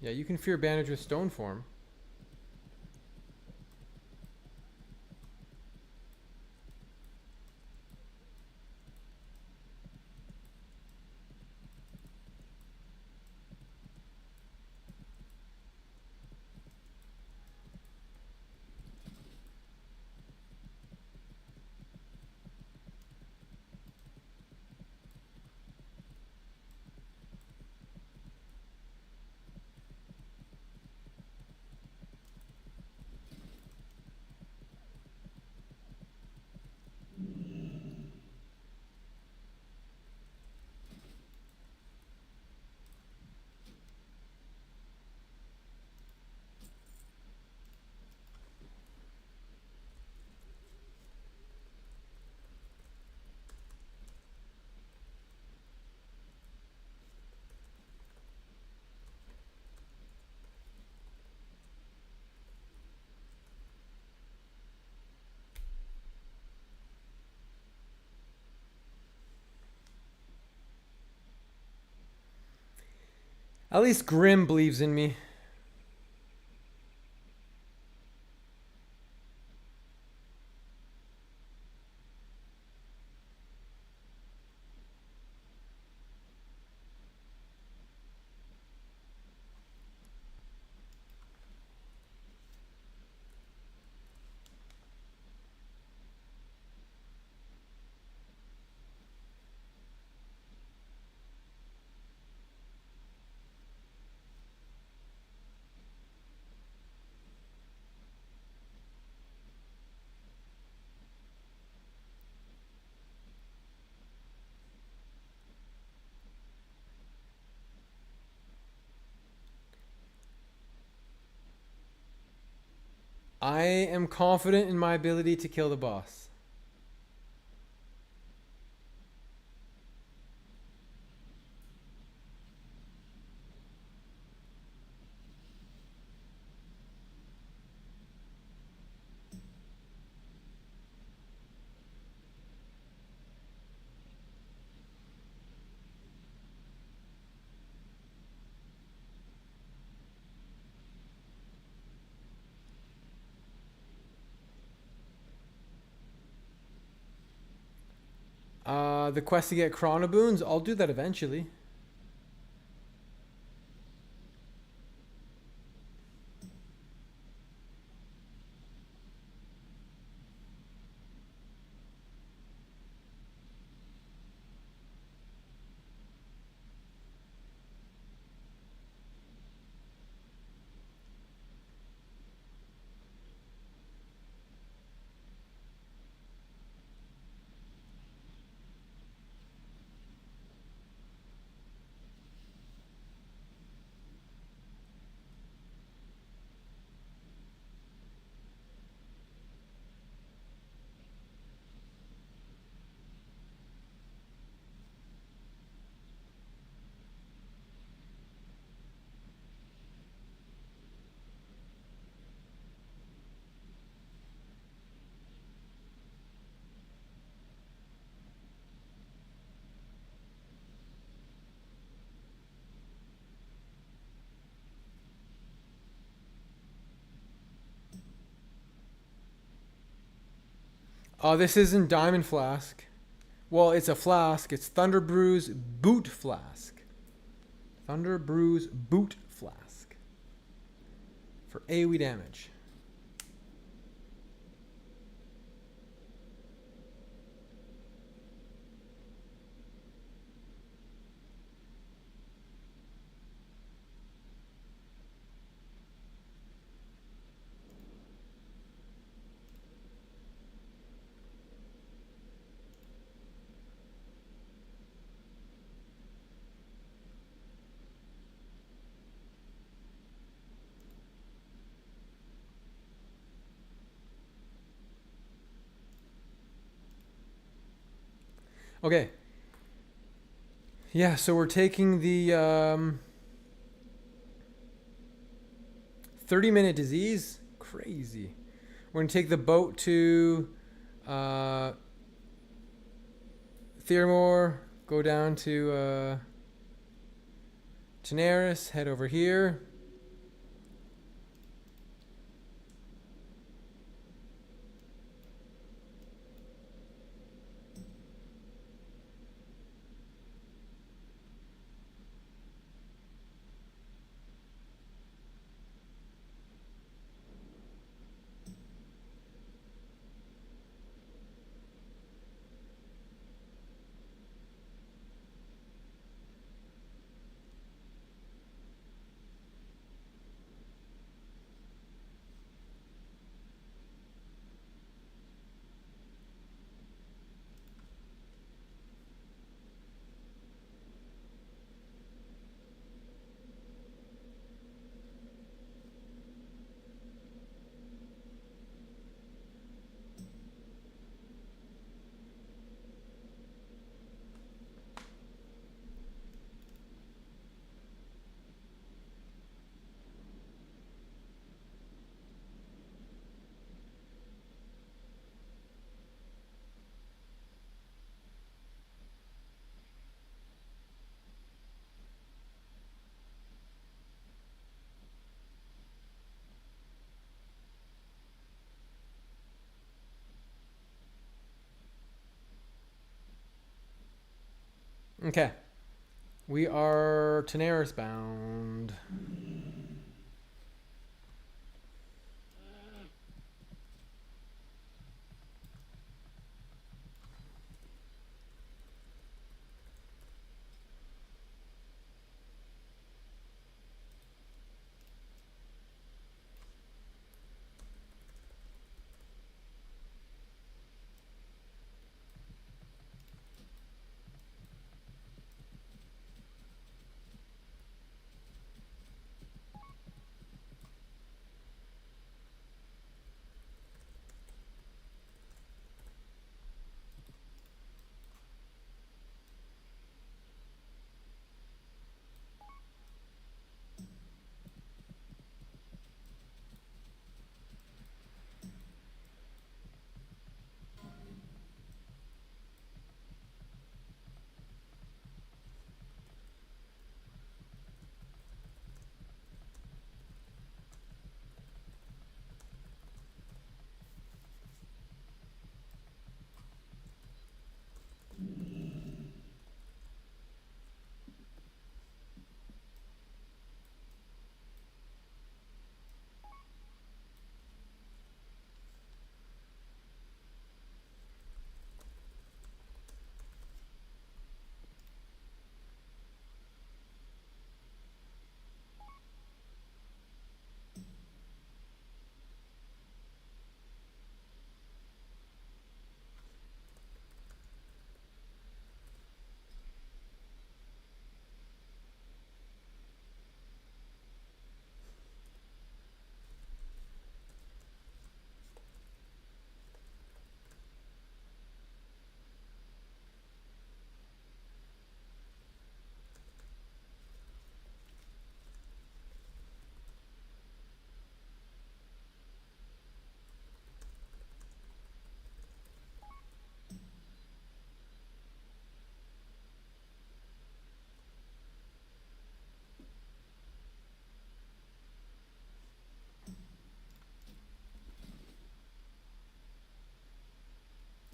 Speaker 1: Yeah, you can fear bandage with stone form. At least Grim believes in me. I am confident in my ability to kill the boss. The quest to get chronoboons, I'll do that eventually. This isn't Diamond Flask. Well, it's a flask. It's Thunder Brew's Boot Flask. Thunder Brew's Boot Flask. For AoE damage. Okay. Yeah, so we're taking the 30-minute disease. Crazy. We're going to take the boat to Theramore, go down to Tenaris, head over here. Okay. We are Tenaris bound.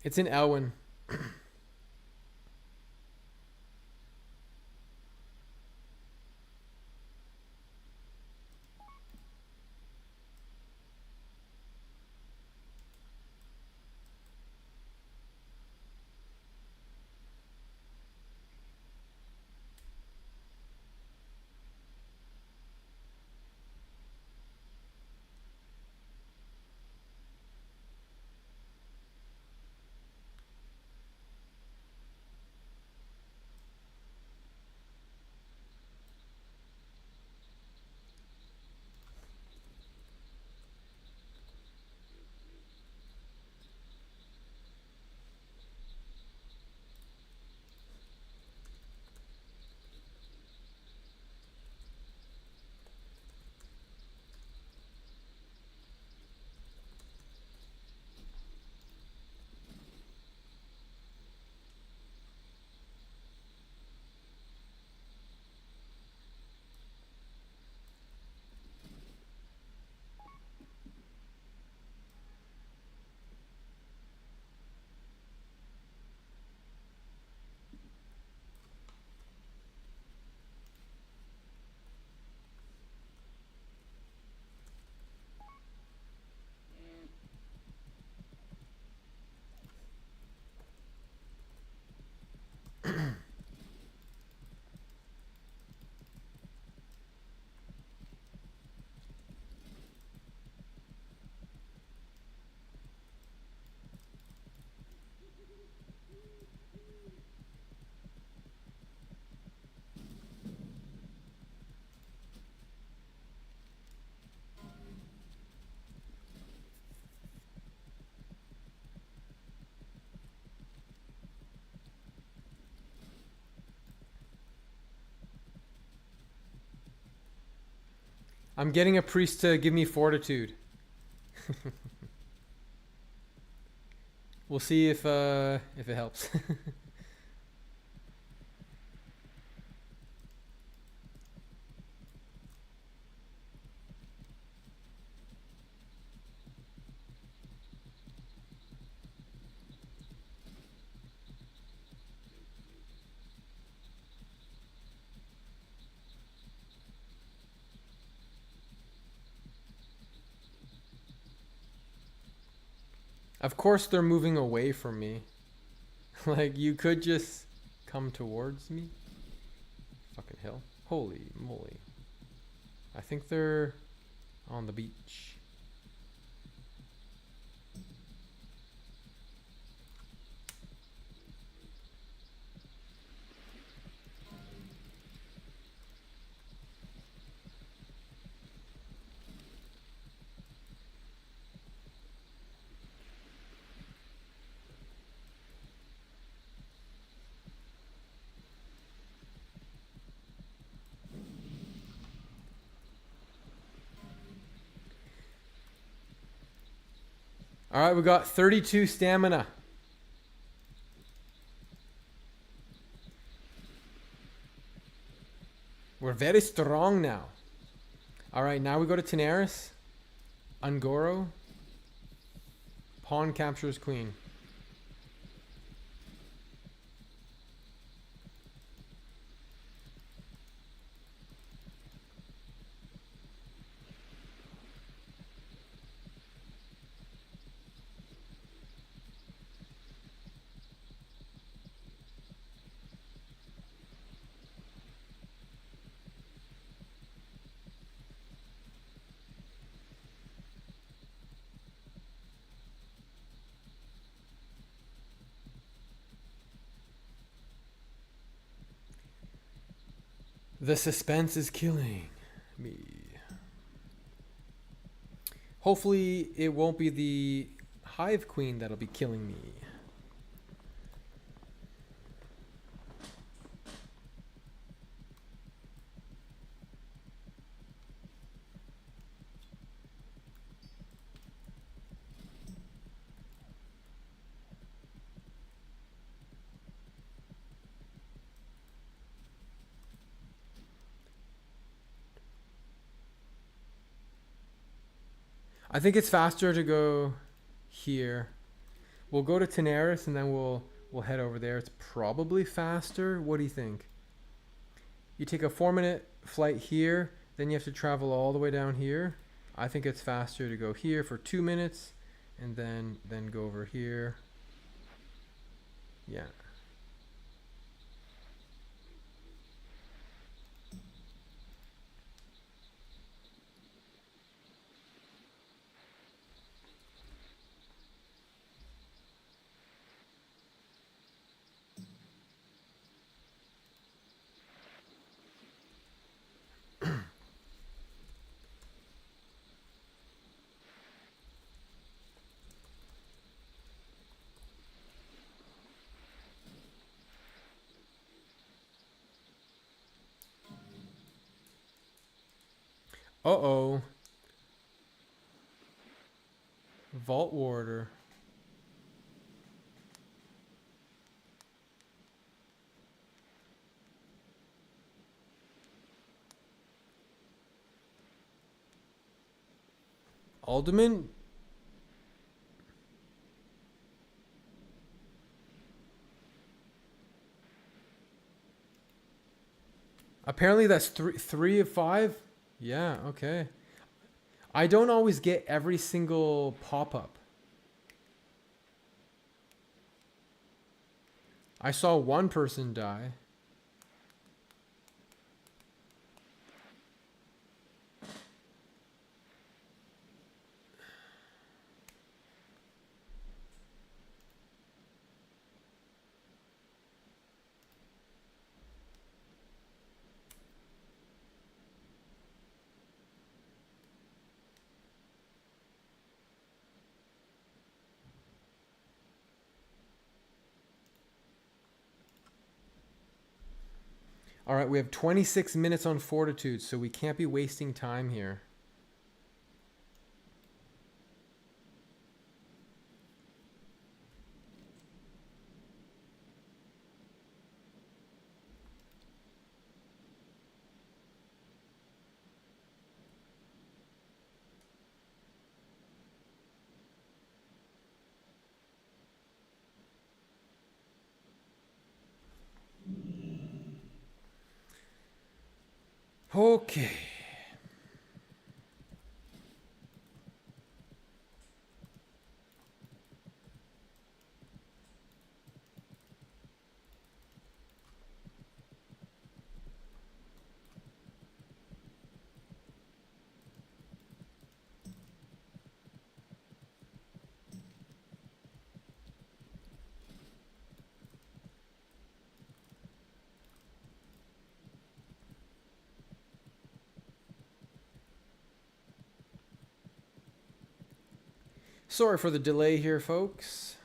Speaker 1: It's in Elwyn. I'm getting a priest to give me fortitude. We'll see if it helps. Of course they're moving away from me. Like, you could just come towards me. Fucking hell. Holy moly. I think they're on the beach. All right, we got 32 stamina. We're very strong now. All right, now we go to Tenaris. Ungoro. Pawn captures queen. The suspense is killing me. Hopefully it won't be the Hive Queen that'll be killing me. I think it's faster to go here. We'll go to Tenaris and then we'll head over there. It's probably faster. What do you think? You take a 4-minute flight here, then you have to travel all the way down here. I think it's faster to go here for 2 minutes and then go over here. Yeah. Uh-oh. Vault Warder. Alderman? Apparently that's three of 5. Yeah, okay. I don't always get every single pop-up. I saw one person die. All right, we have 26 minutes on Fortitude, so we can't be wasting time here. Okay. Sorry for the delay here, folks.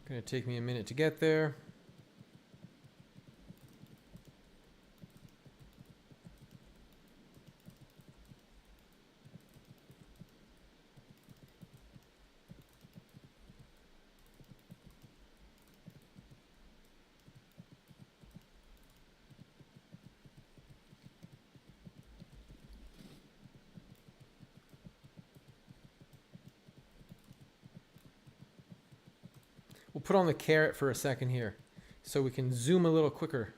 Speaker 1: Gonna take me a minute to get there. We'll put on the carrot for a second here so we can zoom a little quicker.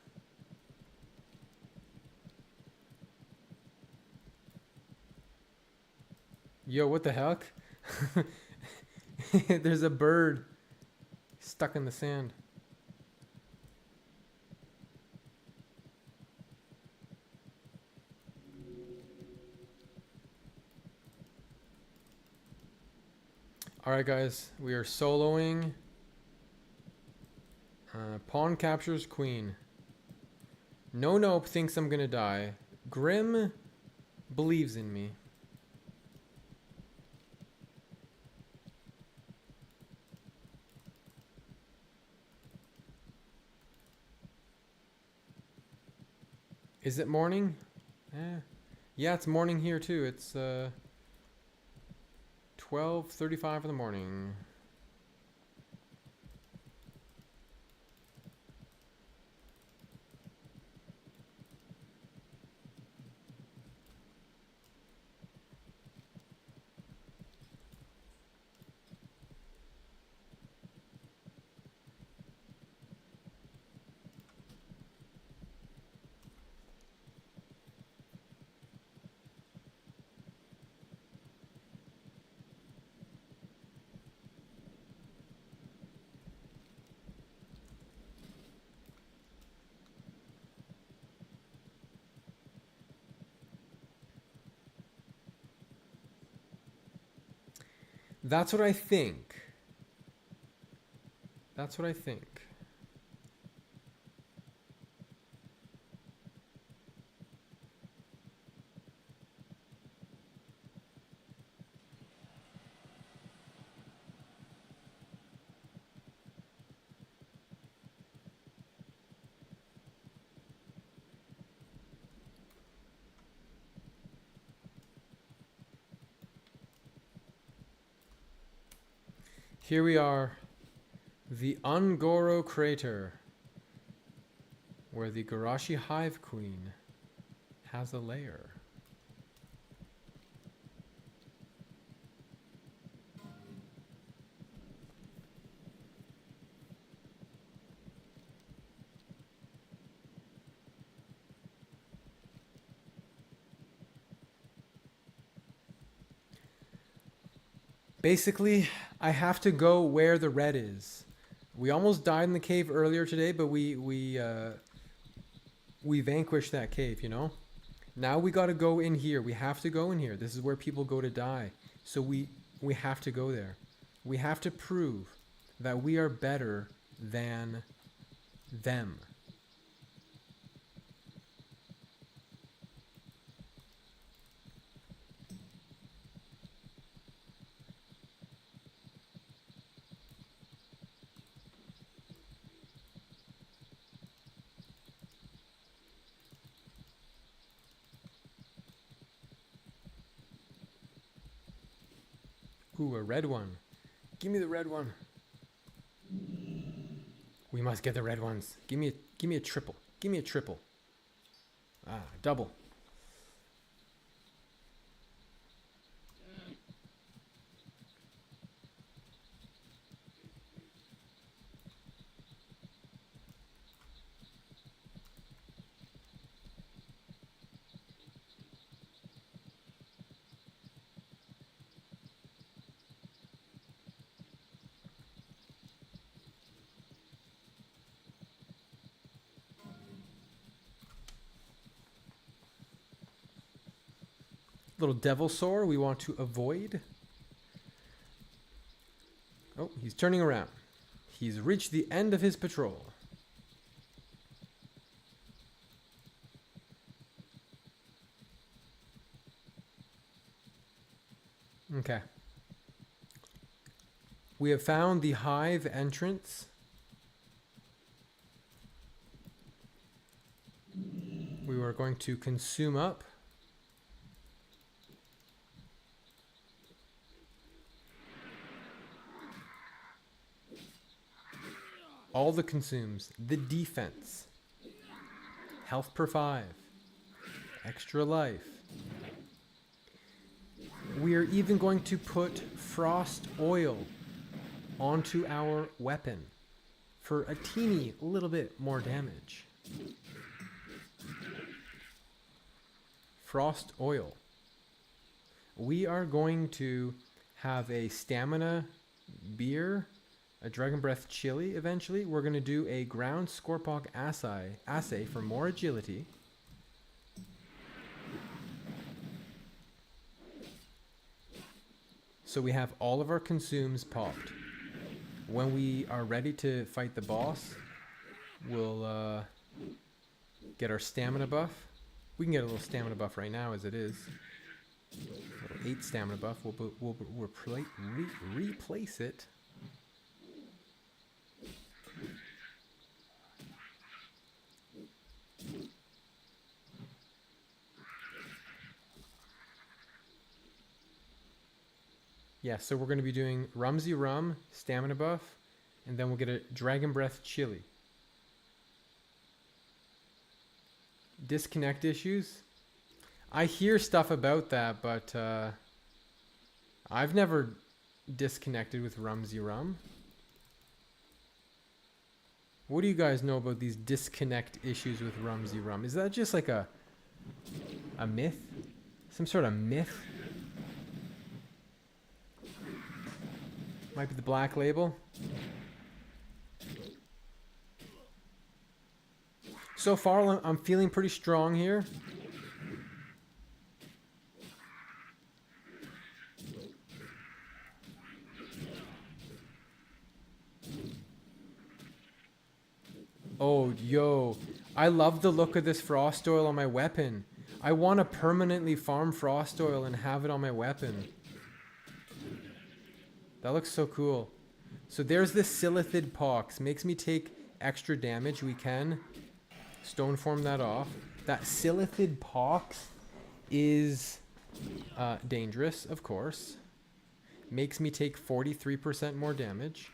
Speaker 1: Yo, what the heck? There's a bird stuck in the sand. All right, guys, we are soloing. Pawn captures queen. No Nope thinks I'm gonna die. Grim believes in me. Is it morning? Yeah, it's morning here too. It's 12:35 in the morning. That's what I think. That's what I think. Here we are, the Ungoro crater, where the Garashi Hive Queen has a lair. Basically, I have to go where the red is. We almost died in the cave earlier today, but we vanquished that cave, you know? Now we got to go in here. We have to go in here. This is where people go to die. So we have to go there. We have to prove that we are better than them. Ooh, a red one. Give me the red one. We must get the red ones. Give me a triple. Give me a triple. Ah, double. Little devil sore we want to avoid. Oh, he's turning around. He's reached the end of his patrol. Okay. We have found the hive entrance. We are going to consume up. All the consumes. The defense. Health per 5. Extra life. We are even going to put frost oil onto our weapon for a teeny little bit more damage. Frost oil. We are going to have a stamina beer, a dragon breath chili eventually. We're going to do a ground scorpok assay for more agility. So we have all of our consumes popped. When we are ready to fight the boss, we'll get our stamina buff. We can get a little stamina buff right now as it is. A little 8 stamina buff. We'll replace it. Yeah, so we're going to be doing Rumsy Rum, stamina buff, and then we'll get a Dragon Breath chili. Disconnect issues. I hear stuff about that, but I've never disconnected with Rumsy Rum. What do you guys know about these disconnect issues with Rumsy Rum? Is that just like a myth? Some sort of myth? Might be the black label. So far, I'm feeling pretty strong here. Oh, yo. I love the look of this frost oil on my weapon. I want to permanently farm frost oil and have it on my weapon. That looks so cool. So there's this Silithid Pox. Makes me take extra damage. We can stone form that off. That Silithid Pox is dangerous, of course. Makes me take 43% more damage.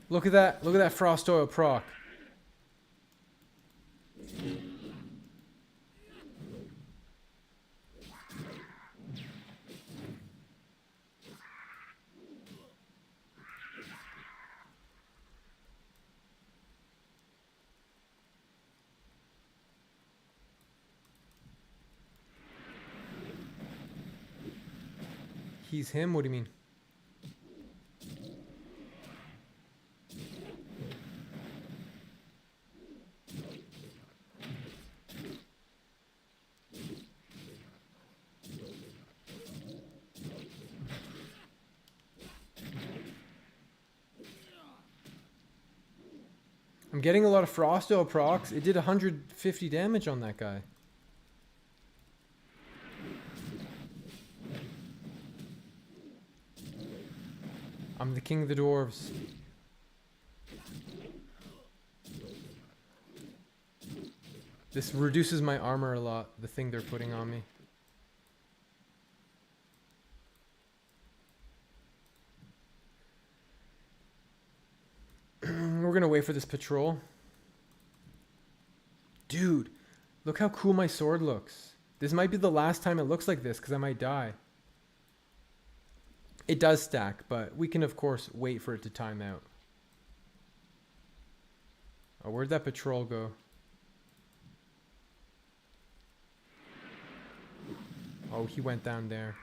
Speaker 1: Look at that. Look at that frost oil proc. He's him? What do you mean? I'm getting a lot of frost oil procs. It did 150 damage on that guy. I'm the king of the dwarves. This reduces my armor a lot, the thing they're putting on me. We're gonna wait for this patrol. Dude, look how cool my sword looks. This might be the last time it looks like this because I might die. It does stack, but we can of course wait for it to time out. Oh, where'd that patrol go? Oh, he went down there.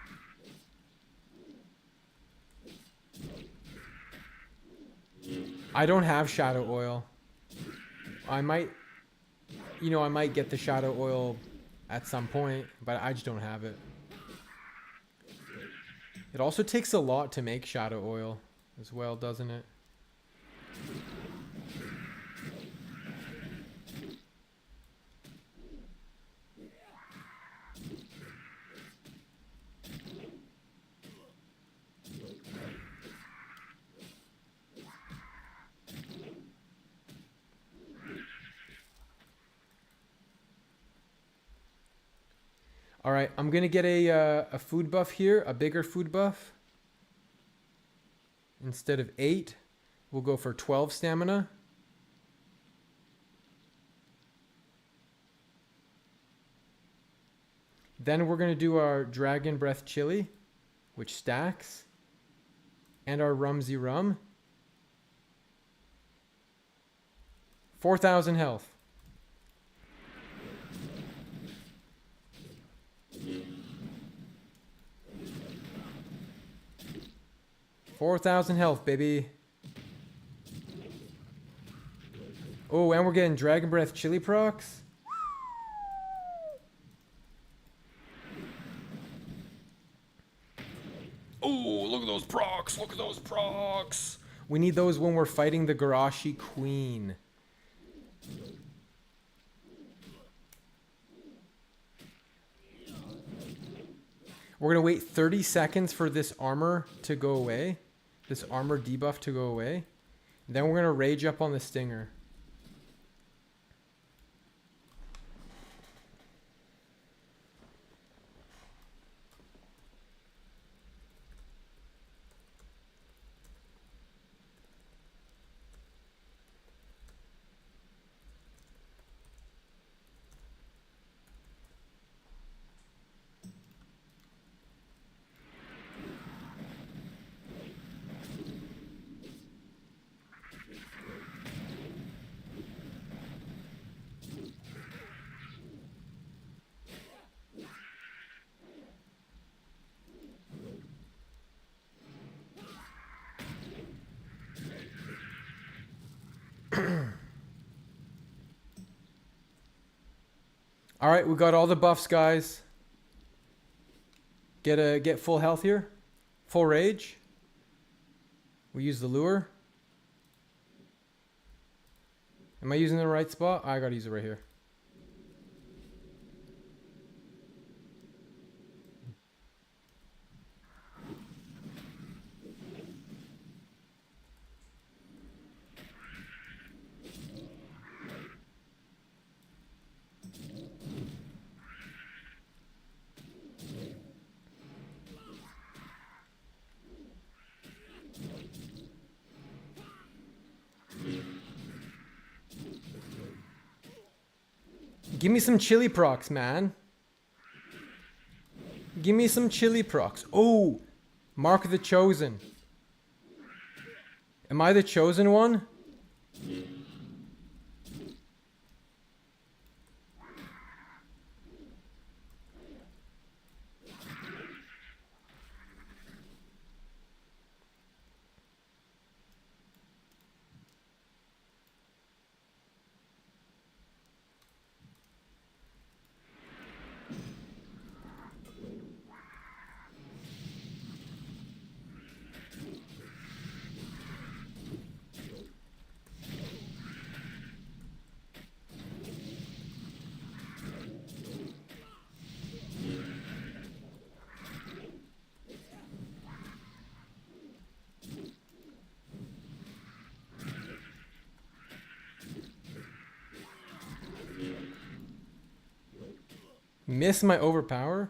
Speaker 1: I don't have shadow oil. I might, you know, I might get the shadow oil at some point, but I just don't have it. It also takes a lot to make shadow oil as well, doesn't it? All right, I'm gonna get a food buff here, a bigger food buff. Instead of 8, we'll go for 12 stamina. Then we're gonna do our Dragon Breath Chili, which stacks, and our Rumsy Rum. 4,000 health. $4,000 health, baby. Oh, and we're getting Dragon Breath Chili procs. Oh, look at those procs. Look at those procs. We need those when we're fighting the Garashi Queen. We're going to wait 30 seconds for this armor to go away. This armor debuff to go away. Then we're going to rage up on the Stinger. All right, we got all the buffs, guys. Get full health here. Full rage. We use the lure. Am I using the right spot? I gotta use it right here. Give me some chili procs, man. Give me some chili procs. Oh, Mark of the Chosen. Am I the chosen one? Miss my overpower?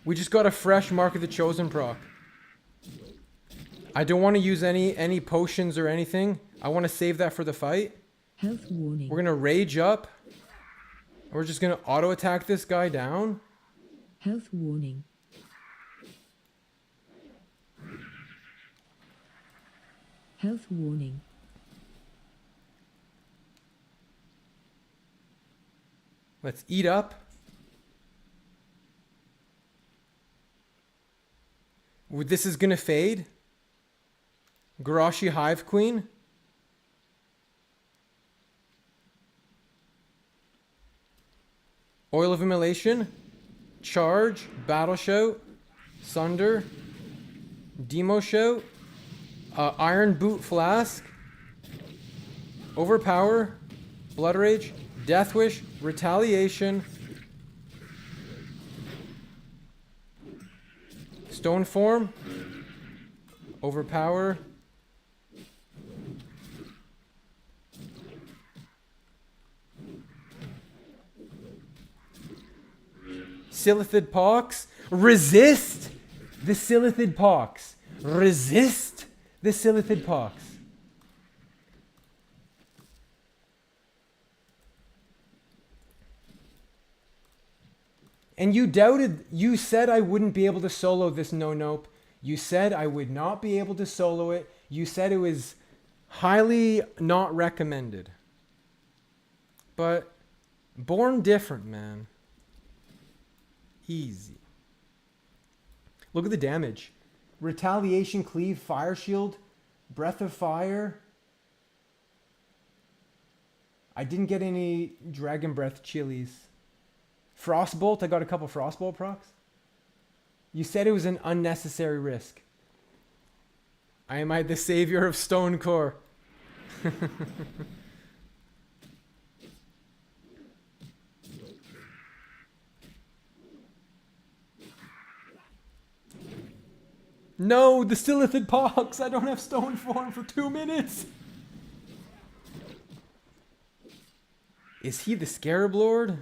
Speaker 1: We just got a fresh Mark of the Chosen proc. I don't want to use any potions or anything. I want to save that for the fight.
Speaker 5: Health warning.
Speaker 1: We're going to rage up. We're just going to auto attack this guy down.
Speaker 5: Health warning. Health warning.
Speaker 1: Let's eat up. This is going to fade. Garashi Hive Queen. Oil of Immolation. Charge. Battle Shout. Sunder. Demo Shout. Iron Boot Flask. Overpower. Blood Rage. Death Wish. Retaliation. Stone Form. Overpower. Silithid Pox. Resist the Silithid Pox. Resist the Silithid Pox. And you doubted, you said I wouldn't be able to solo this no-nope. You said I would not be able to solo it. You said it was highly not recommended. But born different, man. Easy. Look at the damage. Retaliation, Cleave, Fire Shield, Breath of Fire. I didn't get any Dragon Breath chilies. Frostbolt, I got a couple Frostbolt procs. You said it was an unnecessary risk. I am the savior of Stone Core. No, the Silithid Pox! I don't have Stone Form for 2 minutes! Is he the Scarab Lord?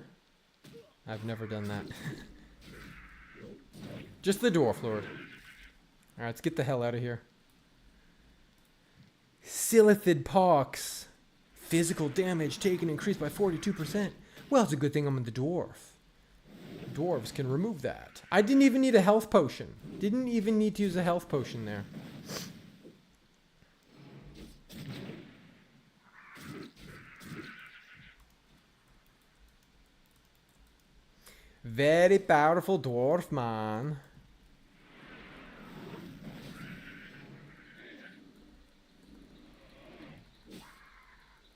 Speaker 1: I've never done that. Just the Dwarflord. Alright, let's get the hell out of here. Silithid Pox. Physical damage taken increased by 42%. Well, it's a good thing I'm the dwarf. Dwarves can remove that. I didn't even need a health potion. Didn't even need to use a health potion there. Very powerful dwarf, man.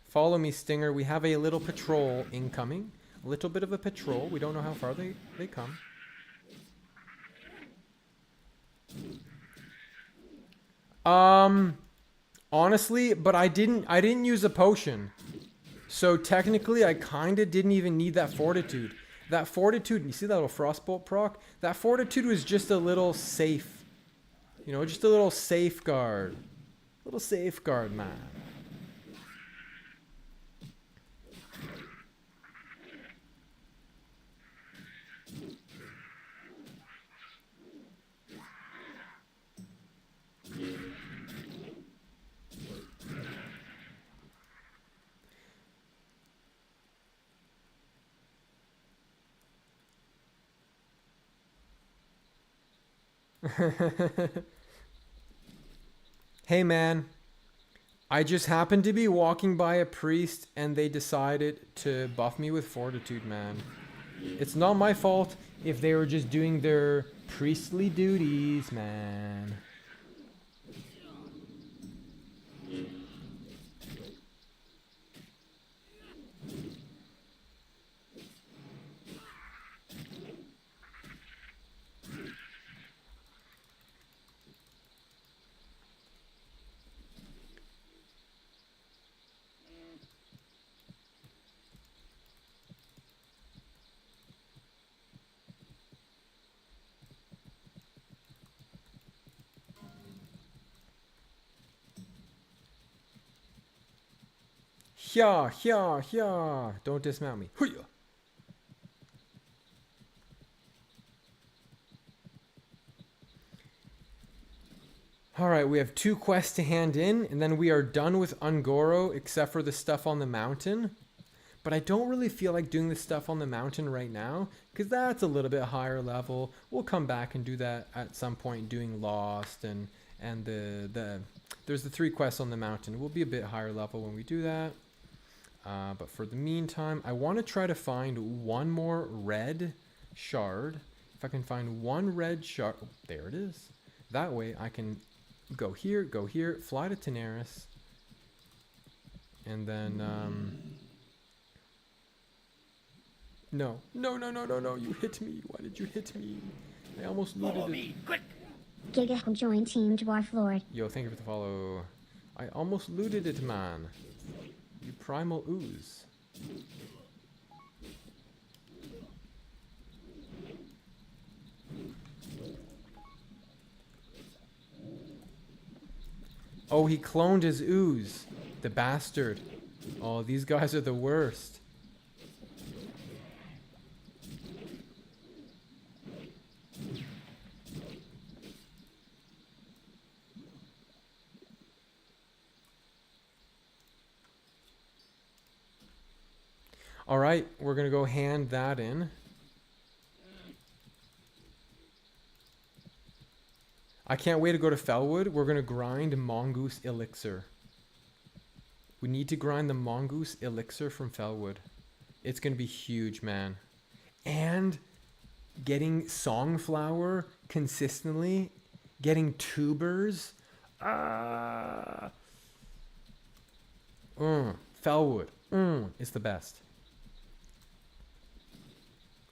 Speaker 1: Follow me, Stinger. We have a little patrol incoming. A little bit of a patrol. We don't know how far they come. Honestly, but I didn't use a potion. So technically I kinda didn't even need that fortitude. That fortitude, you see that little frostbolt proc? That fortitude was just a little safe. You know, just a little safeguard. Little safeguard, man. Hey man, I just happened to be walking by a priest and they decided to buff me with fortitude, man. It's not my fault if they were just doing their priestly duties, man. Hya. Don't dismount me. Hoo-yah. Alright, we have 2 quests to hand in, and then we are done with Ungoro, except for the stuff on the mountain. But I don't really feel like doing the stuff on the mountain right now, because that's a little bit higher level. We'll come back and do that at some point, doing Lost, and there's the 3 quests on the mountain. We'll be a bit higher level when we do that. But for the meantime, I want to try to find one more red shard. If I can find one red shard, oh, there it is. That way I can go here, fly to Tenaris, and then, no, you hit me. Why did you hit me? I almost
Speaker 2: Follow
Speaker 1: looted it.
Speaker 2: me, quick!
Speaker 3: Giga will join Team Dwarflord.
Speaker 1: Yo, thank you for the follow. I almost looted it, man. You primal ooze. Oh, he cloned his ooze. The bastard. Oh, these guys are the worst. All right, we're going to go hand that in. I can't wait to go to Felwood. We're going to grind Mongoose Elixir. We need to grind the Mongoose Elixir from Felwood. It's going to be huge, man. And getting Songflower consistently, getting tubers. Felwood. It's the best.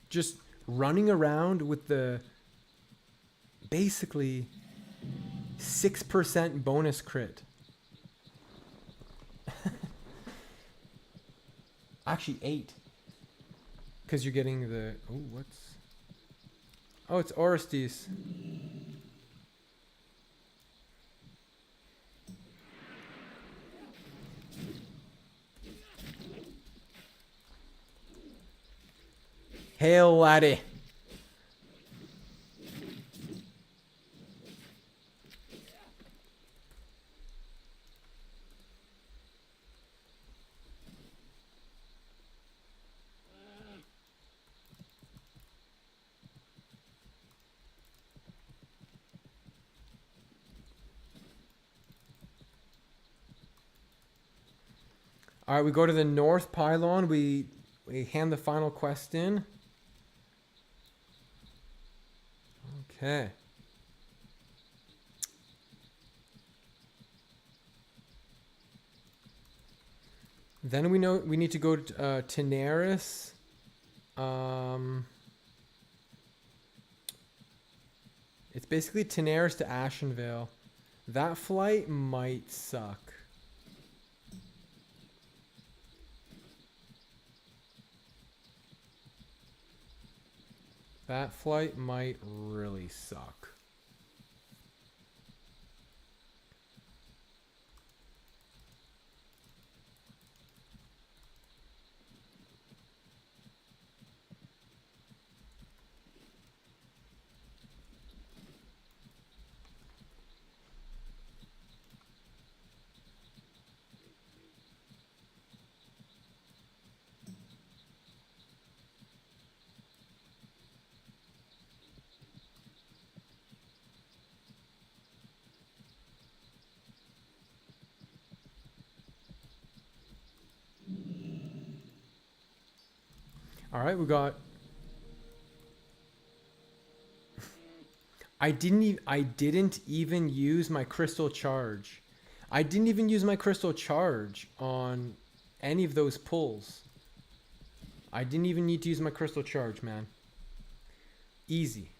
Speaker 1: Just running around with the basically 6% bonus crit. Actually 8. Because you're getting the... Oh, what's... Oh, it's Orestes. Hail, laddie. All right, we go to the north pylon. We hand the final quest in. Okay. Then we know we need to go to Tenaris. It's basically Tenaris to Ashenvale. That flight might suck. That flight might really suck. All right, we got. I didn't even use my crystal charge. I didn't even use my crystal charge on any of those pulls. I didn't even need to use my crystal charge, man. Easy.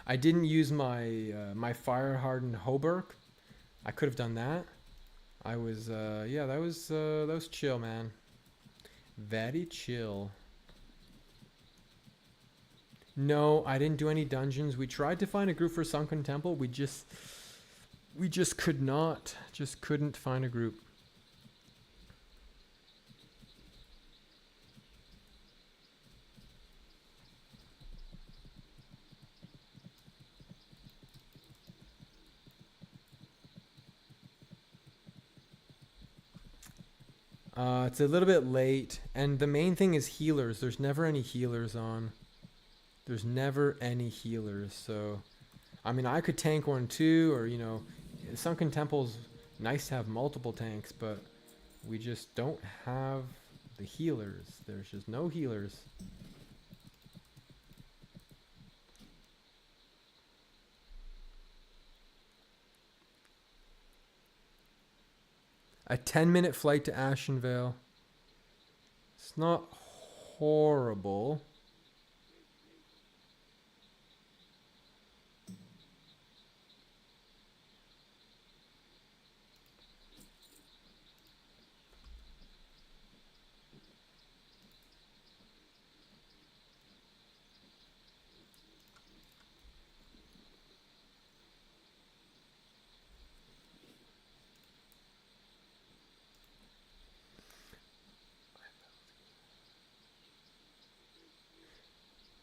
Speaker 1: I didn't use my my fire hardened Hoberk. I could have done that. I was yeah, that was chill, man. Very chill. No, I didn't do any dungeons. We tried to find a group for Sunken Temple. We just We just couldn't find a group. It's a little bit late, and the main thing is healers. There's never any healers on. There's never any healers, so I mean, I could tank one too, or you know, Sunken Temple's nice to have multiple tanks, but we just don't have the healers. There's just no healers. A 10-minute flight to Ashenvale. It's not horrible.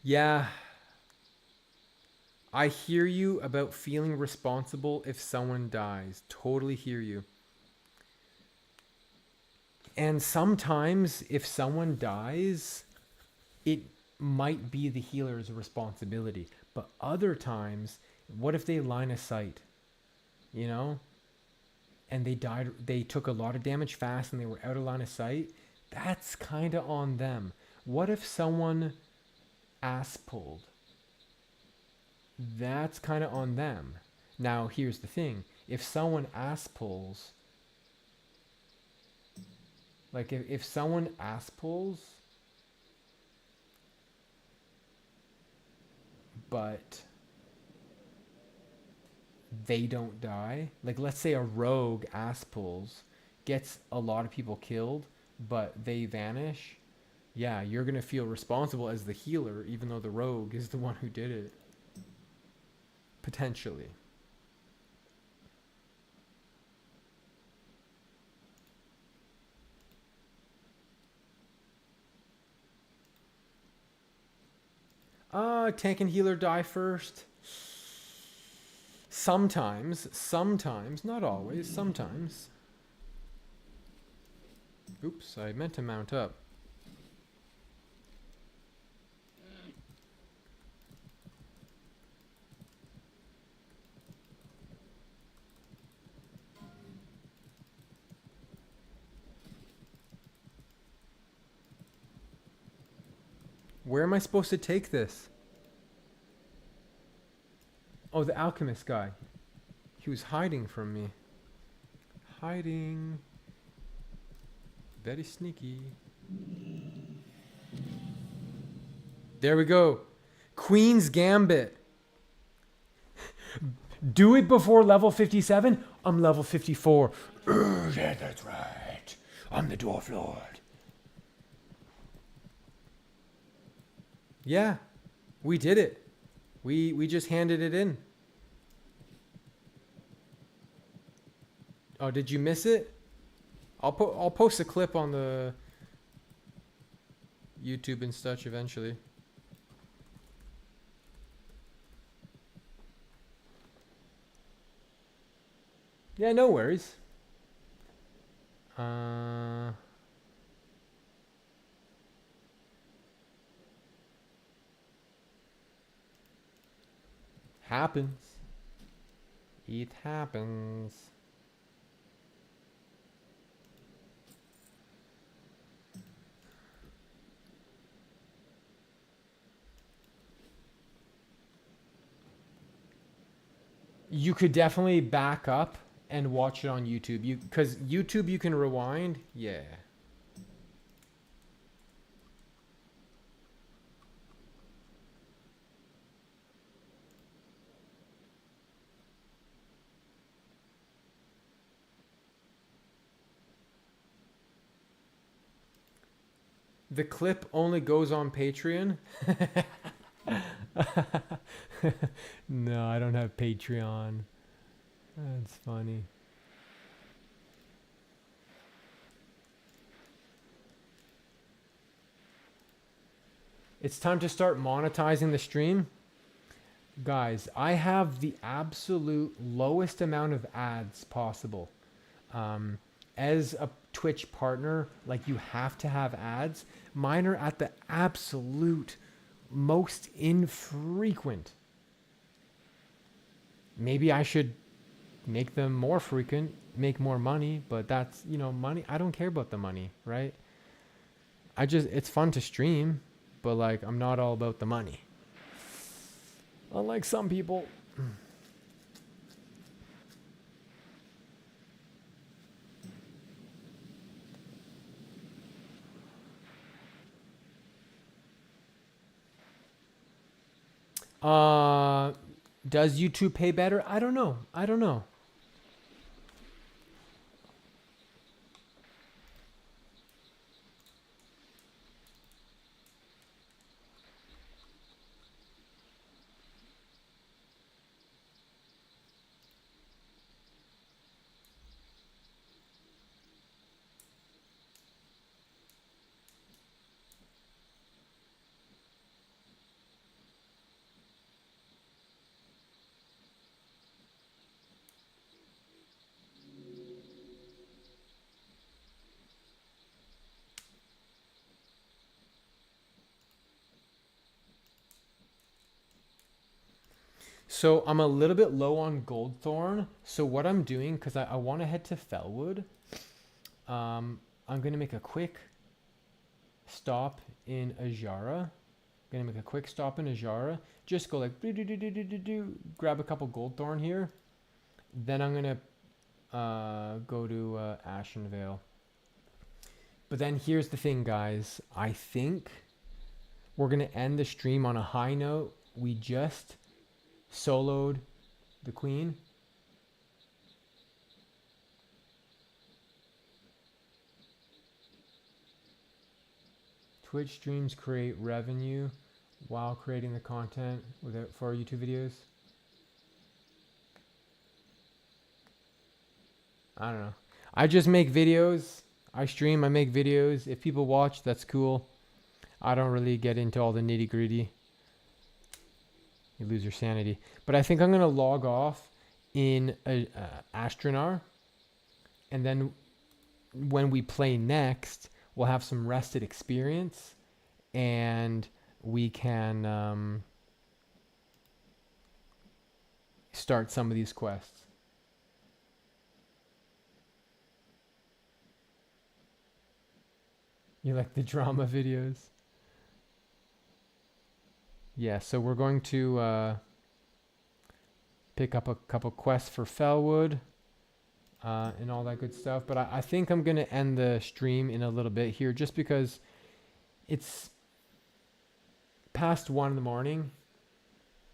Speaker 1: Yeah. I hear you about feeling responsible if someone dies. Totally hear you. And sometimes if someone dies, it might be the healer's responsibility. But other times, what if they line of sight? You know? And they died, they took a lot of damage fast and they were out of line of sight. That's kind of on them. What if someone ass pulled? That's kind of on them. Now, here's the thing. If someone ass pulls, like if someone ass pulls, but they don't die, like let's say a rogue ass pulls, gets a lot of people killed, but they vanish, yeah, you're going to feel responsible as the healer, even though the rogue is the one who did it. Potentially. Tank and healer die first. Sometimes, not always, sometimes. Oops, I meant to mount up. Where am I supposed to take this? Oh, the alchemist guy. He was hiding from me. Hiding. Very sneaky. There we go. Queen's Gambit. Do it before level 57? I'm level 54.
Speaker 2: Yeah, that's right. I'm the Dwarflord.
Speaker 1: Yeah, we did it. We just handed it in. Oh, did you miss it? I'll post a clip on the YouTube and such eventually. Yeah, no worries. Happens. It happens. You could definitely back up and watch it on YouTube. Because YouTube you can rewind. Yeah. The clip only goes on Patreon. No, I don't have Patreon. That's funny. It's time to start monetizing the stream. Guys, I have the absolute lowest amount of ads possible. As a Twitch partner, like, you have to have ads. Mine are at the absolute most infrequent. Maybe I should make them more frequent, make more money, but that's, money. I don't care about the money, right? It's fun to stream, but like, I'm not all about the money. Unlike some people. Does YouTube pay better? I don't know. So I'm a little bit low on Goldthorn. So what I'm doing, because I want to head to Fellwood, I'm going to make a quick stop in Ajara. Just go like, grab a couple Goldthorn here. Then I'm going to go to Ashenvale. But then here's the thing, guys. I think we're going to end the stream on a high note. We just soloed the queen. Twitch streams create revenue while creating the content for our YouTube videos. I don't know. I just make videos. I stream, I make videos. If people watch, that's cool. I don't really get into all the nitty gritty. You lose your sanity. But I think I'm going to log off in Astronar. And then when we play next, we'll have some rested experience. And we can start some of these quests. You like the drama videos? Yeah, so we're going to pick up a couple quests for Fellwood and all that good stuff. But I think I'm going to end the stream in a little bit here just because it's past 1 in the morning.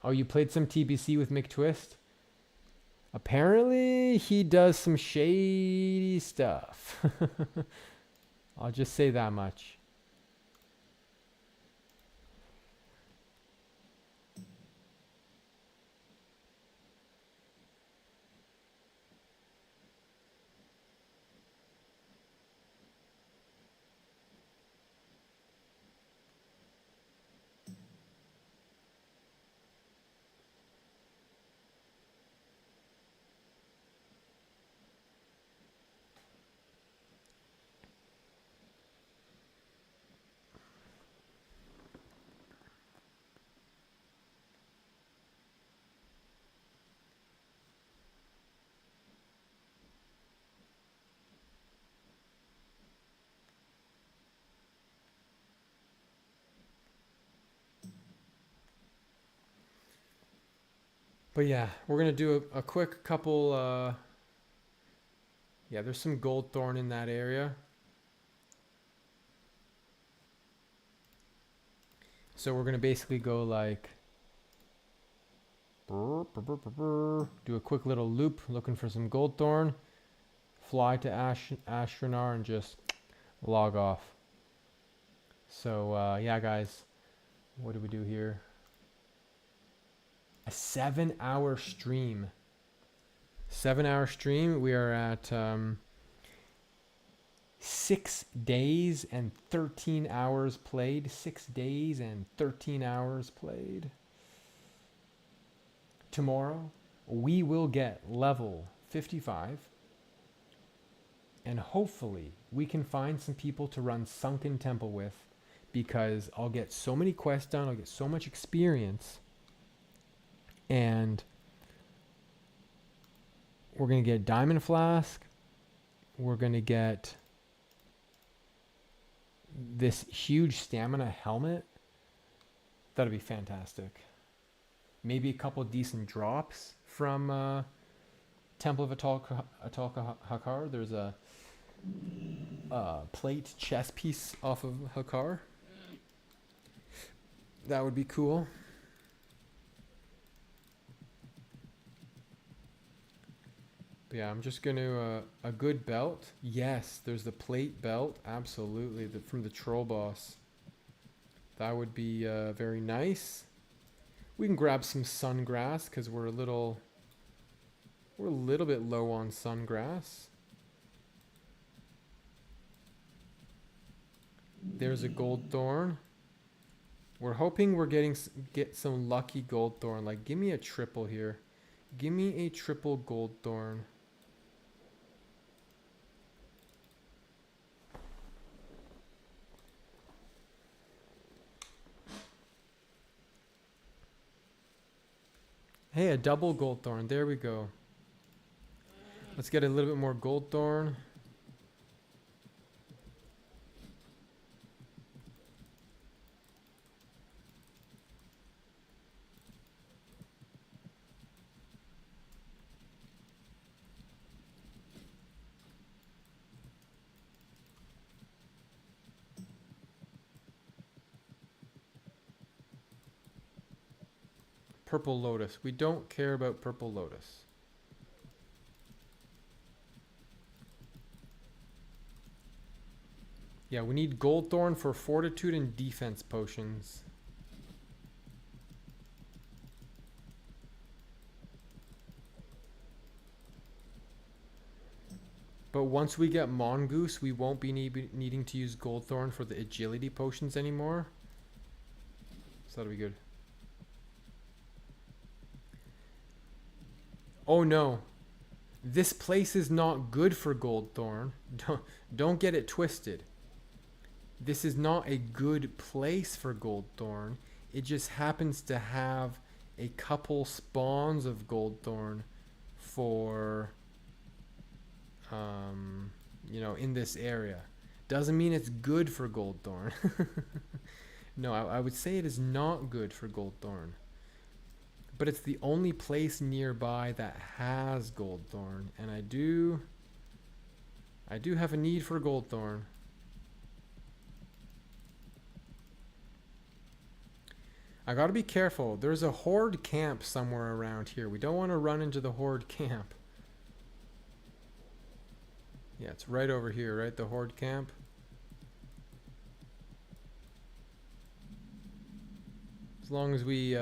Speaker 1: Oh, you played some TBC with McTwist? Apparently, he does some shady stuff. I'll just say that much. But yeah, we're going to do a quick couple, yeah, there's some Goldthorn in that area. So we're going to basically go like, do a quick little loop looking for some Goldthorn, fly to Astronar and just log off. So yeah, guys, what do we do here? A 7-hour stream. 7-hour stream. We are at 6 days and 13 hours played. 6 days and 13 hours played. Tomorrow, we will get level 55. And hopefully, we can find some people to run Sunken Temple with, because I'll get so many quests done, I'll get so much experience. And we're going to get Diamond Flask. We're going to get this huge stamina helmet. That'll be fantastic. Maybe a couple decent drops from Temple of Atalka Hakar. There's a plate chess piece off of Hakar. That would be cool. But yeah, I'm just gonna a good belt. Yes, there's the plate belt. Absolutely, from the troll boss. That would be very nice. We can grab some sungrass because we're a little bit low on sungrass. There's a gold thorn. We're hoping we're get some lucky gold thorn. Like, give me a triple here. Give me a triple gold thorn. Hey, a double gold thorn. There we go. Let's get a little bit more gold thorn. Purple lotus. We don't care about purple lotus. Yeah, we need gold thorn for fortitude and defense potions. But once we get mongoose, we won't be needing to use gold thorn for the agility potions anymore. So that'll be good. Oh no, this place is not good for gold thorn. Don't get it twisted. This is not a good place for gold thorn. It just happens to have a couple spawns of gold thorn for, you know, in this area. Doesn't mean it's good for gold thorn. No, I would say it is not good for gold thorn. But it's the only place nearby that has gold thorn, and I do have a need for gold thorn. I gotta be careful. There's a horde camp somewhere around here. We don't want to run into the horde camp. Yeah, it's right over here, right? The horde camp. As long as we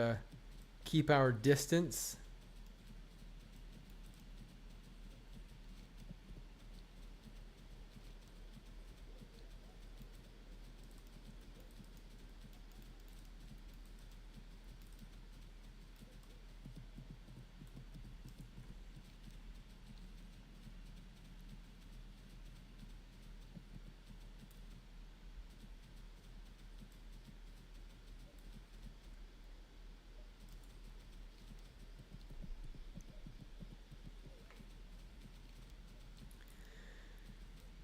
Speaker 1: keep our distance.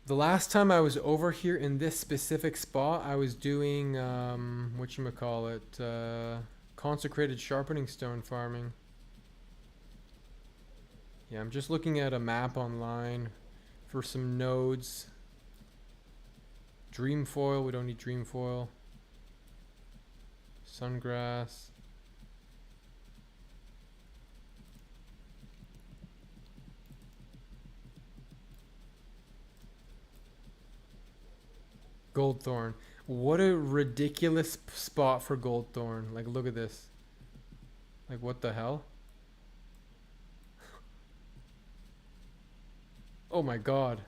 Speaker 1: The last time I was over here in this specific spot, I was doing, consecrated sharpening stone farming. Yeah, I'm just looking at a map online for some nodes. Dreamfoil, we don't need dreamfoil. Sungrass. Goldthorn. What a ridiculous spot for Goldthorn. Like, look at this. Like, what the hell? Oh my god.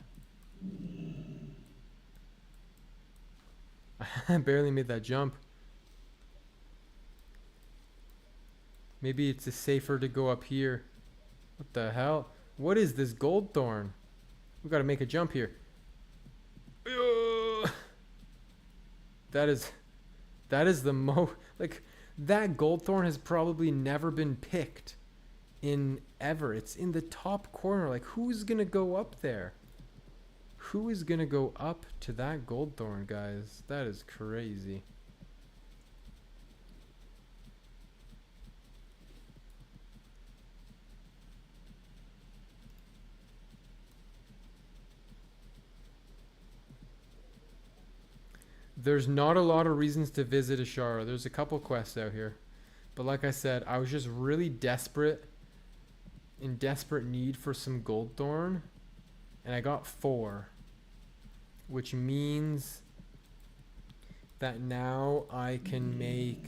Speaker 1: I barely made that jump. Maybe it's safer to go up here. What the hell? What is this gold thorn? We gotta make a jump here. Ugh. That is the like, that gold thorn has probably never been picked in ever. It's in the top corner. Like, who's gonna go up there? Who is gonna go up to that gold thorn, guys? That is crazy. There's not a lot of reasons to visit Ashara. There's a couple quests out here. But like I said, I was just really desperate, in desperate need for some gold thorn. And I got 4. Which means that now I can make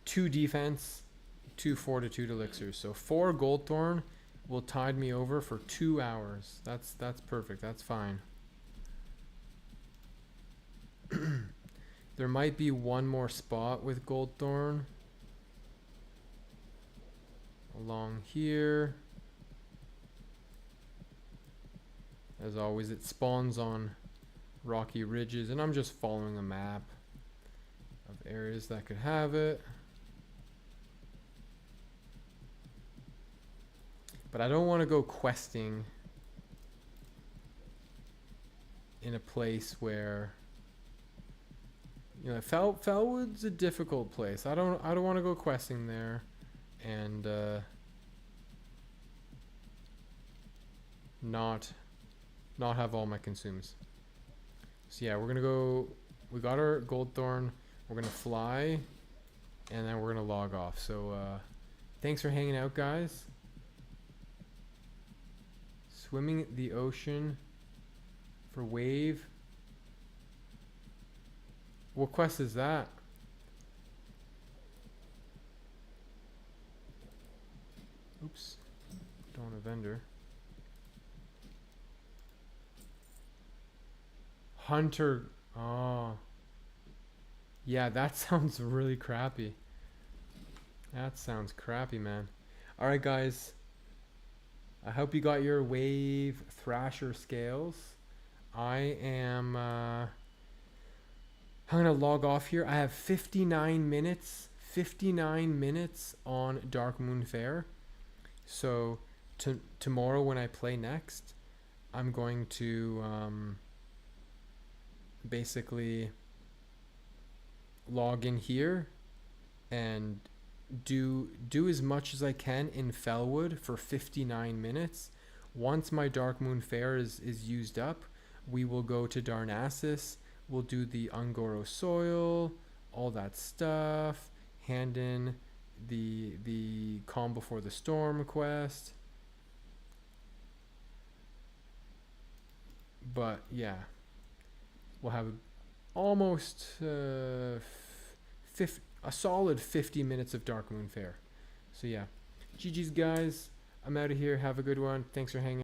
Speaker 1: 2 defense, 2 fortitude elixirs. So 4 gold thorn will tide me over for 2 hours. That's perfect. That's fine. There might be one more spot with gold thorn along here. As always, it spawns on rocky ridges, and I'm just following a map of areas that could have it. But I don't want to go questing in a place where, you know, Felwood's a difficult place. I don't want to go questing there and not have all my consumes. So yeah, we're gonna go. We got our gold thorn. We're gonna fly, and then we're gonna log off. So thanks for hanging out, guys. Swimming the ocean for wave. What quest is that? Oops. Don't want a vendor. Hunter. Oh. Yeah, that sounds really crappy. That sounds crappy, man. Alright, guys. I hope you got your wave thrasher scales. I'm gonna log off here. I have 59 minutes on Dark Moon Fair. So tomorrow when I play next, I'm going to basically log in here and do as much as I can in Felwood for 59 minutes. Once my Dark Moon Fair is used up, we will go to Darnassus. We'll do the Ungoro soil, all that stuff, hand in the Calm Before the Storm quest. But yeah, we'll have almost a solid 50 minutes of Dark Moon Fair. So yeah, GG's guys. I'm out of here. Have a good one. Thanks for hanging out.